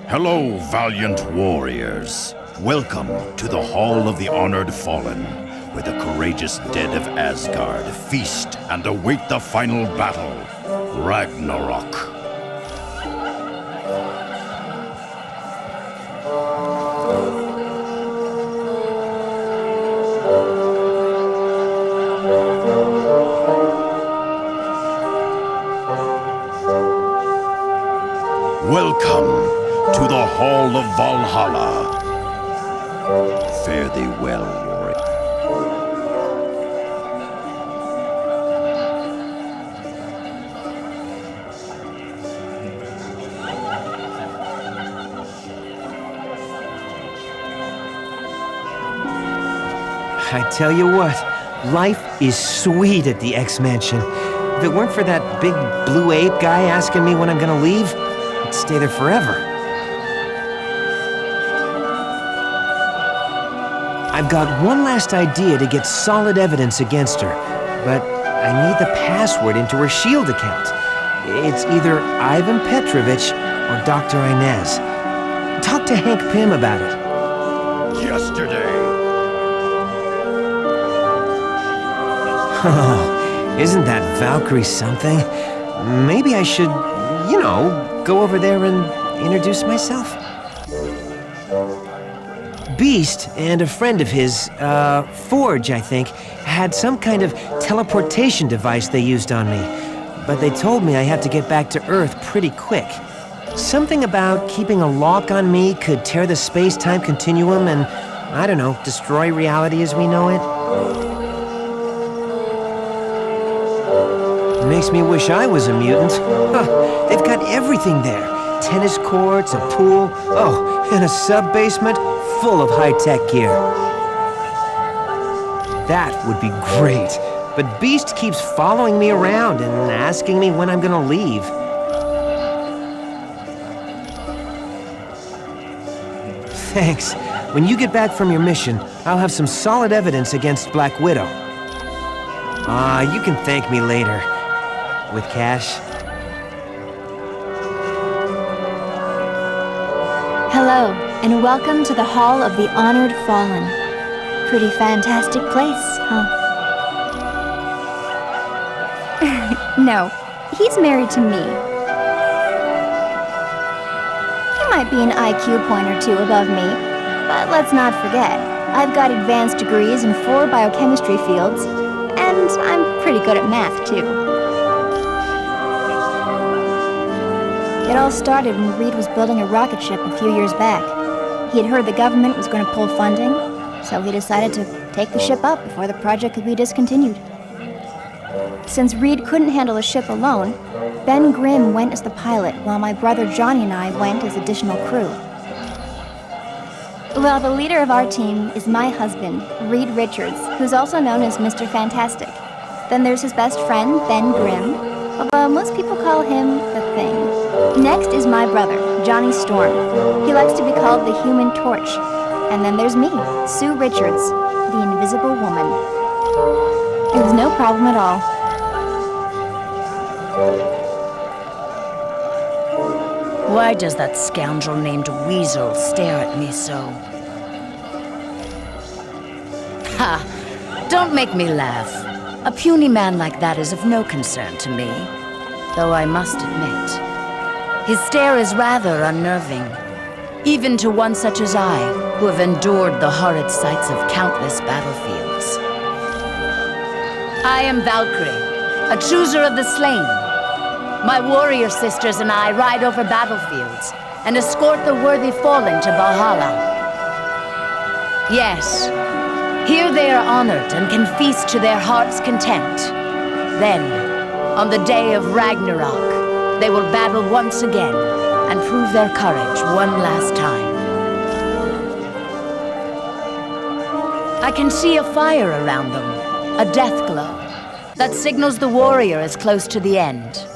Hello, valiant warriors. Welcome to the Hall of the Honored Fallen, where the courageous dead of Asgard feast and await the final battle, Ragnarok. Welcome to the Hall of Valhalla. Fare thee well, warrior. I tell you what, life is sweet at the X-Mansion. If it weren't for that big blue ape guy asking me when I'm gonna leave, I'd stay there forever. I've got one last idea to get solid evidence against her, but I need the password into her S.H.I.E.L.D. account. It's either Ivan Petrovich or Dr. Inez. Talk to Hank Pym about it. Yesterday. Oh, isn't that Valkyrie something? Maybe I should, go over there and introduce myself. Beast and a friend of his, Forge, I think, had some kind of teleportation device they used on me. But they told me I had to get back to Earth pretty quick. Something about keeping a lock on me could tear the space-time continuum and, I don't know, destroy reality as we know it. Makes me wish I was a mutant. Huh, they've got everything there. Tennis courts, a pool, and a sub-basement full of high-tech gear. That would be great. But Beast keeps following me around and asking me when I'm gonna leave. Thanks. When you get back from your mission, I'll have some solid evidence against Black Widow. You can thank me later. With cash. Hello, and welcome to the Hall of the Honored Fallen. Pretty fantastic place, huh? No, he's married to me. He might be an IQ point or two above me, but let's not forget, I've got advanced degrees in 4 biochemistry fields, and I'm pretty good at math, too. It all started when Reed was building a rocket ship a few years back. He had heard the government was going to pull funding, so he decided to take the ship up before the project could be discontinued. Since Reed couldn't handle a ship alone, Ben Grimm went as the pilot, while my brother Johnny and I went as additional crew. Well, the leader of our team is my husband, Reed Richards, who's also known as Mr. Fantastic. Then there's his best friend, Ben Grimm, although most people call him The Thing. Next is my brother, Johnny Storm. He likes to be called the Human Torch. And then there's me, Sue Richards, the Invisible Woman. It was no problem at all. Why does that scoundrel named Weasel stare at me so? Ha! Don't make me laugh. A puny man like that is of no concern to me. Though I must admit, his stare is rather unnerving. Even to one such as I, who have endured the horrid sights of countless battlefields. I am Valkyrie, a chooser of the slain. My warrior sisters and I ride over battlefields and escort the worthy fallen to Valhalla. Yes, here they are honored and can feast to their heart's content. Then, on the day of Ragnarok, they will battle once again and prove their courage one last time. I can see a fire around them, a death glow, that signals the warrior is close to the end.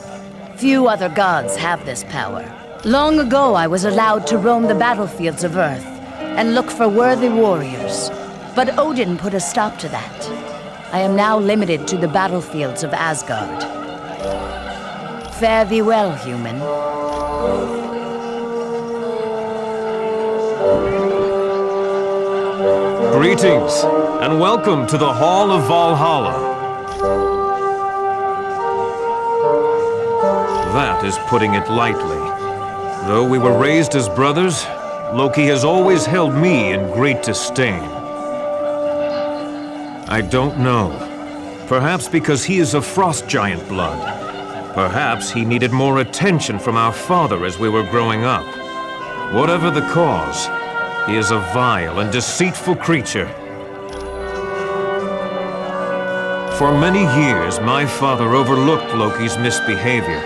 Few other gods have this power. Long ago, I was allowed to roam the battlefields of Earth and look for worthy warriors, but Odin put a stop to that. I am now limited to the battlefields of Asgard. Fare thee well, human. Greetings, and welcome to the Hall of Valhalla. That is putting it lightly. Though we were raised as brothers, Loki has always held me in great disdain. I don't know. Perhaps because he is of frost giant blood. Perhaps he needed more attention from our father as we were growing up. Whatever the cause, he is a vile and deceitful creature. For many years, my father overlooked Loki's misbehavior,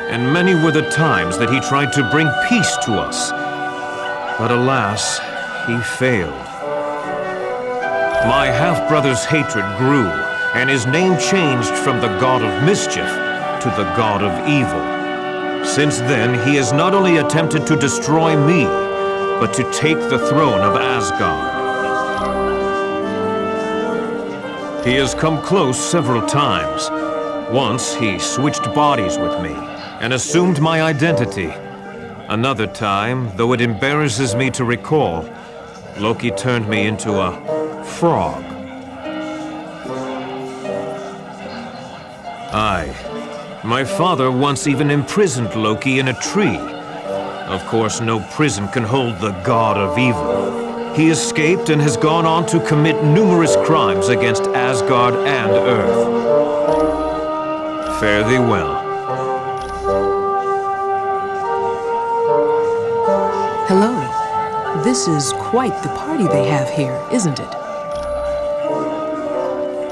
and many were the times that he tried to bring peace to us. But alas, he failed. My half-brother's hatred grew, and his name changed from the god of mischief to the god of evil. Since then, he has not only attempted to destroy me, but to take the throne of Asgard. He has come close several times. Once, he switched bodies with me and assumed my identity. Another time, though it embarrasses me to recall, Loki turned me into a frog. My father once even imprisoned Loki in a tree. Of course, no prison can hold the god of evil. He escaped and has gone on to commit numerous crimes against Asgard and Earth. Fare thee well. Hello. This is quite the party they have here, isn't it?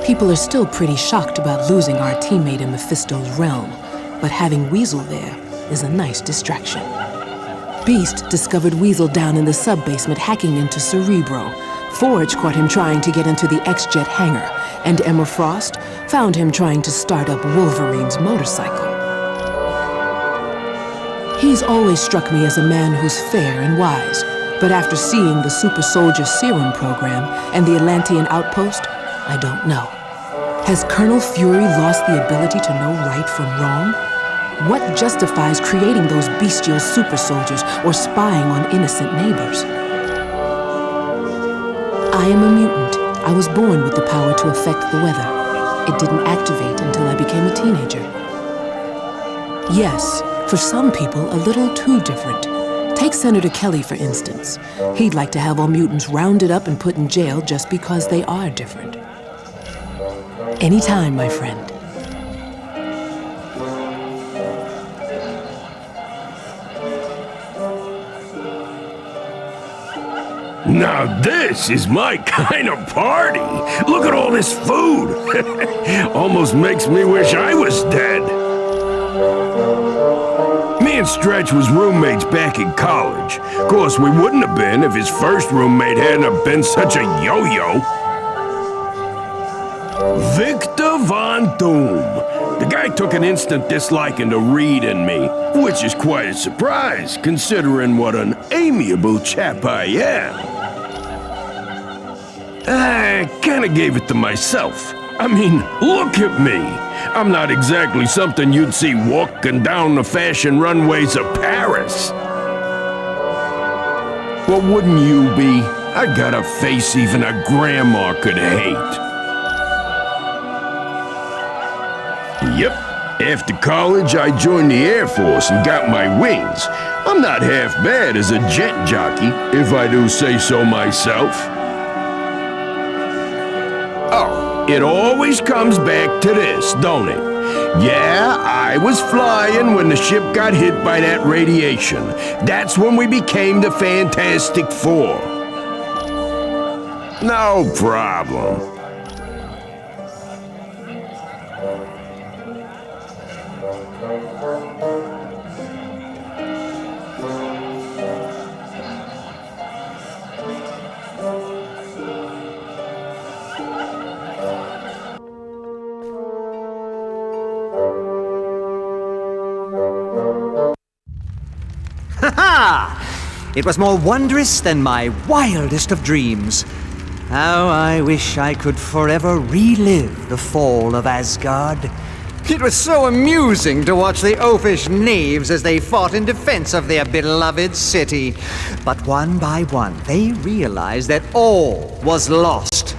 People are still pretty shocked about losing our teammate in Mephisto's realm, but having Weasel there is a nice distraction. Beast discovered Weasel down in the sub-basement hacking into Cerebro. Forge caught him trying to get into the X-Jet hangar, and Emma Frost found him trying to start up Wolverine's motorcycle. He's always struck me as a man who's fair and wise, but after seeing the Super Soldier Serum program and the Atlantean outpost, I don't know. Has Colonel Fury lost the ability to know right from wrong? What justifies creating those bestial super soldiers or spying on innocent neighbors? I am a mutant. I was born with the power to affect the weather. It didn't activate until I became a teenager. Yes, for some people, a little too different. Take Senator Kelly, for instance. He'd like to have all mutants rounded up and put in jail just because they are different. Anytime, my friend. Now this is my kind of party. Look at all this food. Almost makes me wish I was dead. Me and Stretch was roommates back in college. Of course, we wouldn't have been if his first roommate hadn't have been such a yo-yo. Victor Von Doom. The guy took an instant disliking to Reed and me, which is quite a surprise, considering what an amiable chap I am. I kinda gave it to myself. I mean, look at me. I'm not exactly something you'd see walking down the fashion runways of Paris. But wouldn't you be? I got a face even a grandma could hate. Yep. After college, I joined the Air Force and got my wings. I'm not half bad as a jet jockey, if I do say so myself. Oh, it always comes back to this, don't it? Yeah, I was flying when the ship got hit by that radiation. That's when we became the Fantastic Four. No problem. It was more wondrous than my wildest of dreams. How I wish I could forever relive the fall of Asgard. It was so amusing to watch the oafish knaves as they fought in defense of their beloved city. But one by one, they realized that all was lost.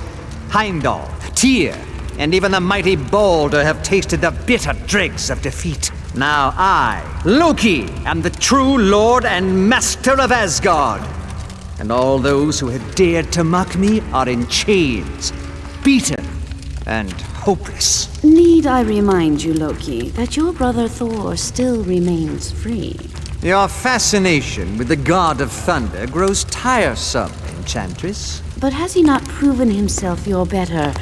Heimdall, Tyr, and even the mighty Balder have tasted the bitter dregs of defeat. Now I, Loki, am the true Lord and Master of Asgard. And all those who had dared to mock me are in chains, beaten, and hopeless. Need I remind you, Loki, that your brother Thor still remains free? Your fascination with the god of thunder grows tiresome, Enchantress. But has he not proven himself your better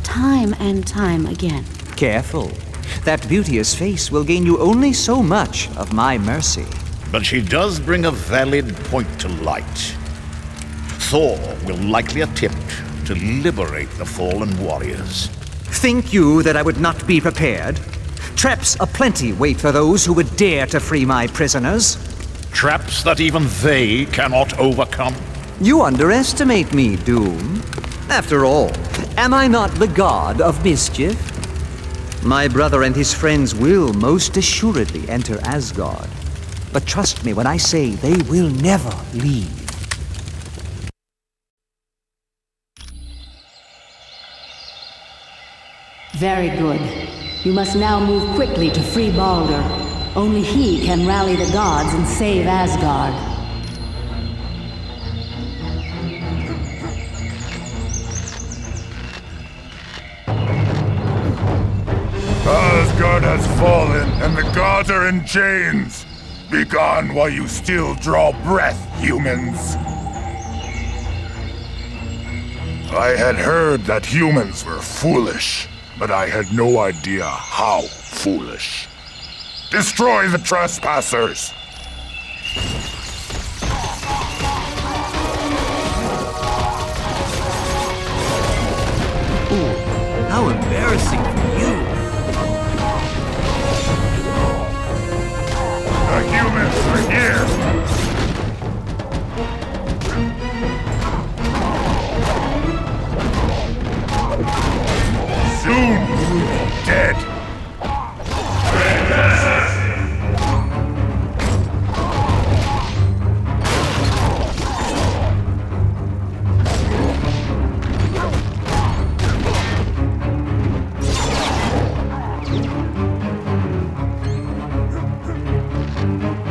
time and time again? Careful. That beauteous face will gain you only so much of my mercy. But she does bring a valid point to light. Thor will likely attempt to liberate the fallen warriors. Think you that I would not be prepared? Traps aplenty wait for those who would dare to free my prisoners. Traps that even they cannot overcome? You underestimate me, Doom. After all, am I not the god of mischief? My brother and his friends will most assuredly enter Asgard. But trust me when I say they will never leave. Very good. You must now move quickly to free Baldur. Only he can rally the gods and save Asgard. Asgard has fallen, and the gods are in chains. Be gone while you still draw breath, humans. I had heard that humans were foolish, but I had no idea how foolish. Destroy the trespassers! Ooh, how embarrassing for you! The humans are here! Soon you will be dead!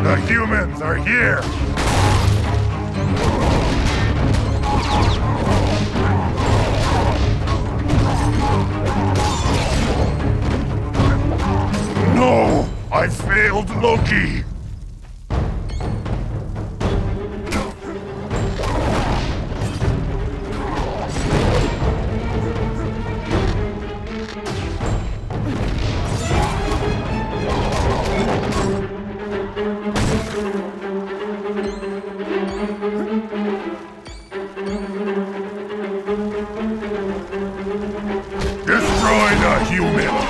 The humans are here! No! I failed Loki! Destroy the humans!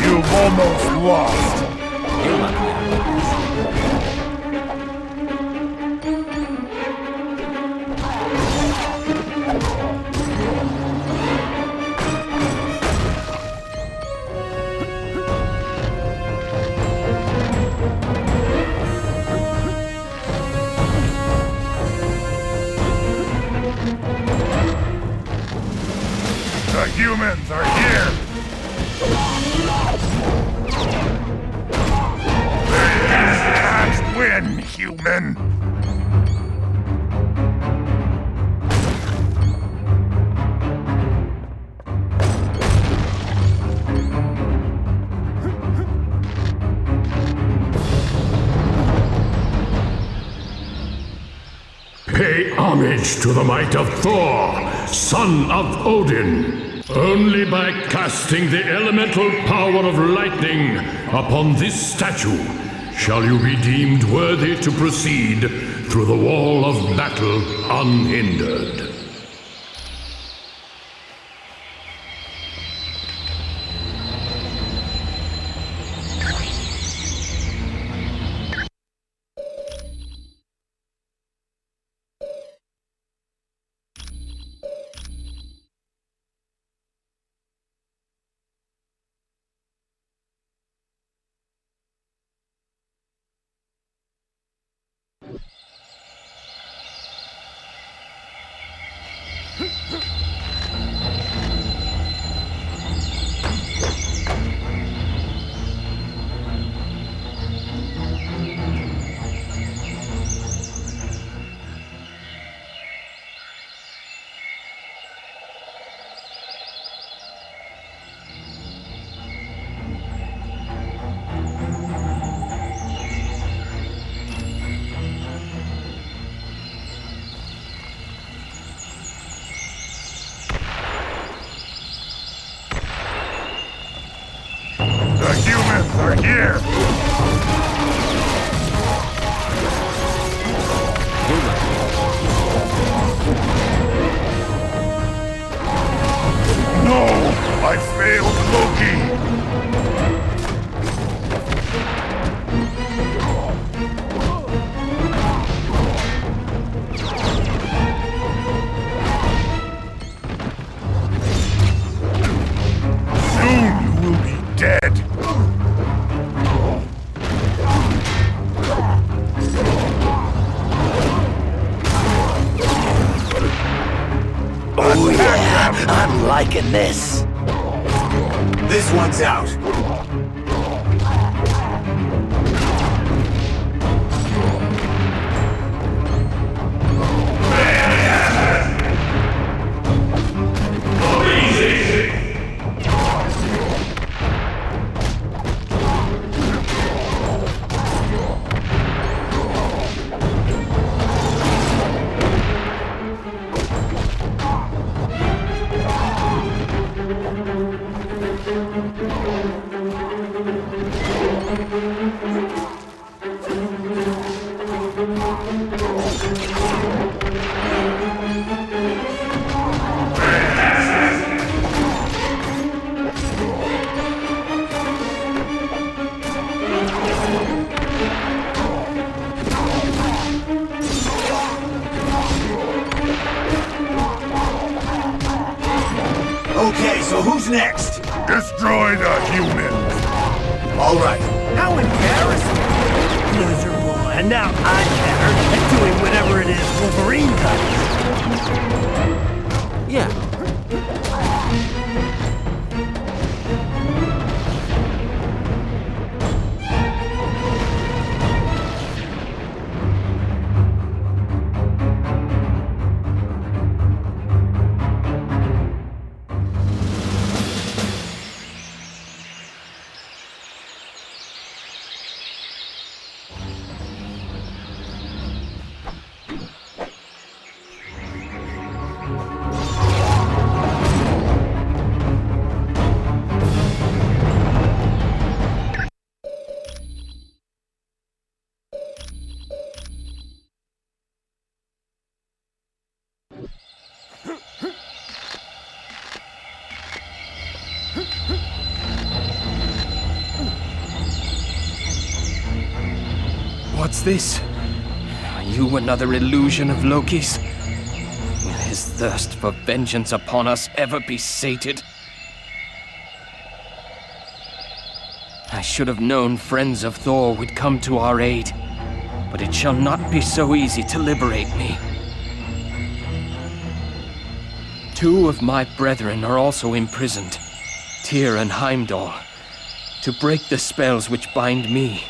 You've almost lost. The humans are here! You can't win, human! Pay homage to the might of Thor, son of Odin. Only by casting the elemental power of lightning upon this statue shall you be deemed worthy to proceed through the wall of battle unhindered. humans are here! No! I failed Loki! Soon you will be dead! Oh yeah, I'm liking this. This one's out. Okay, so who's next? Destroy the humans! Alright. How embarrassing. Loser boy. And now I'm better at doing whatever it is Wolverine does. Yeah. What's this? Are you another illusion of Loki's? Will his thirst for vengeance upon us ever be sated? I should have known friends of Thor would come to our aid, but it shall not be so easy to liberate me. Two of my brethren are also imprisoned, Tyr and Heimdall. To break the spells which bind me,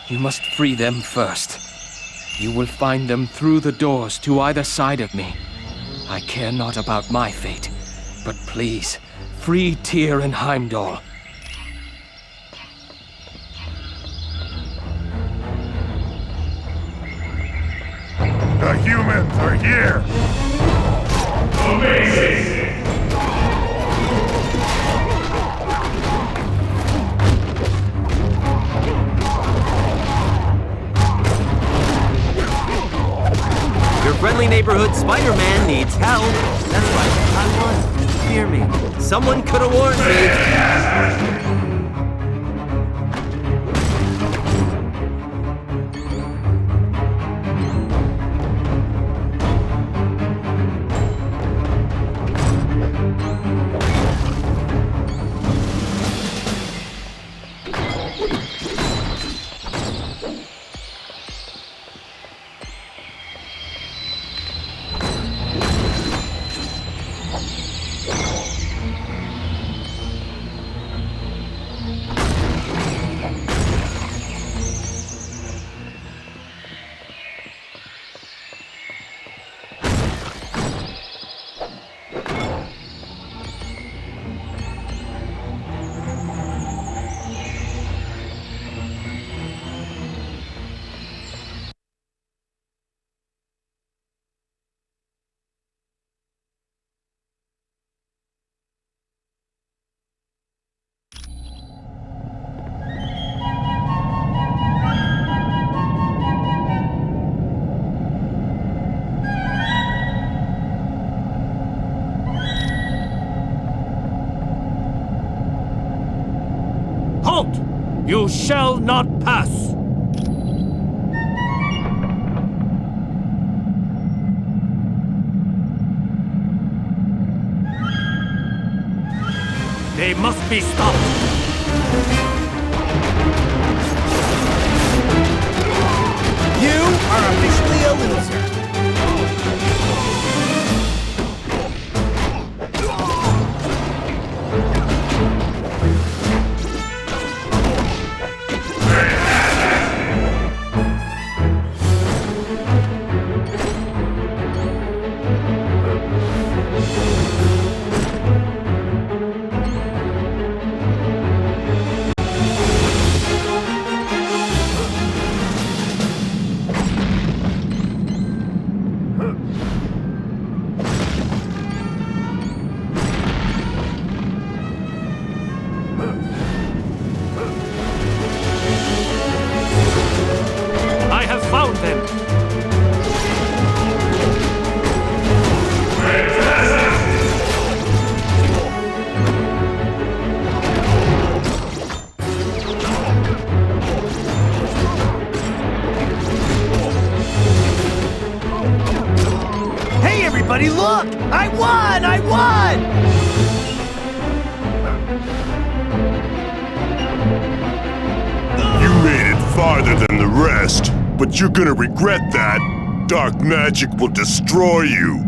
you must free them first. You will find them through the doors to either side of me. I care not about my fate, but please, free Tyr and Heimdall. The humans are here! Amazing! Your friendly neighborhood Spider-Man needs help. That's right, I won. Fear me. Someone could have warned me. Halt! You shall not pass! They must be stopped! You are officially a loser. Everybody look! I won! I won! You made it farther than the rest, but you're gonna regret that. Dark magic will destroy you.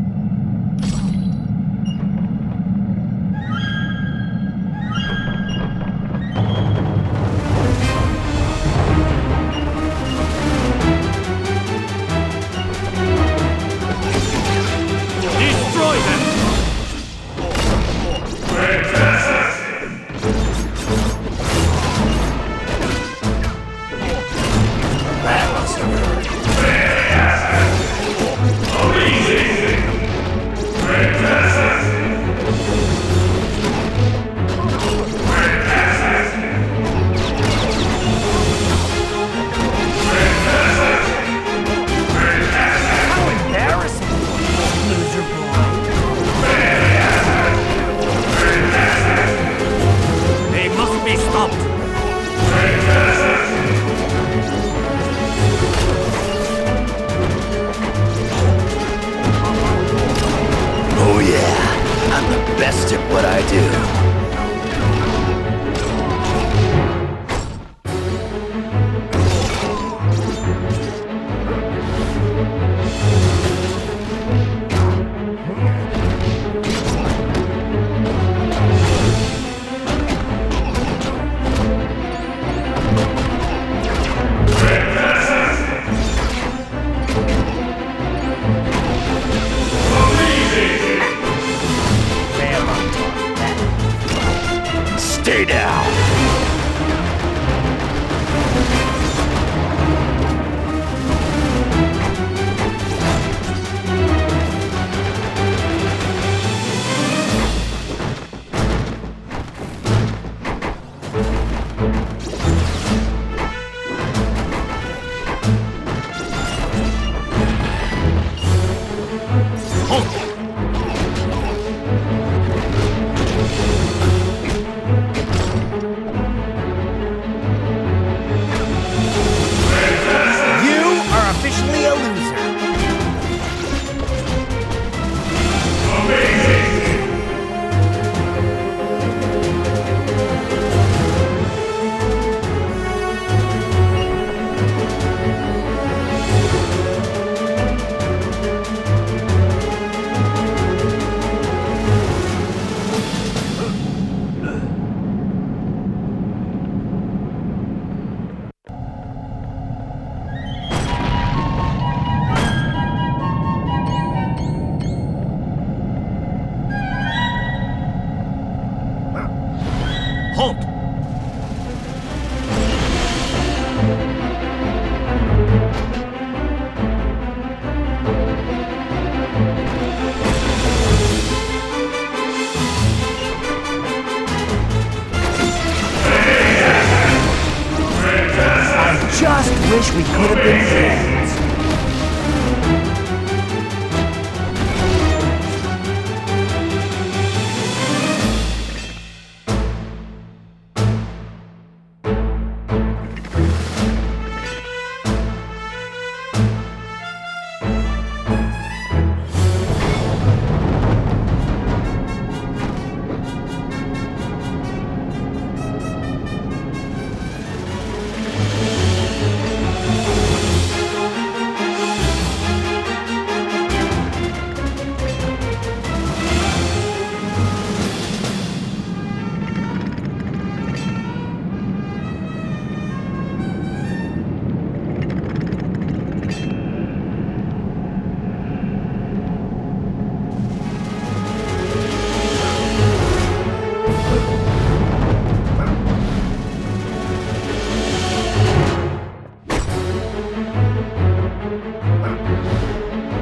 Wish we could have been friends.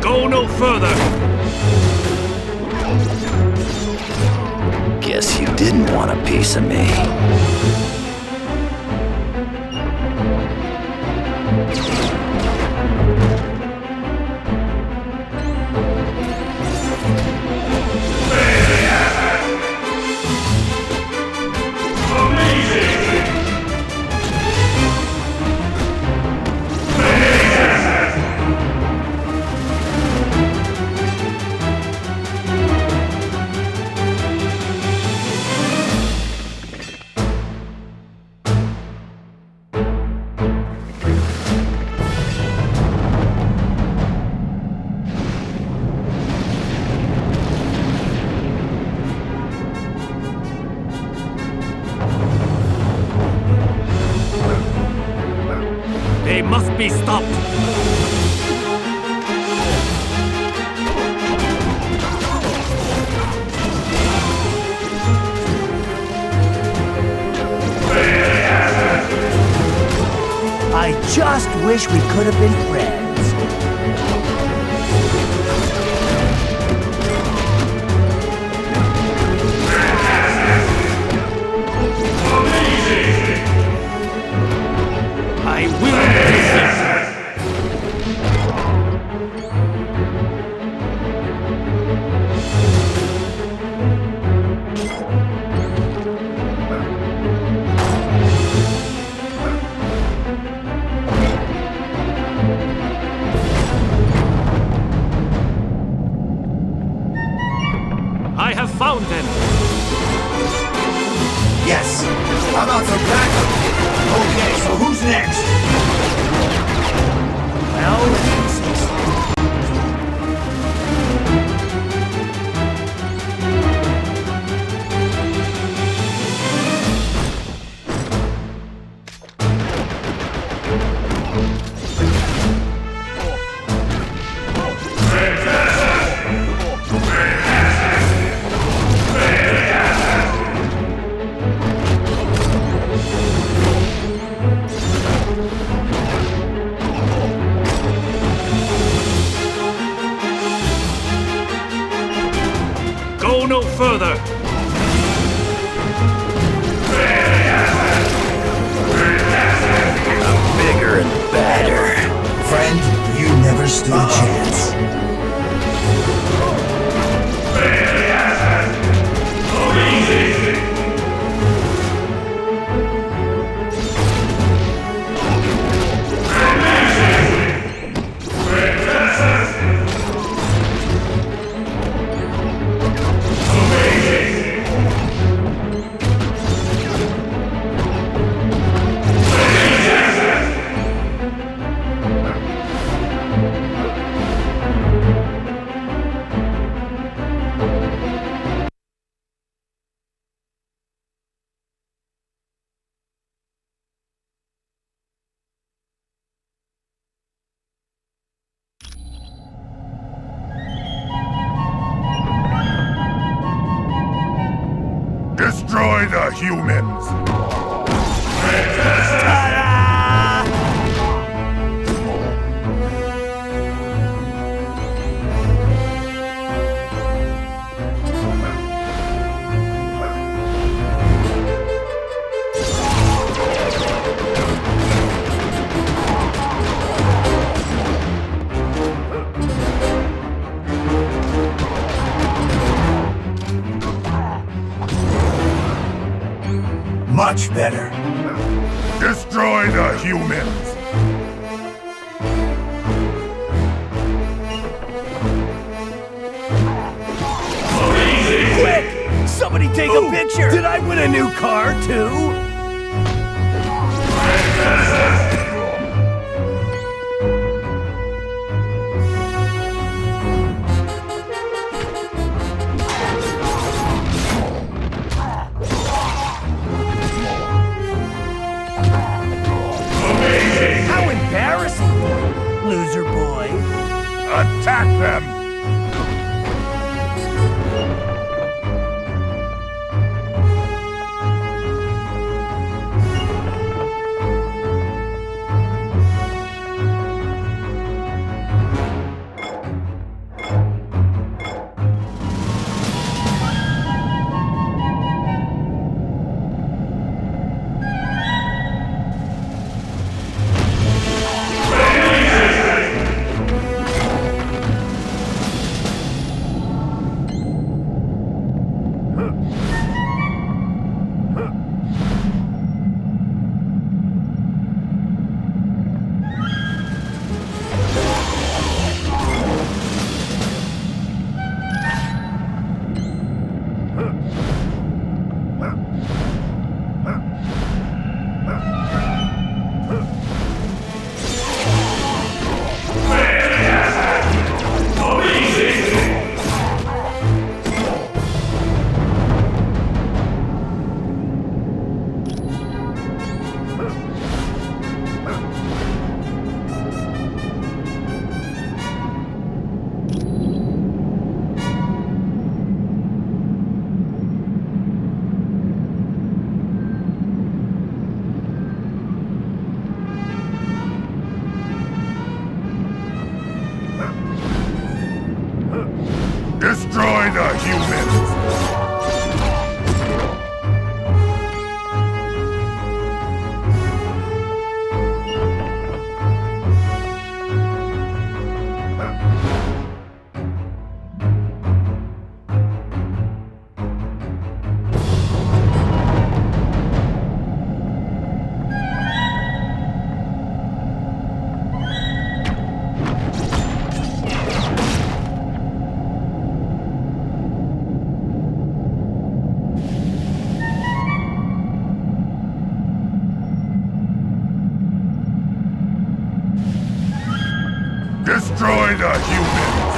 Go no further! Guess you didn't want a piece of me. They must be stopped! I just wish we could have been friends. I will resist! I have found them! Yes. How about some backup? Okay, so who's next? Well, let me see. Go no further! I'm bigger and badder. Friend, you never stood a chance. Destroy the humans! Much better. Destroy the humans! Quick! Somebody take a picture! Did I win a new car, too? loser boy. Attack them! Destroy the humans! Destroy the humans!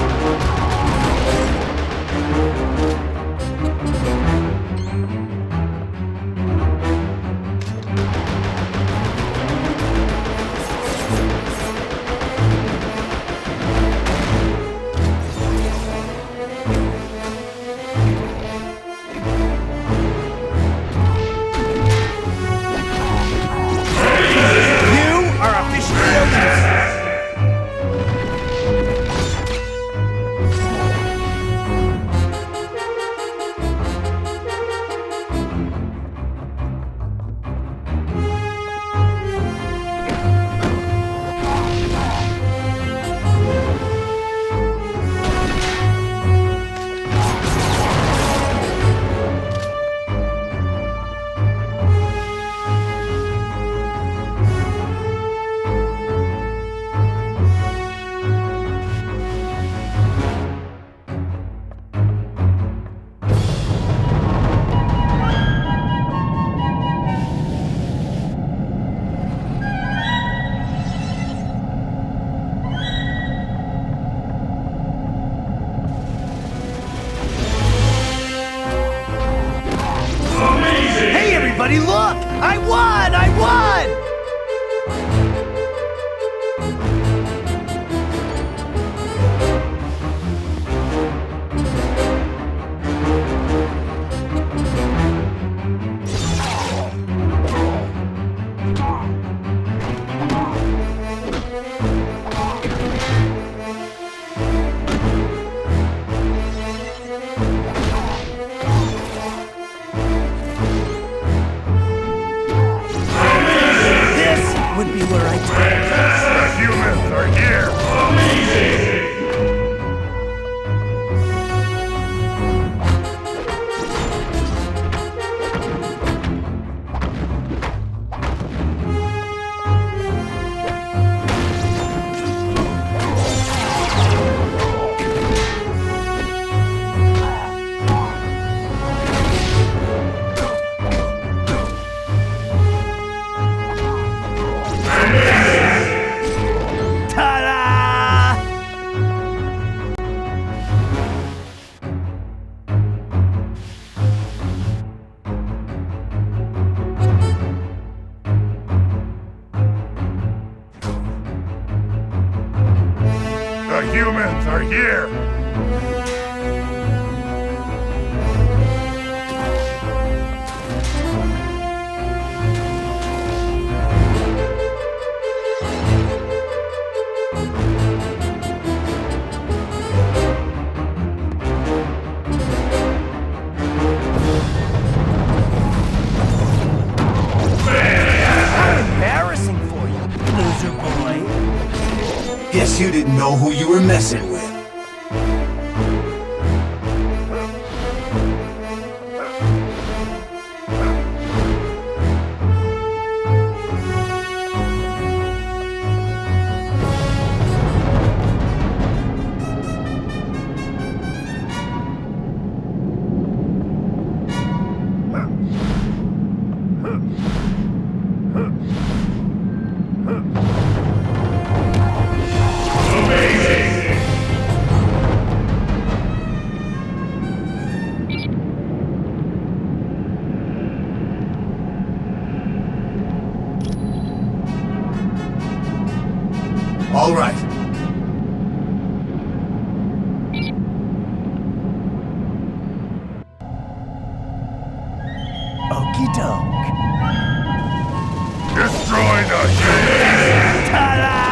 humans are here! Guess you didn't know who you were messing with. All right. Okie doke. Destroy the humans! Ta-da!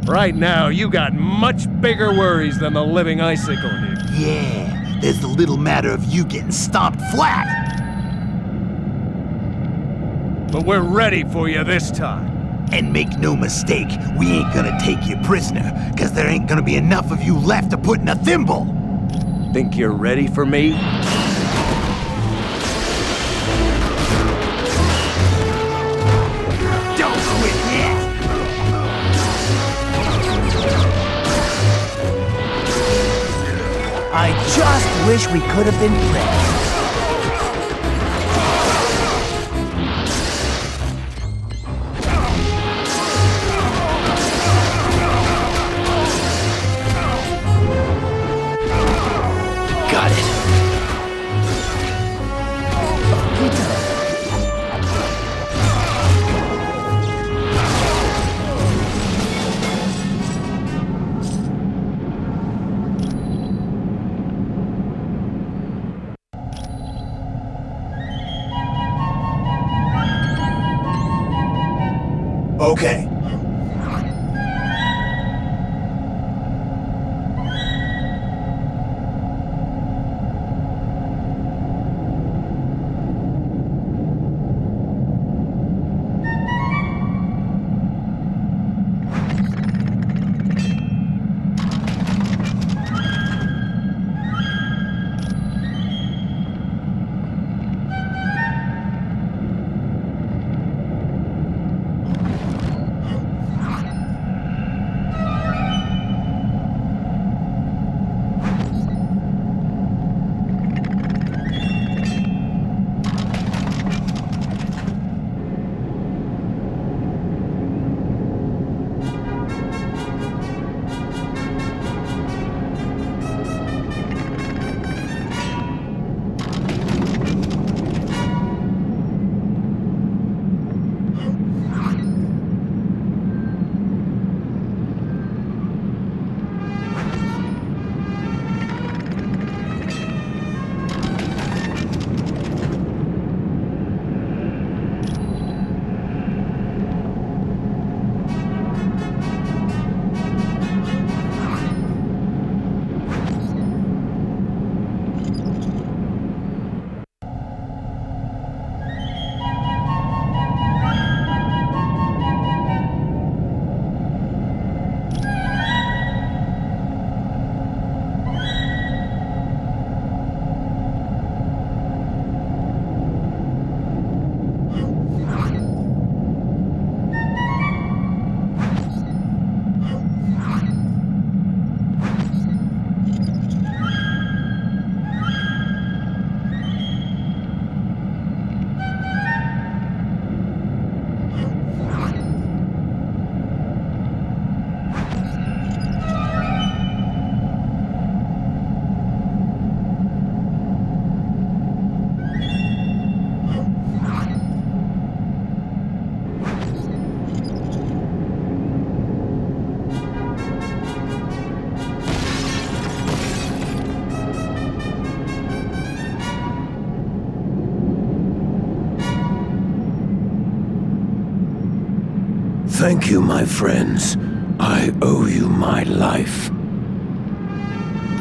Right now, you got much bigger worries than the living icicle here. Yeah, there's the little matter of you getting stomped flat. But we're ready for you this time. And make no mistake, we ain't gonna take you prisoner, cause there ain't gonna be enough of you left to put in a thimble. Think you're ready for me? Don't quit yet! I just wish we could have been friends. Got it. Okay. Thank you, my friends. I owe you my life.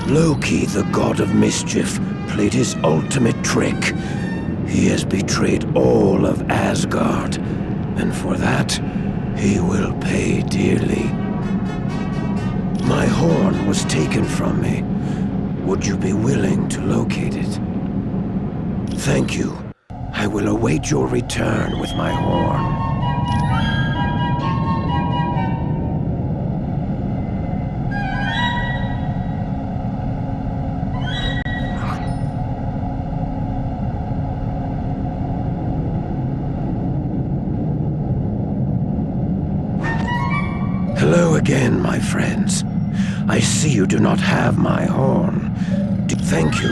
Loki, the god of mischief, played his ultimate trick. He has betrayed all of Asgard, and for that, he will pay dearly. My horn was taken from me. Would you be willing to locate it? Thank you. I will await your return with my horn. Hello again, my friends. I see you do not have my horn. Thank you.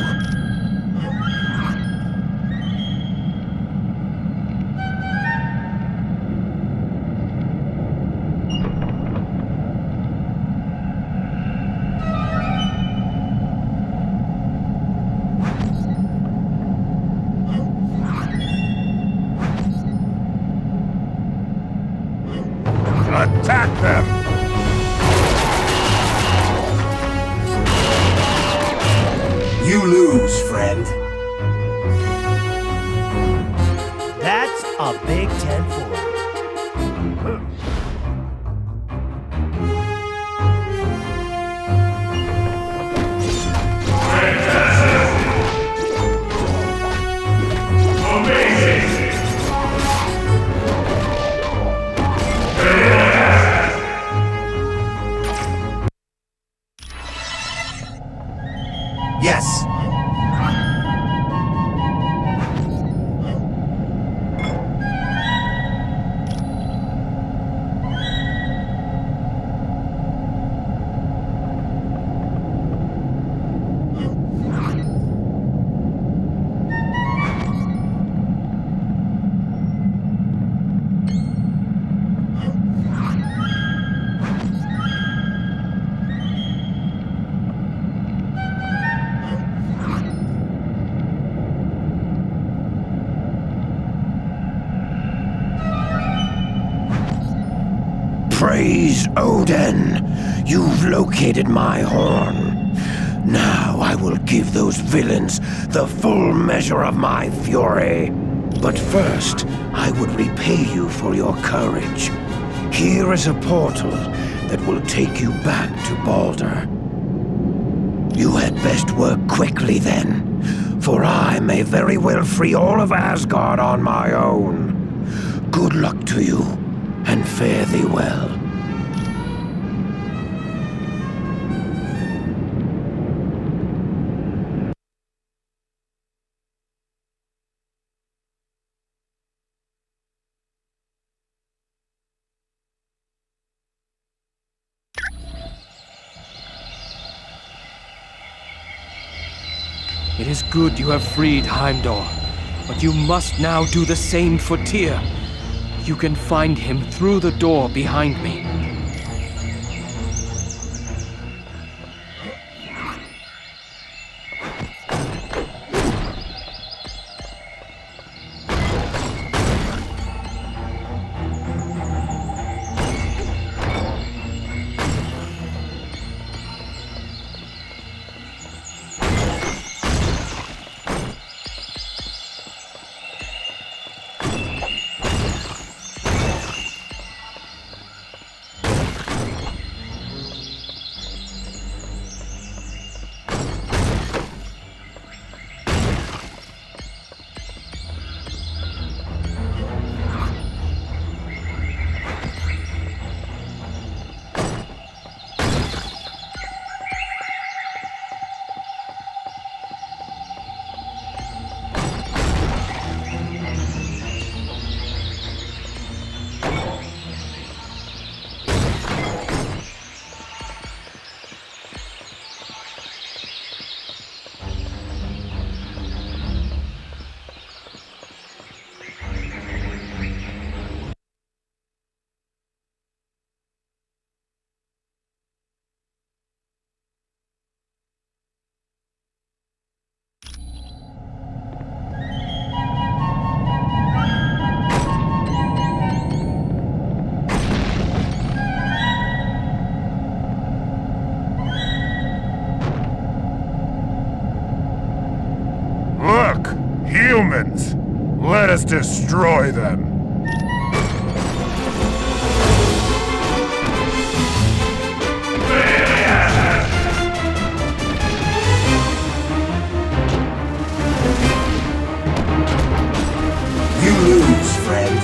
Attack them! You lose, friend. That's a Big 10 for you. Yes. Praise Odin! You've located my horn. Now I will give those villains the full measure of my fury. But first, I would repay you for your courage. Here is a portal that will take you back to Balder. You had best work quickly then, for I may very well free all of Asgard on my own. Good luck to you, and fare thee well. It is good you have freed Heimdall, but you must now do the same for Tyr. You can find him through the door behind me. must destroy them. You lose, friend.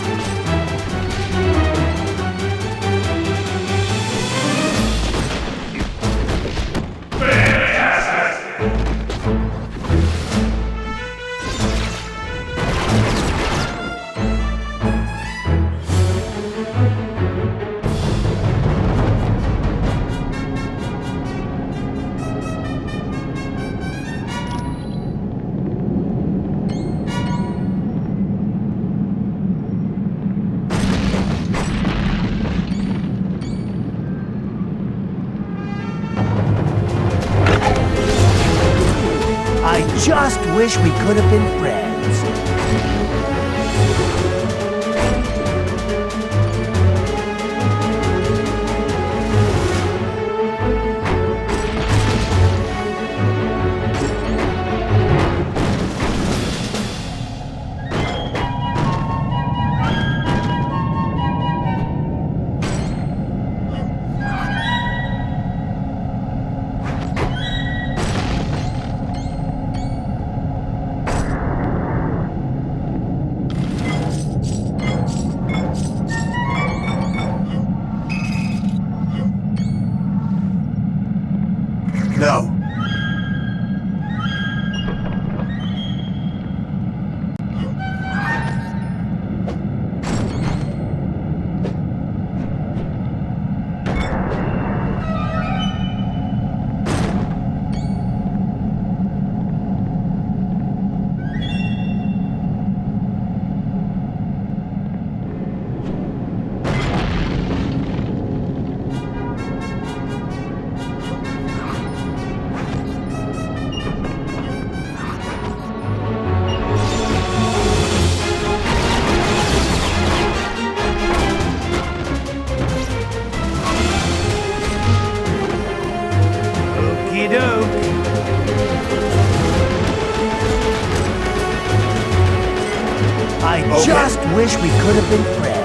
I just wish we could have been friends. No. I just wish we could have been friends.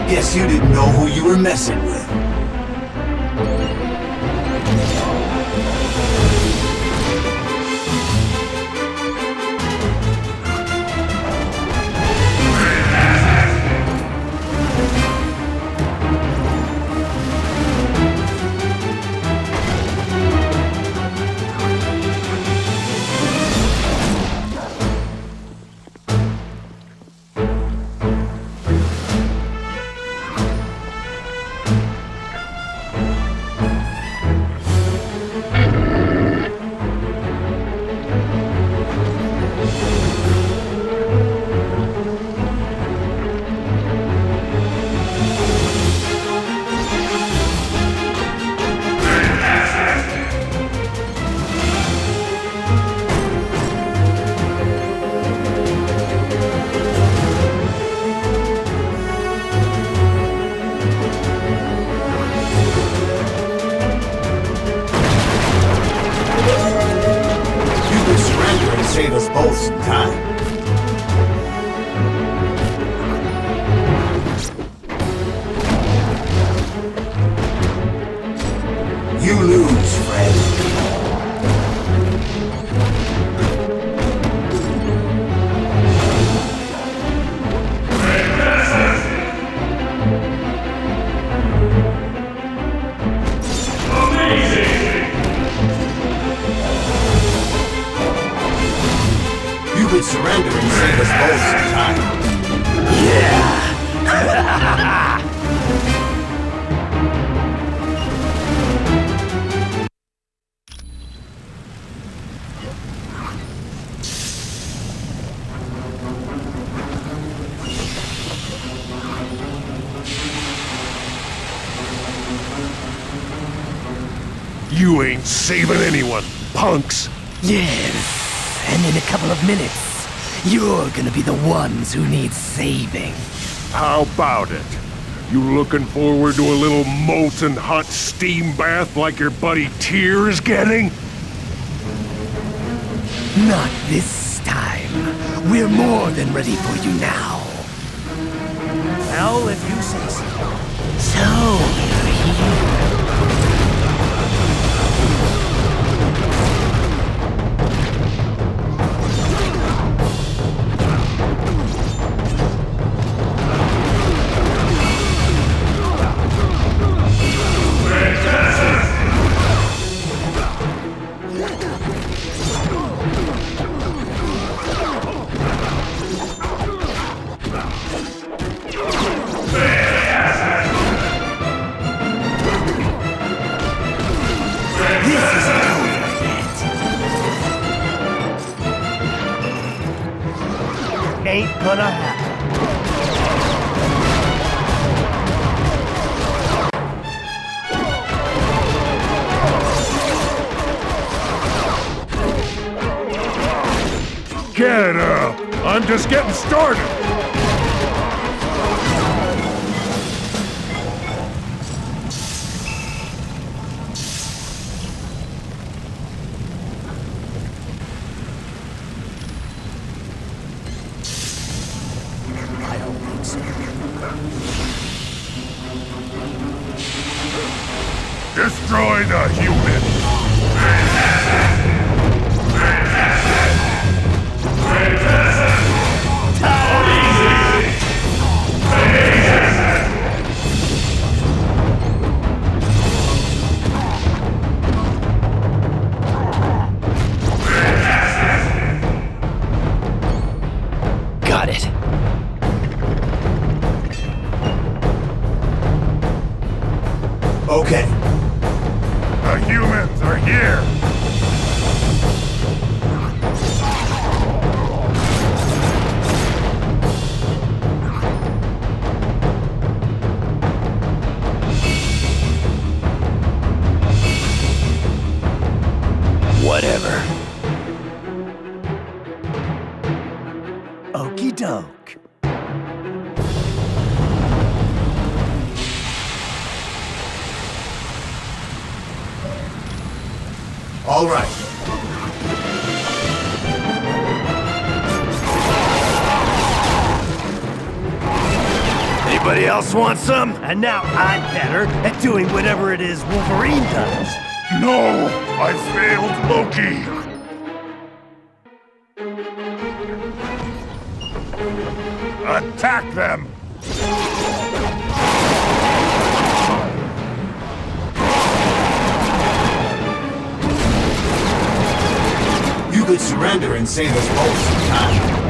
Guess you didn't know who you were messing with. us both some time. You lose, friend. You could surrender and save us both some time. Yeah! You ain't saving anyone, punks. Yes, and in a couple of minutes, you're gonna be the ones who need saving. How about it? You looking forward to a little molten hot steam bath like your buddy Tyr is getting? Not this time. We're more than ready for you now. Well, if you say so. So, you're here. Ain't gonna happen. Get up! I'm just getting started! Destroy the human! Got it. Okay. The humans are here! Whatever. Okie doke. All right. Anybody else want some? And now I'm better at doing whatever it is Wolverine does. No! I failed Loki! Attack them! You could surrender and save us both some time.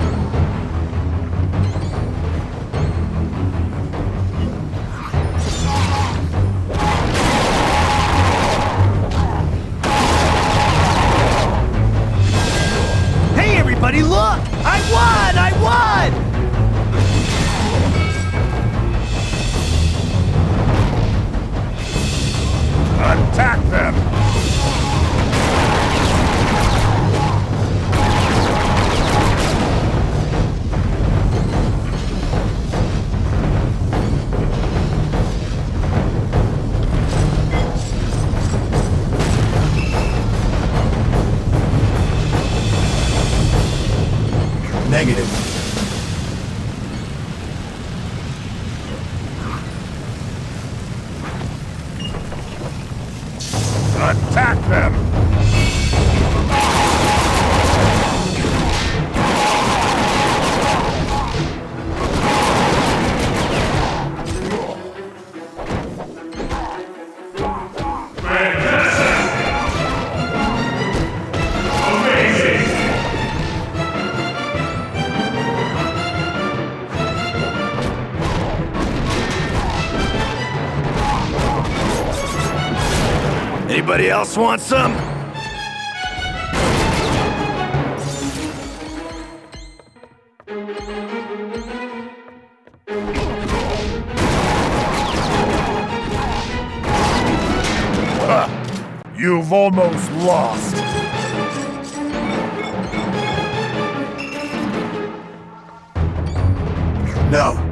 Hey everybody, look! I won! I won! Attack them! Attack them! Anybody else want some? You've almost lost. No.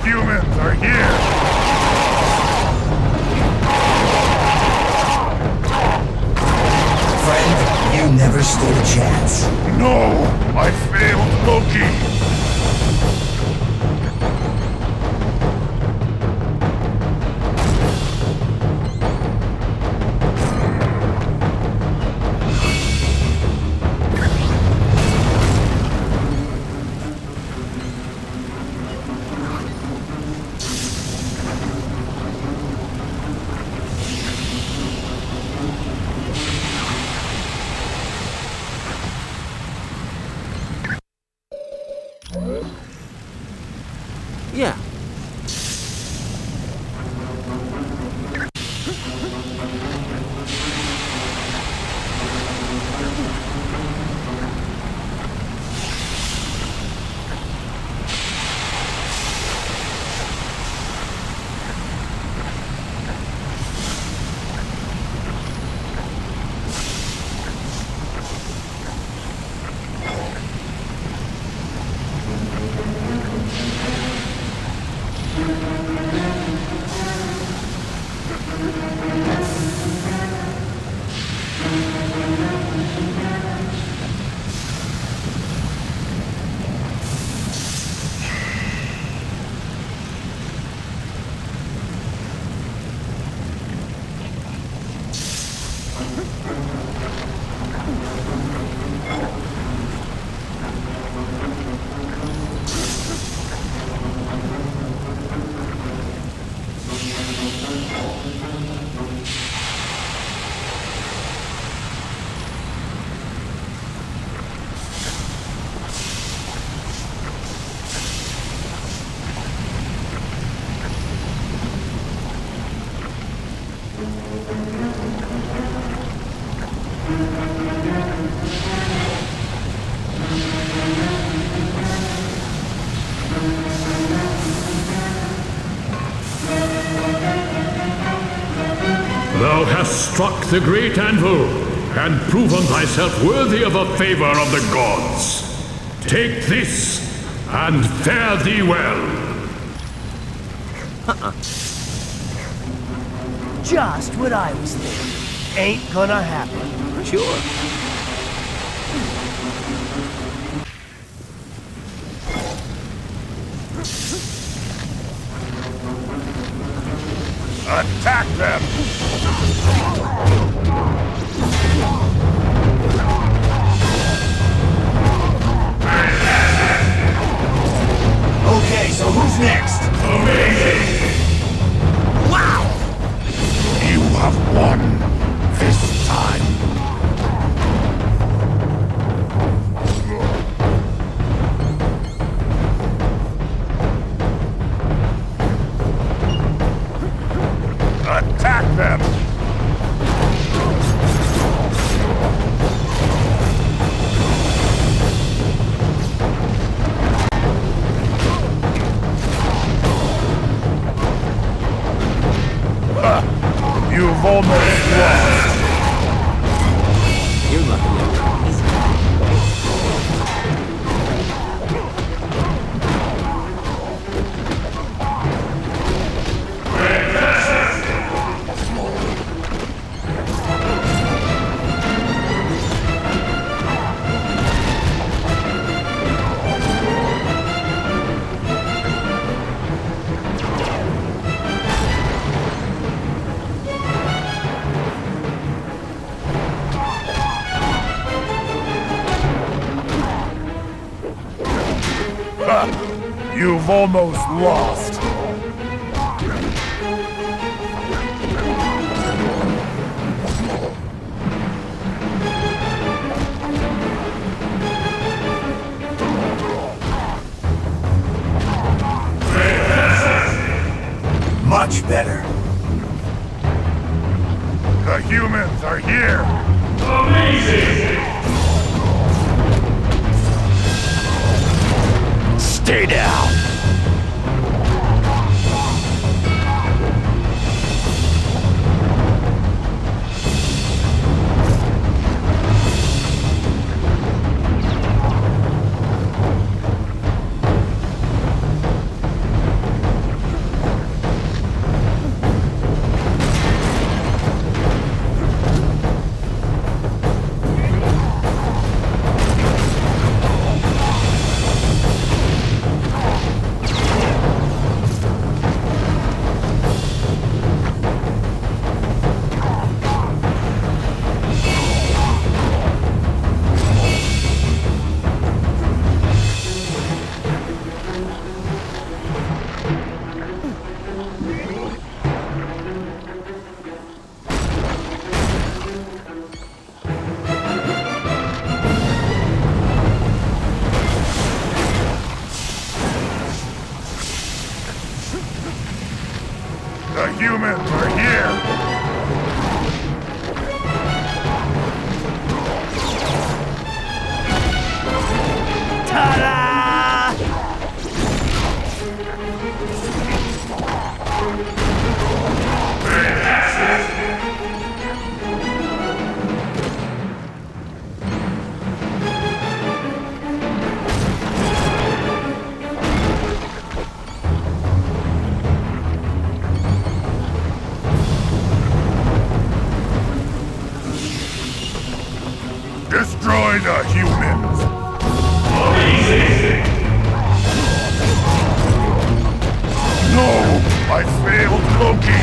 Humans are here! Friend, you never stood a chance. No! I failed Loki! Yeah. Thou hast struck the great anvil, and proven thyself worthy of a favor of the gods. Take this, and fare thee well. Just what I was thinking. Ain't gonna happen. Sure. Attack them! Okay, so who's next? Amazing! Wow! You have won this time. Attack them! You've almost lost. You're lucky he's You've almost lost. Much better. The humans are here. Amazing! Stay down! The humans are here! Ta-da! Destroy the humans! Amazing! No! I failed Loki!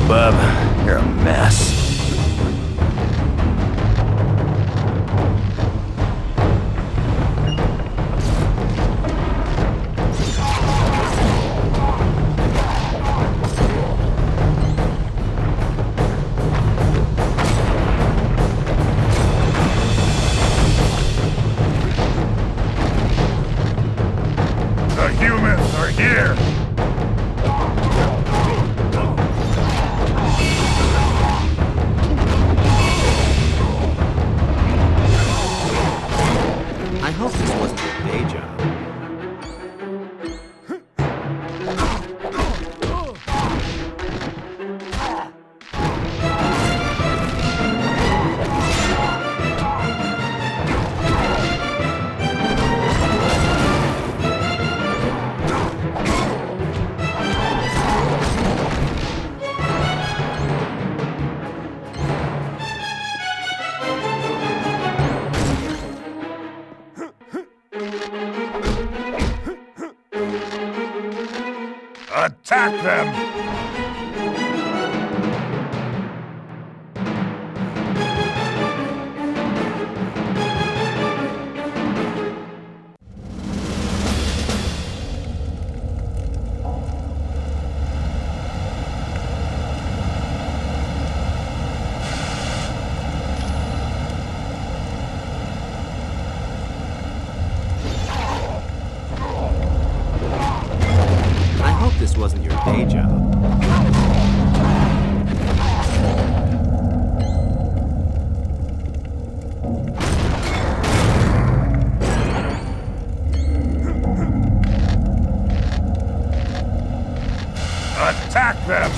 Bub, you're a mess. The humans are here! I hope this wasn't your day job. Attack them! I hope this wasn't your day job. Attack them!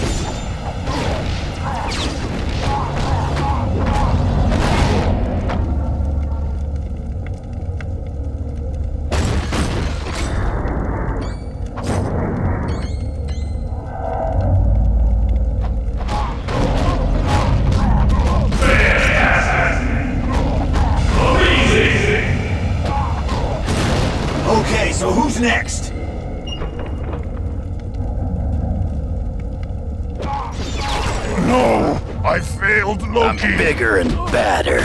Okay, so who's next? No! I failed Loki! I'm bigger and badder.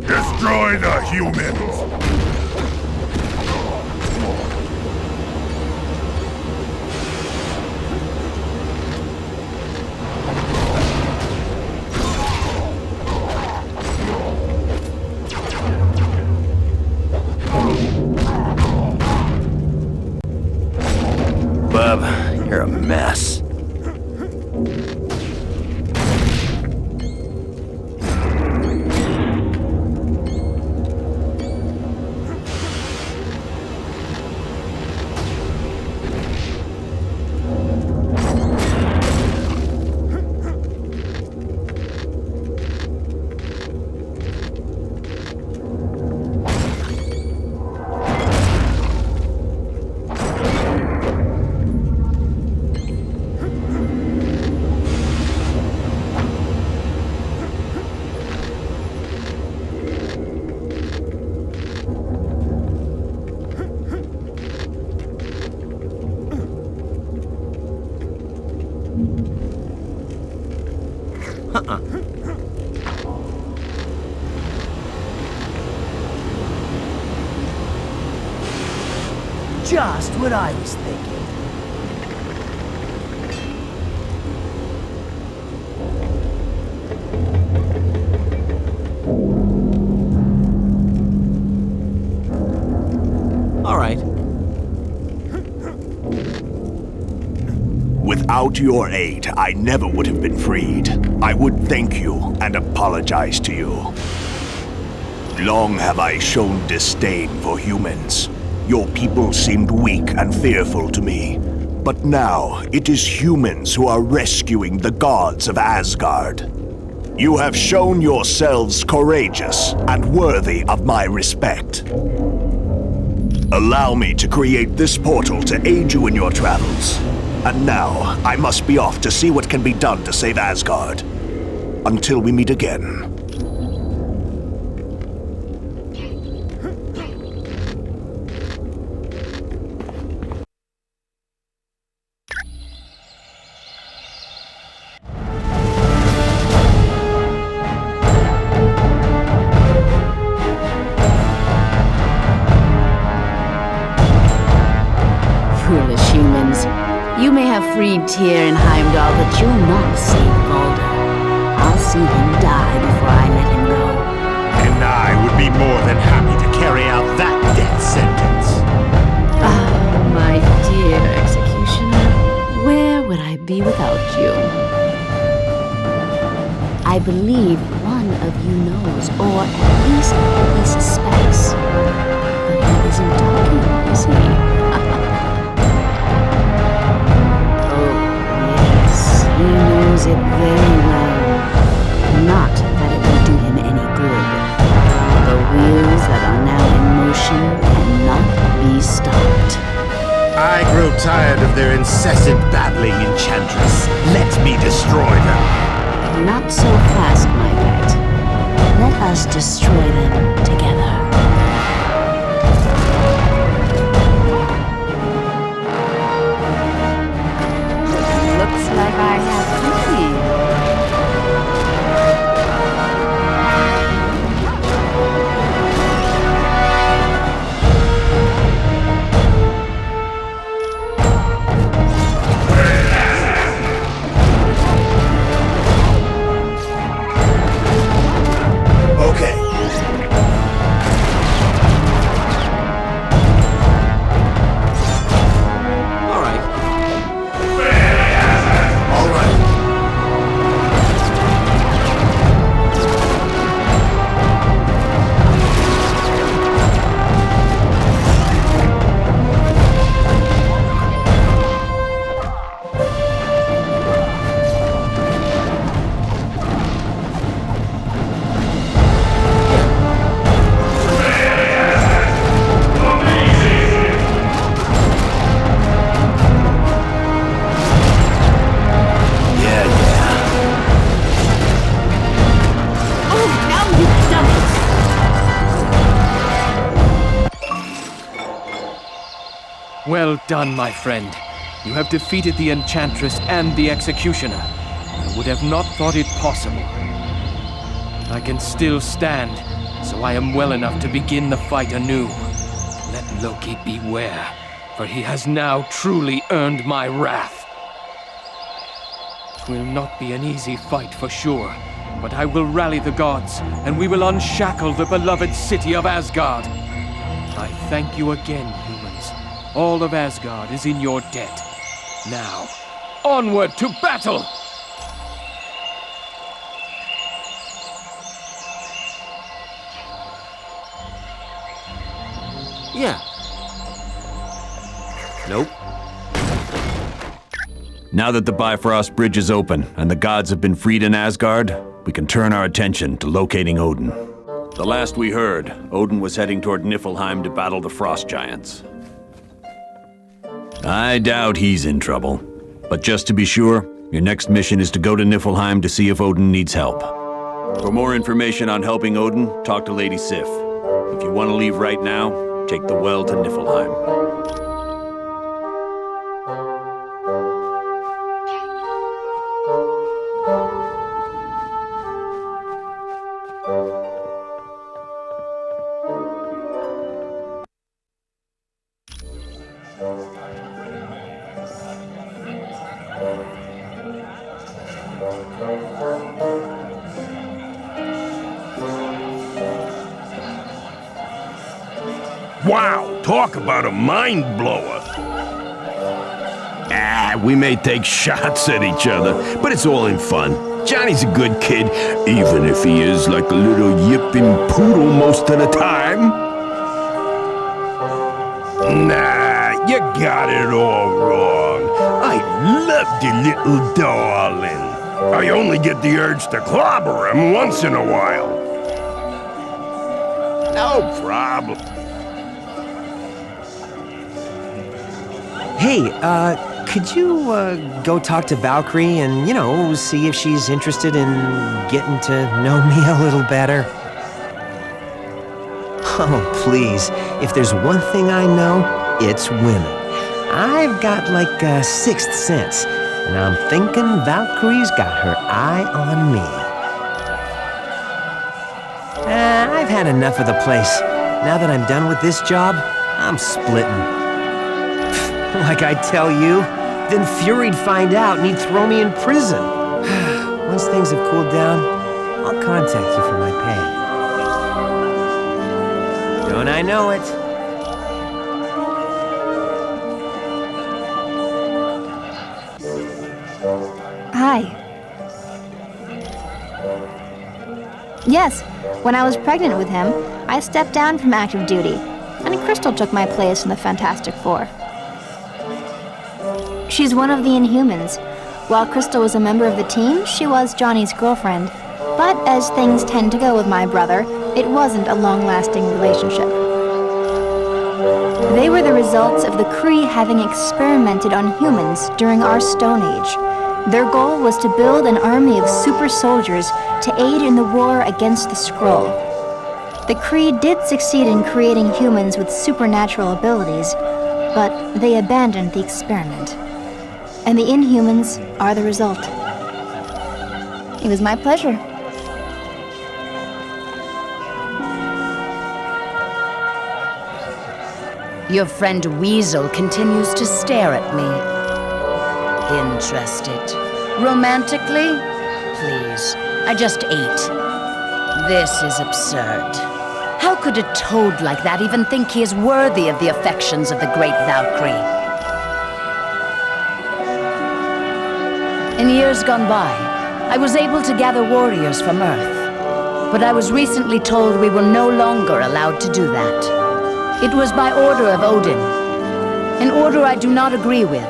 Destroy the humans! Bub, you're a mess. Just what I was thinking. All right. Without your aid, I never would have been freed. I would thank you and apologize to you. Long have I shown disdain for humans. Your people seemed weak and fearful to me. But now, it is humans who are rescuing the gods of Asgard. You have shown yourselves courageous and worthy of my respect. Allow me to create this portal to aid you in your travels. And now, I must be off to see what can be done to save Asgard. Until we meet again. Foolish humans. You may have freed Tyr and Heimdall, but you'll not save Baldur. I'll see him die before I let him go. And I would be more than happy to carry out that death sentence. Ah, my dear executioner, where would I be without you? I believe one of you knows, or at least he suspects. But he isn't talking, is he? He knows it very well. Not that it will do him any good. The wheels that are now in motion cannot be stopped. I grow tired of their incessant babbling, Enchantress. Let me destroy them. Not so fast, my pet. Let us destroy them together. Looks like I have company. Okay. Well done, my friend. You have defeated the Enchantress and the Executioner. I would have not thought it possible. I can still stand, so I am well enough to begin the fight anew. Let Loki beware, for he has now truly earned my wrath. It will not be an easy fight for sure, but I will rally the gods, and we will unshackle the beloved city of Asgard. I thank you again, humans. All of Asgard is in your debt. Now, onward to battle! Yeah. Nope. Now that the Bifrost Bridge is open and the gods have been freed in Asgard, we can turn our attention to locating Odin. The last we heard, Odin was heading toward Niffelheim to battle the Frost Giants. I doubt he's in trouble. But just to be sure, your next mission is to go to Niffelheim to see if Odin needs help. For more information on helping Odin, talk to Lady Sif. If you want to leave right now, take the well to Niffelheim. Wow, talk about a mind blower. We may take shots at each other, but it's all in fun. Johnny's a good kid, even if he is like a little yipping poodle most of the time. Nah, you got it all wrong. I love the little darling. I only get the urge to clobber him once in a while. No problem. Hey, could you, go talk to Valkyrie and, see if she's interested in getting to know me a little better? Oh, please. If there's one thing I know, it's women. I've got like a sixth sense, and I'm thinking Valkyrie's got her eye on me. I've had enough of the place. Now that I'm done with this job, I'm splitting. Like I tell you, then Fury'd find out and he'd throw me in prison. Once things have cooled down, I'll contact you for my pay. Don't I know it? Hi. Yes, when I was pregnant with him, I stepped down from active duty, and Crystal took my place in the Fantastic Four. She's one of the Inhumans. While Crystal was a member of the team, she was Johnny's girlfriend. But as things tend to go with my brother, it wasn't a long-lasting relationship. They were the results of the Kree having experimented on humans during our Stone Age. Their goal was to build an army of super soldiers to aid in the war against the Skrull. The Kree did succeed in creating humans with supernatural abilities, but they abandoned the experiment. And the Inhumans are the result. It was my pleasure. Your friend Weasel continues to stare at me. Interested. Romantically? Please, I just ate. This is absurd. How could a toad like that even think he is worthy of the affections of the great Valkyrie? In years gone by, I was able to gather warriors from Earth. But I was recently told we were no longer allowed to do that. It was by order of Odin. An order I do not agree with.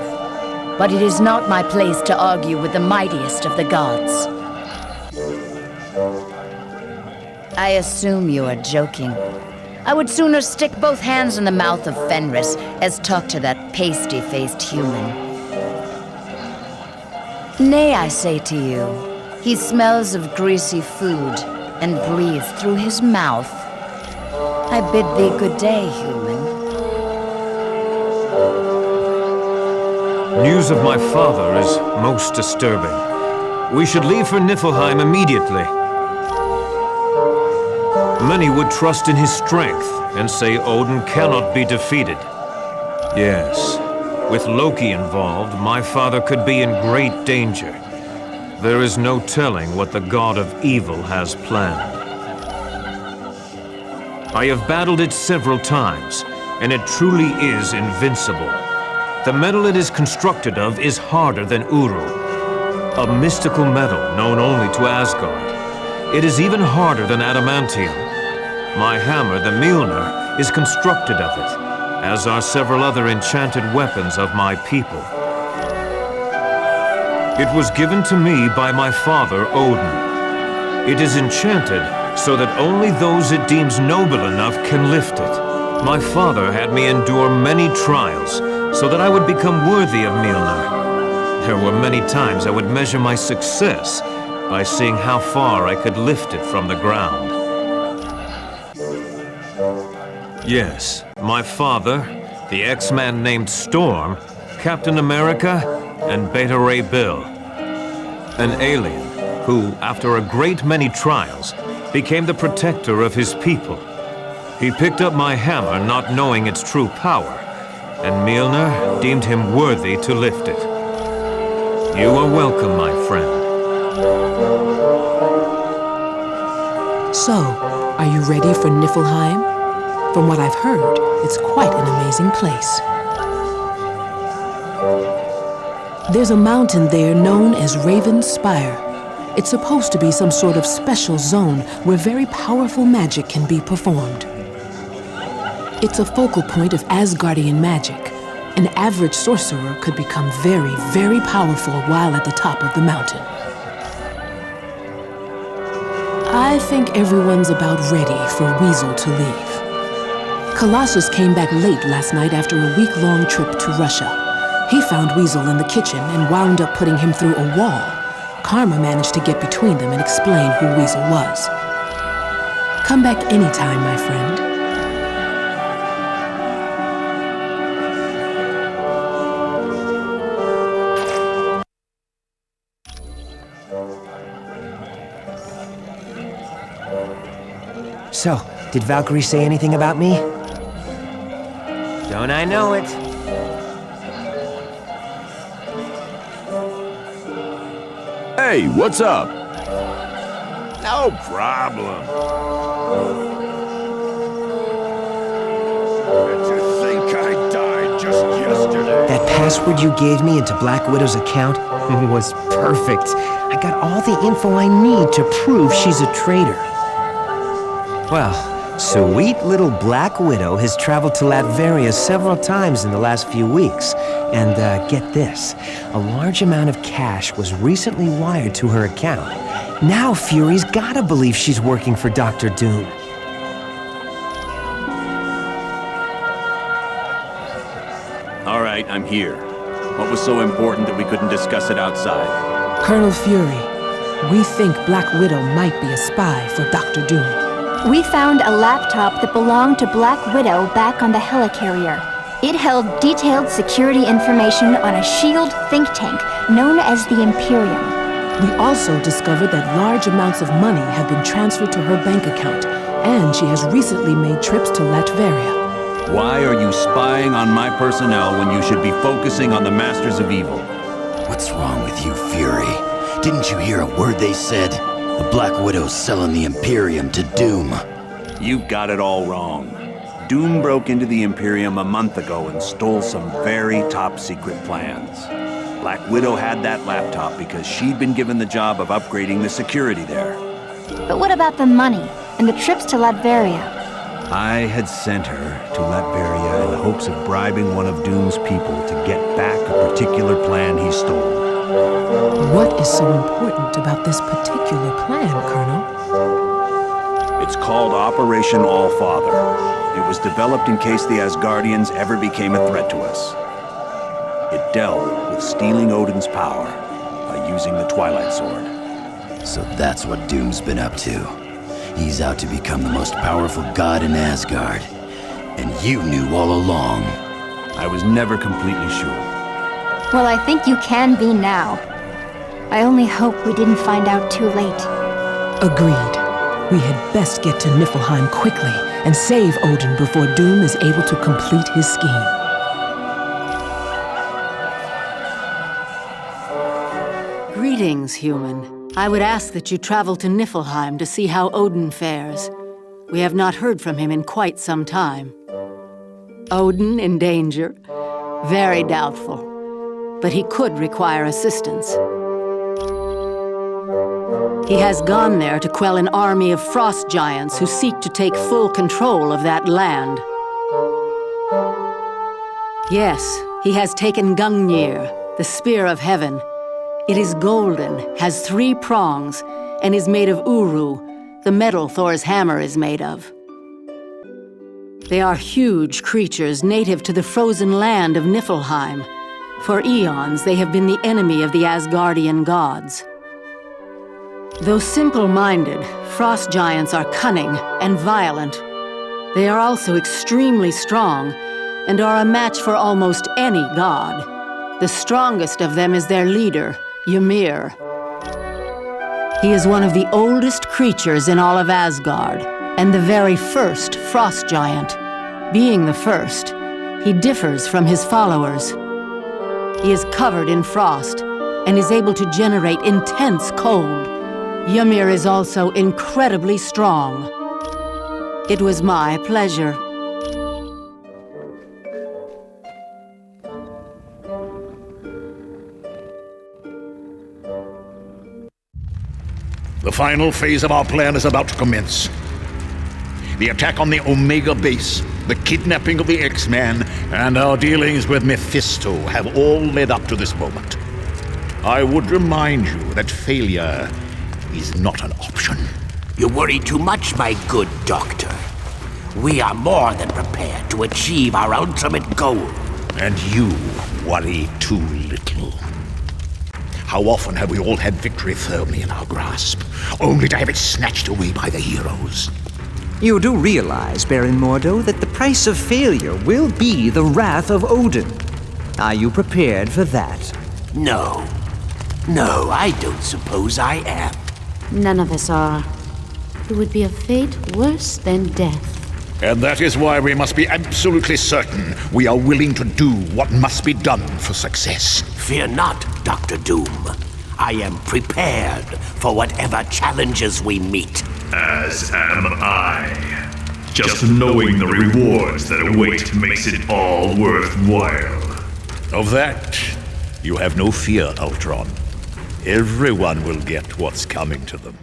But it is not my place to argue with the mightiest of the gods. I assume you are joking. I would sooner stick both hands in the mouth of Fenris as talk to that pasty-faced human. Nay, I say to you, he smells of greasy food and breathes through his mouth. I bid thee good day, human. News of my father is most disturbing. We should leave for Niffelheim immediately. Many would trust in his strength and say Odin cannot be defeated. Yes, with Loki involved, my father could be in great danger. There is no telling what the god of evil has planned. I have battled it several times, and it truly is invincible. The metal it is constructed of is harder than Uru, a mystical metal known only to Asgard. It is even harder than adamantium. My hammer, the Mjolnir, is constructed of it, as are several other enchanted weapons of my people. It was given to me by my father, Odin. It is enchanted so that only those it deems noble enough can lift it. My father had me endure many trials so that I would become worthy of Mjolnir. There were many times I would measure my success by seeing how far I could lift it from the ground. Yes, my father, the X-Man named Storm, Captain America, and Beta Ray Bill. An alien who, after a great many trials, became the protector of his people. He picked up my hammer not knowing its true power, and Mjolnir deemed him worthy to lift it. You are welcome, my friend. So, are you ready for Niffelheim? From what I've heard, it's quite an amazing place. There's a mountain there known as Raven's Spire. It's supposed to be some sort of special zone where very powerful magic can be performed. It's a focal point of Asgardian magic. An average sorcerer could become very, very powerful while at the top of the mountain. I think everyone's about ready for Weasel to leave. Colossus came back late last night after a week-long trip to Russia. He found Weasel in the kitchen and wound up putting him through a wall. Karma managed to get between them and explain who Weasel was. Come back anytime, my friend. So, did Valkyrie say anything about me? Don't I know it? Hey, what's up? No problem. Did you think I died just yesterday? That password you gave me into Black Widow's account was perfect. I got all the info I need to prove she's a traitor. Well, sweet little Black Widow has traveled to Latveria several times in the last few weeks. And get this, a large amount of cash was recently wired to her account. Now Fury's gotta believe she's working for Dr. Doom. All right, I'm here. What was so important that we couldn't discuss it outside? Colonel Fury, we think Black Widow might be a spy for Dr. Doom. We found a laptop that belonged to Black Widow back on the Helicarrier. It held detailed security information on a S.H.I.E.L.D. think tank known as the Imperium. We also discovered that large amounts of money have been transferred to her bank account, and she has recently made trips to Latveria. Why are you spying on my personnel when you should be focusing on the Masters of Evil? What's wrong with you, Fury? Didn't you hear a word they said? The Black Widow's selling the Imperium to Doom. You've got it all wrong. Doom broke into the Imperium a month ago and stole some very top-secret plans. Black Widow had that laptop because she'd been given the job of upgrading the security there. But what about the money and the trips to Latveria? I had sent her to Latveria in the hopes of bribing one of Doom's people to get back a particular plan he stole. What is so important about this particular plan, Colonel? It's called Operation All-Father. It was developed in case the Asgardians ever became a threat to us. It dealt with stealing Odin's power by using the Twilight Sword. So that's what Doom's been up to. He's out to become the most powerful god in Asgard. And you knew all along. I was never completely sure. Well, I think you can be now. I only hope we didn't find out too late. Agreed. We had best get to Niffelheim quickly and save Odin before Doom is able to complete his scheme. Greetings, human. I would ask that you travel to Niffelheim to see how Odin fares. We have not heard from him in quite some time. Odin in danger? Very doubtful. But he could require assistance. He has gone there to quell an army of frost giants who seek to take full control of that land. Yes, he has taken Gungnir, the Spear of Heaven. It is golden, has 3 prongs, and is made of Uru, the metal Thor's hammer is made of. They are huge creatures native to the frozen land of Niffelheim. For eons, they have been the enemy of the Asgardian gods. Though simple-minded, frost giants are cunning and violent. They are also extremely strong and are a match for almost any god. The strongest of them is their leader, Ymir. He is one of the oldest creatures in all of Asgard, and the very first frost giant. Being the first, he differs from his followers. He is covered in frost and is able to generate intense cold. Ymir is also incredibly strong. It was my pleasure. The final phase of our plan is about to commence. The attack on the Omega base, the kidnapping of the X-Man, and our dealings with Mephisto have all led up to this moment. I would remind you that failure is not an option. You worry too much, my good doctor. We are more than prepared to achieve our ultimate goal. And you worry too little. How often have we all had victory firmly in our grasp, only to have it snatched away by the heroes? You do realize, Baron Mordo, that the price of failure will be the wrath of Odin. Are you prepared for that? No. No, I don't suppose I am. None of us are. It would be a fate worse than death. And that is why we must be absolutely certain we are willing to do what must be done for success. Fear not, Dr. Doom. I am prepared for whatever challenges we meet. As am I. Just knowing the rewards that await makes it all worthwhile. Of that, you have no fear, Ultron. Everyone will get what's coming to them.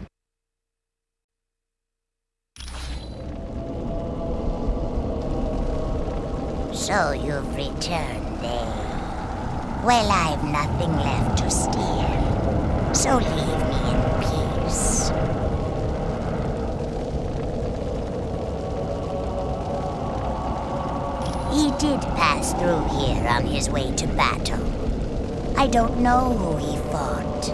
So you've returned, eh? Well, I've nothing left to steal, so leave me in peace. He did pass through here on his way to battle. I don't know who he fought,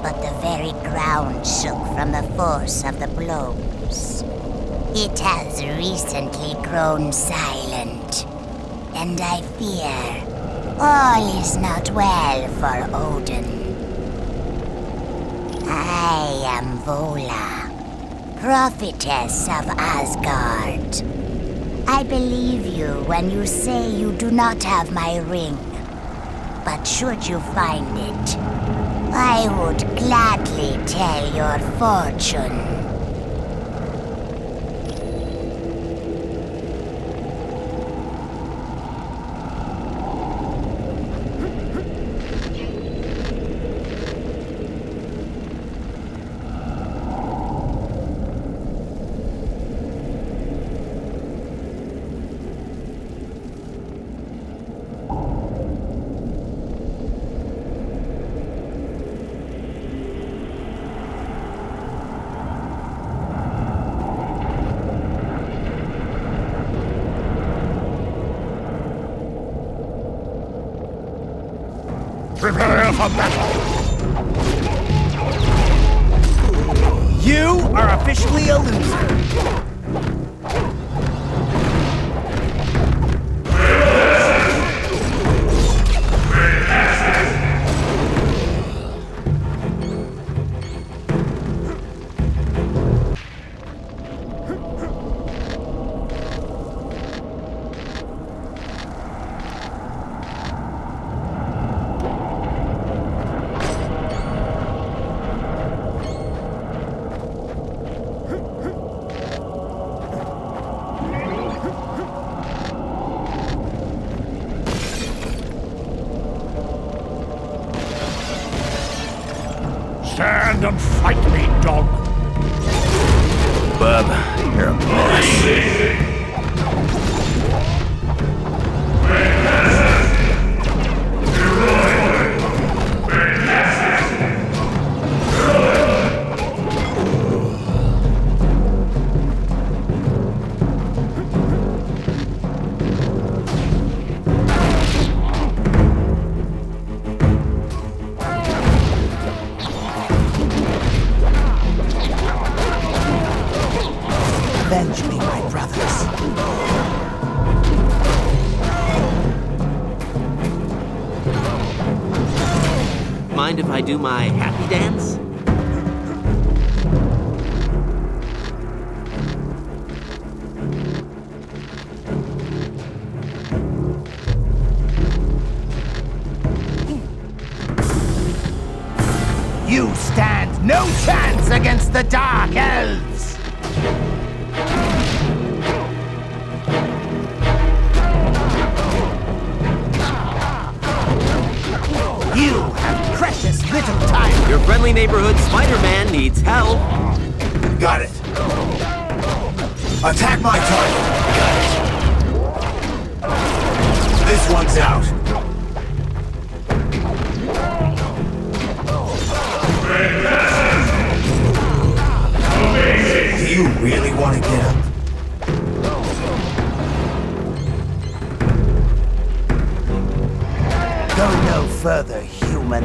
but the very ground shook from the force of the blows. It has recently grown silent, and I fear all is not well for Odin. I am Vola, prophetess of Asgard. I believe you when you say you do not have my ring. But should you find it, I would gladly tell your fortune. Prepare for battle! You are officially a loser. Fantastic! stand and fight me, dog. Bub, you're a mess. Avenge me, my brothers. Mind if I do my happy dance? You stand no chance against the Dark Elves! You have precious little time. Your friendly neighborhood Spider-Man needs help. Got it. Attack my target. Got it. This one's out. Do you really want to get up? Go no further, human.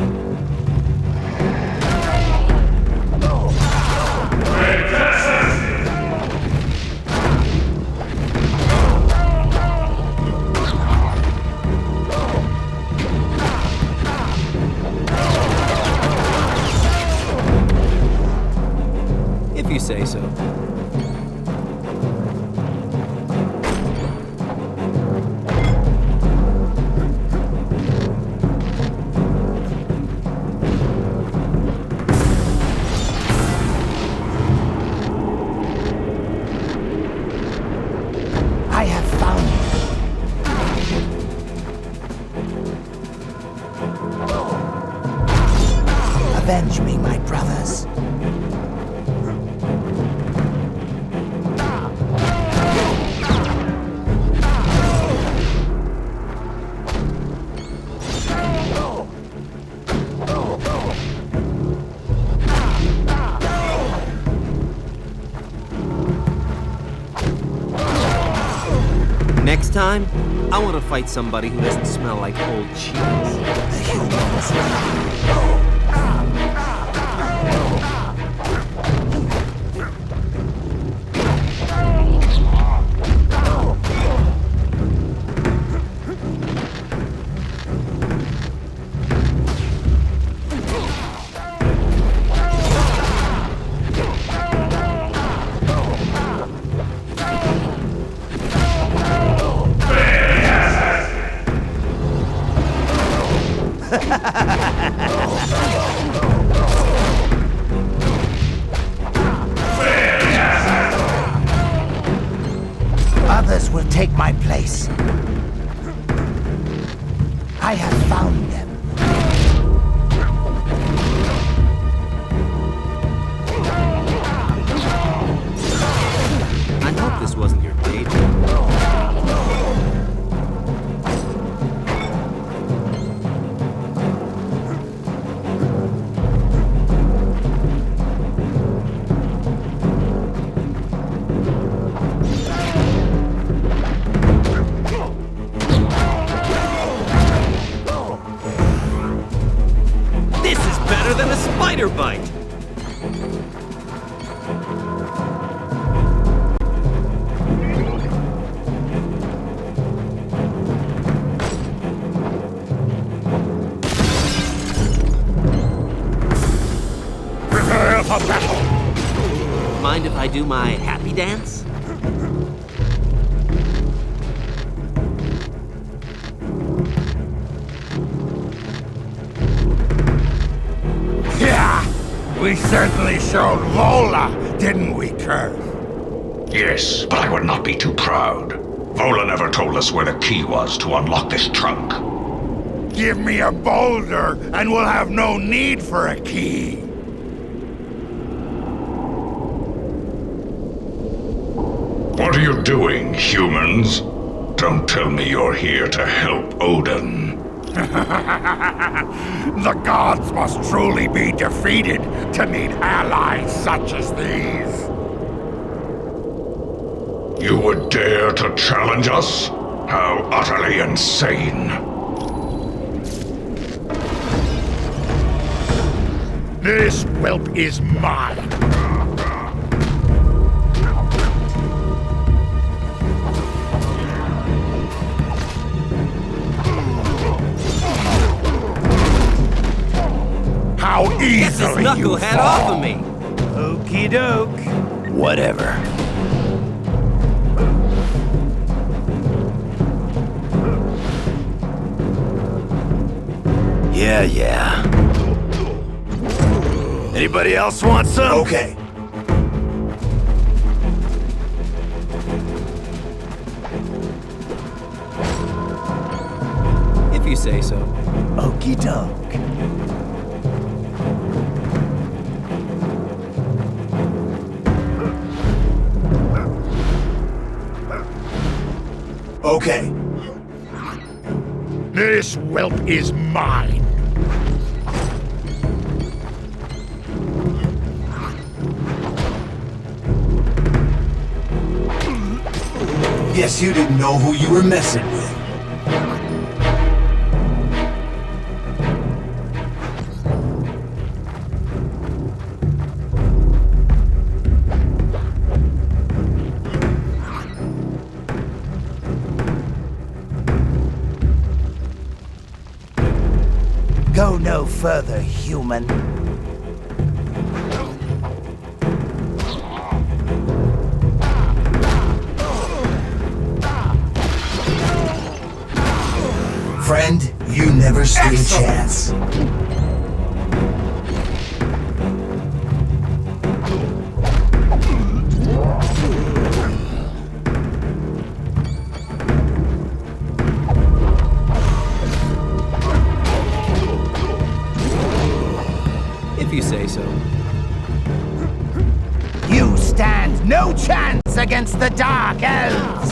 If you say so. I have found you. Avenge me, my brothers. Next time, I want to fight somebody who doesn't smell like old cheese. The humans. Others will take my place. I have found them. I hope this wasn't your date. Than a spider bite. Prepare for battle. Mind if I do my happy dance? We certainly showed Vola, didn't we, Kurt? Yes, but I would not be too proud. Vola never told us where the key was to unlock this trunk. Give me a boulder, and we'll have no need for a key. you doing, humans? Don't tell me you're here to help Odin. The gods must truly be defeated to need allies such as these. You would dare to challenge us? How utterly insane. This whelp is mine. How easily Get this knucklehead off of me! Okie doke. Whatever. Yeah. Anybody else want some? Okay. If you say so. Okie doke. Okay. This whelp is mine. Guess you didn't know who you were messing with. Go no further, human. Friend, you never stood a chance. If you say so. You stand no chance against the Dark Elves!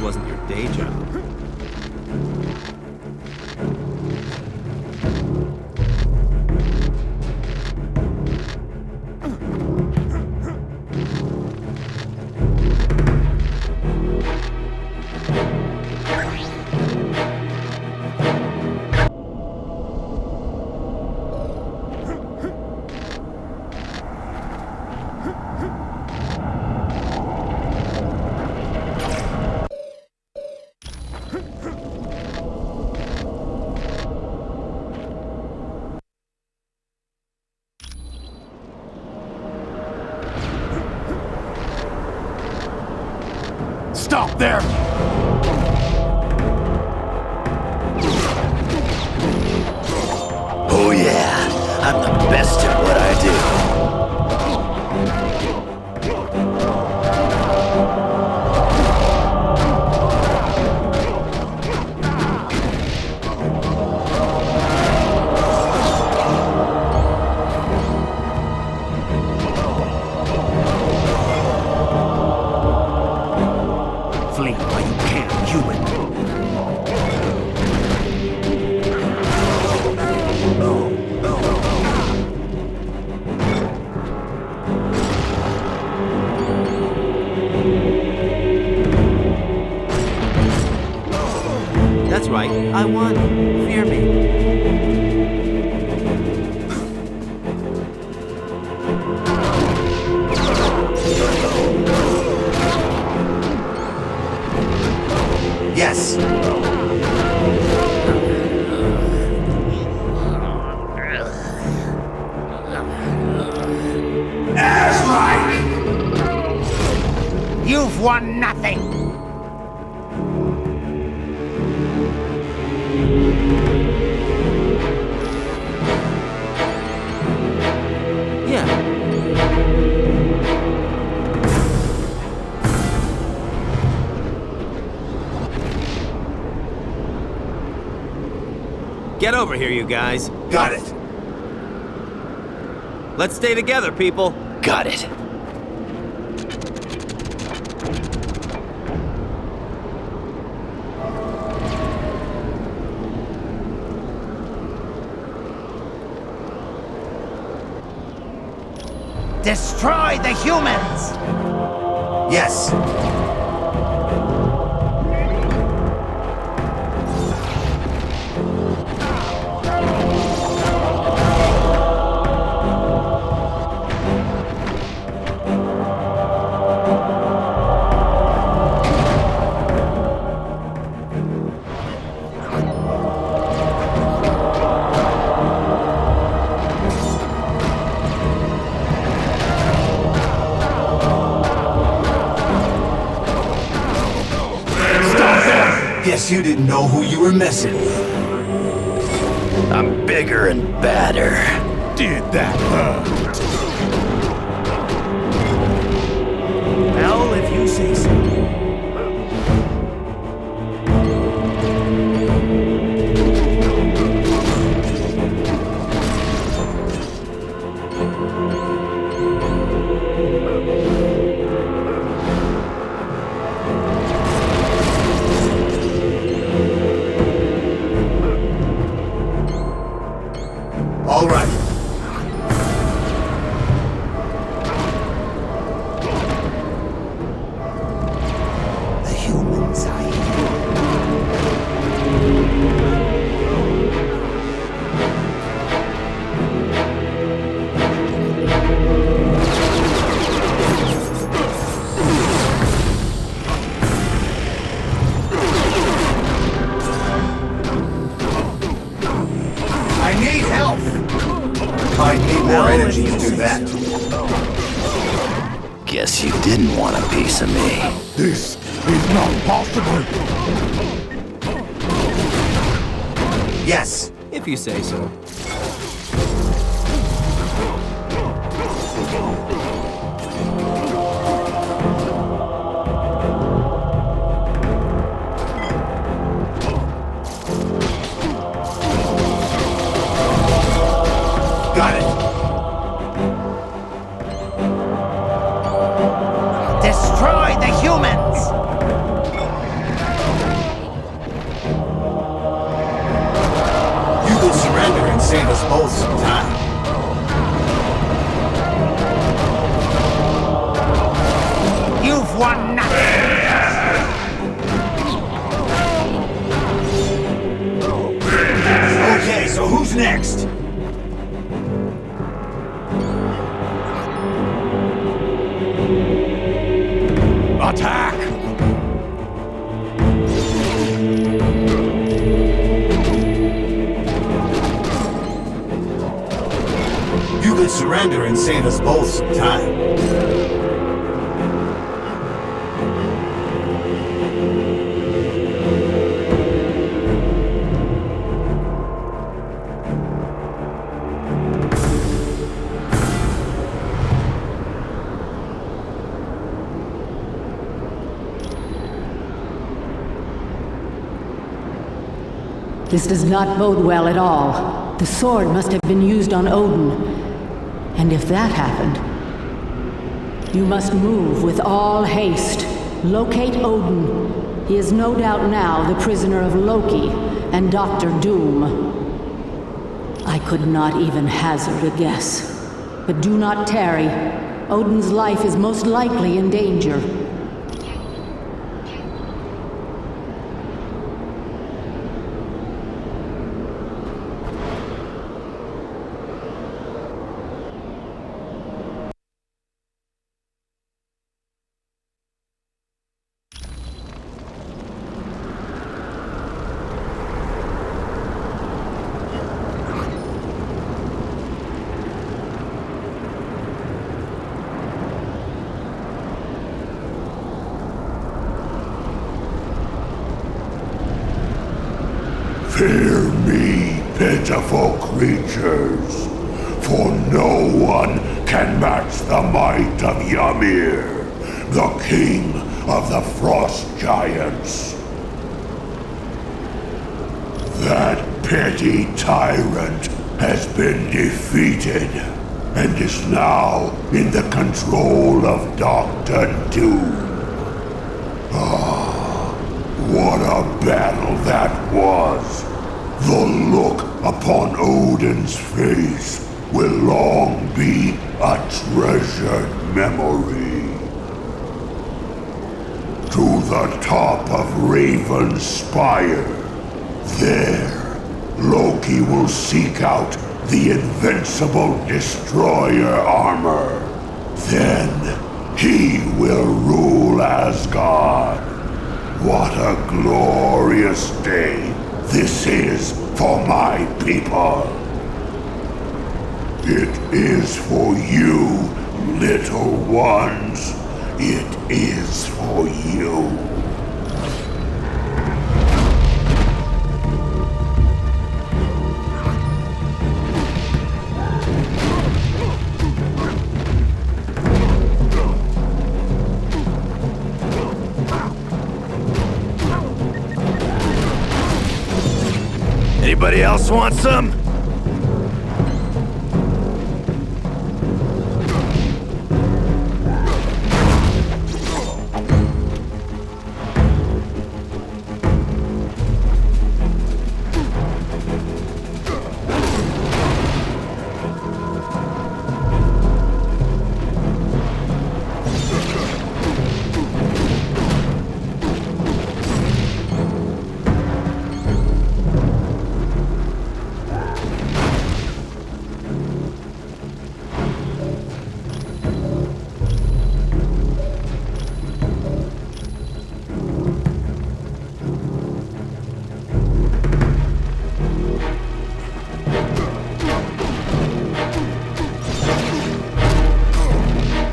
Wasn't your day job. Stop there! Oh yeah, I'm the best at what I do. Flee while you can, human. That's right, I won. Fear me. Yes. You've won nothing! Yeah. Get over here, you guys. Got it. Let's stay together, people. Got it. Destroy the humans! Yes. Guess you didn't know who you were messing with. I'm bigger and badder. Did that hurt? Well, if you say so. All right. The humans are here. I need help. I need more energy to do that. Guess you didn't want a piece of me. This is not possible. Yes. If you say so. Got it. Destroy the humans! You will surrender and save us both some time. You've won nothing! Okay, so who's next? Attack! You could surrender and save us both some time. This does not bode well at all. The sword must have been used on Odin. And if that happened, you must move with all haste. Locate Odin. He is no doubt now the prisoner of Loki and Dr. Doom. I could not even hazard a guess. But do not tarry. Odin's life is most likely in danger. Hear me, pitiful creatures, for no one can match the might of Ymir, the king of the frost giants. That petty tyrant has been defeated and is now in the control of Dr. Doom. Ah, what a battle that was! The look upon Odin's face will long be a treasured memory. To the top of Raven's Spire, there, Loki will seek out the invincible destroyer armor. Then, he will rule Asgard. What a glorious day this is for my people. It is for you, little ones. It is for you. Anybody else want some?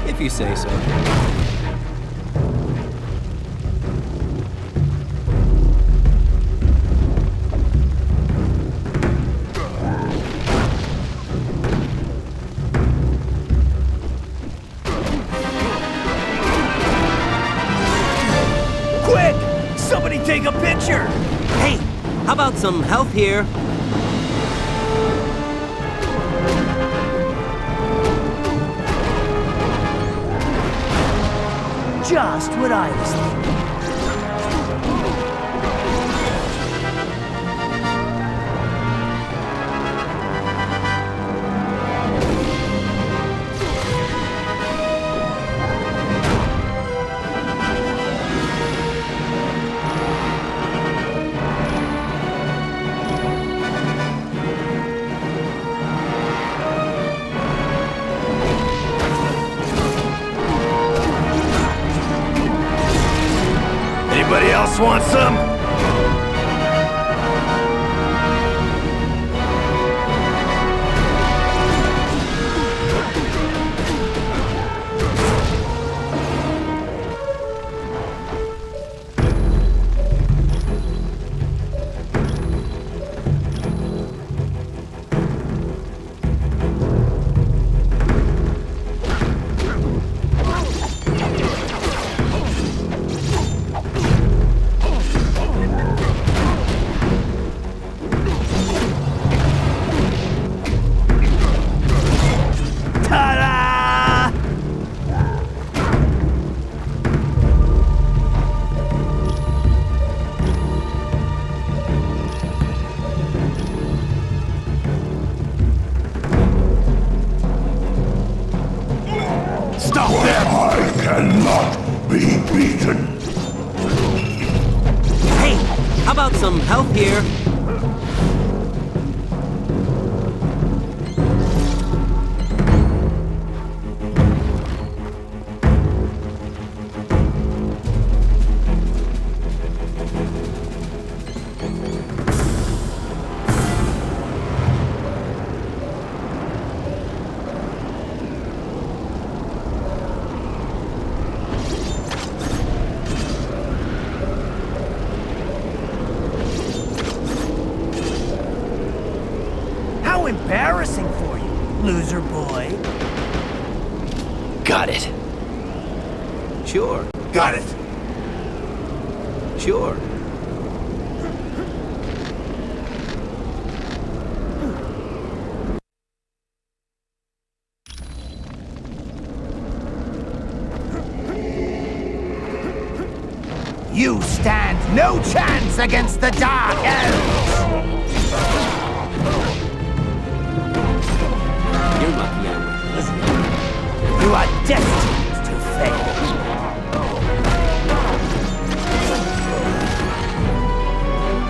If you say so. Quick! Somebody take a picture! Hey, how about some help here? Just what I was thinking. Anybody else want some? Stop them! I cannot be beaten. Hey, how about some help here? embarrassing for you, loser boy. Got it. Sure. Got it. Sure. You stand no chance against the Dark Elves! You're lucky I went easy. You are destined to fail.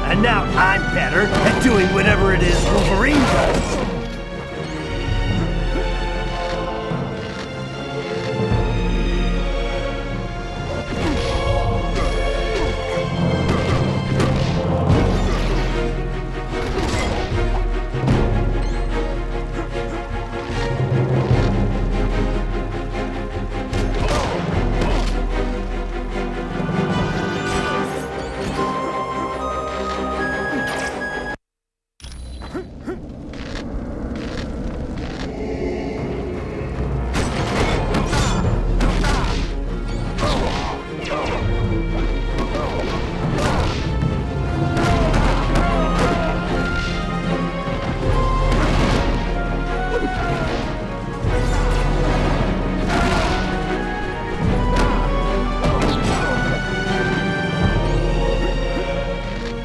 And now I'm better at doing whatever it is Wolverine does.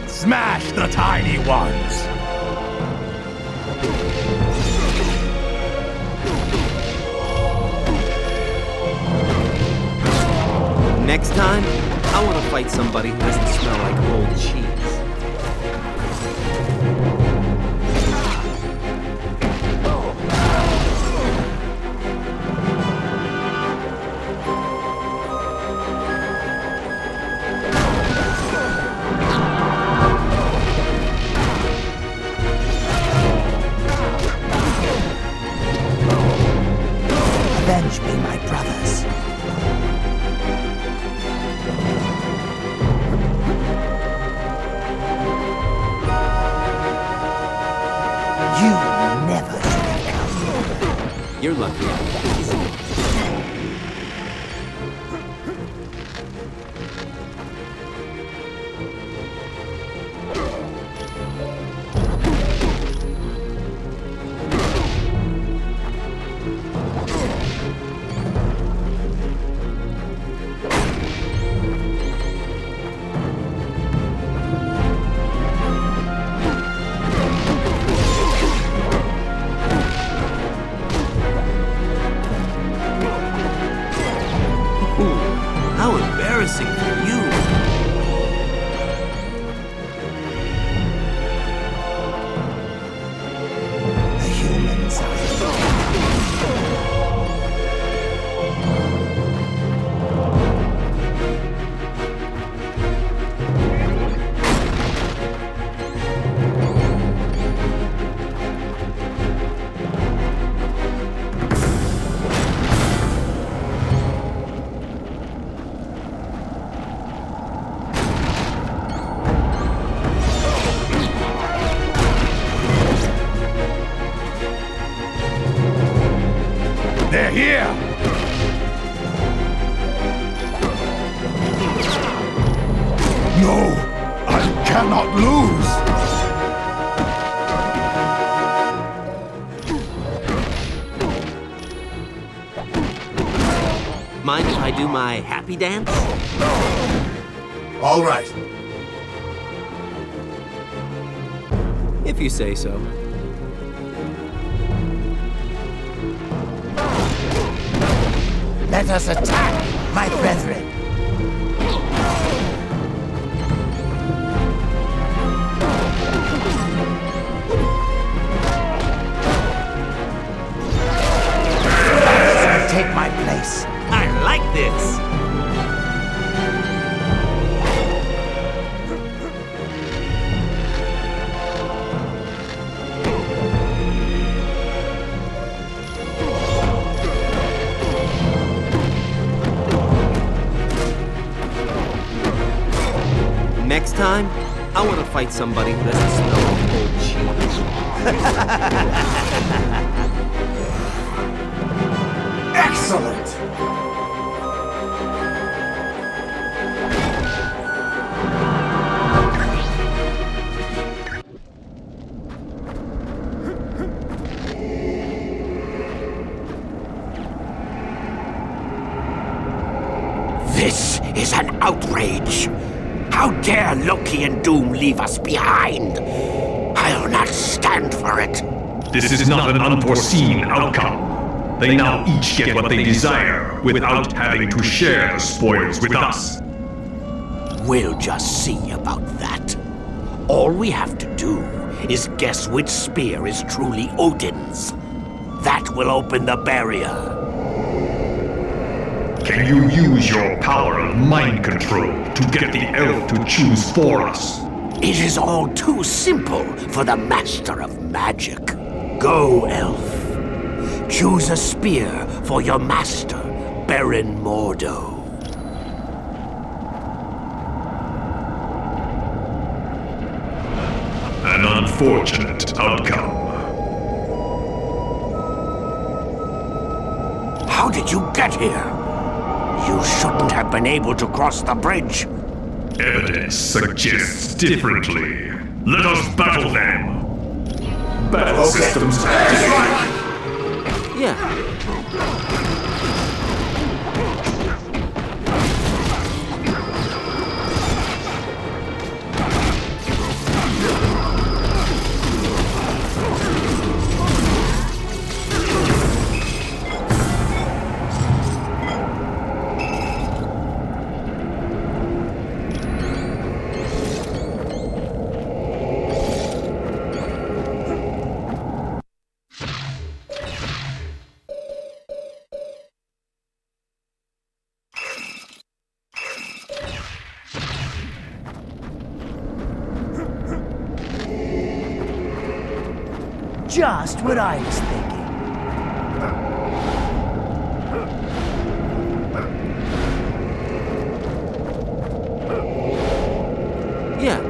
Smash the tiny ones! Next time, I want to fight somebody who doesn't smell like old cheese. Avenge me, my brothers. You never should have come. You're lucky I went easy. How embarrassing for you! The humans are... They're here! No! I cannot lose! Mind if I do my happy dance? All right. If you say so. Let us attack, my brethren! Take my place. I like this! Next time, I want to fight somebody who doesn't smell like Excellent! This is an outrage. How dare Loki and Doom leave us behind? I'll not stand for it. This is not an unforeseen outcome. They now each get what they desire without having to share the spoils with us. We'll just see about that. All we have to do is guess which spear is truly Odin's. That will open the barrier. Can you use your power of mind control to get the elf to choose for us? It is all too simple for the master of magic. Go, elf. Choose a spear for your master, Baron Mordo. An unfortunate outcome. How did you get here? You shouldn't have been able to cross the bridge. Evidence suggests differently. Let us battle them. Battle systems activate. Yeah. Just what I was thinking. Yeah.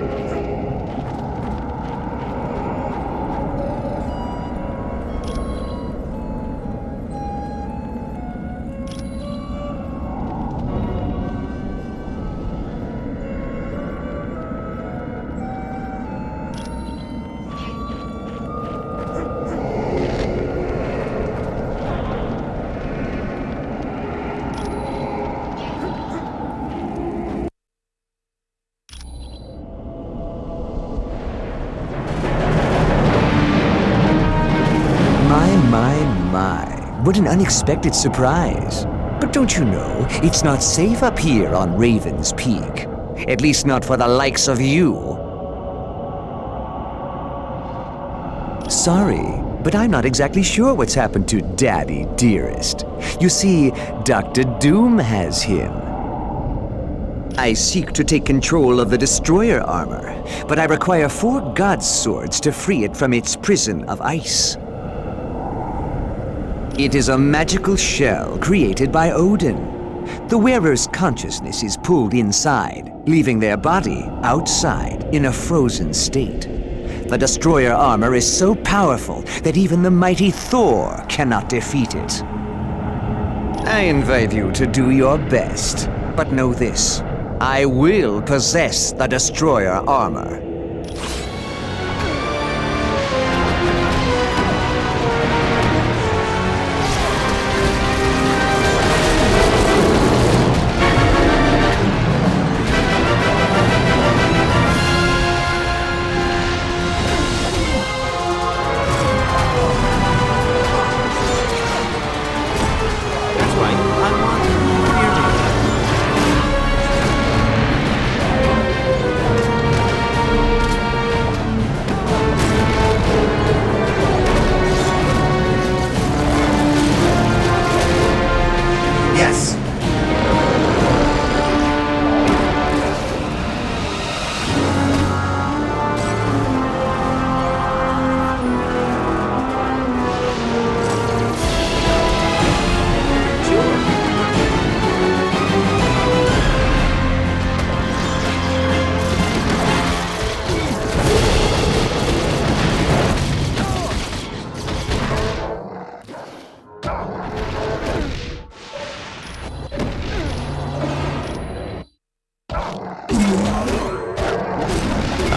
What an unexpected surprise. But don't you know, it's not safe up here on Raven's Peak. At least not for the likes of you. Sorry, but I'm not exactly sure what's happened to Daddy Dearest. You see, Dr. Doom has him. I seek to take control of the destroyer armor, but I require 4 God's swords to free it from its prison of ice. It is a magical shell created by Odin. The wearer's consciousness is pulled inside, leaving their body outside in a frozen state. The destroyer armor is so powerful that even the mighty Thor cannot defeat it. I invite you to do your best, but know this. I will possess the destroyer armor.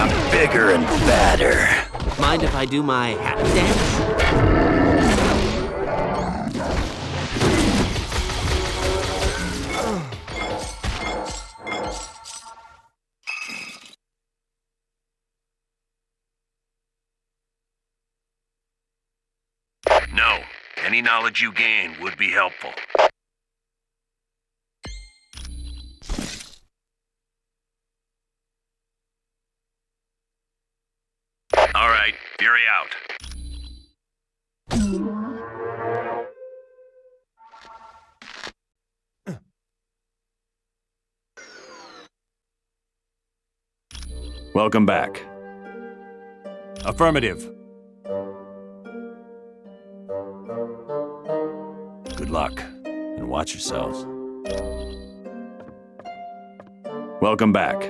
I'm bigger and badder. Mind if I do my happy dance? No. Any knowledge you gain would be helpful. All right, Fury out. Welcome back. Affirmative. Good luck, and watch yourselves. Welcome back.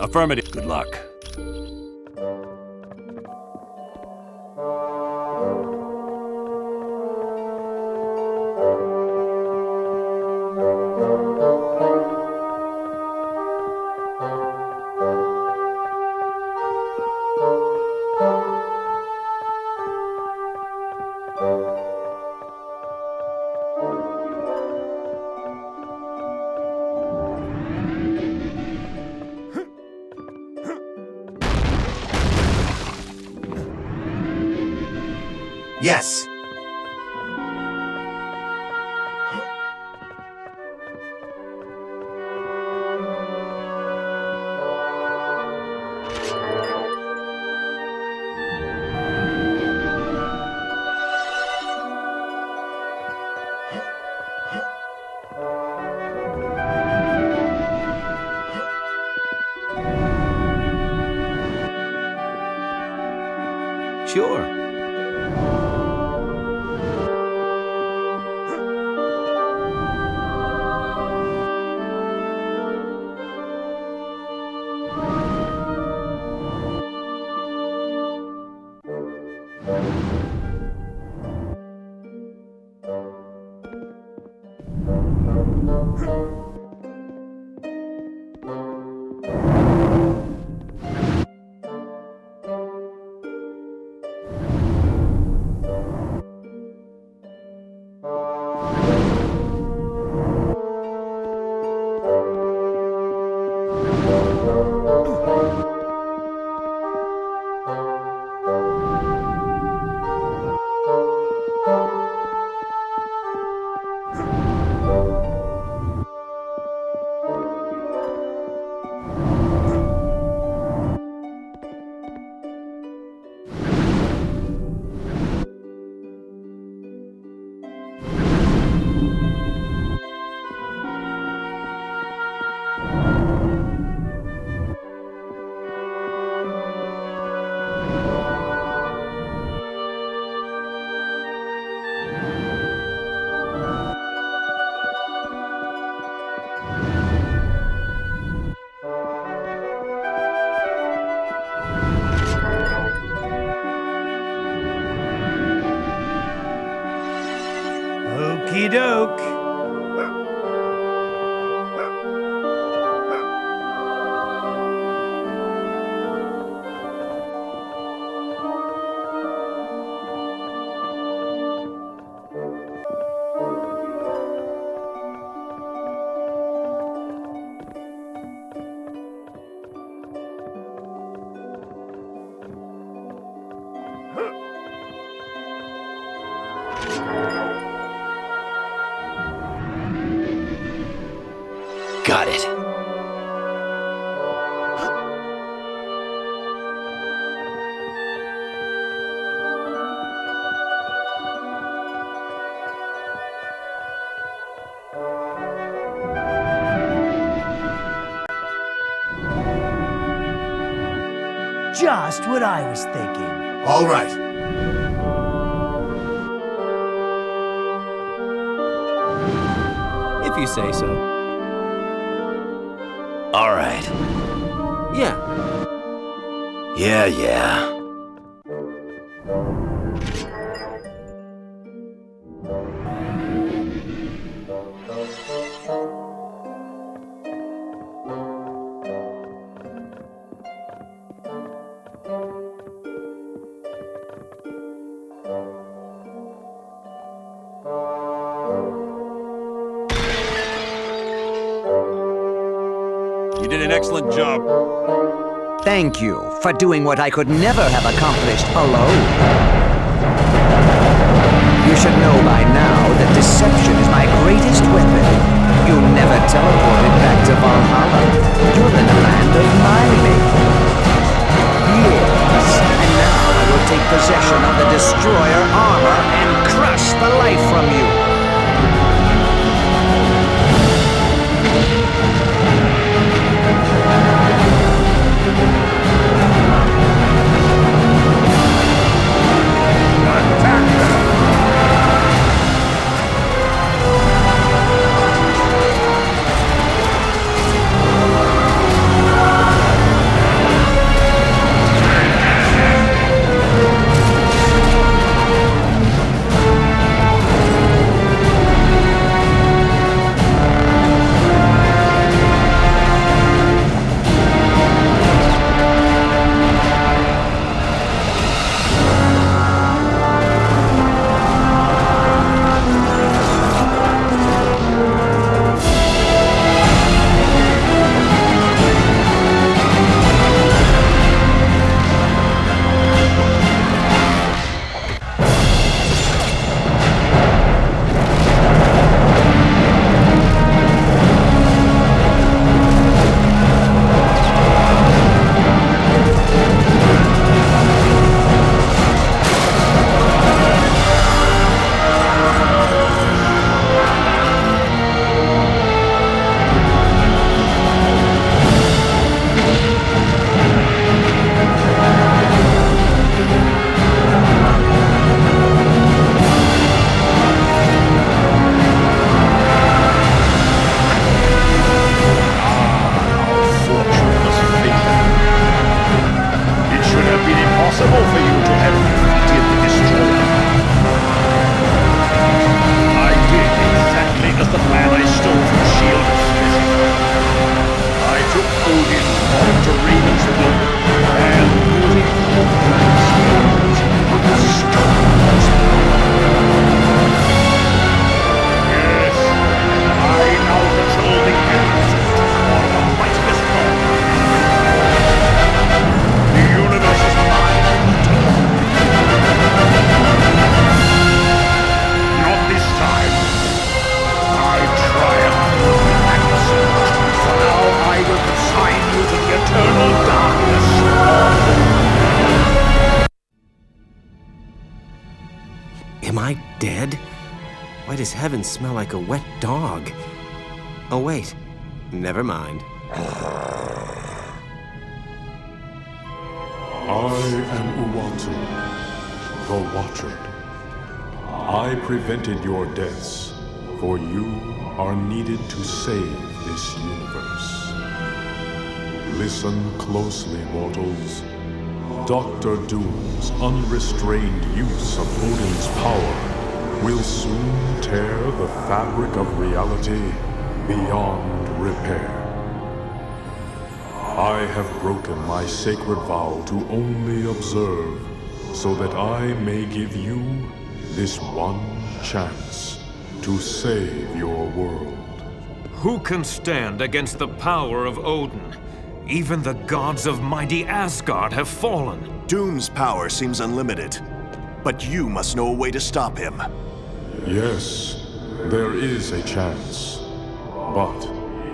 Affirmative. Good luck. Yes. Sure. Okey doke. Got it. Just what I was thinking. All right. If you say so. All right. Yeah. Yeah. excellent job. Thank you for doing what I could never have accomplished alone. You should know by now that deception is my greatest weapon. You never teleported back to Valhalla. You're in a land of my making. Yes, and now I will take possession of the Destroyer armor and crush the life from you. Am I dead? Why does heaven smell like a wet dog? Oh wait, never mind. I am Uatu, the Watcher. I prevented your deaths, for you are needed to save this universe. Listen closely, mortals. Dr. Doom's unrestrained use of Odin's power will soon tear the fabric of reality beyond repair. I have broken my sacred vow to only observe, so that I may give you this one chance to save your world. Who can stand against the power of Odin? Even the gods of mighty Asgard have fallen. Doom's power seems unlimited, but you must know a way to stop him. Yes, there is a chance, but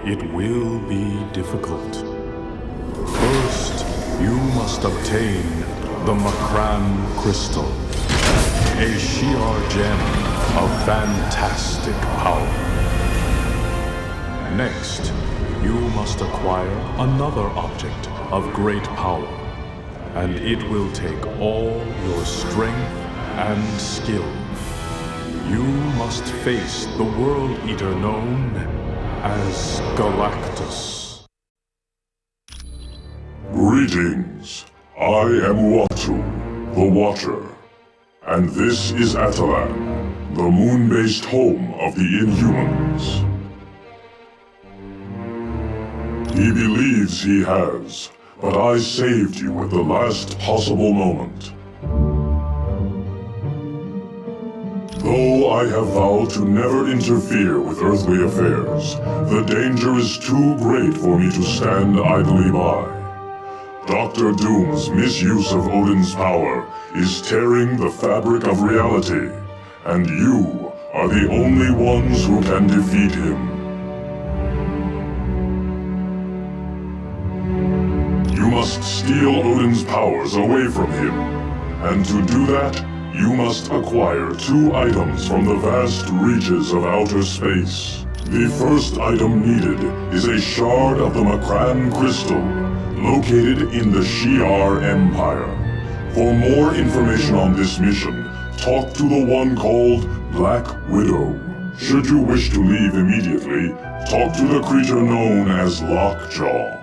it will be difficult. First, you must obtain the Makran Crystal, a Shi'ar gem of fantastic power. Next, you must acquire another object of great power, and it will take all your strength and skill. You must face the World Eater known as Galactus. Greetings. I am Uatu, the Watcher, and this is Atalan, the moon-based home of the Inhumans. He believes he has, but I saved you at the last possible moment. Though Although I have vowed to never interfere with earthly affairs, the danger is too great for me to stand idly by. Dr. Doom's misuse of Odin's power is tearing the fabric of reality, and you are the only ones who can defeat him. You must steal Odin's powers away from him, and to do that, you must acquire 2 items from the vast reaches of outer space. The first item needed is a shard of the Macran crystal, located in the Shi'ar Empire. For more information on this mission, talk to the one called Black Widow. Should you wish to leave immediately, talk to the creature known as Lockjaw.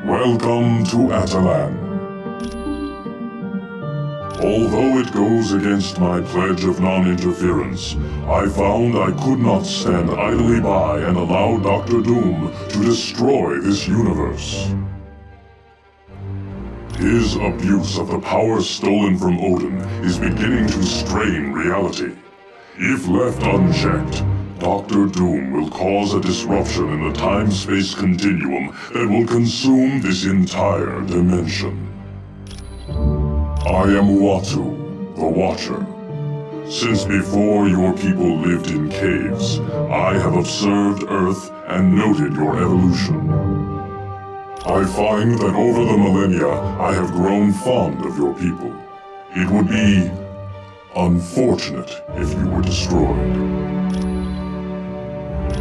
Welcome to Atalan. Although it goes against my pledge of non-interference, I found I could not stand idly by and allow Dr. Doom to destroy this universe. His abuse of the power stolen from Odin is beginning to strain reality. If left unchecked, Dr. Doom will cause a disruption in the time-space continuum that will consume this entire dimension. I am Uatu, the Watcher. Since before your people lived in caves, I have observed Earth and noted your evolution. I find that over the millennia, I have grown fond of your people. It would be unfortunate if you were destroyed.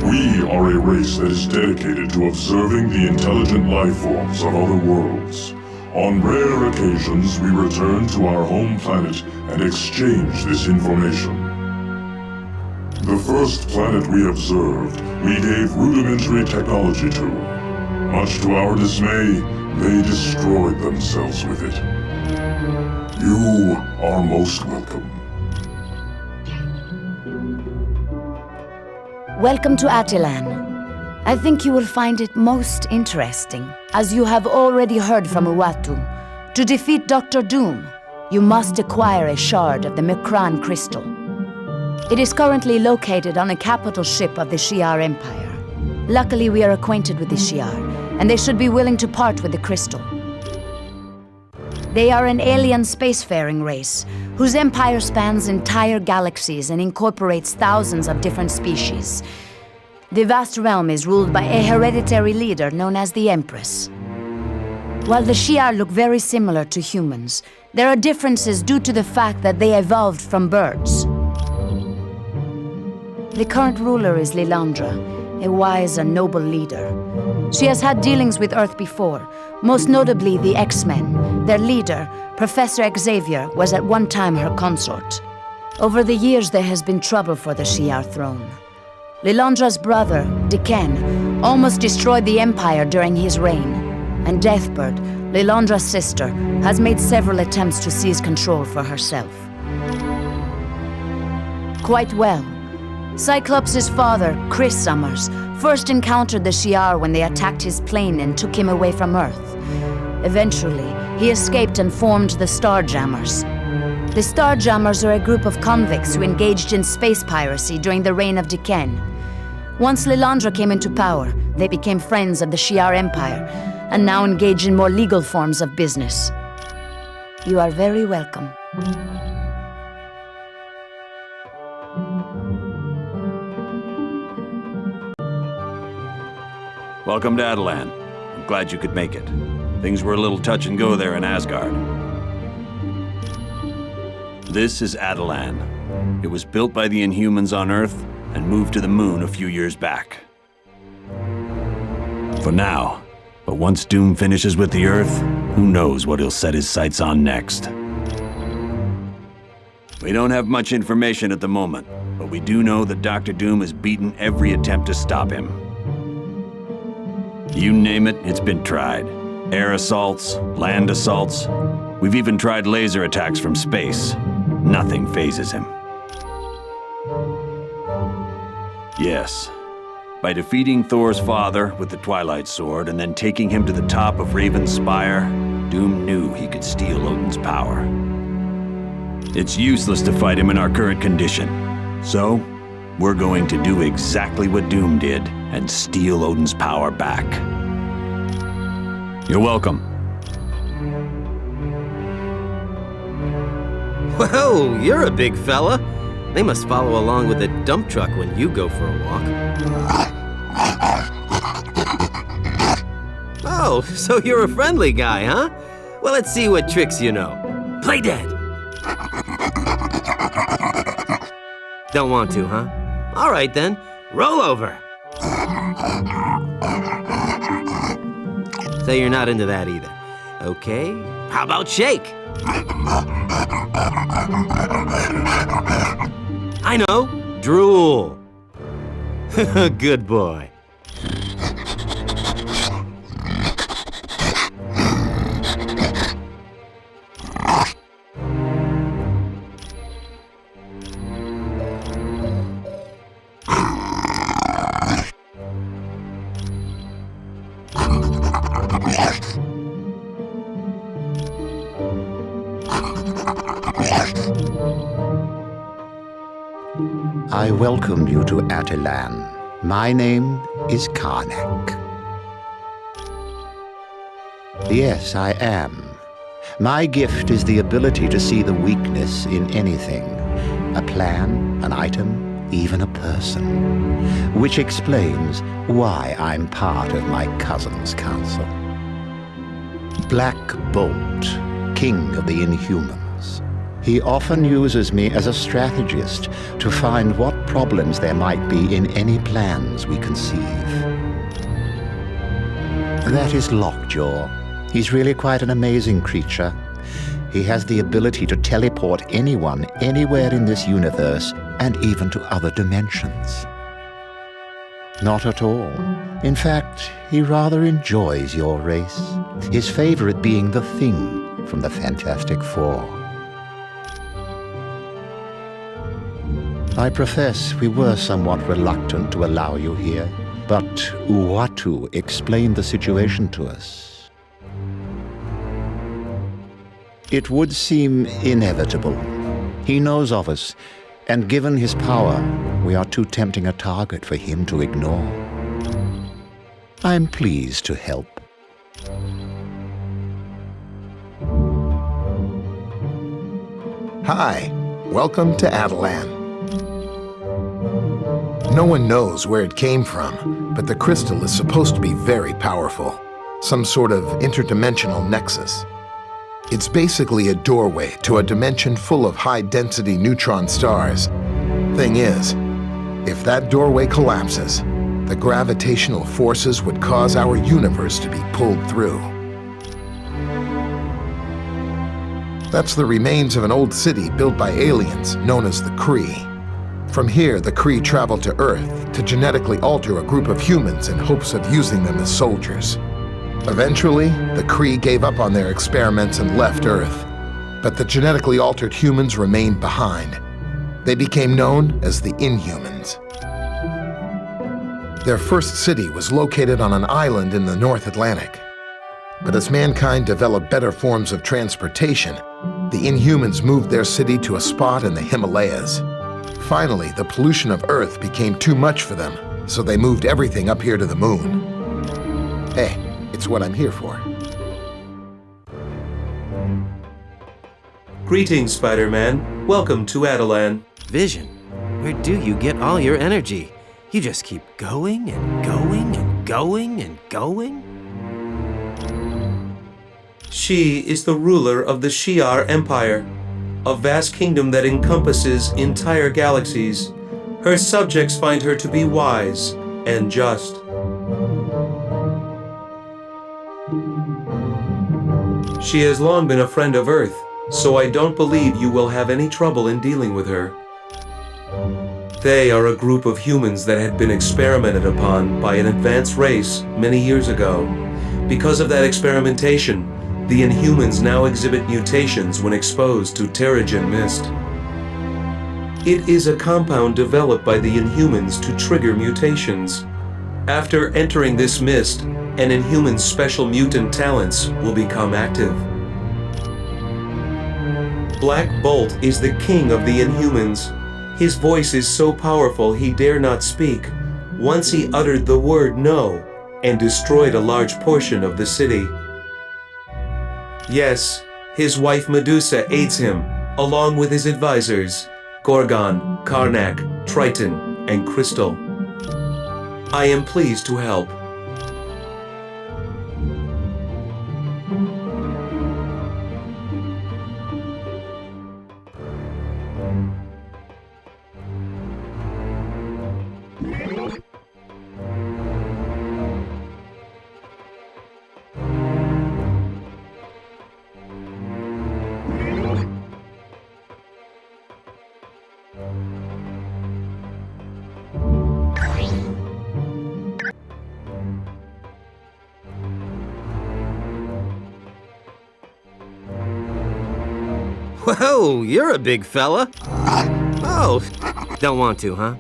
We are a race that is dedicated to observing the intelligent life forms of other worlds. On rare occasions, we return to our home planet and exchange this information. The first planet we observed, we gave rudimentary technology to. Much to our dismay, they destroyed themselves with it. You are most welcome. Welcome to Atalan. I think you will find it most interesting. As you have already heard from Uatu, to defeat Dr. Doom, you must acquire a shard of the Macran crystal. It is currently located on a capital ship of the Shi'ar Empire. Luckily, we are acquainted with the Shi'ar, and they should be willing to part with the crystal. They are an alien spacefaring race, whose empire spans entire galaxies and incorporates thousands of different species. The vast realm is ruled by a hereditary leader known as the Empress. While the Shi'ar look very similar to humans, there are differences due to the fact that they evolved from birds. The current ruler is Lilandra, a wise and noble leader. She has had dealings with Earth before, most notably the X-Men. Their leader, Professor Xavier, was at one time her consort. Over the years, there has been trouble for the Shi'ar throne. Lilandra's brother, Diken, almost destroyed the Empire during his reign, and Deathbird, Lilandra's sister, has made several attempts to seize control for herself. Quite well. Cyclops' father, Chris Summers, first encountered the Shi'ar when they attacked his plane and took him away from Earth. Eventually, he escaped and formed the Starjammers. The Starjammers are a group of convicts who engaged in space piracy during the reign of Diken. Once Lilandra came into power, they became friends of the Shi'ar Empire, and now engage in more legal forms of business. You are very welcome. Welcome to Atalan. I'm glad you could make it. Things were a little touch and go there in Asgard. This is Atalan. It was built by the Inhumans on Earth and moved to the moon a few years back. For now. But once Doom finishes with the Earth, who knows what he'll set his sights on next. We don't have much information at the moment, but we do know that Dr. Doom has beaten every attempt to stop him. You name it, it's been tried. Air assaults, land assaults. We've even tried laser attacks from space. Nothing phases him. Yes. By defeating Thor's father with the Twilight Sword and then taking him to the top of Raven's Spire, Doom knew he could steal Odin's power. It's useless to fight him in our current condition. So, we're going to do exactly what Doom did and steal Odin's power back. You're welcome. Whoa, you're a big fella. They must follow along with a dump truck when you go for a walk. Oh, so you're a friendly guy, huh? Well, let's see what tricks you know. Play dead. Don't want to, huh? All right then, roll over. So you're not into that either. Okay, how about shake? I know, drool. Good boy. I welcome you to Attilan. My name is Karnak. Yes, I am. My gift is the ability to see the weakness in anything. A plan, an item, even a person. Which explains why I'm part of my cousin's council. Black Bolt, king of the Inhumans. He often uses me as a strategist to find what problems there might be in any plans we conceive. That is Lockjaw. He's really quite an amazing creature. He has the ability to teleport anyone anywhere in this universe and even to other dimensions. Not at all. In fact, he rather enjoys your race, his favorite being the Thing from the Fantastic Four. I profess we were somewhat reluctant to allow you here, but Uatu explained the situation to us. It would seem inevitable. He knows of us, and given his power, we are too tempting a target for him to ignore. I'm pleased to help. Hi, welcome to Attilan. No one knows where it came from, but the crystal is supposed to be very powerful. Some sort of interdimensional nexus. It's basically a doorway to a dimension full of high-density neutron stars. Thing is, if that doorway collapses, the gravitational forces would cause our universe to be pulled through. That's the remains of an old city built by aliens known as the Kree. From here, the Kree traveled to Earth to genetically alter a group of humans in hopes of using them as soldiers. Eventually, the Kree gave up on their experiments and left Earth, but the genetically altered humans remained behind. They became known as the Inhumans. Their first city was located on an island in the North Atlantic. But as mankind developed better forms of transportation, the Inhumans moved their city to a spot in the Himalayas. Finally, the pollution of Earth became too much for them, so they moved everything up here to the moon. Hey, it's what I'm here for. Greetings, Spider-Man. Welcome to Attilan. Vision, where do you get all your energy? You just keep going and going and going and going? She is the ruler of the Shi'ar Empire, a vast kingdom that encompasses entire galaxies. Her subjects find her to be wise and just. She has long been a friend of Earth, so I don't believe you will have any trouble in dealing with her. They are a group of humans that had been experimented upon by an advanced race many years ago. Because of that experimentation, the Inhumans now exhibit mutations when exposed to Terrigen Mist. It is a compound developed by the Inhumans to trigger mutations. After entering this mist, an Inhuman's special mutant talents will become active. Black Bolt is the king of the Inhumans. His voice is so powerful he dare not speak. Once he uttered the word no and destroyed a large portion of the city. Yes, his wife Medusa aids him, along with his advisors, Gorgon, Karnak, Triton, and Crystal. I am pleased to help. Whoa, you're a big fella. Oh, don't want to, huh?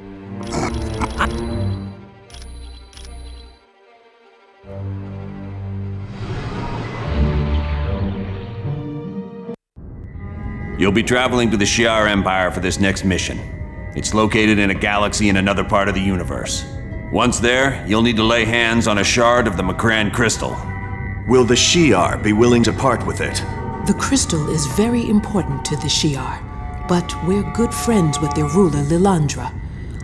You'll be traveling to the Shi'ar Empire for this next mission. It's located in a galaxy in another part of the universe. Once there, you'll need to lay hands on a shard of the Macran crystal. Will the Shi'ar be willing to part with it? The crystal is very important to the Shi'ar, but we're good friends with their ruler, Lilandra.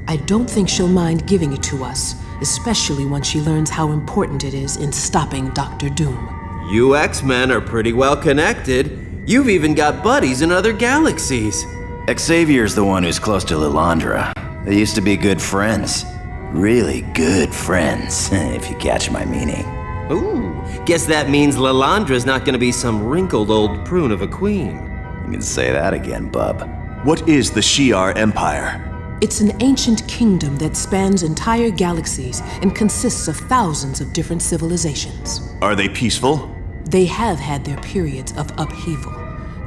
I don't think she'll mind giving it to us, especially once she learns how important it is in stopping Dr. Doom. You X-Men are pretty well connected. You've even got buddies in other galaxies. Xavier's the one who's close to Lilandra. They used to be good friends. Really good friends, if you catch my meaning. Ooh, guess that means Lilandra's not gonna be some wrinkled old prune of a queen. You can say that again, bub. What is the Shi'ar Empire? It's an ancient kingdom that spans entire galaxies and consists of thousands of different civilizations. Are they peaceful? They have had their periods of upheaval,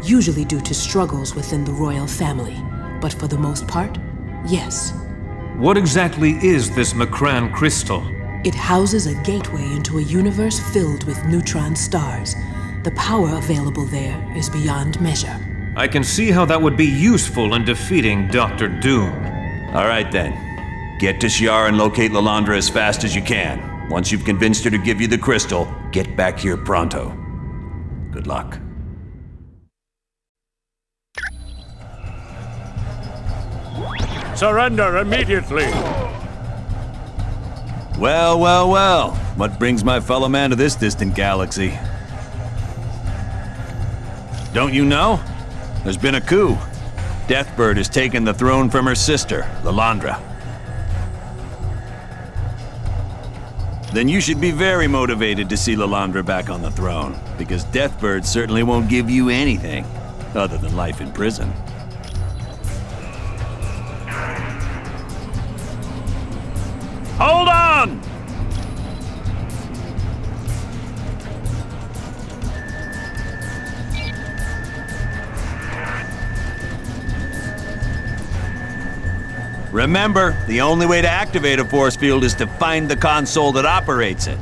usually due to struggles within the royal family. But for the most part, yes. What exactly is this Macran crystal? It houses a gateway into a universe filled with neutron stars. The power available there is beyond measure. I can see how that would be useful in defeating Dr. Doom. All right then. Get to Shi'ar and locate Lilandra as fast as you can. Once you've convinced her to give you the crystal, get back here pronto. Good luck. Surrender immediately! Well, well, well. What brings my fellow man to this distant galaxy? Don't you know? There's been a coup. Deathbird has taken the throne from her sister, Lilandra. Then you should be very motivated to see Lilandra back on the throne, because Deathbird certainly won't give you anything other than life in prison. Hold on! Remember, the only way to activate a force field is to find the console that operates it.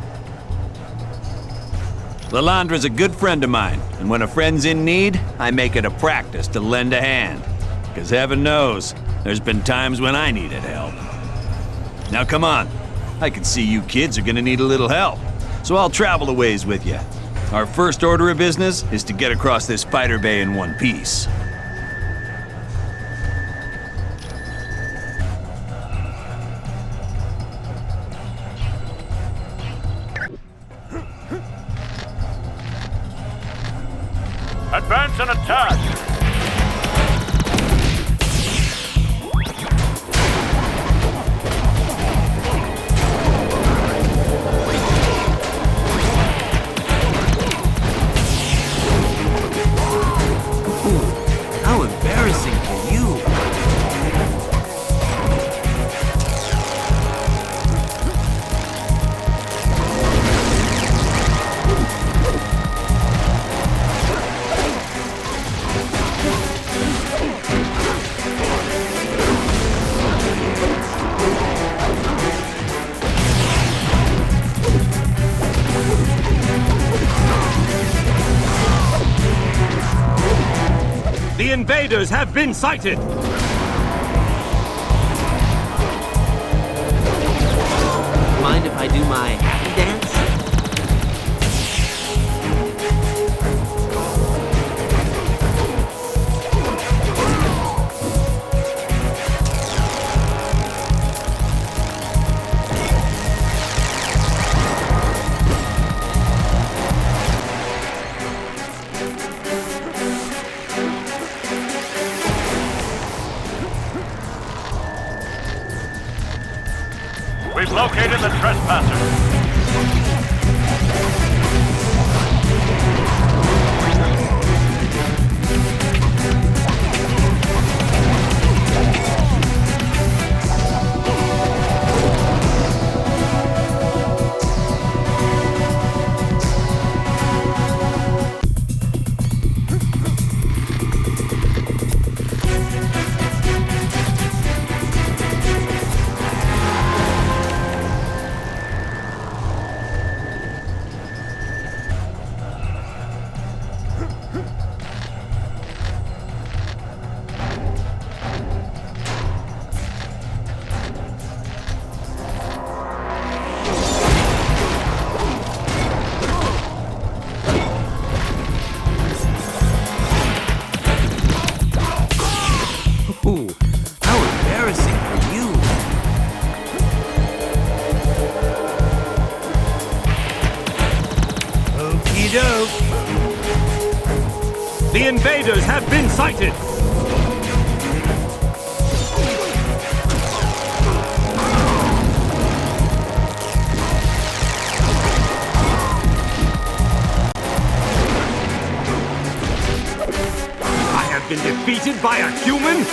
Lilandra's a good friend of mine, and when a friend's in need, I make it a practice to lend a hand. Because heaven knows, there's been times when I needed help. Now come on, I can see you kids are gonna need a little help, so I'll travel a ways with you. Our first order of business is to get across this fighter bay in one piece. Advance and attack! How embarrassing for you! invaders have been sighted! Mind if I do my happy dance? We've located the trespasser. Ooh, how embarrassing for you. Okie doke. The invaders have been sighted! I have been defeated by a human?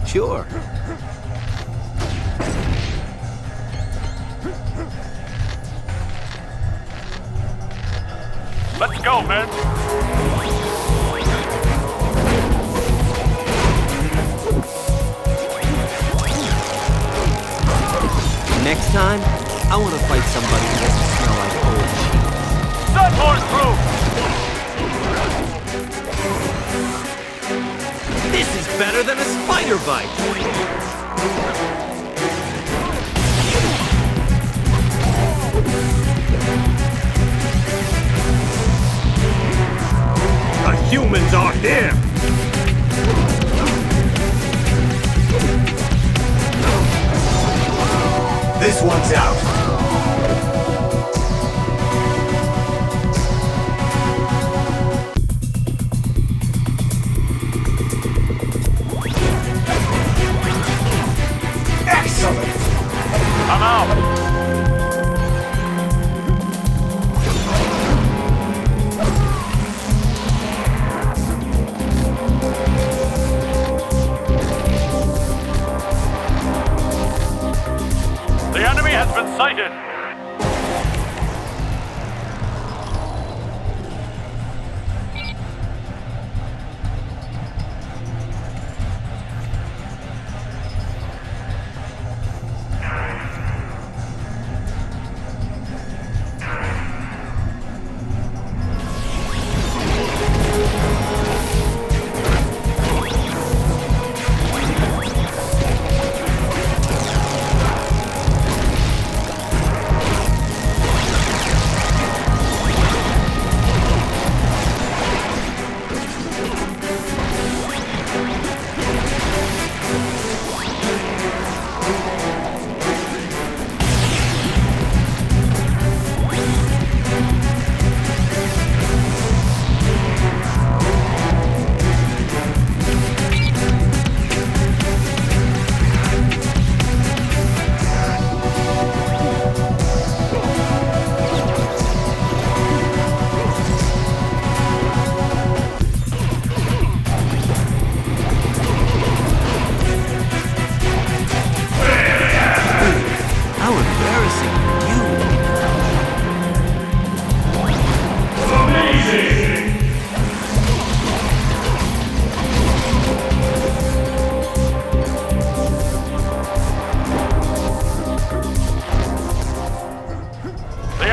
Sure. Let's go, men. Next time, I want to fight somebody who doesn't smell like old cheese. Sunhorn through! This is better than a spider bite! The humans are here! This one's out. Excellent! I'm out! The enemy has been sighted!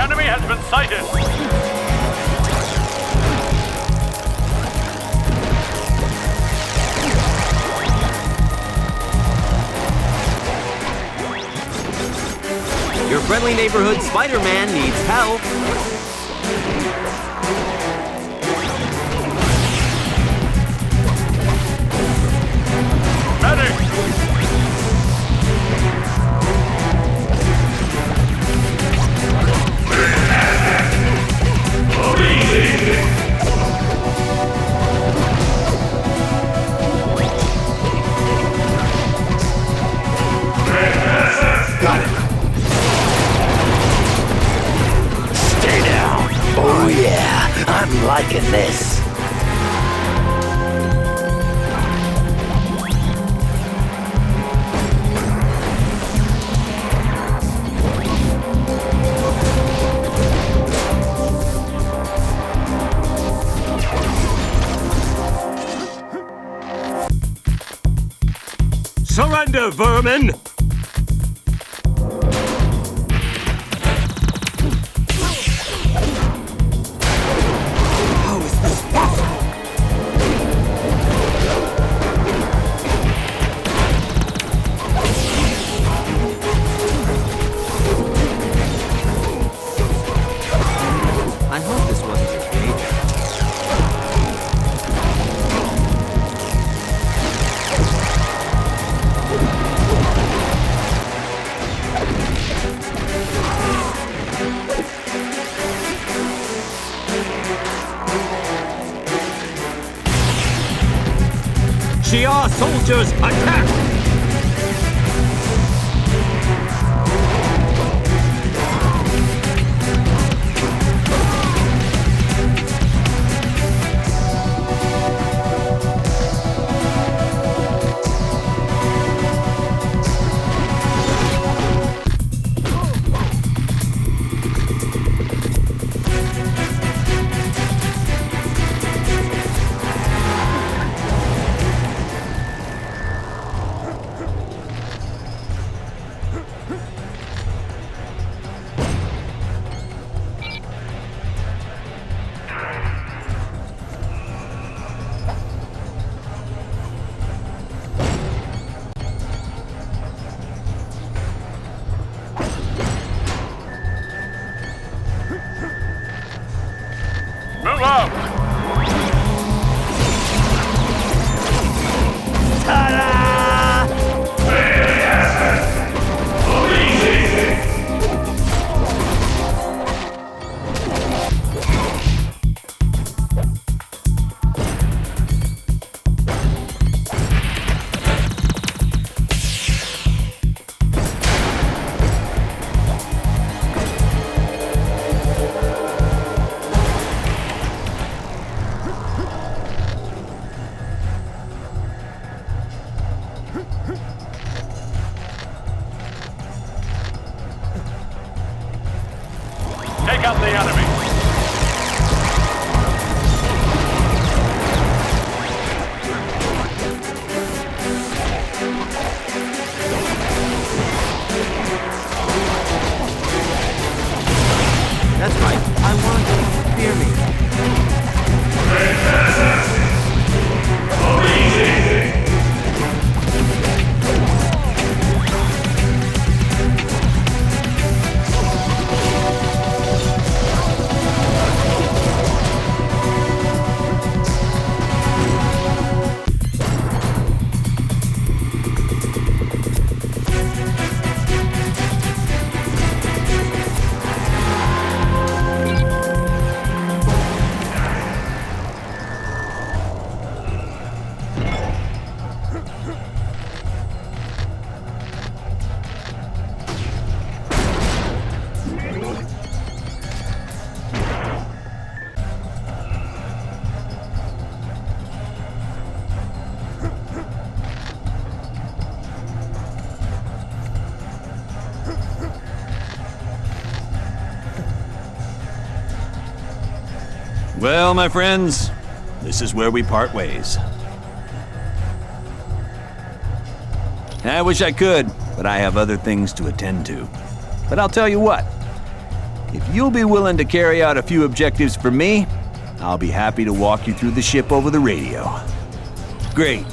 enemy has been sighted! Your friendly neighborhood Spider-Man needs help. Medic! Got it. Stay down. Oh yeah, I'm liking this. Surrender, vermin! How is this possible? I hope this wasn't your cage. Shi'ar soldiers, attack! Move out! Take out the enemy! That's right. I want you to fear me. Well, my friends, this is where we part ways. I wish I could, but I have other things to attend to. But I'll tell you what, If you'll be willing to carry out a few objectives for me, I'll be happy to walk you through the ship over the radio. Great.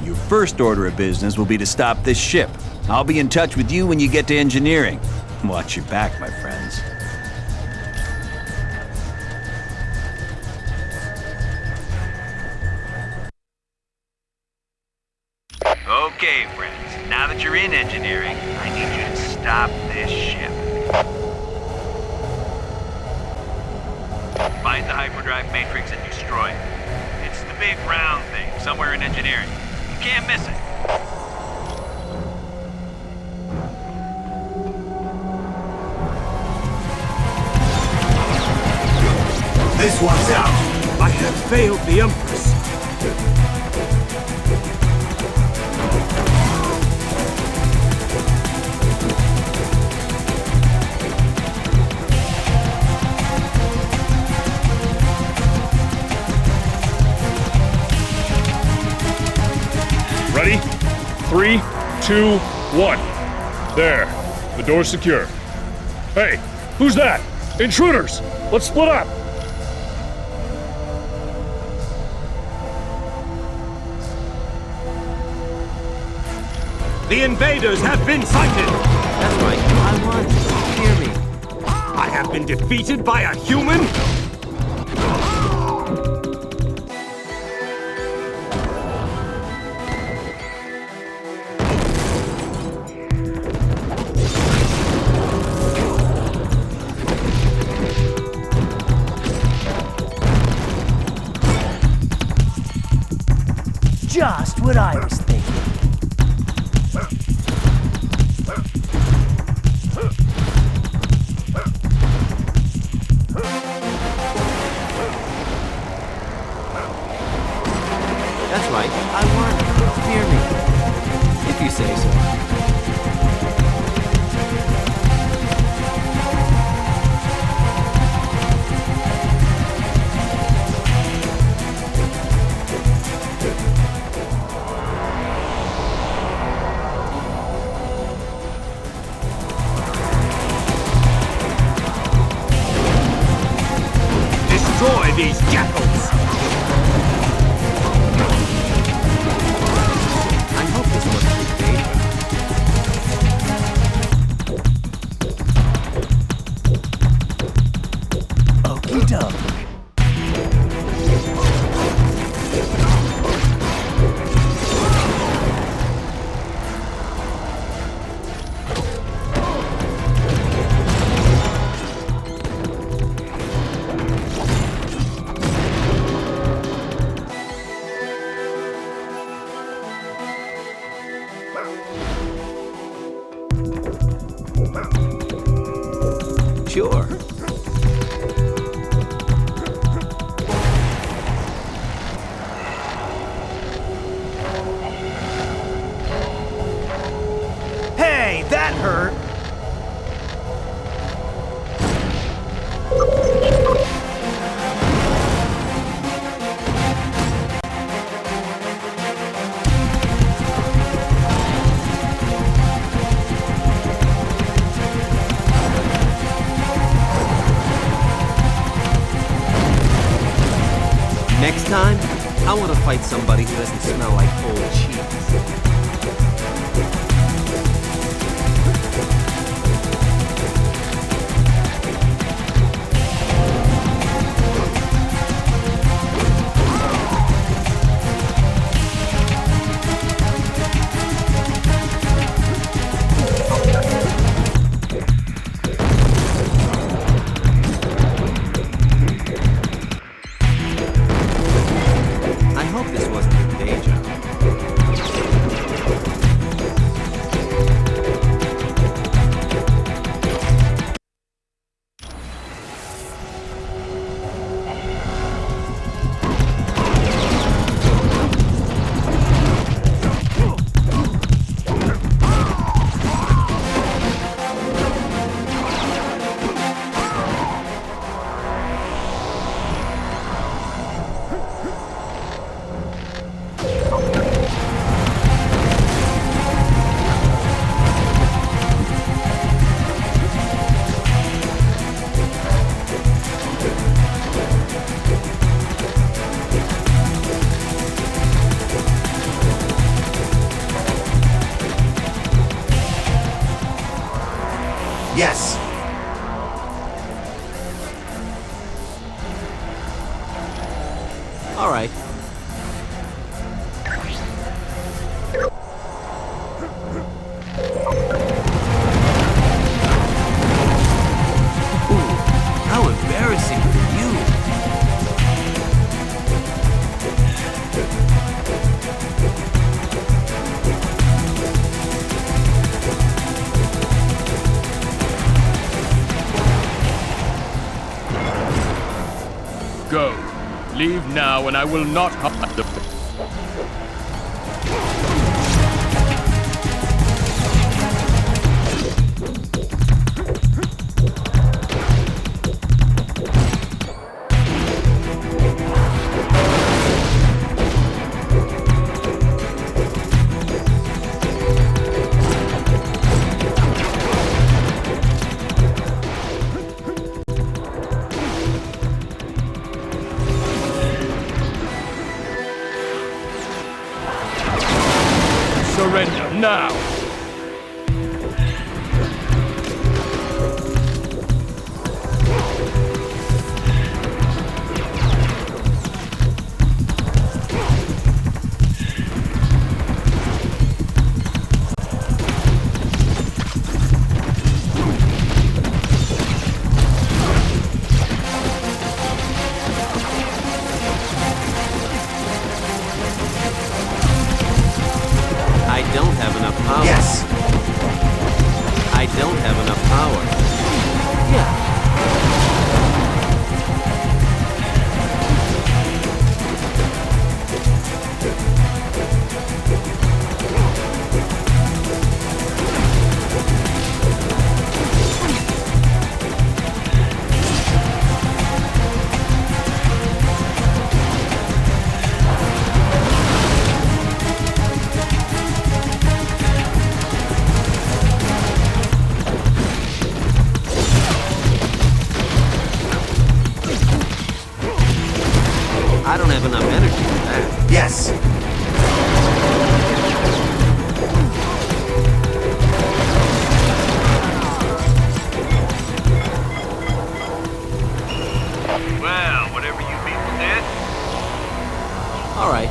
Your first order of business will be to stop this ship. I'll be in touch with you when you get to engineering. Watch your back, my friends. Okay, friends. Now that you're in engineering, I need you to stop this ship. Find the hyperdrive matrix and destroy it. It's the big round thing, somewhere in engineering. You can't miss it. This one's out. I have failed the Empress. Ready? 3, 2, 1. There. The door's secure. Hey, who's that? Intruders! Let's split up! The invaders have been sighted! That's right, I won. Hear me. I have been defeated by a human? Just what I was thinking. That's right, I won. Fear me. If you say so. Destroy these jackals! I hope this wasn't too big. Okie doke. Sure. Hey, that hurt. Next time, I want to fight somebody who doesn't smell like old cheese. I hope this wasn't a day job. All right. How embarrassing for you. Go. Leave now, and I will not hide the... Surrender now! Yes! I don't have enough power. Yeah. I don't have enough energy for that. Yes! Well, whatever you mean with that. All right.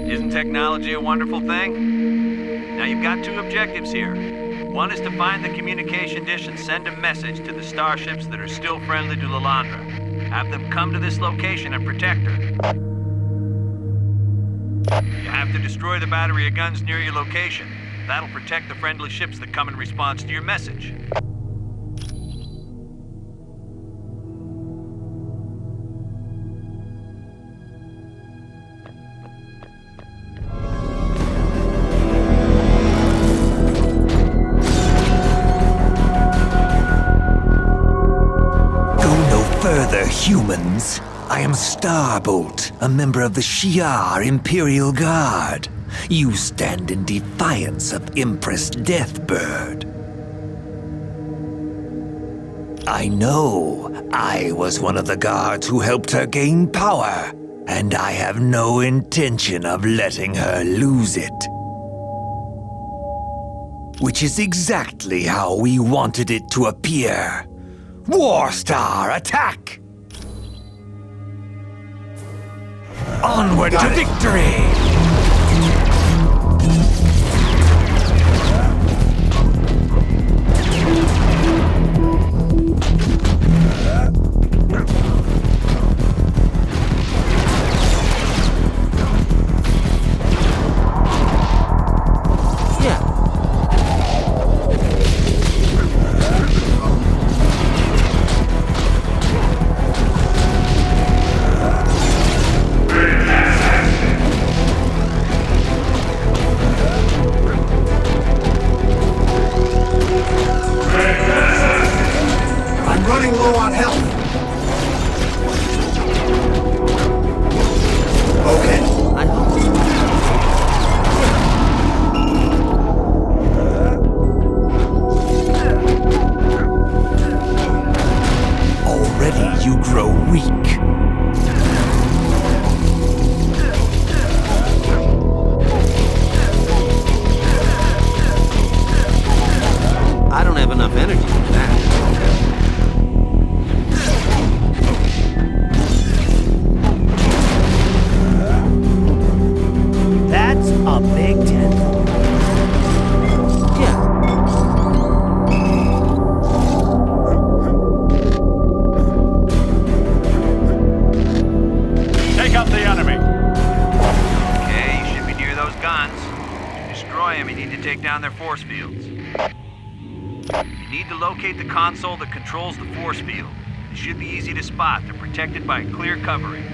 Isn't technology a wonderful thing? Now you've got two objectives here. One is to find the communication dish and send a message to the starships that are still friendly to Lilandra. Have them come to this location and protect her. You have to destroy the battery of guns near your location. That'll protect the friendly ships that come in response to your message. Humans, I am Starbolt, a member of the Shi'ar Imperial Guard. You stand in defiance of Empress Deathbird. I know I was one of the guards who helped her gain power, and I have no intention of letting her lose it. Which is exactly how we wanted it to appear. Warstar, attack! Onward to victory! take down their force fields. You need to locate the console that controls the force field. It should be easy to spot. They're protected by a clear covering.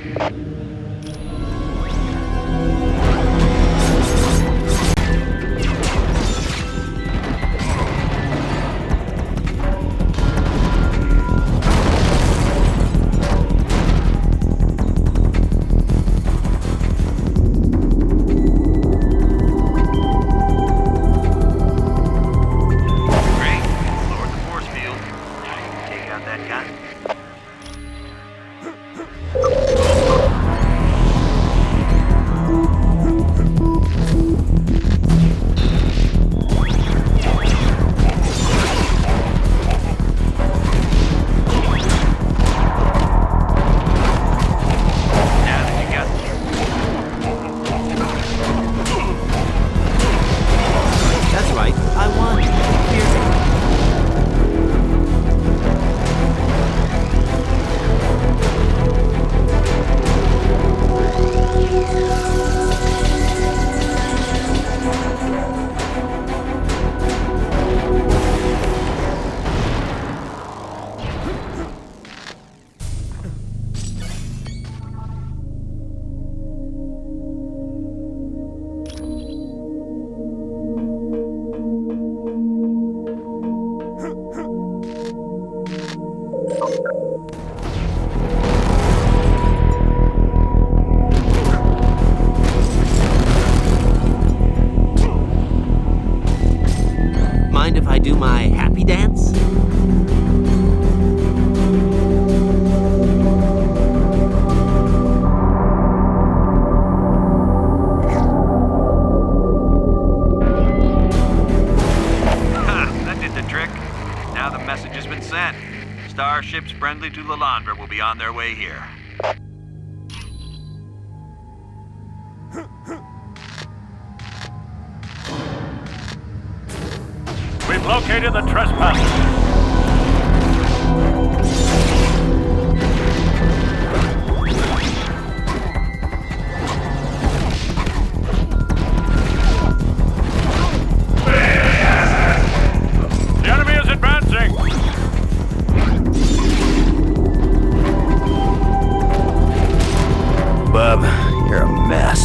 Mind if I do my happy dance? That did the trick. Now the message has been sent. Starships friendly to Lilandra will be on their way here. We've located the trespassers. The enemy is advancing. Bub, you're a mess.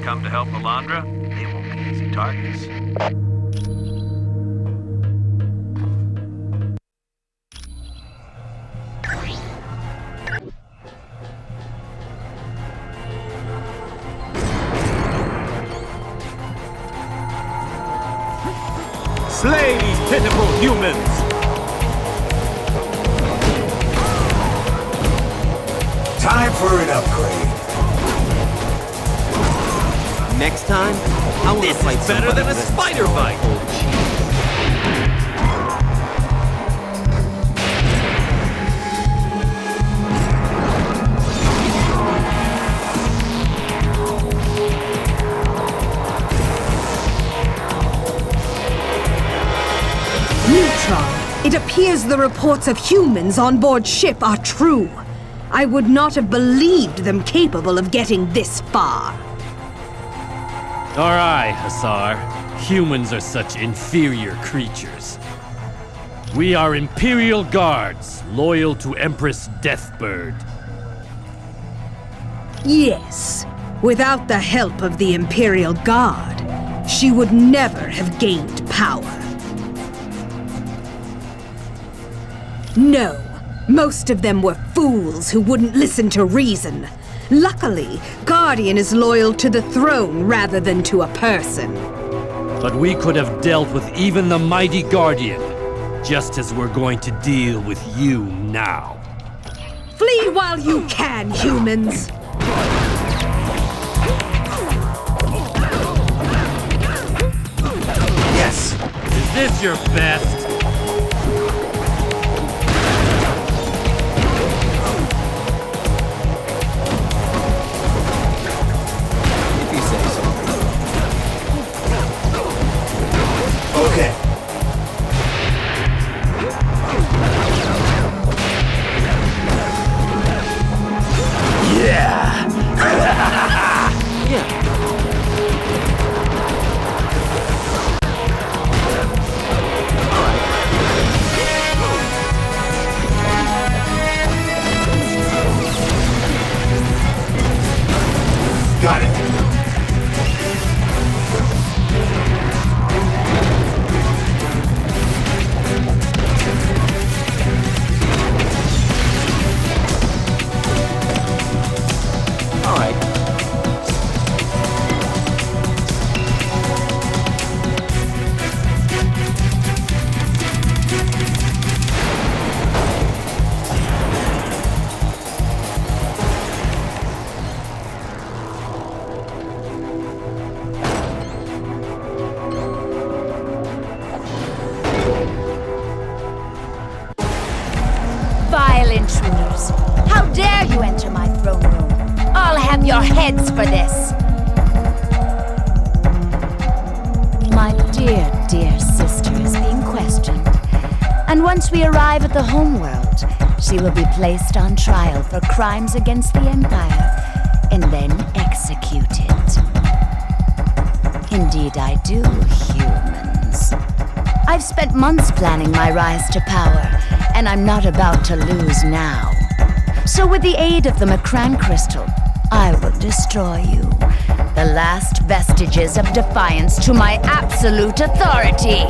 Come to help Lilandra, they won't be easy targets. Slay these pitiful humans! Time for an upgrade. Next time, I want to fight better than a spider bite. Neutron, it appears the reports of humans on board ship are true. I would not have believed them capable of getting this far. All right, Hussar. Humans are such inferior creatures. We are Imperial Guards, loyal to Empress Deathbird. Yes. Without the help of the Imperial Guard, she would never have gained power. No, most of them were fools who wouldn't listen to reason. Luckily, Guardian is loyal to the throne rather than to a person. But we could have dealt with even the mighty Guardian, just as we're going to deal with you now. Flee while you can, humans! Yes! Is this your best? If you say so. Okay. Yeah! Yeah. Got it. All right. Vile intruders! How dare you enter my throne room? I'll have your heads for this! My dear, dear sister is being questioned. And once we arrive at the homeworld, she will be placed on trial for crimes against the Empire, and then executed. Indeed I do, humans. I've spent months planning my rise to power, and I'm not about to lose now. So with the aid of the Macran crystal, I will destroy you. The last vestiges of defiance to my absolute authority.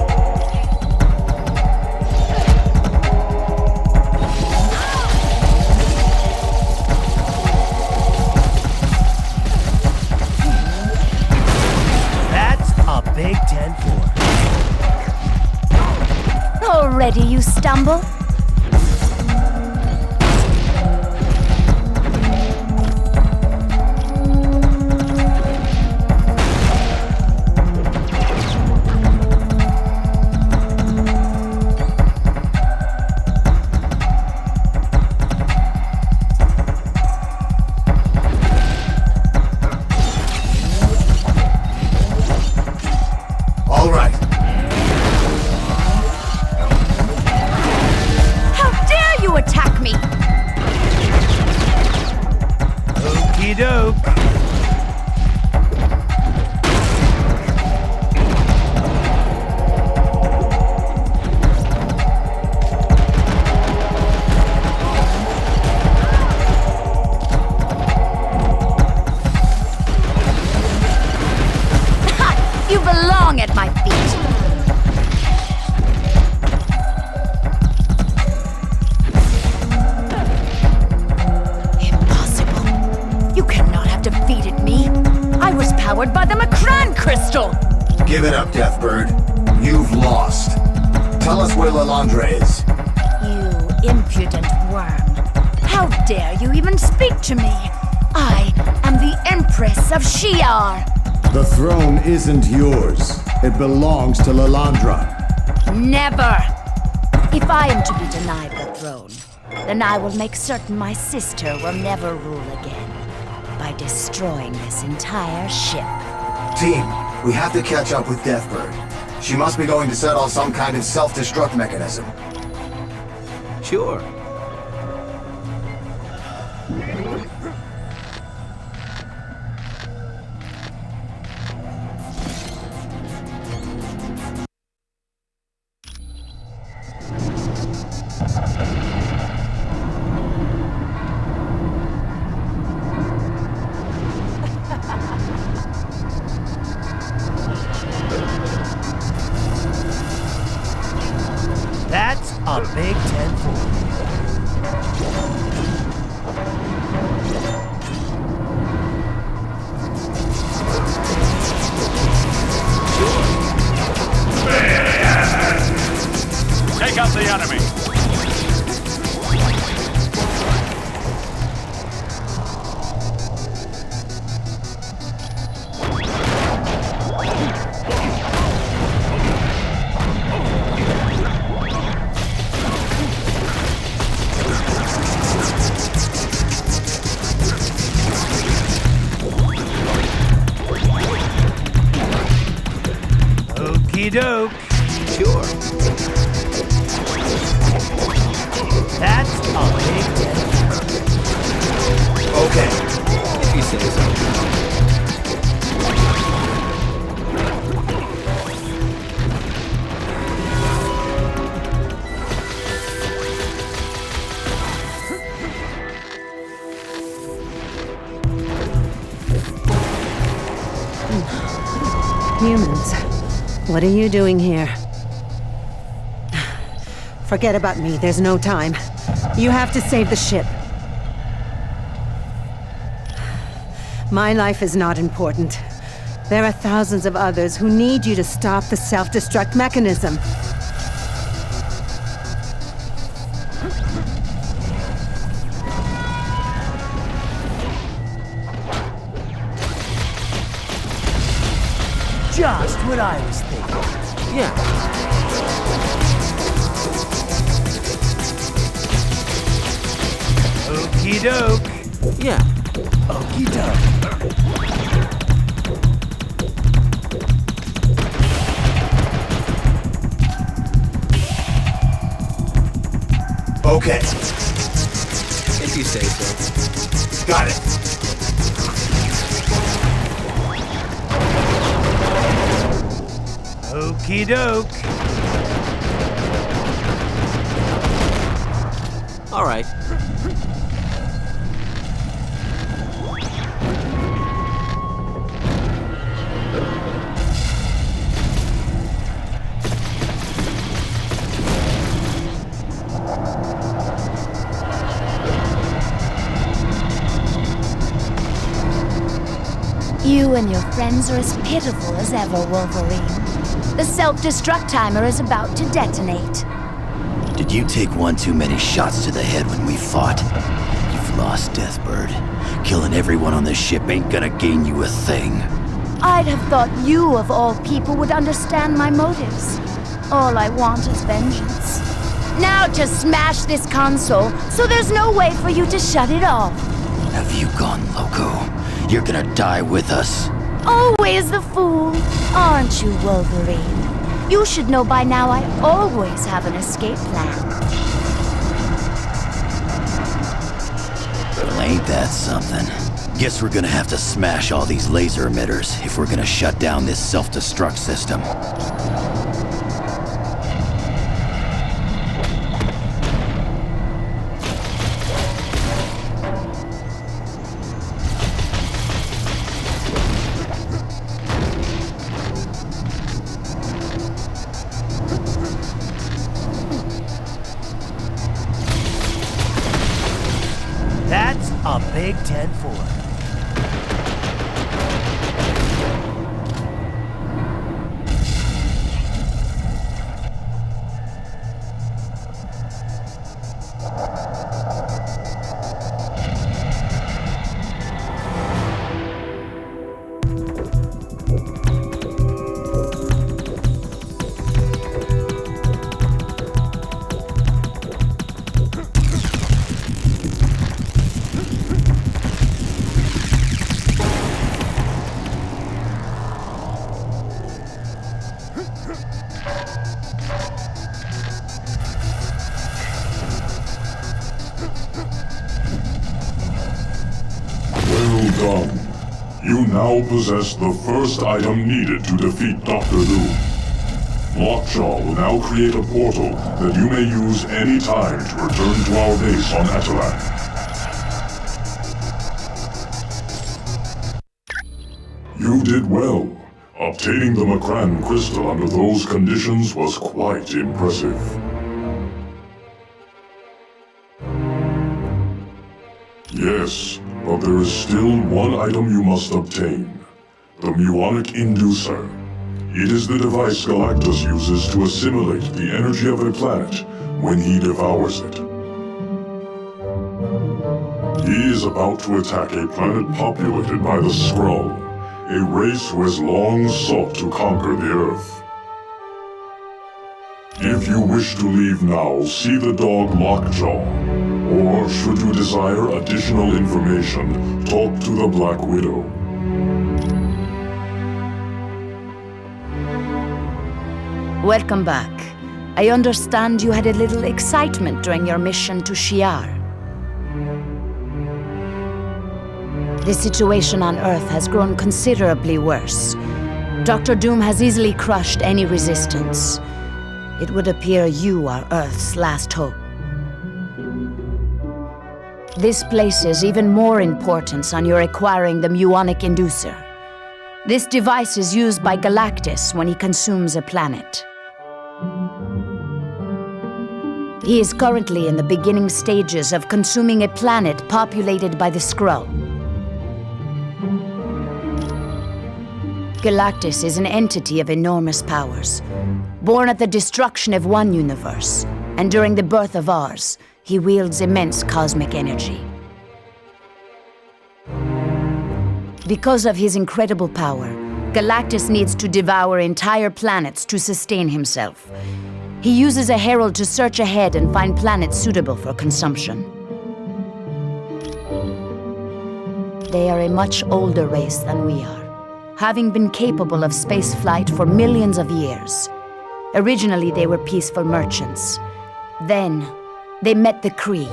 That's a Big 10-4. Already you stumble? All right. How dare you attack me? Okie doke. You belong at my feet. Impossible. You cannot have defeated me. I was powered by the Macran crystal. Give it up, Deathbird. You've lost. Tell us where Lilandra is. You impudent worm. How dare you even speak to me? I am the Empress of Shi'ar. The throne isn't yours. It belongs to Lilandra. Never! If I am to be denied the throne, then I will make certain my sister will never rule again by destroying this entire ship. Team, we have to catch up with Deathbird. She must be going to set off some kind of self-destruct mechanism. Sure. Okey doke. Sure. That's a big deal. Okay. If you say so. Humans, what are you doing here? Forget about me, there's no time. You have to save the ship. My life is not important. There are thousands of others who need you to stop the self-destruct mechanism. Just what I was thinking. Yeah. Okey doke. Yeah. Okey doke. Okay. If you say so. Got it. Okey doke. All right. You and your friends are as pitiful as ever, Wolverine. The self-destruct timer is about to detonate. Did you take one too many shots to the head when we fought? You've lost, Deathbird. Killing everyone on the ship ain't gonna gain you a thing. I'd have thought you, of all people, would understand my motives. All I want is vengeance. Now just smash this console, so there's no way for you to shut it off. Have you gone loco? You're gonna die with us. Always the fool, aren't you, Wolverine? You should know by now I always have an escape plan. Well, ain't that something? Guess we're gonna have to smash all these laser emitters if we're gonna shut down this self-destruct system. That's a big 10-4. Well done. You now possess the first item needed to defeat Dr. Doom. Lockjaw will now create a portal that you may use any time to return to our base on Atlantis. You did well. Obtaining the Macran crystal under those conditions was quite impressive. Yes, but there is still one item you must obtain. The Muonic Inducer. It is the device Galactus uses to assimilate the energy of a planet when he devours it. He is about to attack a planet populated by the Skrull, a race who has long sought to conquer the Earth. If you wish to leave now, see the dog Lockjaw. Or, should you desire additional information, talk to the Black Widow. Welcome back. I understand you had a little excitement during your mission to Shi'ar. The situation on Earth has grown considerably worse. Dr. Doom has easily crushed any resistance. It would appear you are Earth's last hope. This places even more importance on your acquiring the muonic inducer. This device is used by Galactus when he consumes a planet. He is currently in the beginning stages of consuming a planet populated by the Skrull. Galactus is an entity of enormous powers. Born at the destruction of one universe, and during the birth of ours, he wields immense cosmic energy. Because of his incredible power, Galactus needs to devour entire planets to sustain himself. He uses a herald to search ahead and find planets suitable for consumption. They are a much older race than we are, having been capable of space flight for millions of years. Originally, they were peaceful merchants. Then, they met the Kree.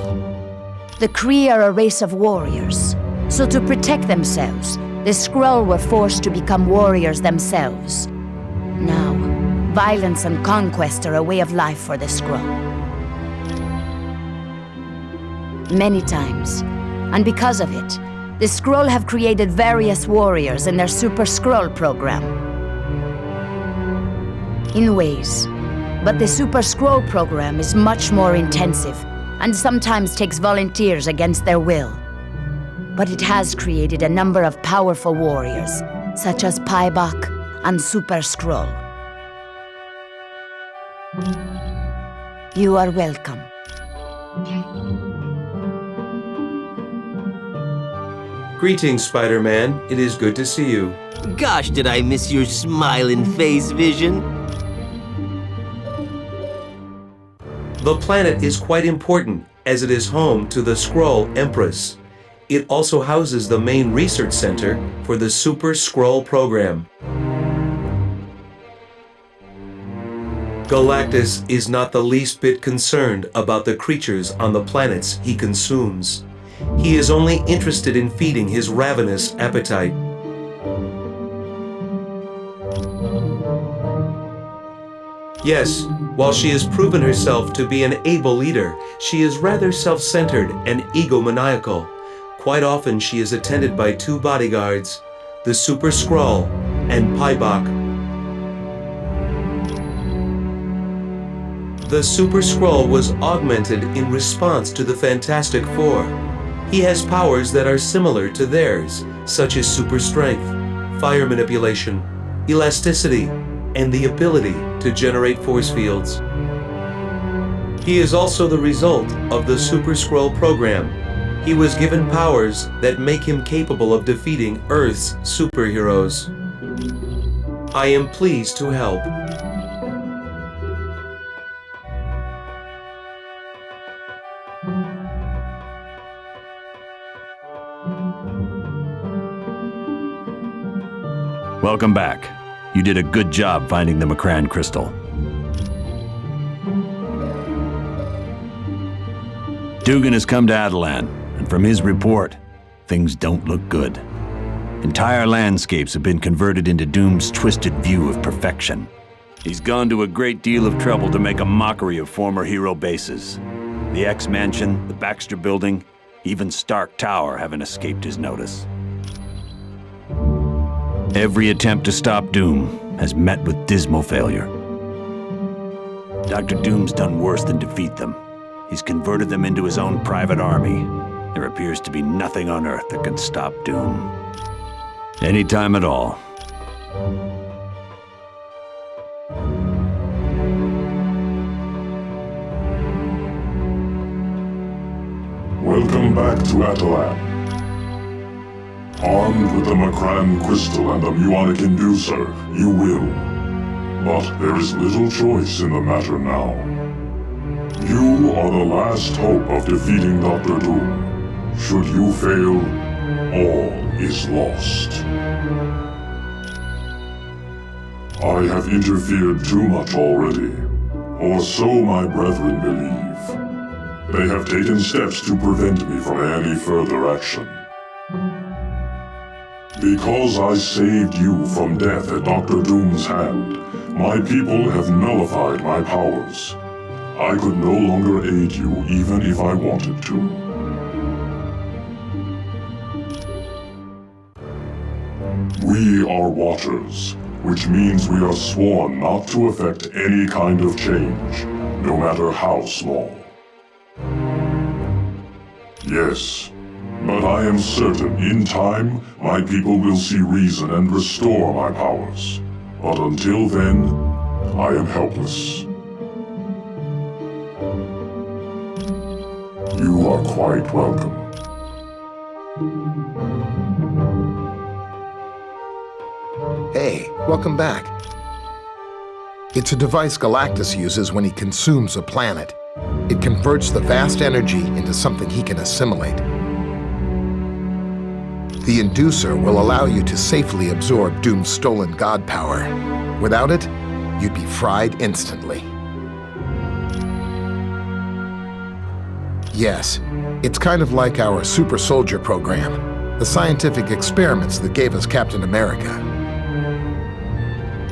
The Kree are a race of warriors. So to protect themselves, the Skrull were forced to become warriors themselves. Now, violence and conquest are a way of life for the Skrull. Many times, and because of it, the Skrull have created various warriors in their Super Skrull program. In ways, but the Super Skrull program is much more intensive and sometimes takes volunteers against their will. But it has created a number of powerful warriors, such as Paibok and Super Skrull. You are welcome. Greetings, Spider-Man. It is good to see you. Gosh, did I miss your smiling face, Vision? The planet is quite important, as it is home to the Skrull Empress. It also houses the main research center for the Super Skrull program. Galactus is not the least bit concerned about the creatures on the planets he consumes. He is only interested in feeding his ravenous appetite. Yes, while she has proven herself to be an able leader, she is rather self-centered and egomaniacal. Quite often she is attended by two bodyguards, the Super Skrull and Paibok. The Super Skrull was augmented in response to the Fantastic Four. He has powers that are similar to theirs, such as super strength, fire manipulation, elasticity, and the ability to generate force fields. He is also the result of the Super Skrull program. He was given powers that make him capable of defeating Earth's superheroes. I am pleased to help. Welcome back. You did a good job finding the Macran crystal. Dugan has come to Adelan, and from his report, things don't look good. Entire landscapes have been converted into Doom's twisted view of perfection. He's gone to a great deal of trouble to make a mockery of former hero bases. The X-Mansion, the Baxter Building, even Stark Tower haven't escaped his notice. Every attempt to stop Doom has met with dismal failure. Dr. Doom's done worse than defeat them. He's converted them into his own private army. There appears to be nothing on Earth that can stop Doom. Anytime at all. Welcome back to Adelan. Armed with the Macran crystal and the muonic inducer, you will. But there is little choice in the matter now. You are the last hope of defeating Dr. Doom. Should you fail, all is lost. I have interfered too much already, or so my brethren believe. They have taken steps to prevent me from any further action. Because I saved you from death at Dr. Doom's hand, my people have nullified my powers. I could no longer aid you even if I wanted to. We are Watchers, which means we are sworn not to affect any kind of change, no matter how small. Yes, but I am certain in time, my people will see reason and restore my powers. But until then, I am helpless. You are quite welcome. Hey, welcome back. It's a device Galactus uses when he consumes a planet. It converts the vast energy into something he can assimilate. The Inducer will allow you to safely absorb Doom's stolen god power. Without it, you'd be fried instantly. Yes, it's kind of like our Super Soldier program, the scientific experiments that gave us Captain America.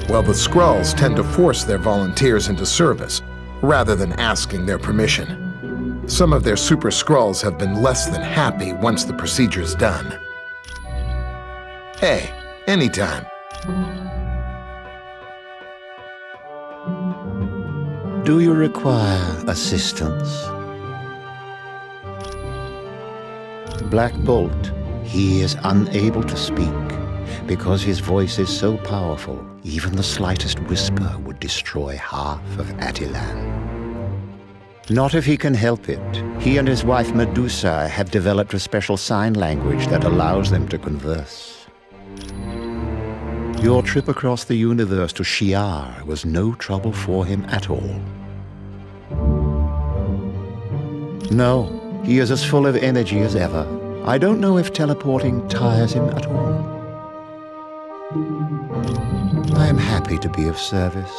Well, the Skrulls tend to force their volunteers into service, rather than asking their permission. Some of their Super Skrulls have been less than happy once the procedure's done. Hey, anytime. Do you require assistance? Black Bolt, he is unable to speak. Because his voice is so powerful, even the slightest whisper would destroy half of Attilan. Not if he can help it. He and his wife Medusa have developed a special sign language that allows them to converse. Your trip across the universe to Shi'ar was no trouble for him at all. No, he is as full of energy as ever. I don't know if teleporting tires him at all. I am happy to be of service.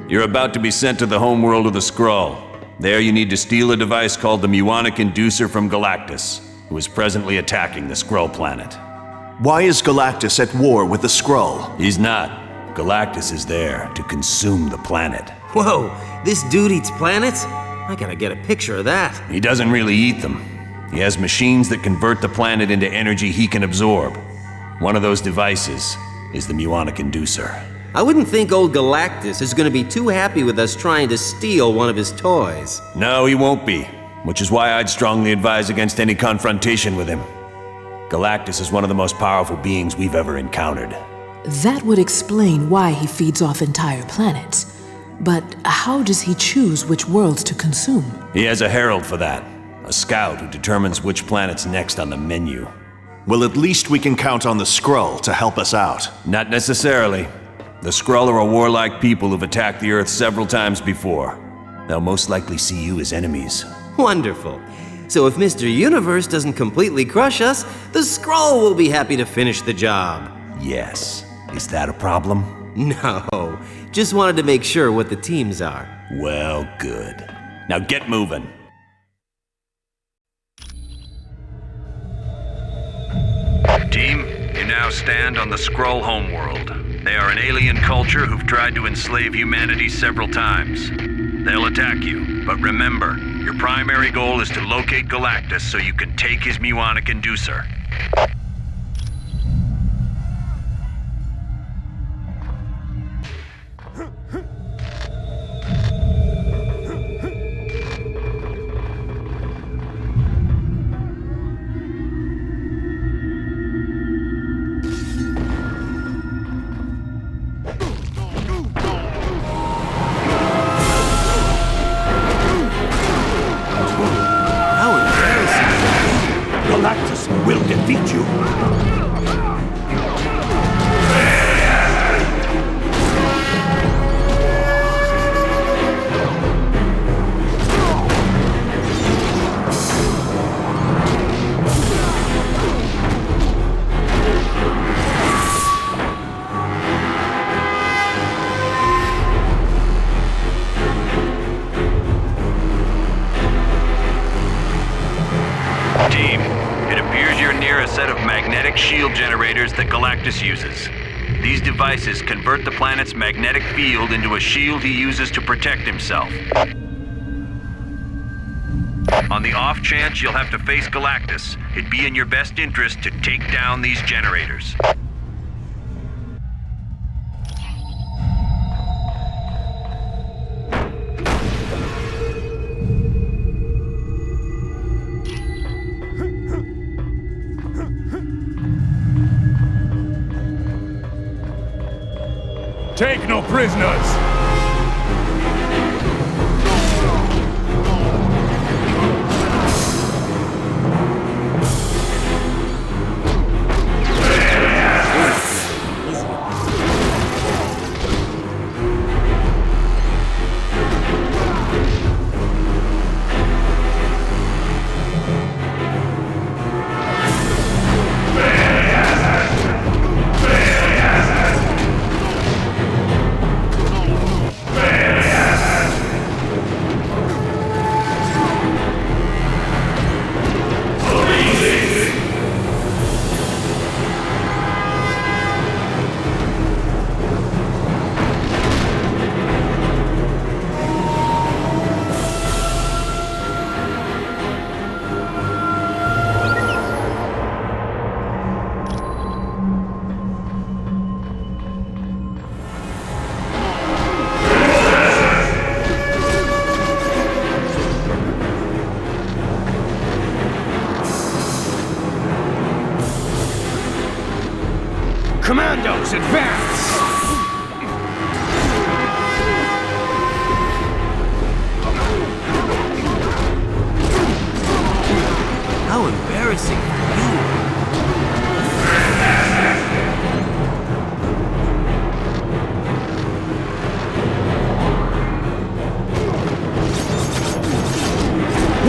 You're about to be sent to the homeworld of the Skrull. There you need to steal a device called the Muonic Inducer from Galactus, who is presently attacking the Skrull Planet. Why is Galactus at war with the Skrull? He's not. Galactus is there to consume the planet. Whoa, this dude eats planets? I gotta get a picture of that. He doesn't really eat them. He has machines that convert the planet into energy he can absorb. One of those devices is the Muonic Inducer. I wouldn't think old Galactus is gonna be too happy with us trying to steal one of his toys. No, he won't be, which is why I'd strongly advise against any confrontation with him. Galactus is one of the most powerful beings we've ever encountered. That would explain why he feeds off entire planets. But how does he choose which worlds to consume? He has a herald for that, a scout who determines which planet's next on the menu. Well, at least we can count on the Skrull to help us out. Not necessarily. The Skrull are a warlike people who've attacked the Earth several times before. They'll most likely see you as enemies. Wonderful. So if Mr. Universe doesn't completely crush us, the Skrull will be happy to finish the job. Yes. Is that a problem? No. Just wanted to make sure what the teams are. Well, good. Now get moving. Team, you now stand on the Skrull homeworld. They are an alien culture who've tried to enslave humanity several times. They'll attack you, but remember, your primary goal is to locate Galactus so you can take his Muonic Inducer. defeat you. Team, it appears you're near a set of magnetic shield generators that Galactus uses. These devices convert the planet's magnetic field into a shield he uses to protect himself. On the off chance you'll have to face Galactus, it'd be in your best interest to take down these generators. Take no prisoners! Commandos, advance! How embarrassing for you.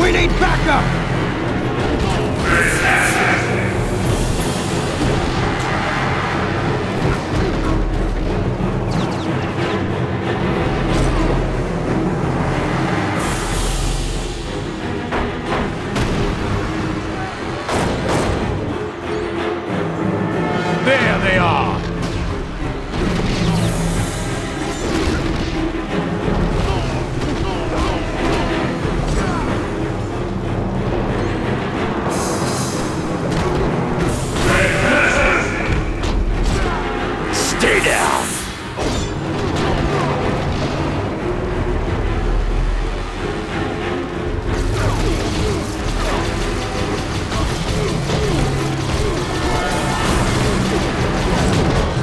We need backup! There they are! Stay down!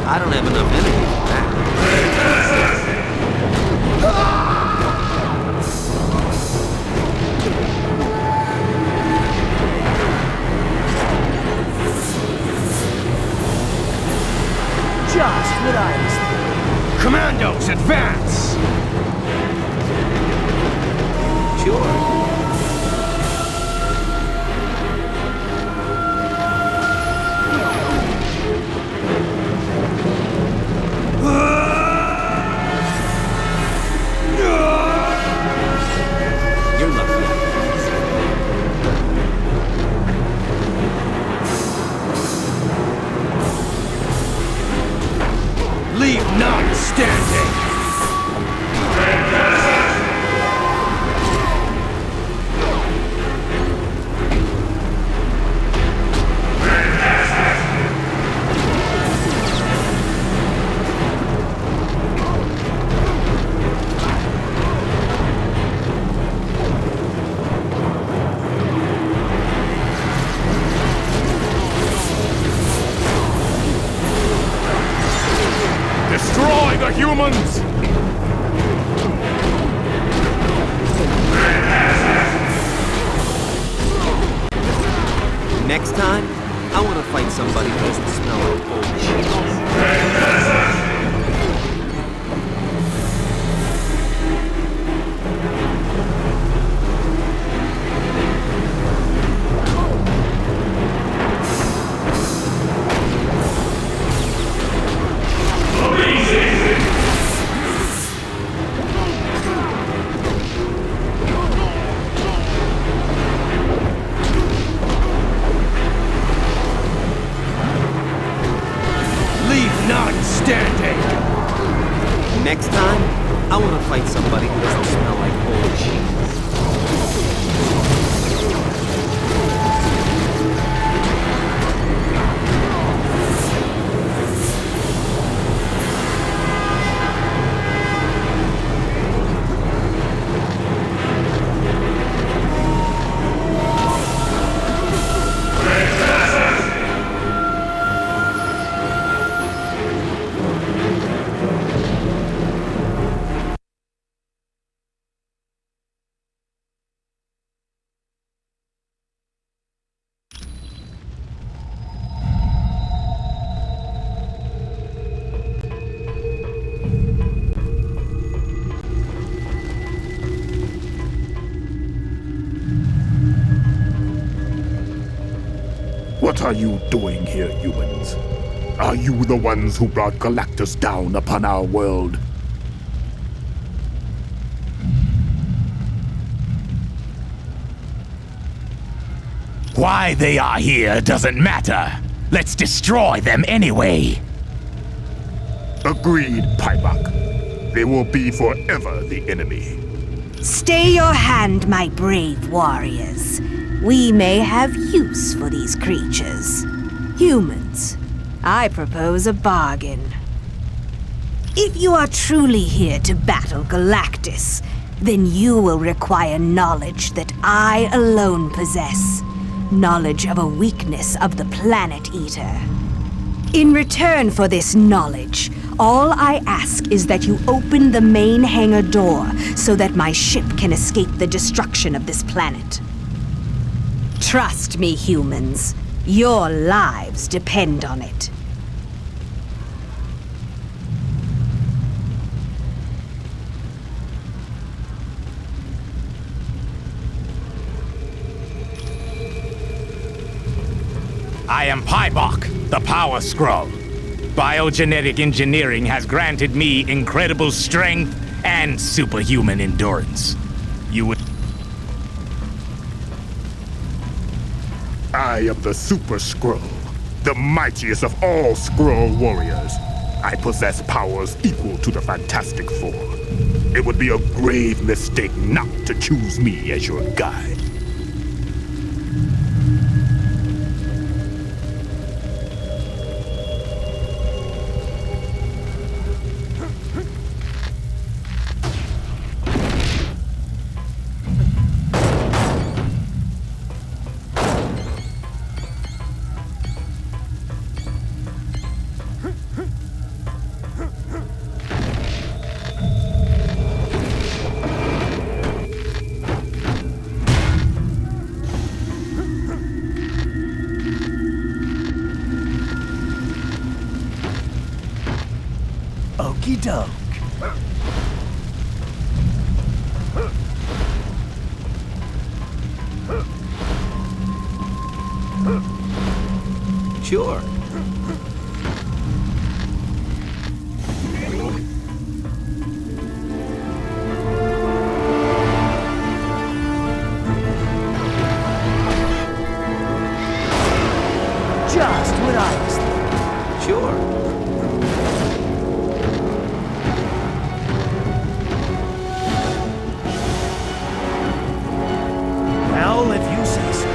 I don't have enough energy for that. Just what I was thinking. Commandos, advance! Sure. You're lucky. Leave none standing! Destroy the humans! Next time, I want to fight somebody who doesn't smell like old cheese. Next time, I want to fight somebody who doesn't smell like old cheese. What are you doing here, humans? Are you the ones who brought Galactus down upon our world? Why they are here doesn't matter. Let's destroy them anyway. Agreed, Paibok. They will be forever the enemy. Stay your hand, my brave warriors. We may have use for these creatures. Humans, I propose a bargain. If you are truly here to battle Galactus, then you will require knowledge that I alone possess. Knowledge of a weakness of the Planet Eater. In return for this knowledge, all I ask is that you open the main hangar door so that my ship can escape the destruction of this planet. Trust me, humans. Your lives depend on it. I am Paibok, the Power Skrull. Biogenetic engineering has granted me incredible strength and superhuman endurance. You would... I am the Super Skrull, the mightiest of all Skrull warriors. I possess powers equal to the Fantastic Four. It would be a grave mistake not to choose me as your guide. Okie doke. Sure. Just what I was thinking. Sure. Well, if you say so.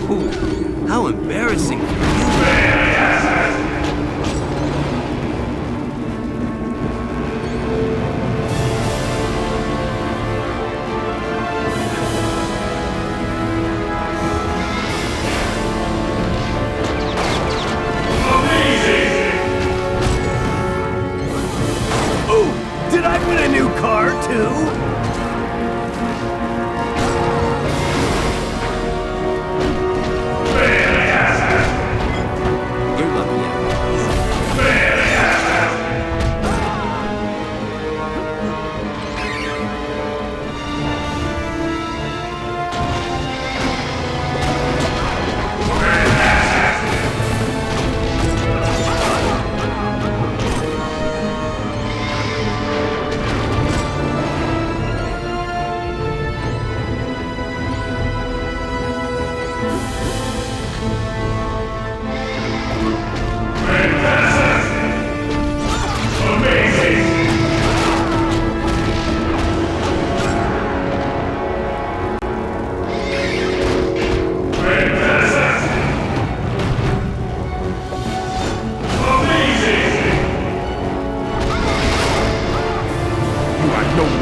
Ooh, how embarrassing for you.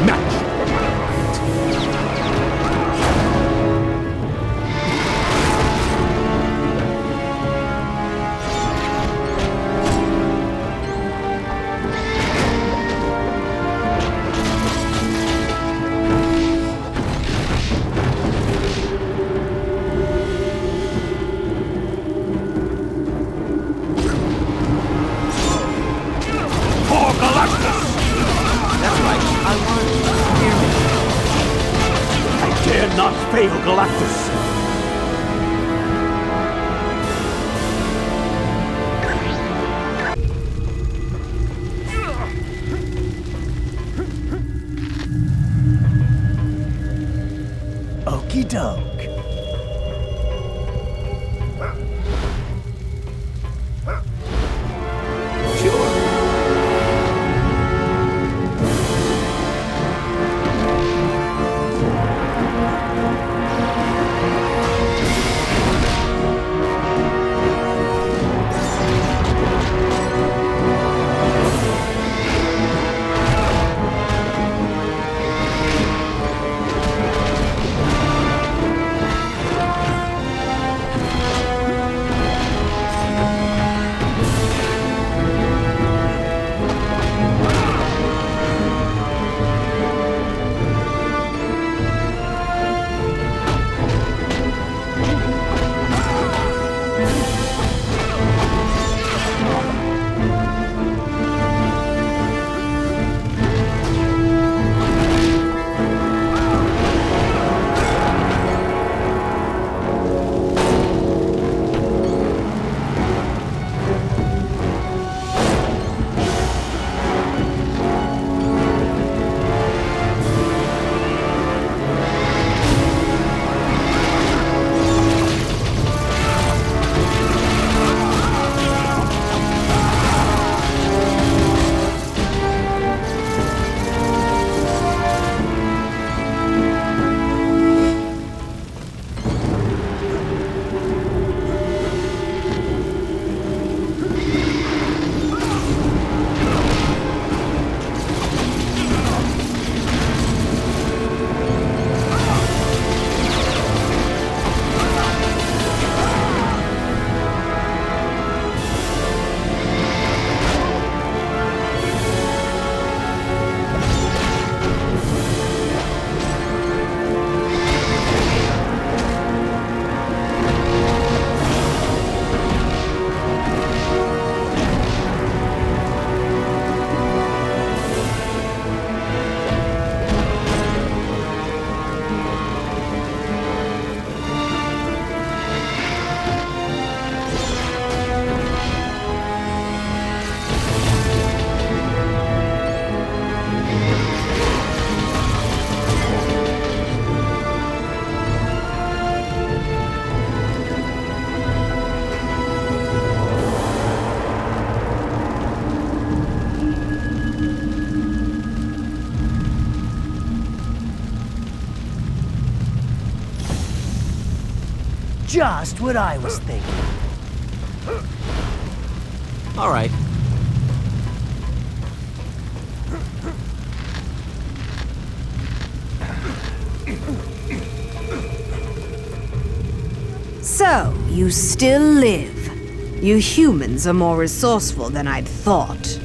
match. Fail Galactus! Okie doke. Just what I was thinking. All right. So, you still live. You humans are more resourceful than I'd thought.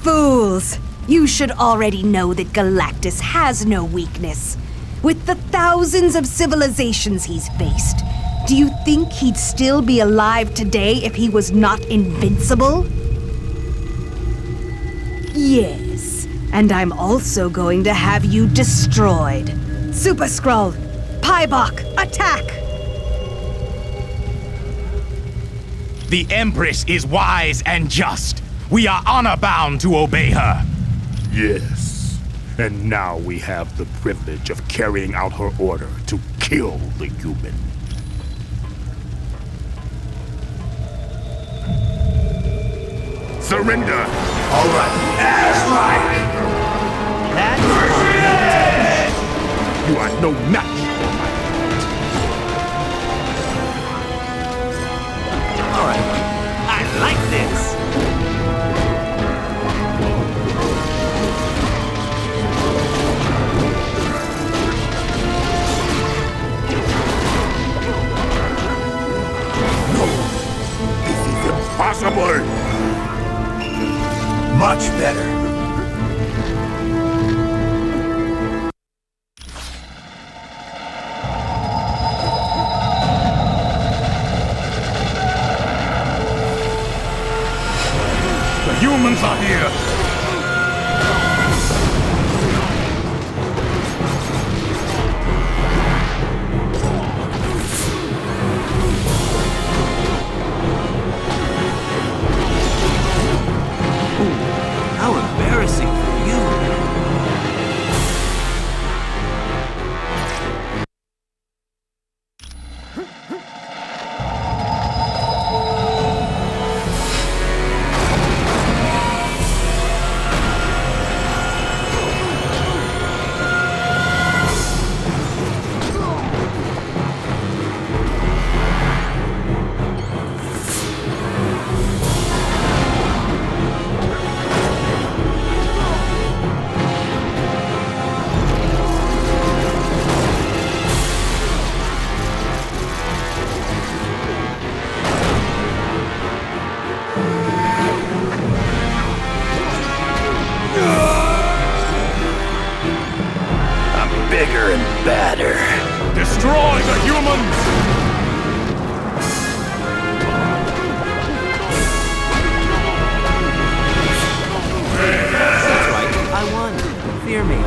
Fools! You should already know that Galactus has no weakness. With the thousands of civilizations he's faced, do you think he'd still be alive today if he was not invincible? Yes, and I'm also going to have you destroyed. Super Skrull, Paibok, attack! The Empress is wise and just. We are honor-bound to obey her. Yes. And now we have the privilege of carrying out her order to kill the human. Surrender! All right. That's right! You are no match! All right. I like this! impossible! Much better. The humans are here! How embarrassing for you. Bigger and badder. Destroy the humans! That's right, I won. Fear me.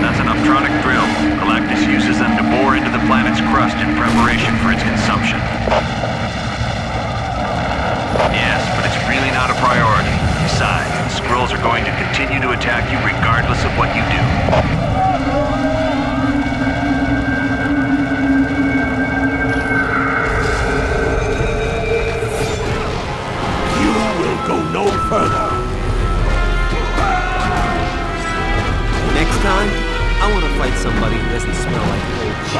That's an Uptronic drill. Galactus uses them to bore into the planet's crust in preparation for its consumption. Yes, but it's really not a priority. Besides, the Skrulls are going to continue to attack you regardless of what you do. You will go no further. Next time, I want to fight somebody who doesn't smell like old cheese.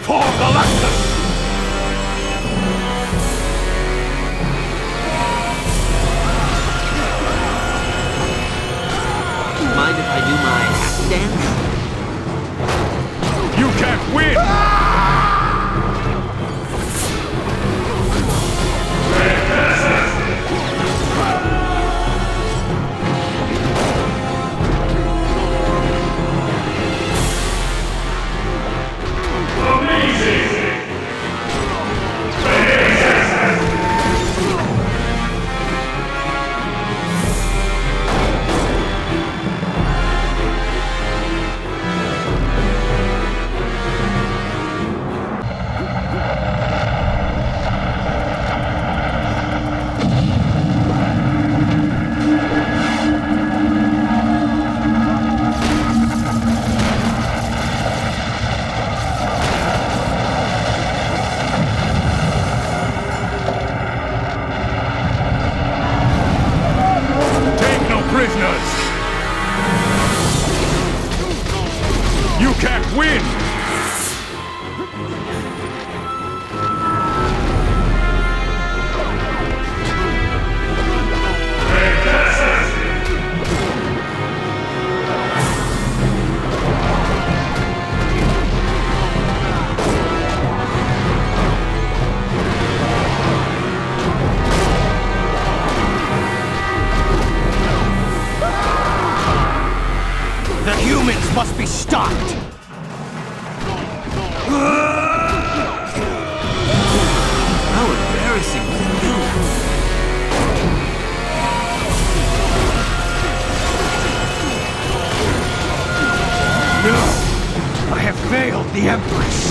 For Galactus! Mind if I do my happy dance? You can't win! You can't win! The humans must be stopped! How embarrassing for you! No! I have failed the Empress!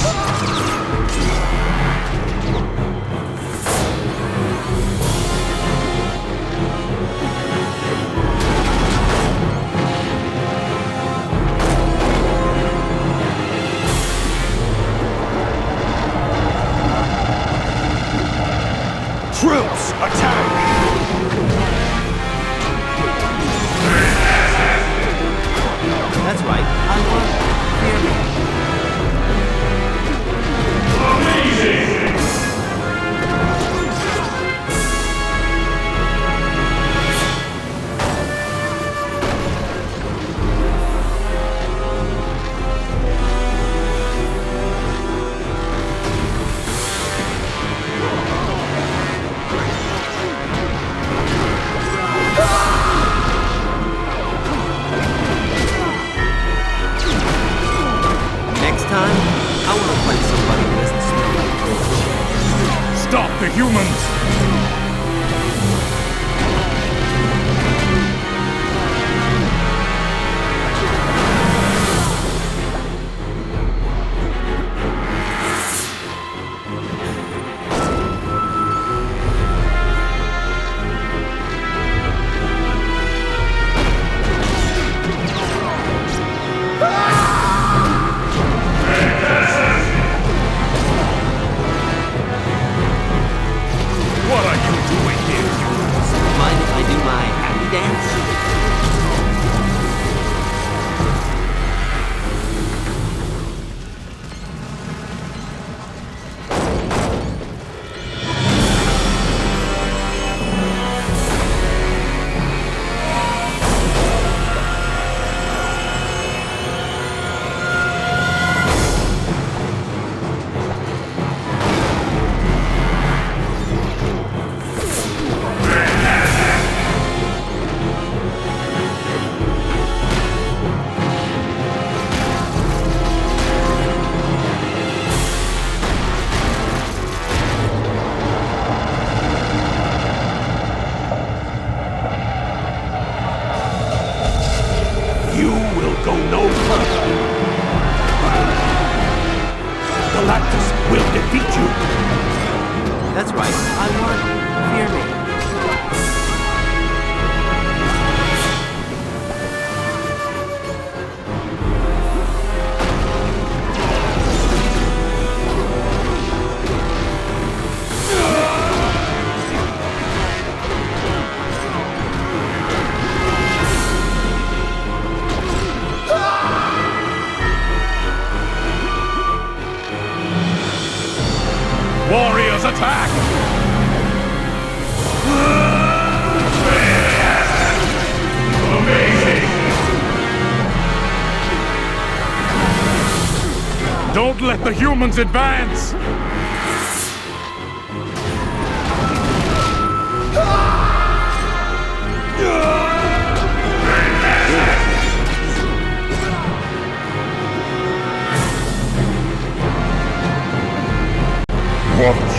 Troops, attack! That's right. I won. Fear me. Amazing! Next time, I want to fight somebody who doesn't smell like fish. Stop the humans! What are you doing here, humans? Mind if I do my happy dance? You will go no further. Galactus will defeat you. That's right. I won. Fear me. Warriors, attack! Amazing! Don't let the humans advance! What?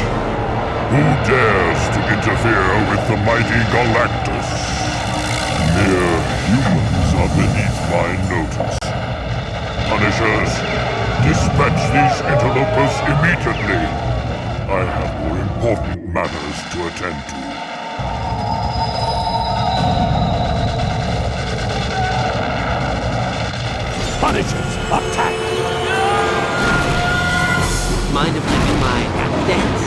Who dares to interfere with the mighty Galactus? Mere humans are beneath my notice. Punishers, dispatch these interlopers immediately. I have more important matters to attend to. Punishers, attack! Mind if I do my happy dance?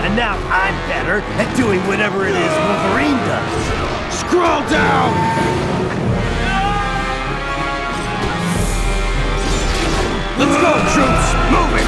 And now I'm better at doing whatever it is Wolverine does. Scroll down! Let's go, troops! Move it!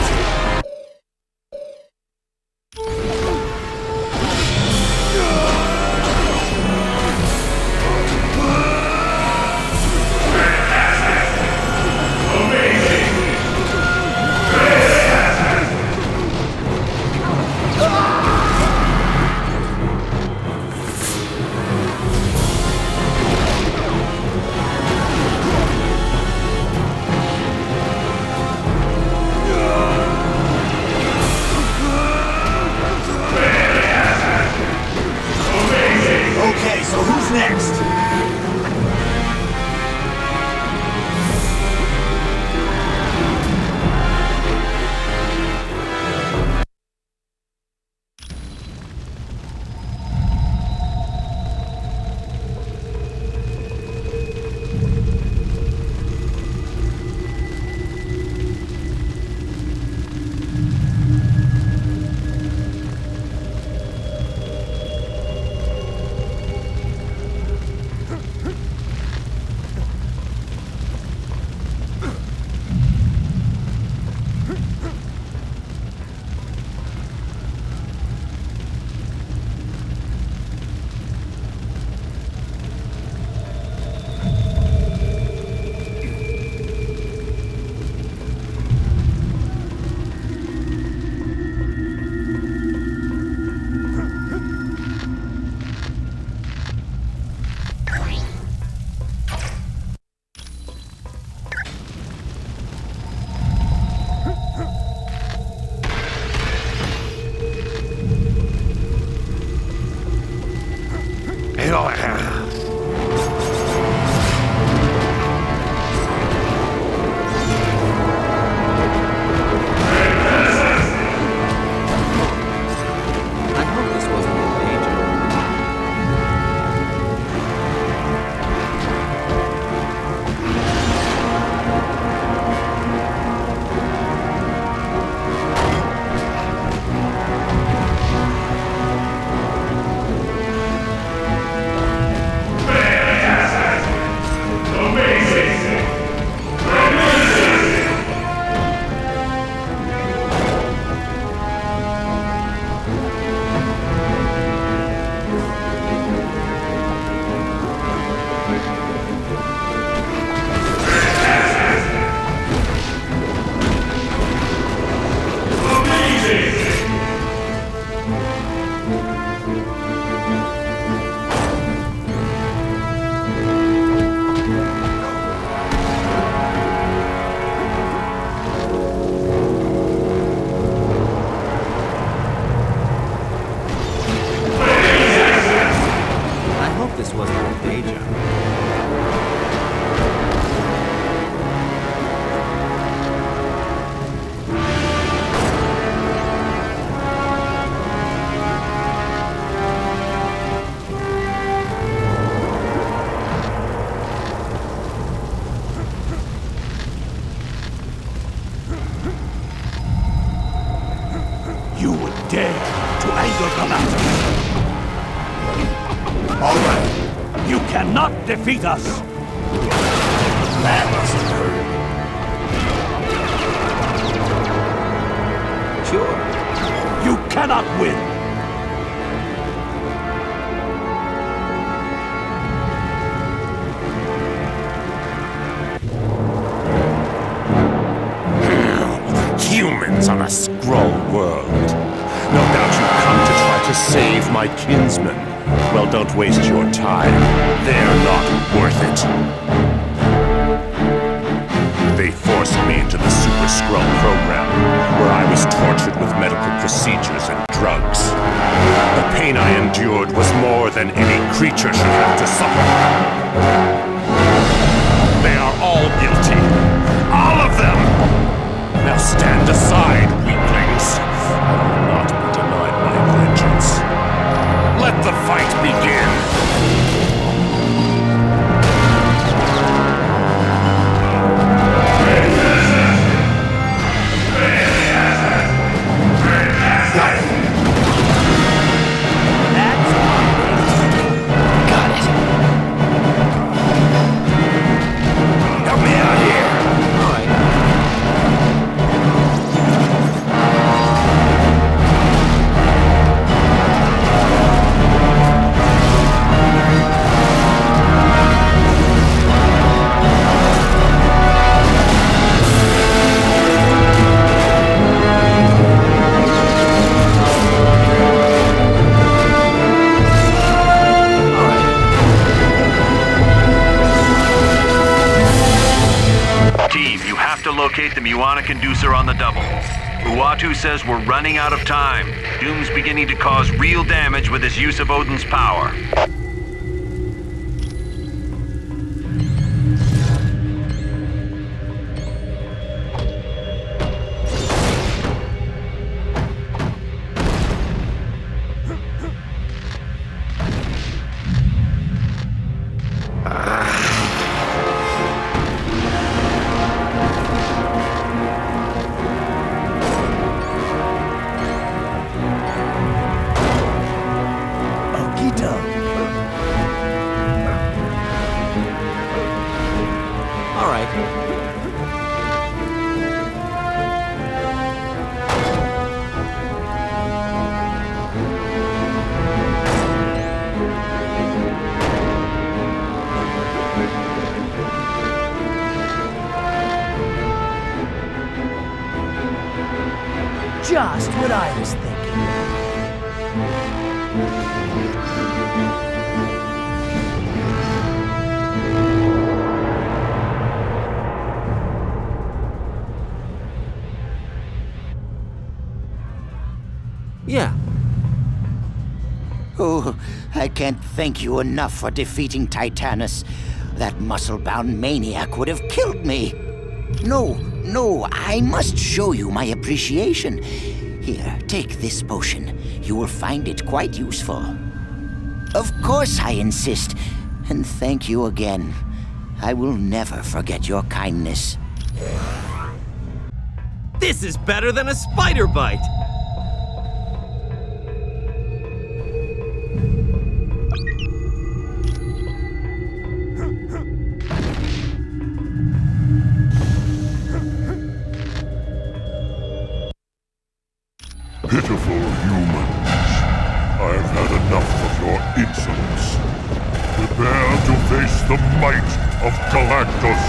You would dare to anger Galactus! All right. You cannot defeat us! That must have hurt. Sure. You cannot win! Humans on a Skrull world. No doubt you've come to try to save my kinsmen. Well, don't waste your time. They're not worth it. They forced me into the Super Skrull program, where I was tortured with medical procedures and drugs. The pain I endured was more than any creature should have to suffer. They are all guilty. All of them! Now stand aside, weaklings. I will not be denied my vengeance. Let the fight begin! Got it. Help me out here. All right. Locate the Muana conducer on the double. Uatu says we're running out of time. Doom's beginning to cause real damage with his use of Odin's power. Just what I was thinking. Yeah. Oh, I can't thank you enough for defeating Titanus. That muscle-bound maniac would have killed me. No, I must show you my appreciation. Here, take this potion. You will find it quite useful. Of course I insist, and thank you again. I will never forget your kindness. This is better than a spider bite! Pitiful humans, I have had enough of your insolence. Prepare to face the might of Galactus.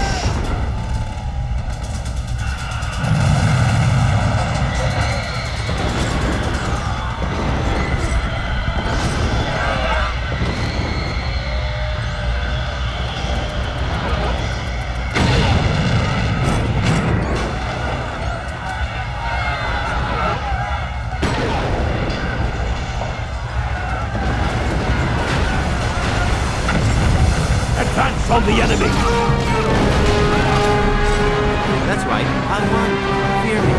From the enemy! That's right, I won. Fear me.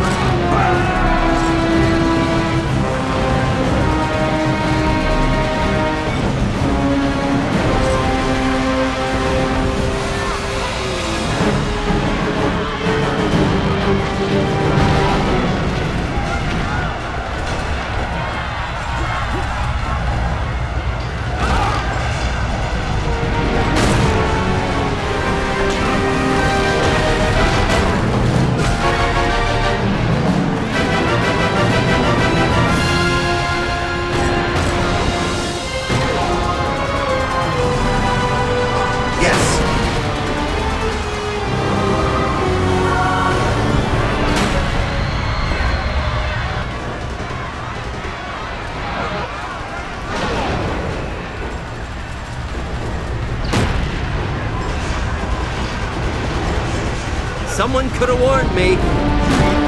Someone could have warned me.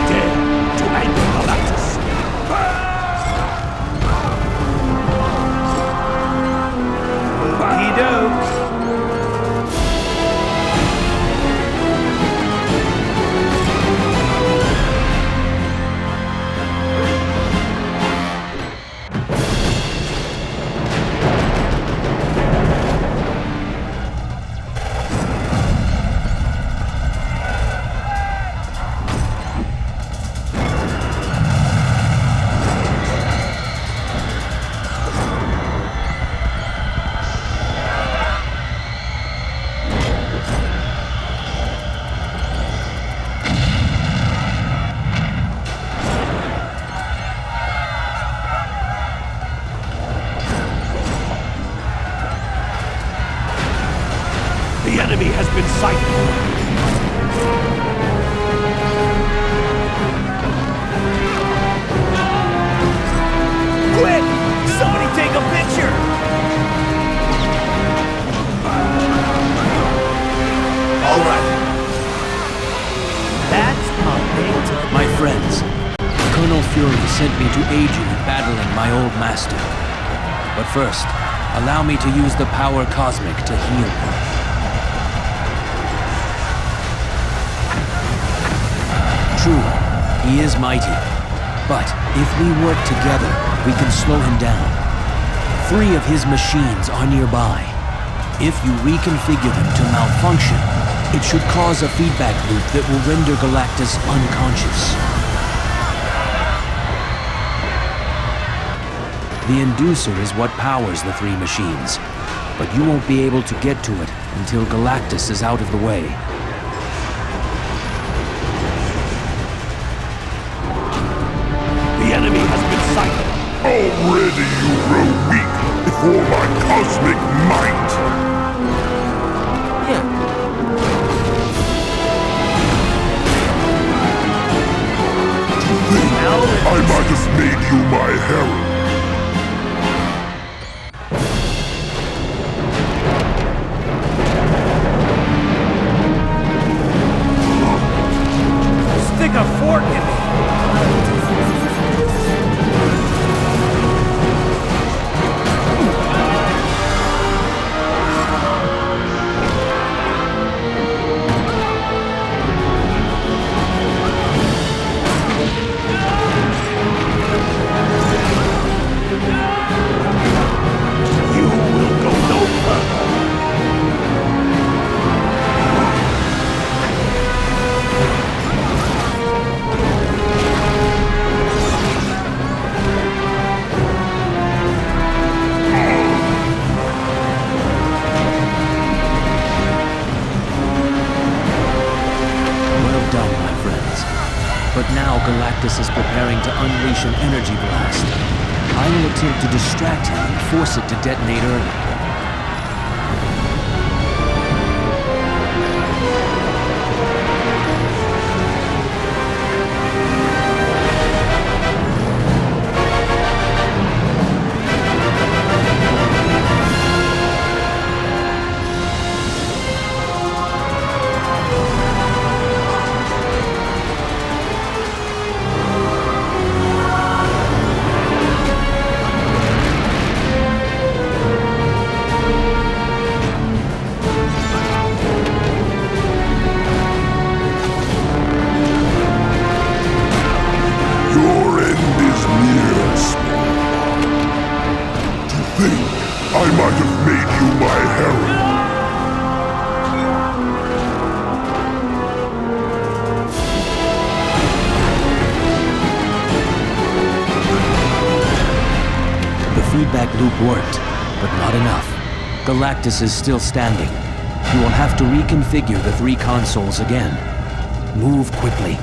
Dare to enter Atlantis. Okey-doke. The enemy has been sighted. Quick! Somebody take a picture! All right. That's a big time. My friends, Colonel Fury sent me to aid you in battling my old master. But first, allow me to use the power cosmic to heal you. True, he is mighty. But if we work together, we can slow him down. 3 of his machines are nearby. If you reconfigure them to malfunction, it should cause a feedback loop that will render Galactus unconscious. The inducer is what powers the 3 machines, but you won't be able to get to it until Galactus is out of the way. The enemy has been sighted. Already you grow weak before my cosmic might. I might have made you my herald. Stick a fork in me! Galactus is preparing to unleash an energy blast. I will attempt to distract him and force it to detonate early. I might have made you my herald. The feedback loop worked, but not enough. Galactus is still standing. You will have to reconfigure the 3 consoles again. Move quickly.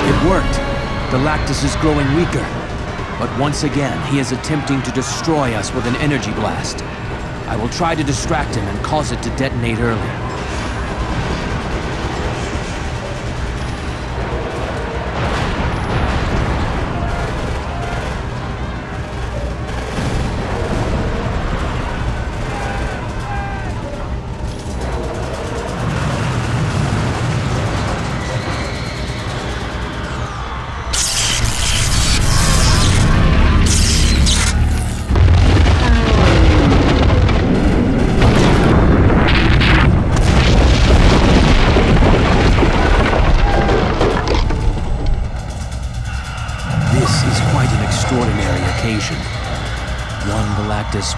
It worked. Galactus is growing weaker. But once again, he is attempting to destroy us with an energy blast. I will try to distract him and cause it to detonate early.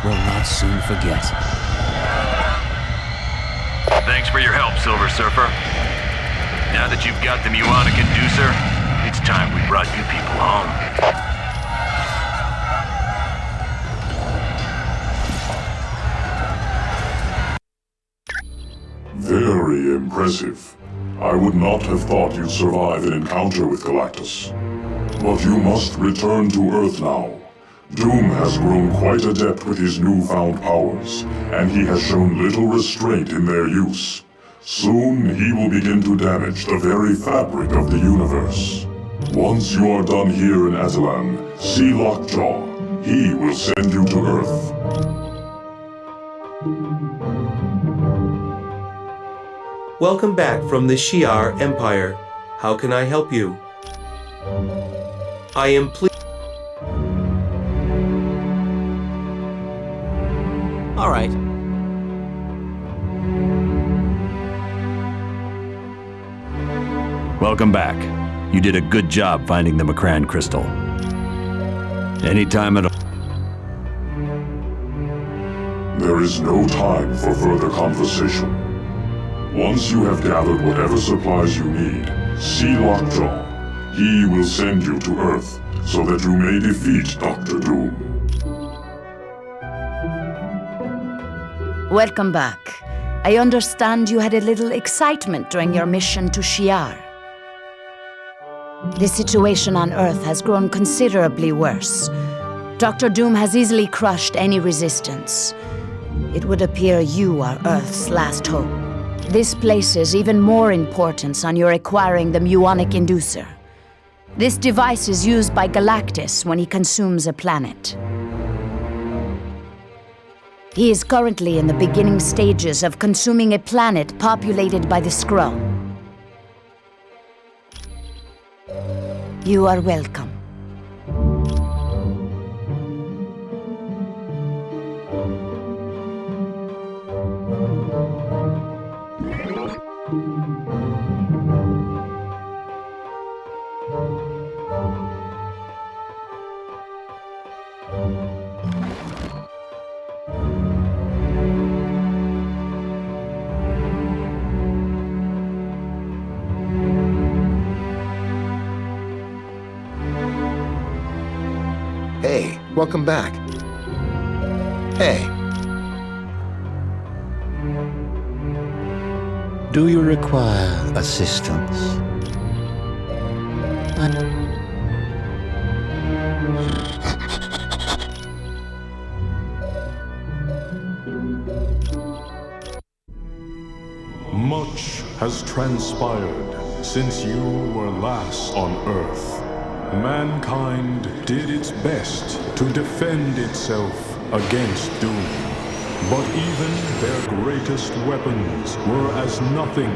Will not soon forget. Thanks for your help, Silver Surfer. Now that you've got the Muonic Inducer, it's time we brought you people home. Very impressive. I would not have thought you'd survive an encounter with Galactus. But you must return to Earth now. Doom has grown quite adept with his newfound powers, and he has shown little restraint in their use. Soon he will begin to damage the very fabric of the universe. Once you are done here in Attilan, see Lockjaw. He will send you to Earth. Welcome back from the Shi'ar Empire. How can I help you? I am pleased. All right. Welcome back. You did a good job finding the Macran crystal. Anytime at all. There is no time for further conversation. Once you have gathered whatever supplies you need, see Lockjaw. He will send you to Earth so that you may defeat Dr. Doom. Welcome back. I understand you had a little excitement during your mission to Shi'ar. The situation on Earth has grown considerably worse. Dr. Doom has easily crushed any resistance. It would appear you are Earth's last hope. This places even more importance on your acquiring the Muonic Inducer. This device is used by Galactus when he consumes a planet. He is currently in the beginning stages of consuming a planet populated by the Skrull. You are welcome. Hey, welcome back. Hey. Do you require assistance? Much has transpired since you were last on Earth. Mankind did its best to defend itself against Doom. But even their greatest weapons were as nothing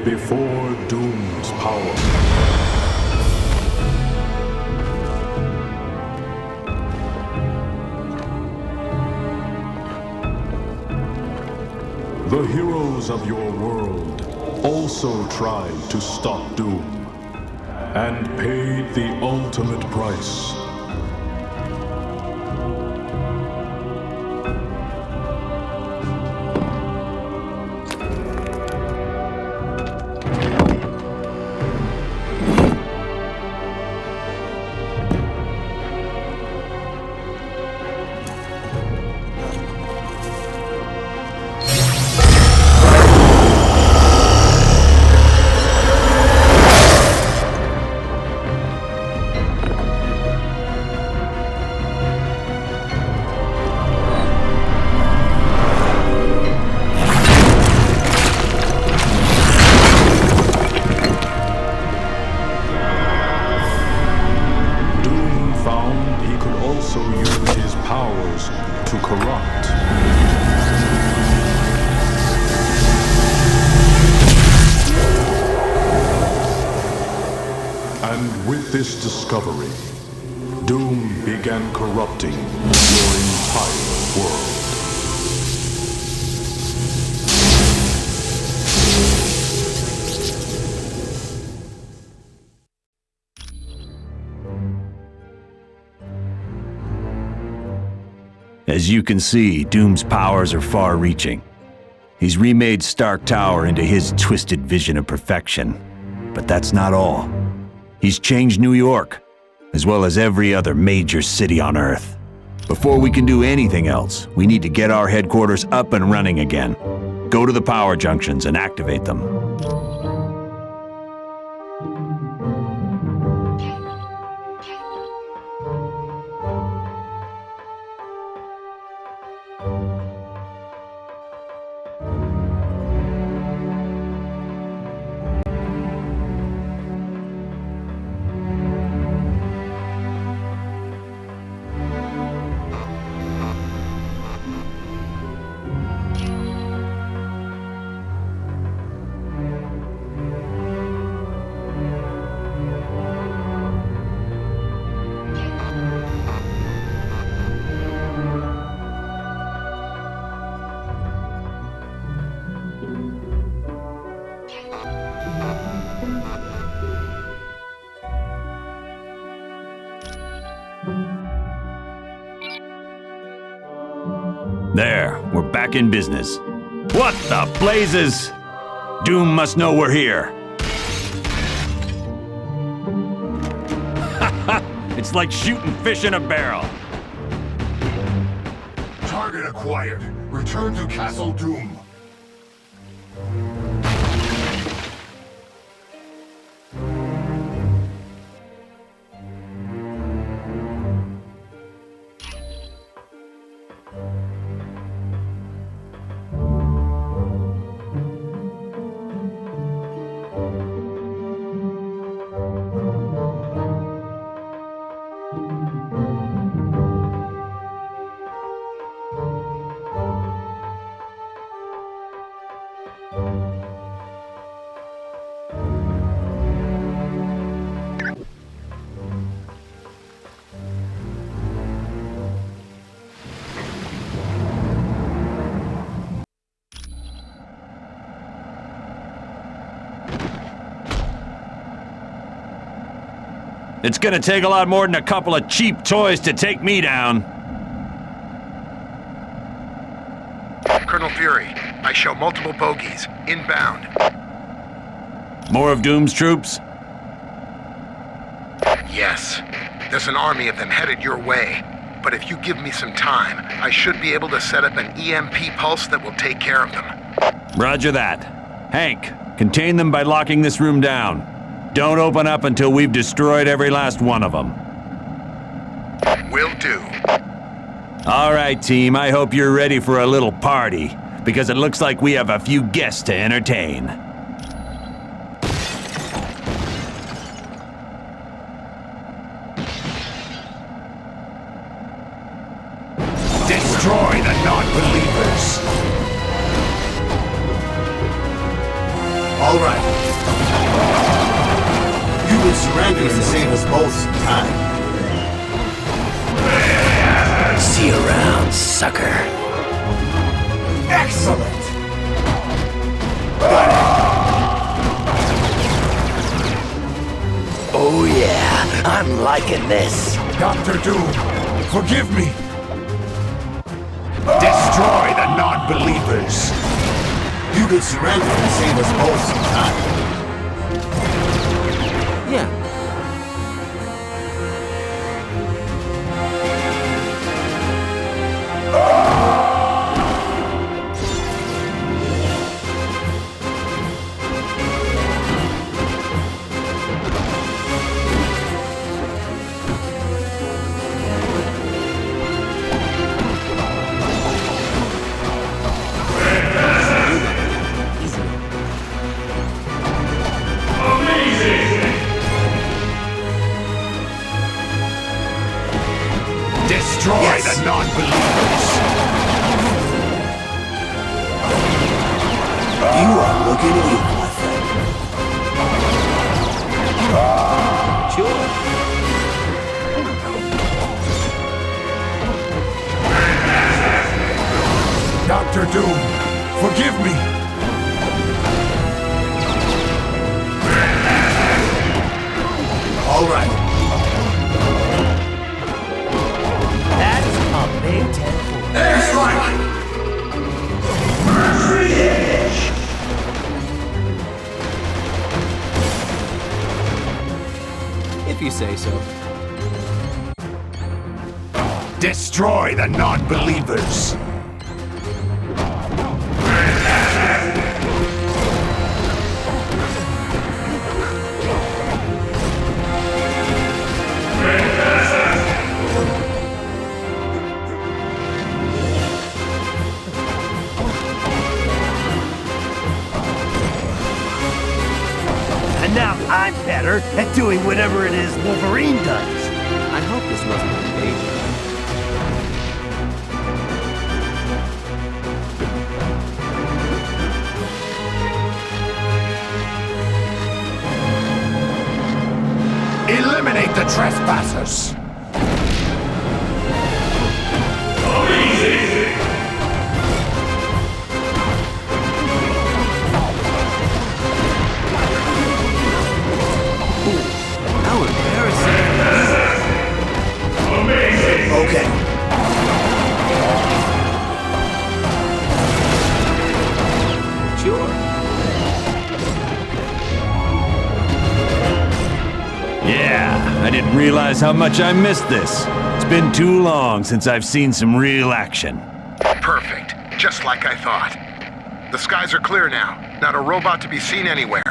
before Doom's power. The heroes of your world also tried to stop Doom, and paid the ultimate price. corrupt. And with this discovery, Doom began corrupting your entire world. As you can see, Doom's powers are far-reaching. He's remade Stark Tower into his twisted vision of perfection. But that's not all. He's changed New York, as well as every other major city on Earth. Before we can do anything else, we need to get our headquarters up and running again. Go to the power junctions and activate them. There, we're back in business. What the blazes? Doom must know we're here. It's like shooting fish in a barrel. Target acquired. Return to Castle Doom. It's gonna take a lot more than a couple of cheap toys to take me down. Colonel Fury, I show multiple bogies. Inbound. More of Doom's troops? Yes. There's an army of them headed your way. But if you give me some time, I should be able to set up an EMP pulse that will take care of them. Roger that. Hank, contain them by locking this room down. Don't open up until we've destroyed every last one of them. Will do. All right, team, I hope you're ready for a little party, because it looks like we have a few guests to entertain. Destroy the non-believers! All right. You will surrender and save us both some time. See you around, sucker. Excellent! Oh yeah, I'm liking this. Dr. Doom, forgive me! Destroy the non-believers! You will surrender and save us both some time. Yeah. Destroy the non-believers! looking at you, my friend. Sure. Dr. Doom, forgive me. All right. That's a big 10-4. That's right. If you say so. Destroy the non-believers. Now I'm better at doing whatever it is Wolverine does. I hope this wasn't a page. Eliminate the trespassers. How embarrassing. Amazing. Okay. Sure. Yeah, I didn't realize how much I missed this. It's been too long since I've seen some real action. Perfect. Just like I thought. The skies are clear now. Not a robot to be seen anywhere.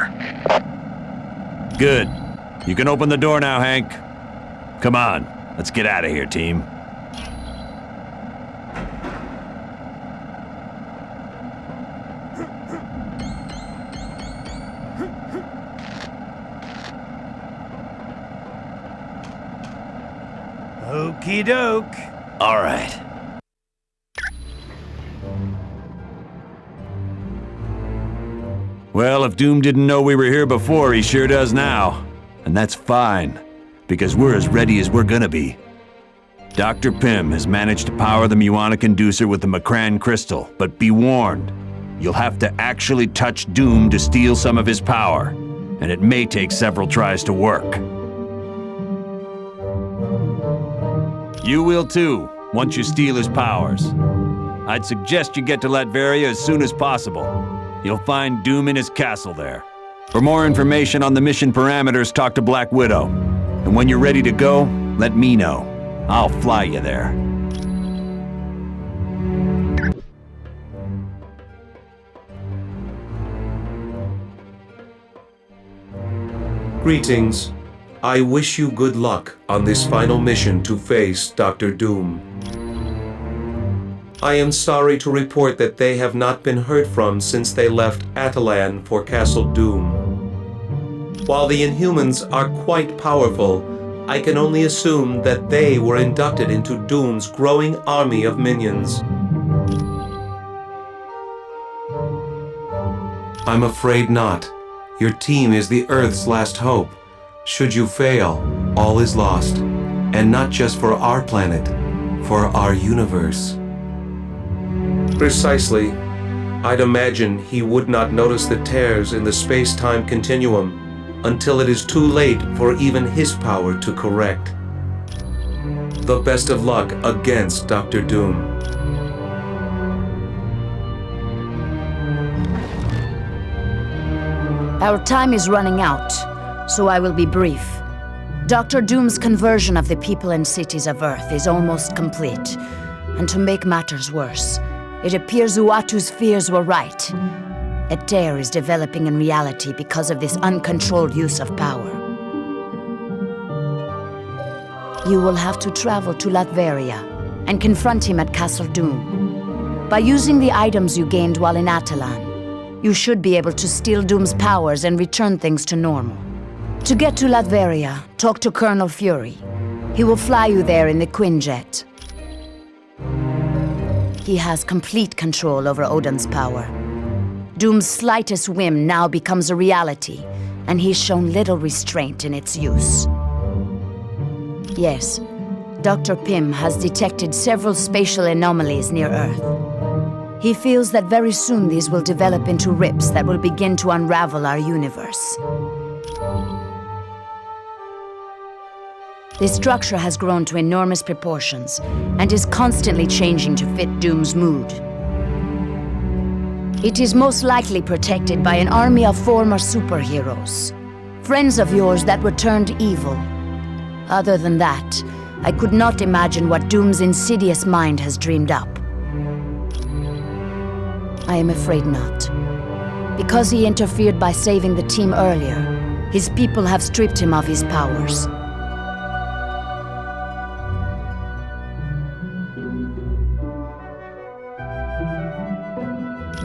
Good. You can open the door now, Hank. Come on, let's get out of here, team. Okey doke. All right. Well, if Doom didn't know we were here before, he sure does now. And that's fine, because we're as ready as we're gonna be. Dr. Pym has managed to power the muonic inducer with the Macran crystal, but be warned, you'll have to actually touch Doom to steal some of his power, and it may take several tries to work. You will too, once you steal his powers. I'd suggest you get to Latveria as soon as possible. You'll find Doom in his castle there. For more information on the mission parameters, talk to Black Widow. And when you're ready to go, let me know. I'll fly you there. Greetings. I wish you good luck on this final mission to face Dr. Doom. I am sorry to report that they have not been heard from since they left Atalan for Castle Doom. While the Inhumans are quite powerful, I can only assume that they were inducted into Doom's growing army of minions. I'm afraid not. Your team is the Earth's last hope. Should you fail, all is lost. And not just for our planet, for our universe. Precisely. I'd imagine he would not notice the tears in the space-time continuum until it is too late for even his power to correct. The best of luck against Dr. Doom. Our time is running out, so I will be brief. Dr. Doom's conversion of the people and cities of Earth is almost complete. And to make matters worse, it appears Uatu's fears were right. A tear is developing in reality because of this uncontrolled use of power. You will have to travel to Latveria and confront him at Castle Doom. By using the items you gained while in Atalan, you should be able to steal Doom's powers and return things to normal. To get to Latveria, talk to Colonel Fury. He will fly you there in the Quinjet. He has complete control over Odin's power. Doom's slightest whim now becomes a reality, and he's shown little restraint in its use. Yes, Dr. Pym has detected several spatial anomalies near Earth. He feels that very soon these will develop into rips that will begin to unravel our universe. The structure has grown to enormous proportions, and is constantly changing to fit Doom's mood. It is most likely protected by an army of former superheroes. Friends of yours that were turned evil. Other than that, I could not imagine what Doom's insidious mind has dreamed up. I am afraid not. Because he interfered by saving the team earlier, his people have stripped him of his powers.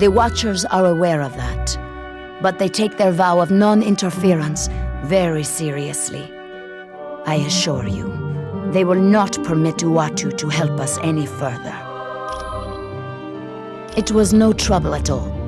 The Watchers are aware of that, but they take their vow of non-interference very seriously. I assure you, they will not permit Uatu to help us any further. It was no trouble at all.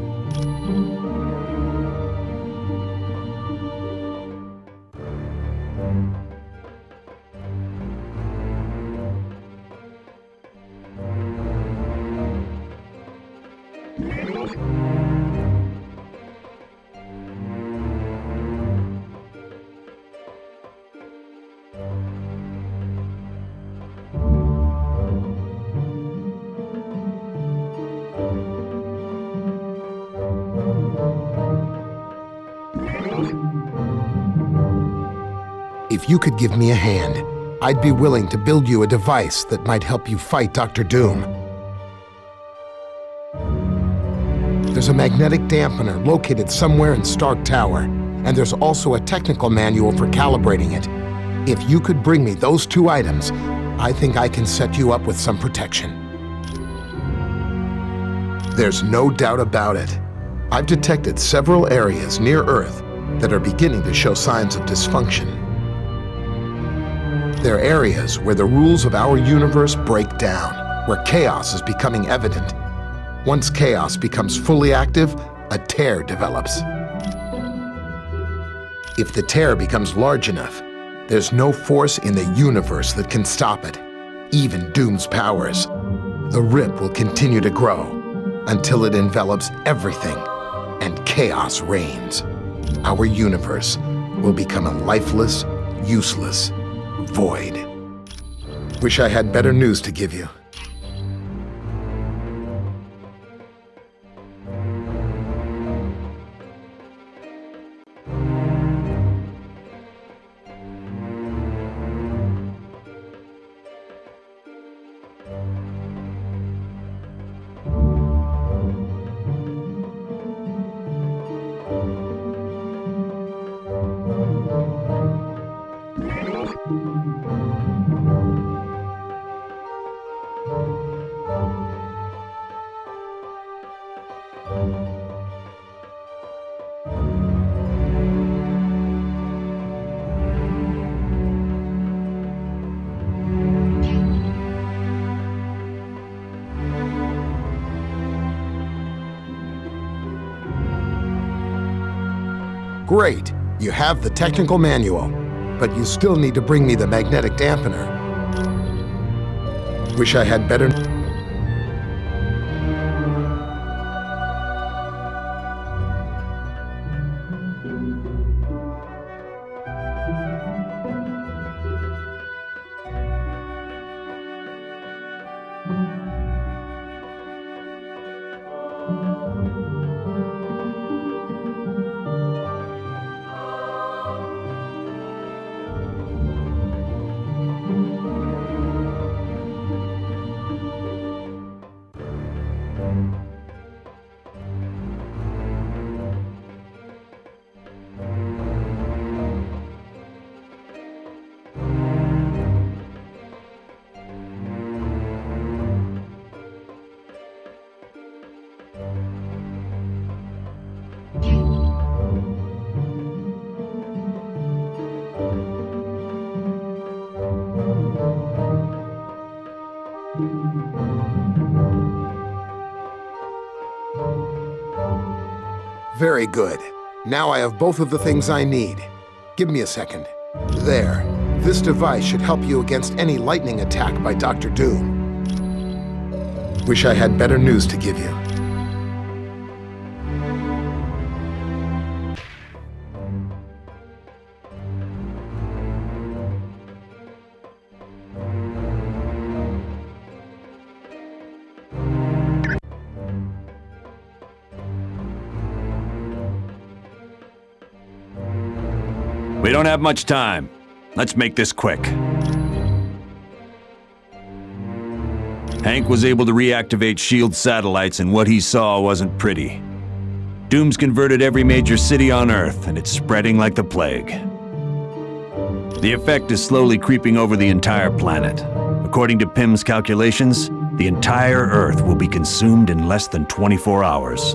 If you could give me a hand, I'd be willing to build you a device that might help you fight Dr. Doom. There's a magnetic dampener located somewhere in Stark Tower, and there's also a technical manual for calibrating it. If you could bring me those two items, I think I can set you up with some protection. There's no doubt about it. I've detected several areas near Earth that are beginning to show signs of dysfunction. They're areas where the rules of our universe break down, where chaos is becoming evident. Once chaos becomes fully active, a tear develops. If the tear becomes large enough, there's no force in the universe that can stop it, even Doom's powers. The rip will continue to grow until it envelops everything, and chaos reigns. Our universe will become a lifeless, useless void. Wish I had better news to give you. Great, you have the technical manual, but you still need to bring me the magnetic dampener. Wish I had better... Very good. Now I have both of the things I need. Give me a second. There. This device should help you against any lightning attack by Dr. Doom. Wish I had better news to give you. We don't have much time. Let's make this quick. Hank was able to reactivate S.H.I.E.L.D. satellites, and what he saw wasn't pretty. Doom's converted every major city on Earth, and it's spreading like the plague. The effect is slowly creeping over the entire planet. According to Pym's calculations, the entire Earth will be consumed in less than 24 hours.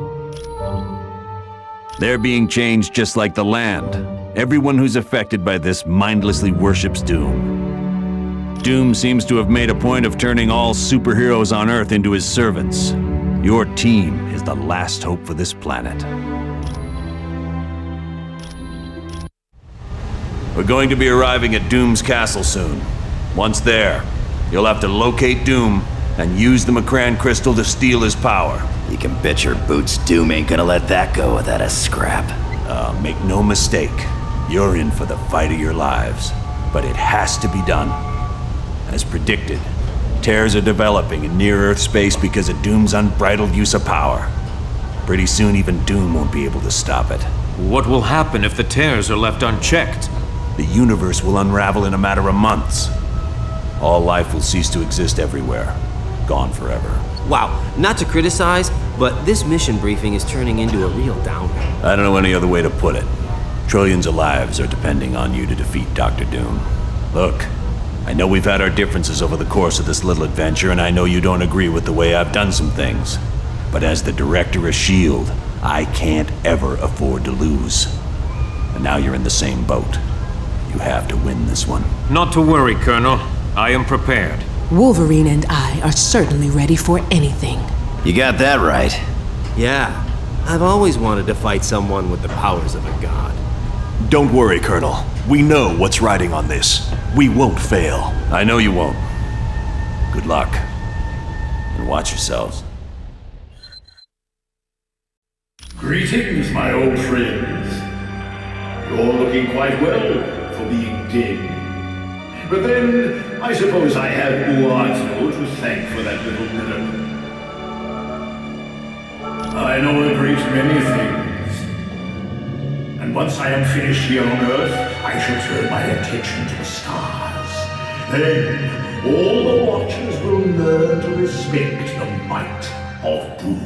They're being changed just like the land. Everyone who's affected by this mindlessly worships Doom. Doom seems to have made a point of turning all superheroes on Earth into his servants. Your team is the last hope for this planet. We're going to be arriving at Doom's castle soon. Once there, you'll have to locate Doom and use the Macran crystal to steal his power. You can bet your boots Doom ain't gonna let that go without a scrap. Make no mistake. You're in for the fight of your lives. But it has to be done. As predicted, tears are developing in near-Earth space because of Doom's unbridled use of power. Pretty soon even Doom won't be able to stop it. What will happen if the tears are left unchecked? The universe will unravel in a matter of months. All life will cease to exist everywhere. Gone forever. Wow, not to criticize, but this mission briefing is turning into a real downer. I don't know any other way to put it. Trillions of lives are depending on you to defeat Dr. Doom. Look, I know we've had our differences over the course of this little adventure, and I know you don't agree with the way I've done some things. But as the director of S.H.I.E.L.D., I can't ever afford to lose. And now you're in the same boat. You have to win this one. Not to worry, Colonel. I am prepared. Wolverine and I are certainly ready for anything. You got that right. Yeah, I've always wanted to fight someone with the powers of a god. Don't worry, Colonel. We know what's riding on this. We won't fail. I know you won't. Good luck. And watch yourselves. Greetings, my old friends. You're looking quite well for being dead. But then, I suppose I have Uatu to thank for that little miracle. I know a great many things. And once I am finished here on Earth, I shall turn my attention to the stars. Then, all the Watchers will learn to respect the might of Doom.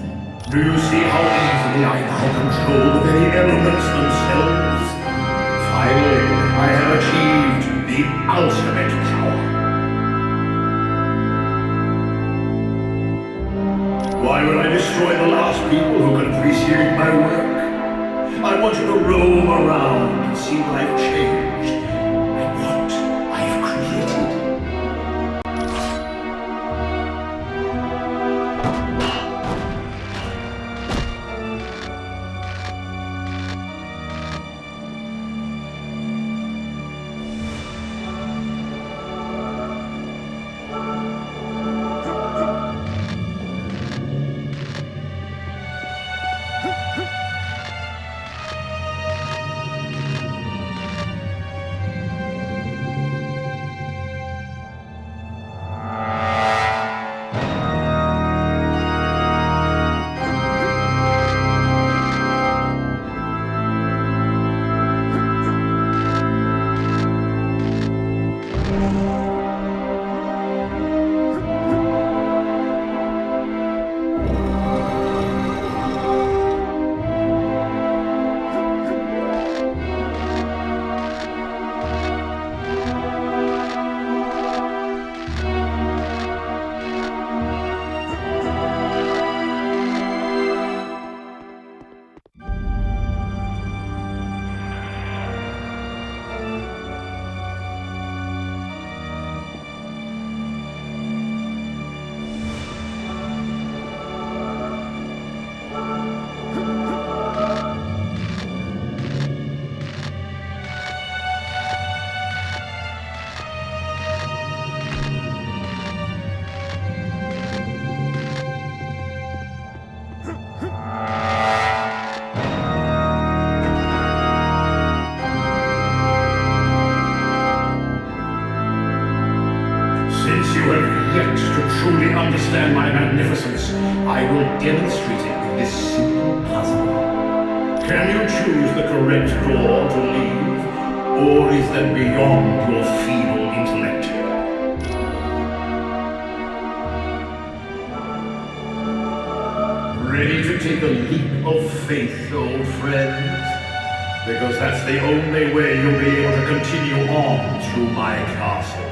Do you see how easily I now control the very elements themselves? Finally, I have achieved the ultimate power. Why would I destroy the last people who can appreciate my work? I want you to roam around and see what I've changed and what I've created. truly understand my magnificence, I will demonstrate it with this simple puzzle. Can you choose the correct door to leave, or is that beyond your feeble intellect? Ready to take a leap of faith, old friends? Because that's the only way you'll be able to continue on through my castle.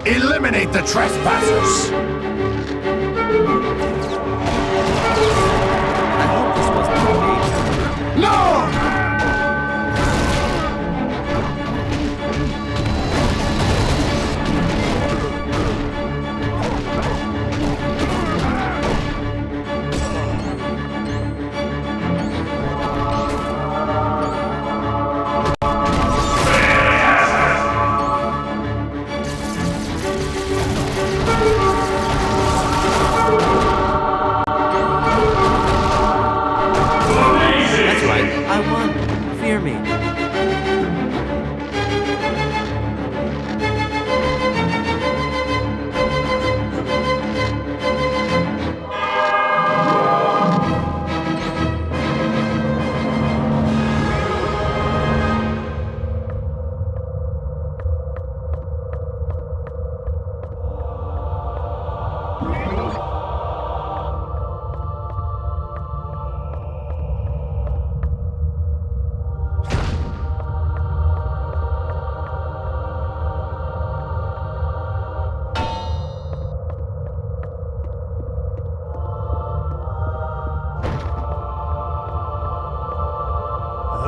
Eliminate the trespassers! I hope this wasn't too late. No!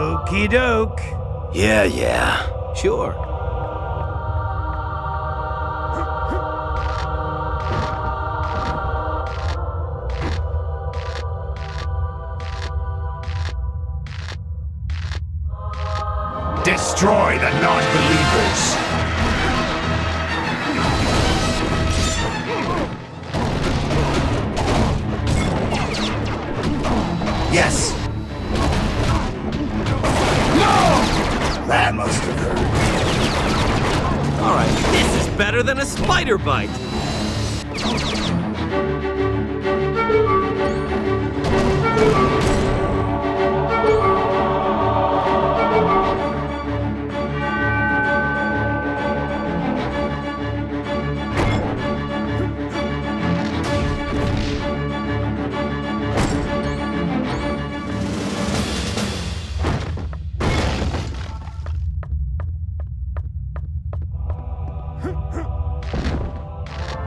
Okey doke. Yeah. Sure. Destroy the non-believers! Yes! That must have hurt. Alright, this is better than a spider bite.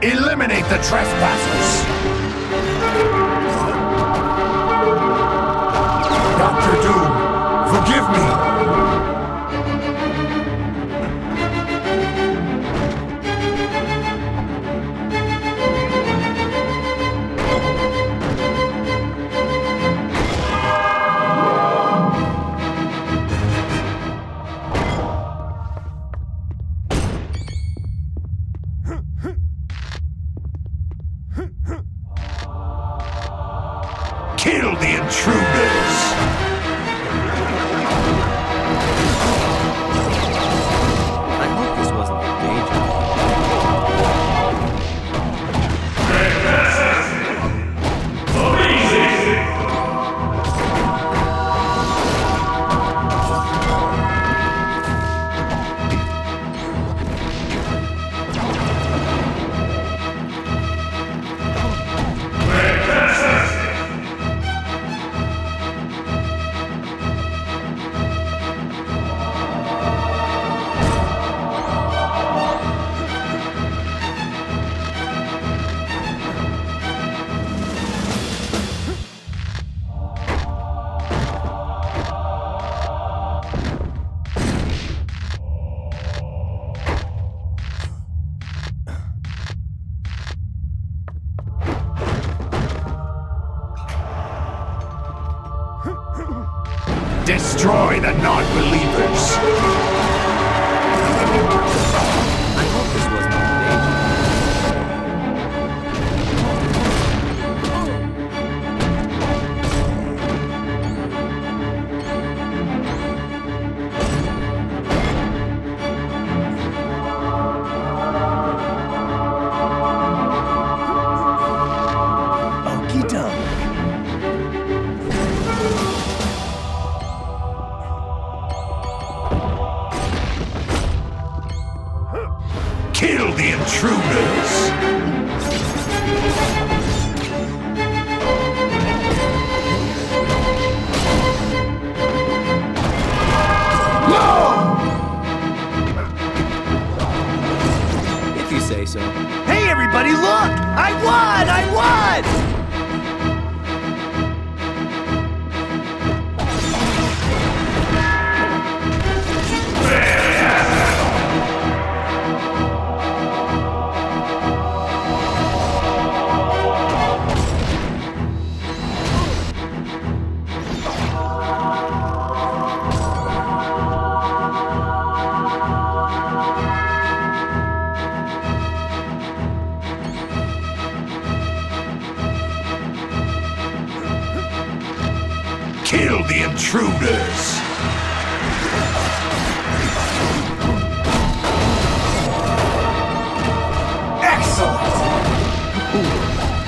Eliminate the trespassers! Dr. Doom, forgive me! Kill the intruders! I hope this wasn't your day job. Destroy the non-believers! I hope this wasn't your day Okie doke. Kill the intruders! If you say so. Hey everybody, look! I won! I won! Kill the intruders! Excellent!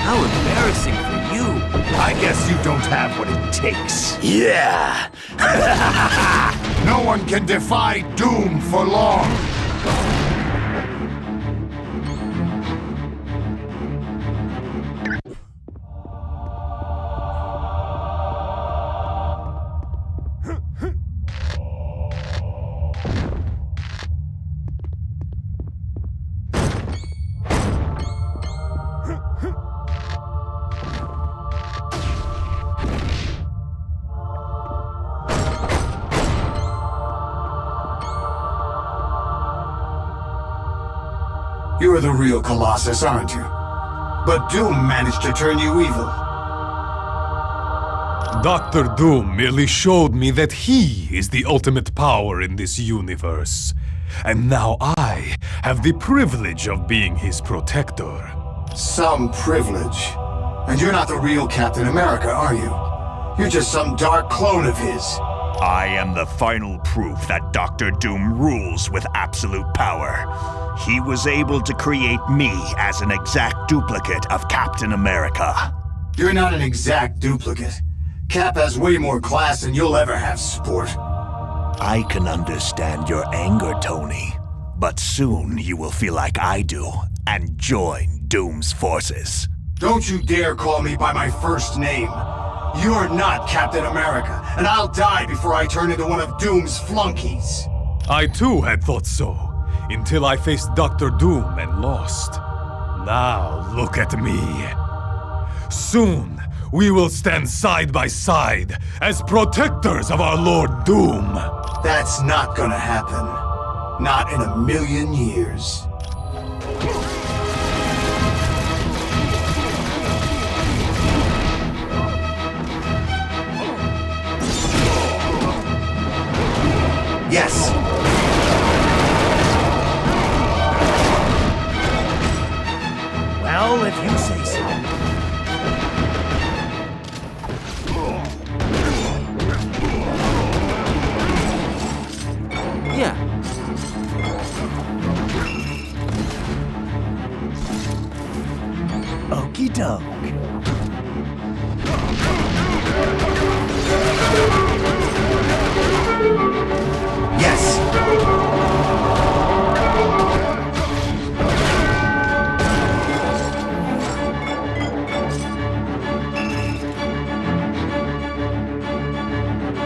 How embarrassing for you. I guess you don't have what it takes. Yeah! No one can defy doom for long! You're the real Colossus, aren't you? But Doom managed to turn you evil. Dr. Doom merely showed me that he is the ultimate power in this universe. And now I have the privilege of being his protector. Some privilege. And you're not the real Captain America, are you? You're just some dark clone of his. I am the final proof that Dr. Doom rules with absolute power. He was able to create me as an exact duplicate of Captain America. You're not an exact duplicate. Cap has way more class than you'll ever have, sport. I can understand your anger, Tony. But soon you will feel like I do and join Doom's forces. Don't you dare call me by my first name. You're not Captain America, and I'll die before I turn into one of Doom's flunkies. I too had thought so, until I faced Dr. Doom and lost. Now look at me. Soon, we will stand side by side as protectors of our Lord Doom. That's not gonna happen. Not in a million years. Yes. Well, if you say so. Okie doke. Yes!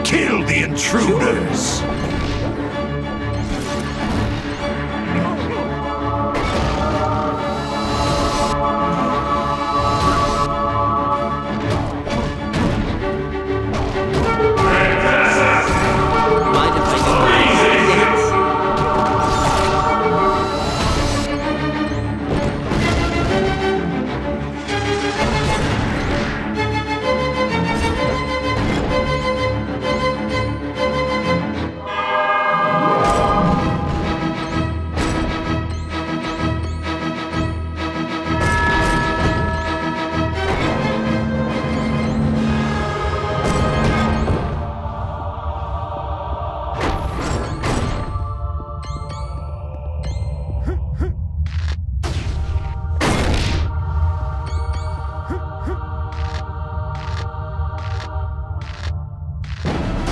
Kill the intruders!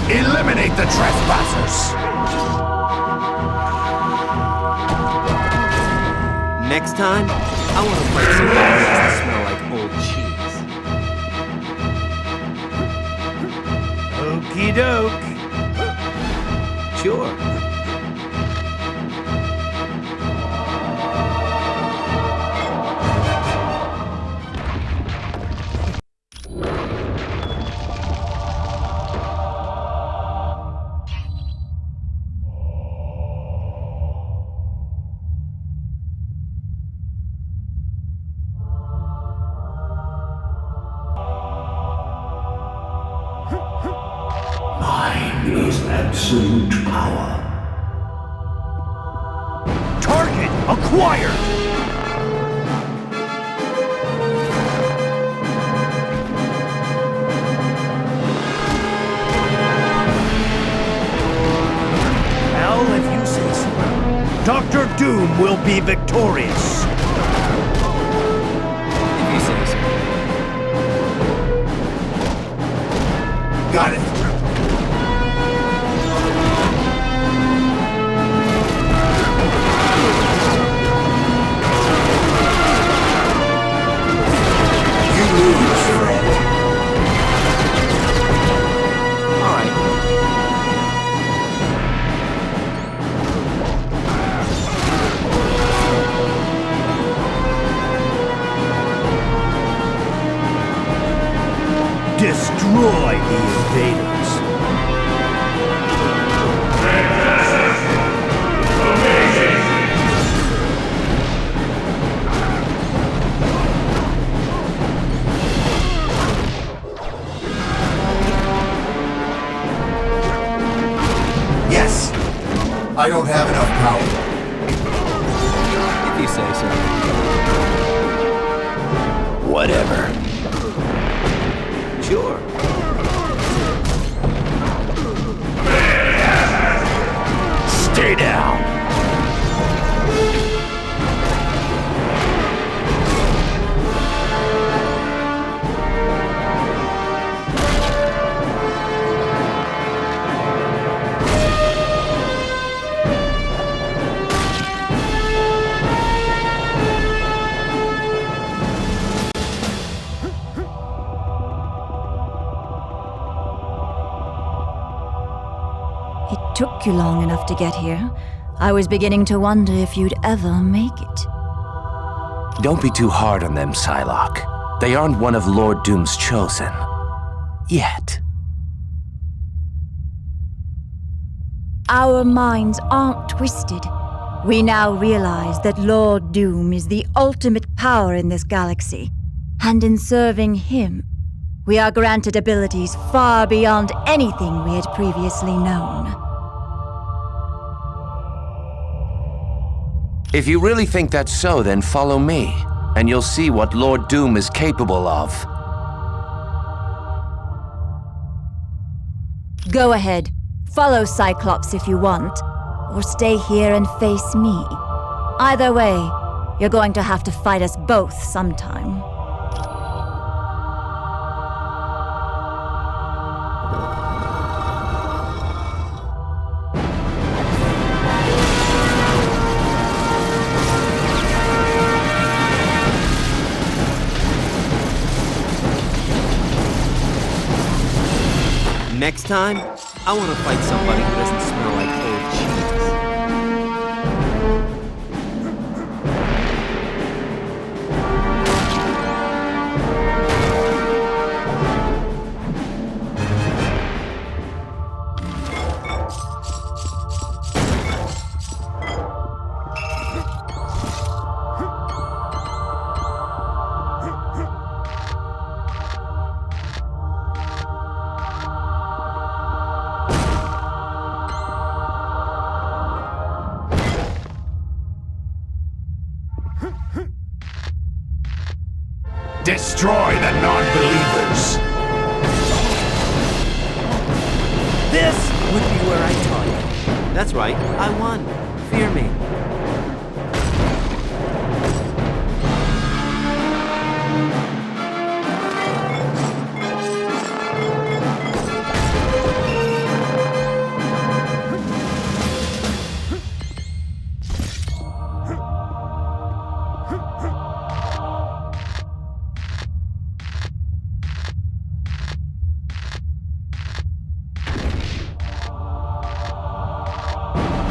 Eliminate the trespassers! Next time, I want to fight some bodies that smell like old cheese. Okie doke. Sure. Mine is absolute power. Target acquired! Well, if you say so. Dr. Doom will be victorious. If you say so. Got it. You lose, friend. All right. Destroy the invaders. Yes! I don't have enough power. If you say so. Whatever. Sure. Stay down! It took you long enough to get here. I was beginning to wonder if you'd ever make it. Don't be too hard on them, Psylocke. They aren't one of Lord Doom's chosen. Yet. Our minds aren't twisted. We now realize that Lord Doom is the ultimate power in this galaxy. And in serving him, we are granted abilities far beyond anything we had previously known. If you really think that's so, then follow me, and you'll see what Lord Doom is capable of. Go ahead. Follow Cyclops if you want. Or stay here and face me. Either way, you're going to have to fight us both sometime. time, I want to fight somebody who doesn't smell like old cheese. Destroy the non-believers! This would be where I taught you. That's right, I won. Fear me.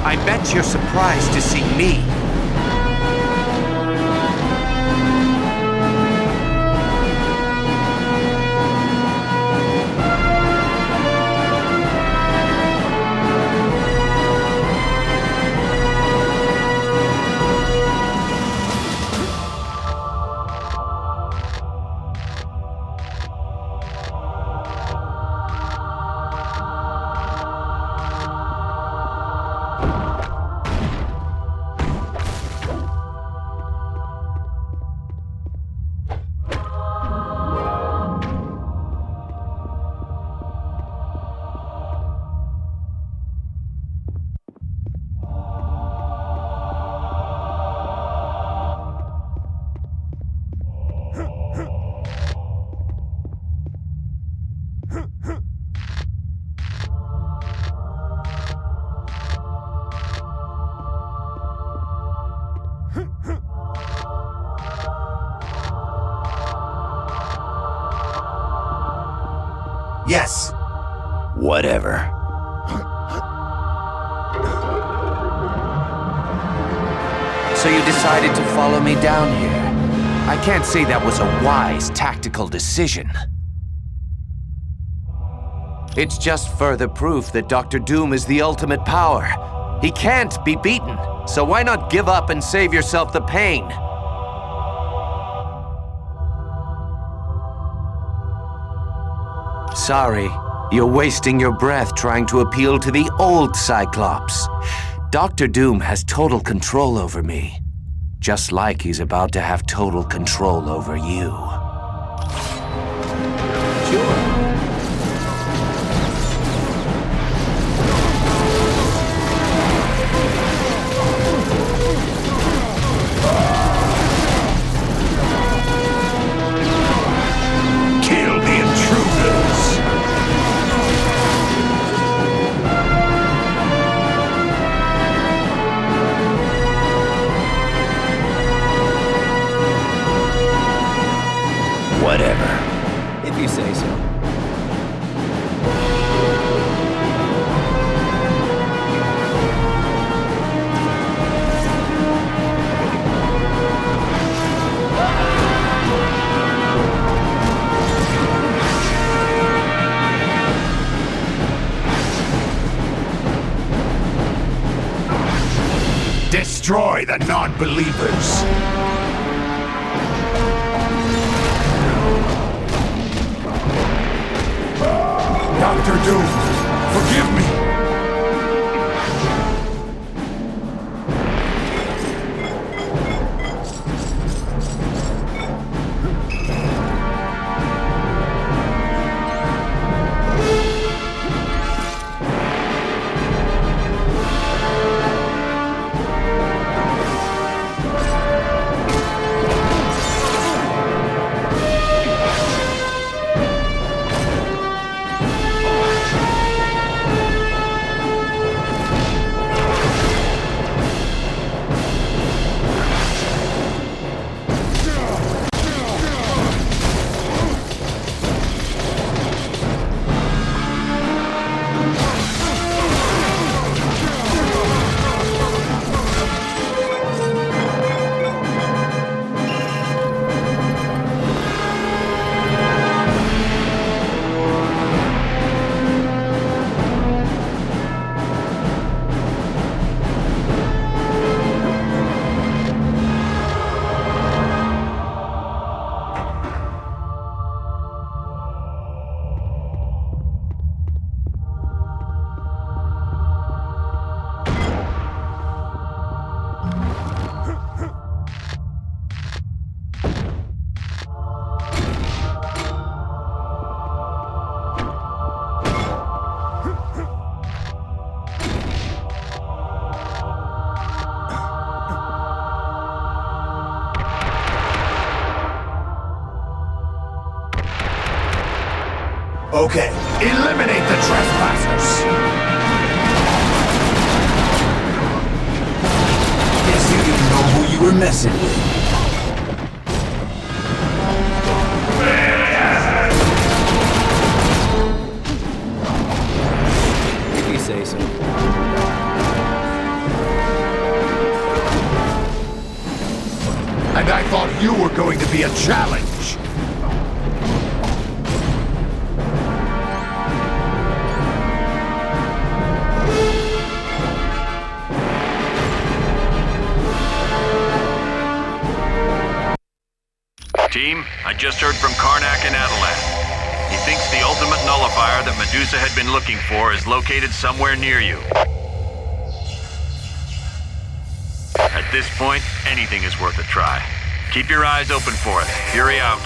I bet you're surprised to see me. Yes. Whatever. So you decided to follow me down here. I can't say that was a wise, tactical decision. It's just further proof that Dr. Doom is the ultimate power. He can't be beaten, so why not give up and save yourself the pain? Sorry, you're wasting your breath trying to appeal to the old Cyclops. Dr. Doom has total control over me, just like he's about to have total control over you. Sure. Whatever. If you say so. Destroy the non-believers! Dr. Doom, forgive me! Okay, eliminate the trespassers! Guess you didn't know who you were messing with. If you say so. And I thought you were going to be a challenge! Team, I just heard from Karnak and Atlantis. He thinks the ultimate nullifier that Medusa had been looking for is located somewhere near you. At this point, anything is worth a try. Keep your eyes open for it. Fury out.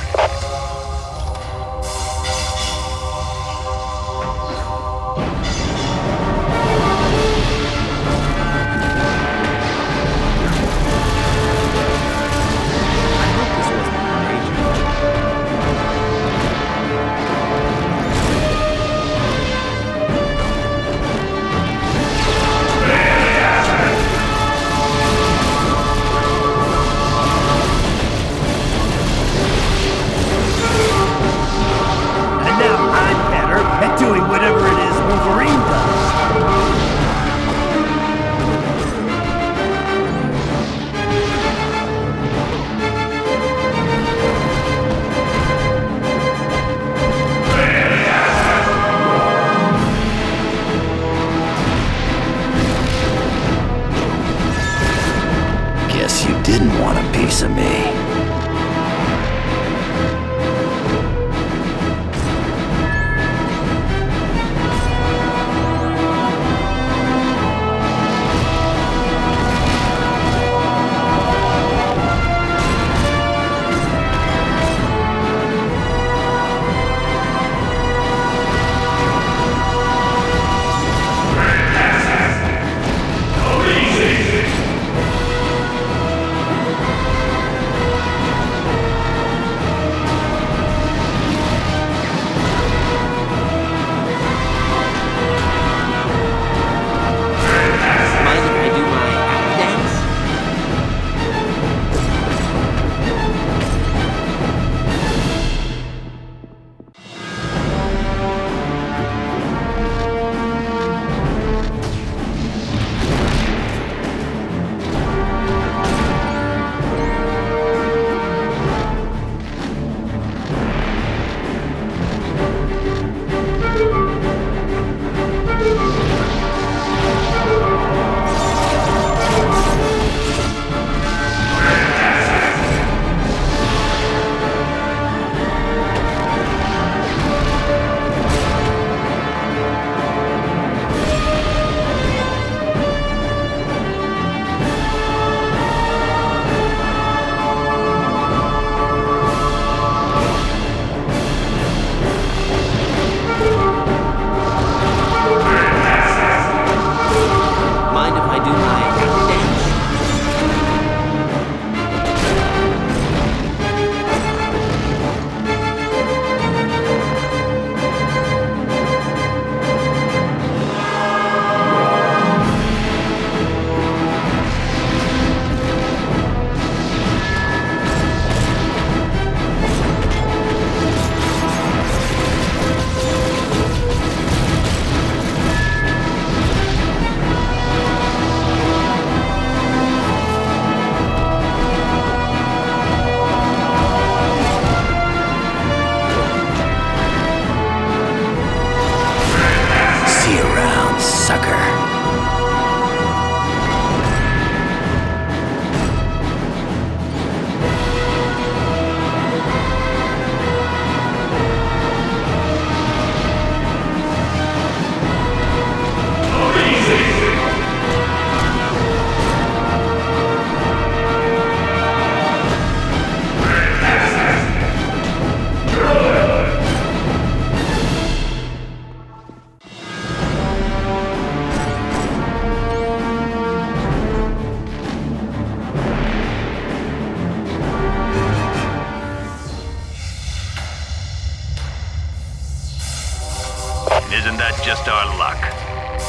just our luck.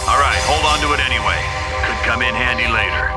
All right, hold on to it anyway. Could come in handy later.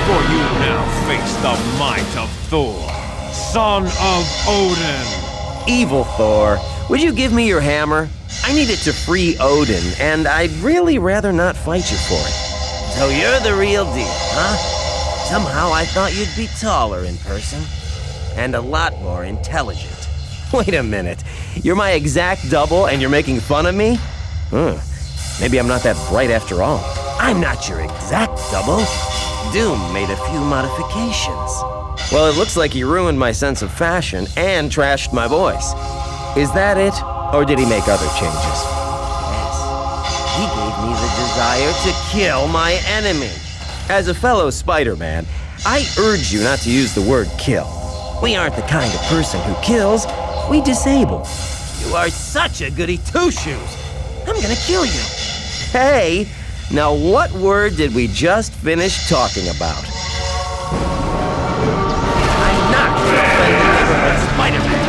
For you now face the might of Thor, son of Odin. Evil Thor, would you give me your hammer? I need it to free Odin, and I'd really rather not fight you for it. So you're the real deal, huh? Somehow I thought you'd be taller in person, and a lot more intelligent. Wait a minute, you're my exact double and you're making fun of me? Maybe I'm not that bright after all. I'm not your exact double. Doom made a few modifications. Well, it looks like he ruined my sense of fashion and trashed my voice. Is that it? Or did he make other changes? Yes. He gave me the desire to kill my enemy. As a fellow Spider-Man, I urge you not to use the word kill. We aren't the kind of person who kills, we disable. You are such a goody two-shoes. I'm gonna kill you. Hey, now what word did we just finish talking about? I'm not your friendly neighborhood Spider-Man.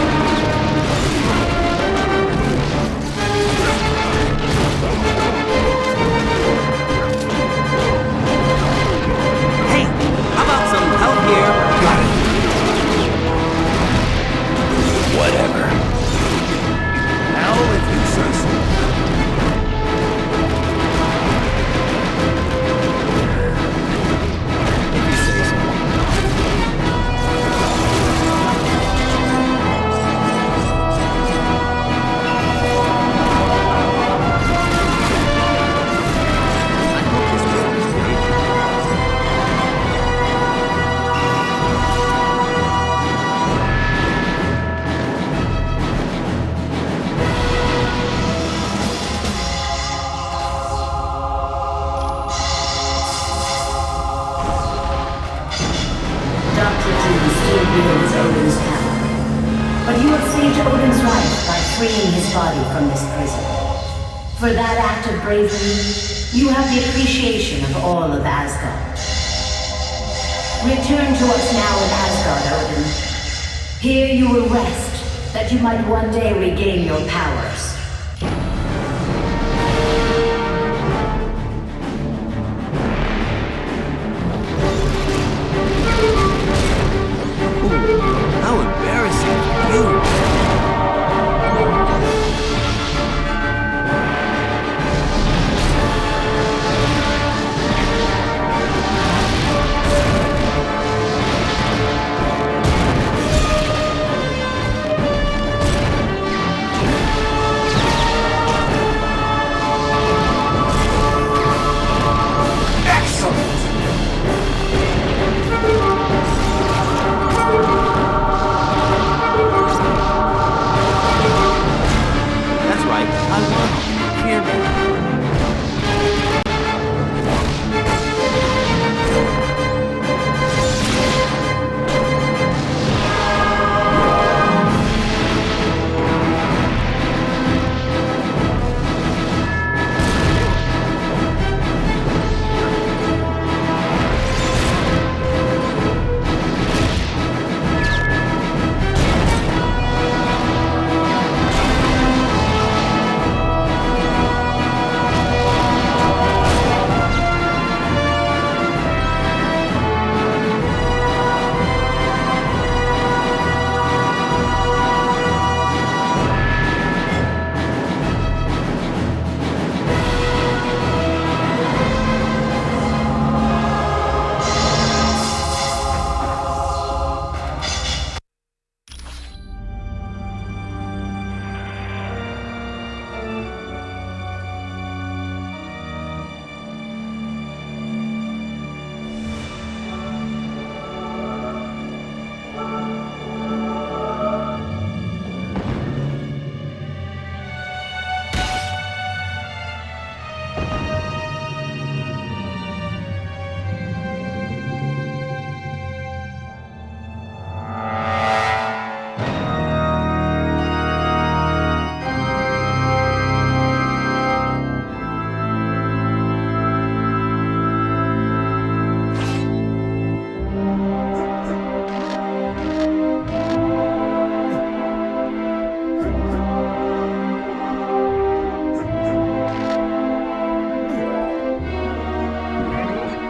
freeing his body from this prison. For that act of bravery, you have the appreciation of all of Asgard. Return to us now in Asgard, Odin. Here you will rest, that you might one day regain your powers. How embarrassing for you!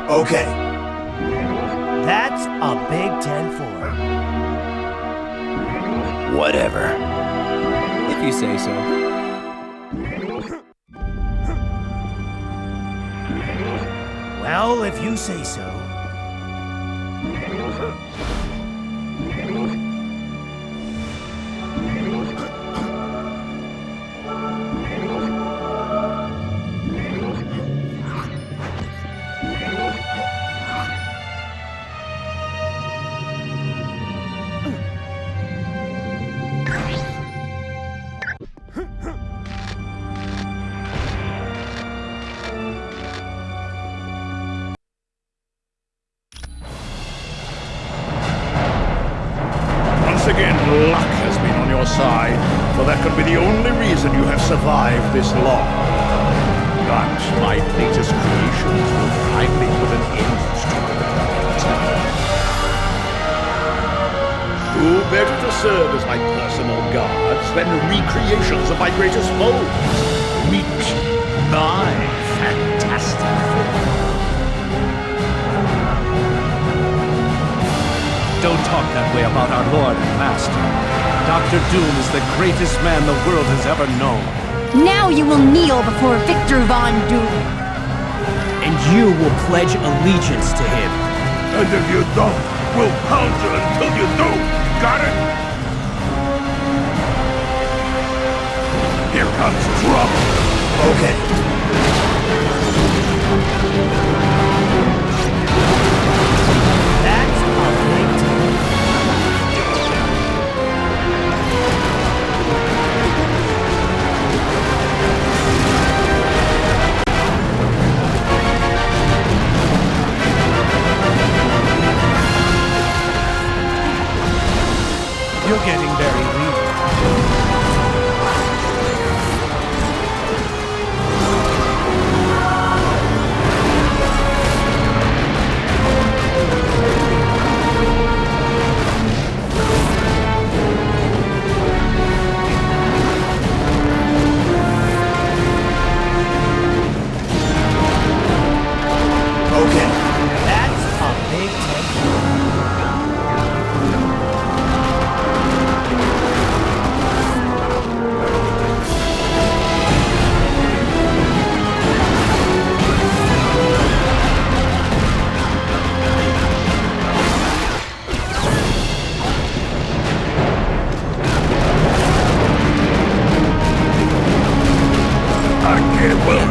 Okay. That's a big 10-4. Whatever. If you say so. Well, if you say so. Luck has been on your side, for that could be the only reason you have survived this long. But my latest creations will finally put an end to it. Who better to serve as my personal guards than recreations of my greatest foes? Meet my fantastic foe. Don't talk that way about our Lord and Master. Dr. Doom is the greatest man the world has ever known. Now you will kneel before Victor Von Doom. And you will pledge allegiance to him. And if you don't, we'll pound you until you do. Got it? Here comes trouble. Okay. That's a big deal. You're getting very weak.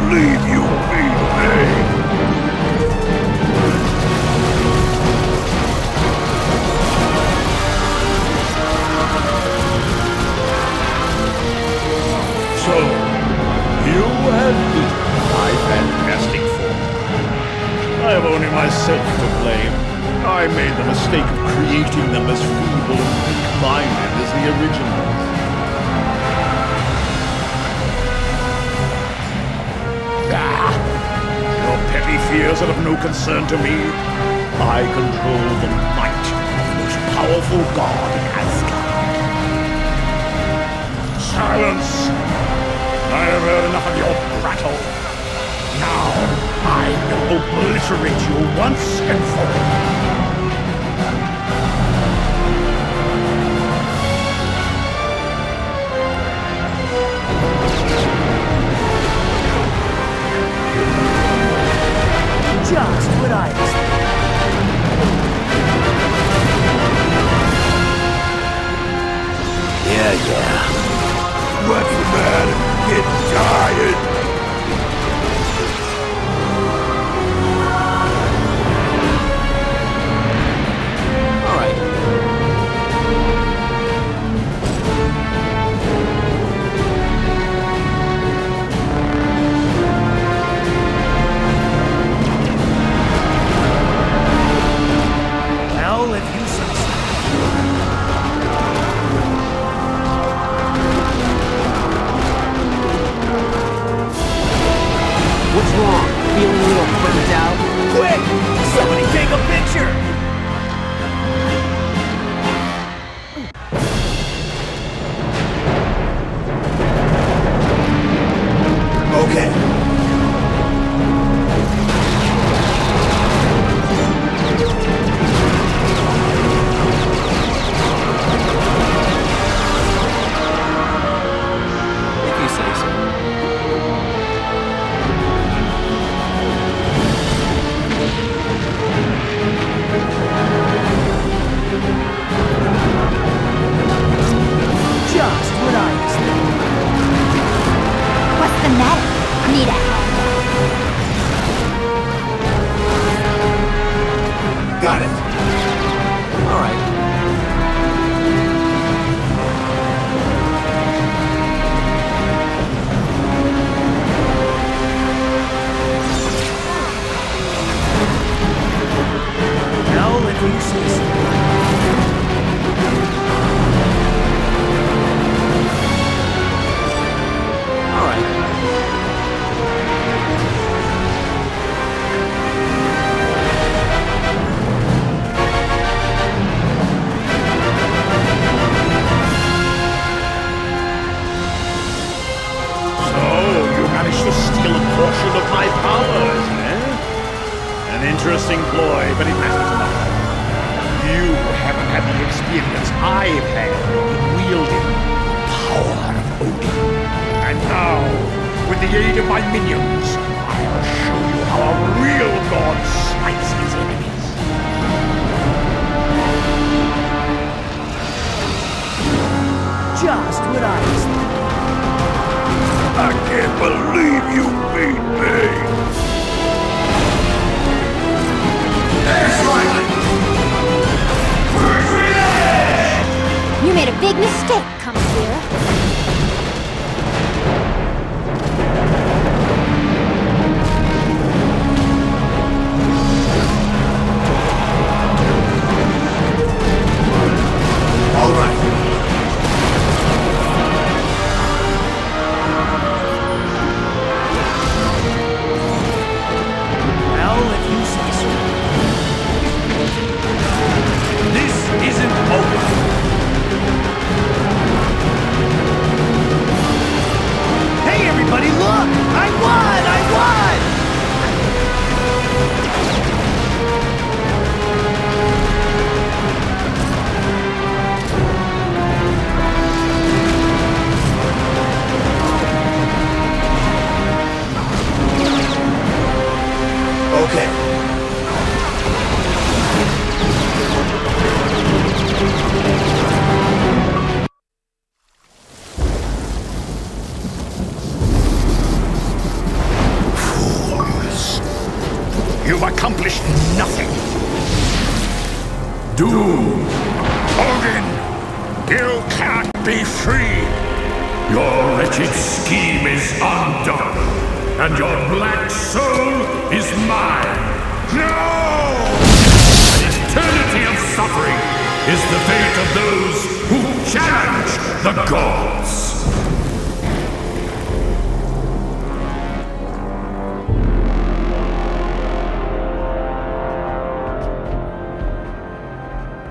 believe you beat me! So, you have beaten my fantastic form. I have only myself to blame. I made the mistake of creating them as feeble and weak-minded as the originals. Your petty fears are of no concern to me. I control the might of the most powerful god in Asgard. Silence! I have heard enough of your prattle. Now, I will obliterate you once and for all. Just what I expected. Yeah. What's the matter? Get tired? What's wrong? Feeling a little burnt out? Quick! Somebody take a picture! Okay. If you say so. Just what I expected. What's the matter? Need a hand? Got it. All right. Well, if you say so. All right. So, you managed to steal a portion of my powers, eh? An interesting ploy, but it matters not. You haven't had the experience I've had in wielding the power of Odin. And now, with the aid of my minions, I'll show you how a real god smites his enemies. Just what I expected. I can't believe you beat me! You made a big mistake coming here. All right. Doom! Odin! You can't be free! Your wretched scheme is undone, and your black soul is mine! No! An eternity of suffering is the fate of those who challenge the gods!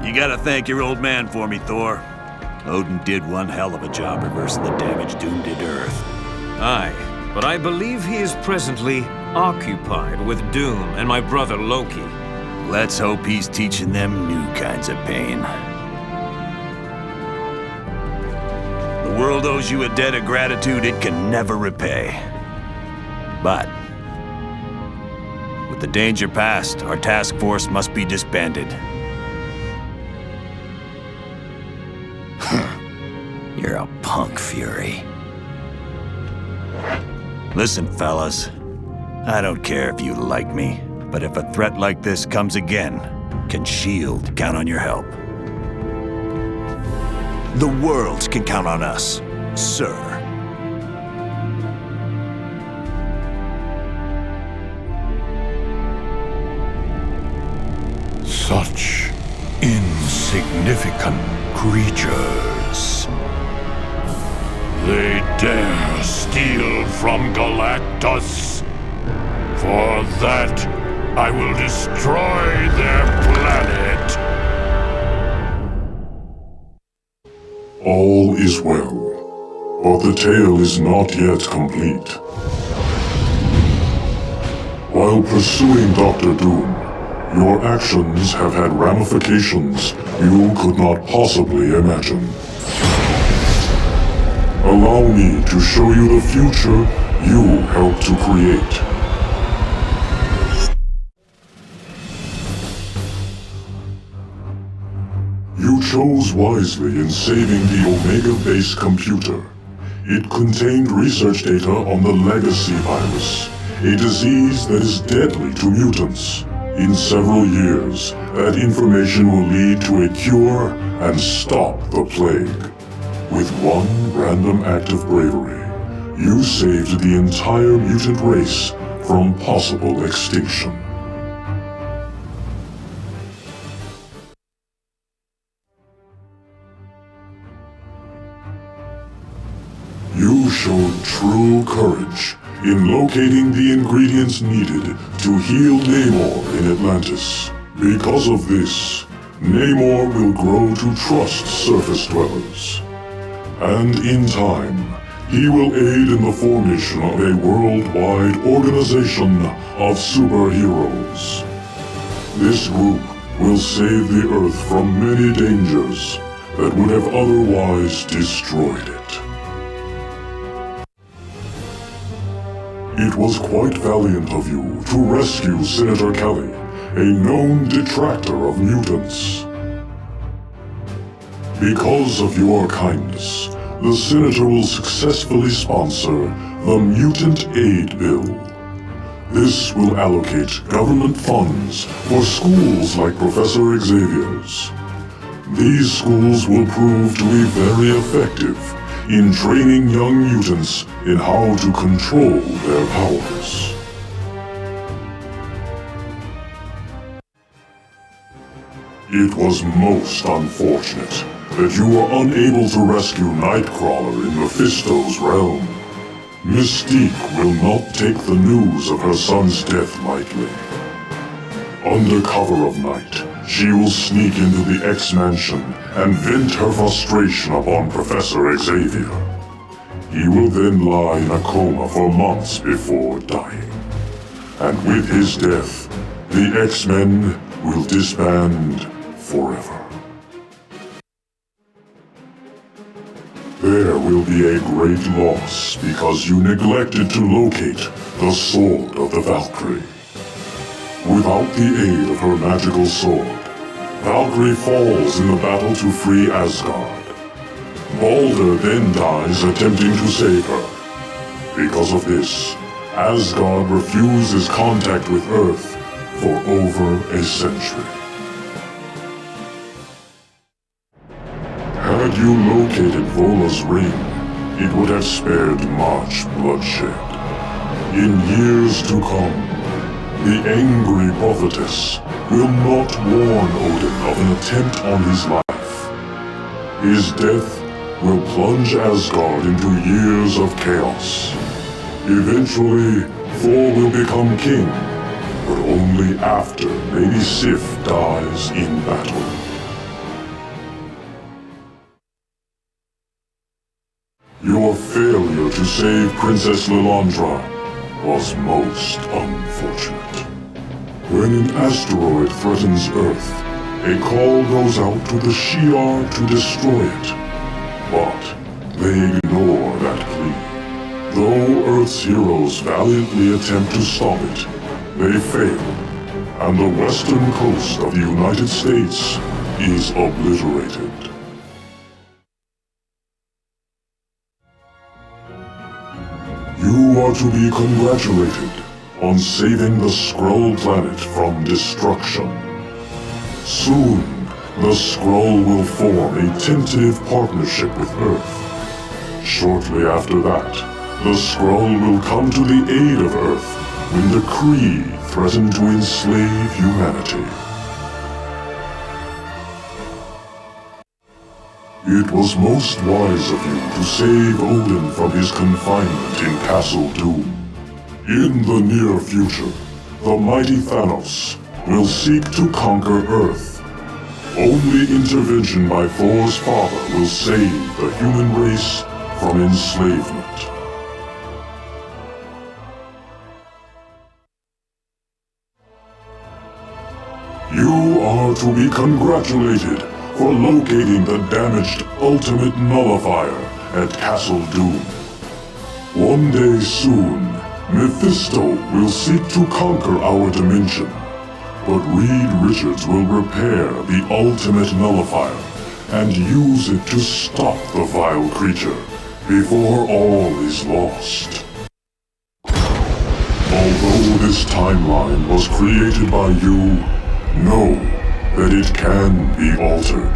You gotta thank your old man for me, Thor. Odin did one hell of a job reversing the damage Doom did to Earth. Aye, but I believe he is presently occupied with Doom and my brother Loki. Let's hope he's teaching them new kinds of pain. The world owes you a debt of gratitude it can never repay. But with the danger past, our task force must be disbanded. You're a punk, Fury. Listen, fellas. I don't care if you like me, but if a threat like this comes again, can S.H.I.E.L.D. count on your help? The world can count on us, sir. Such insignificant creatures. They dare steal from Galactus. For that, I will destroy their planet. All is well, but the tale is not yet complete. While pursuing Dr. Doom, your actions have had ramifications you could not possibly imagine. Allow me to show you the future you helped to create. You chose wisely in saving the Omega base computer. It contained research data on the Legacy virus, a disease that is deadly to mutants. In several years, that information will lead to a cure and stop the plague. With one random act of bravery, you saved the entire mutant race from possible extinction. You showed true courage in locating the ingredients needed to heal Namor in Atlantis. Because of this, Namor will grow to trust surface dwellers. And in time, he will aid in the formation of a worldwide organization of superheroes. This group will save the Earth from many dangers that would have otherwise destroyed it. It was quite valiant of you to rescue Senator Kelly, a known detractor of mutants. Because of your kindness, the Senator will successfully sponsor the Mutant Aid Bill. This will allocate government funds for schools like Professor Xavier's. These schools will prove to be very effective in training young mutants in how to control their powers. It was most unfortunate that you were unable to rescue Nightcrawler in Mephisto's realm. Mystique will not take the news of her son's death lightly. Under cover of night, she will sneak into the X-Mansion and vent her frustration upon Professor Xavier. He will then lie in a coma for months before dying. And with his death, the X-Men will disband forever. There will be a great loss because you neglected to locate the Sword of the Valkyrie. Without the aid of her magical sword, Valkyrie falls in the battle to free Asgard. Balder then dies attempting to save her. Because of this, Asgard refuses contact with Earth for over a century. Had you located Vola's ring, it would have spared much bloodshed. In years to come, the angry prophetess will not warn Odin of an attempt on his life. His death will plunge Asgard into years of chaos. Eventually, Thor will become king, but only after Lady Sif dies in battle. Your failure to save Princess Lilandra was most unfortunate. When an asteroid threatens Earth, a call goes out to the Shi'ar to destroy it. But they ignore that plea. Though Earth's heroes valiantly attempt to stop it, they fail, and the western coast of the United States is obliterated. You are to be congratulated on saving the Skrull Planet from destruction. Soon, the Skrull will form a tentative partnership with Earth. Shortly after that, the Skrull will come to the aid of Earth when the Kree threaten to enslave humanity. It was most wise of you to save Odin from his confinement in Castle Doom. In the near future, the mighty Thanos will seek to conquer Earth. Only intervention by Thor's father will save the human race from enslavement. You are to be congratulated for locating the damaged Ultimate Nullifier at Castle Doom. One day soon, Mephisto will seek to conquer our dimension, but Reed Richards will repair the Ultimate Nullifier and use it to stop the vile creature before all is lost. Although this timeline was created by you, know that it can be altered.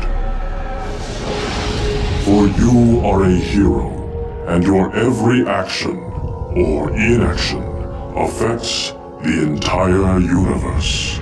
For you are a hero, and your every action, or inaction, affects the entire universe.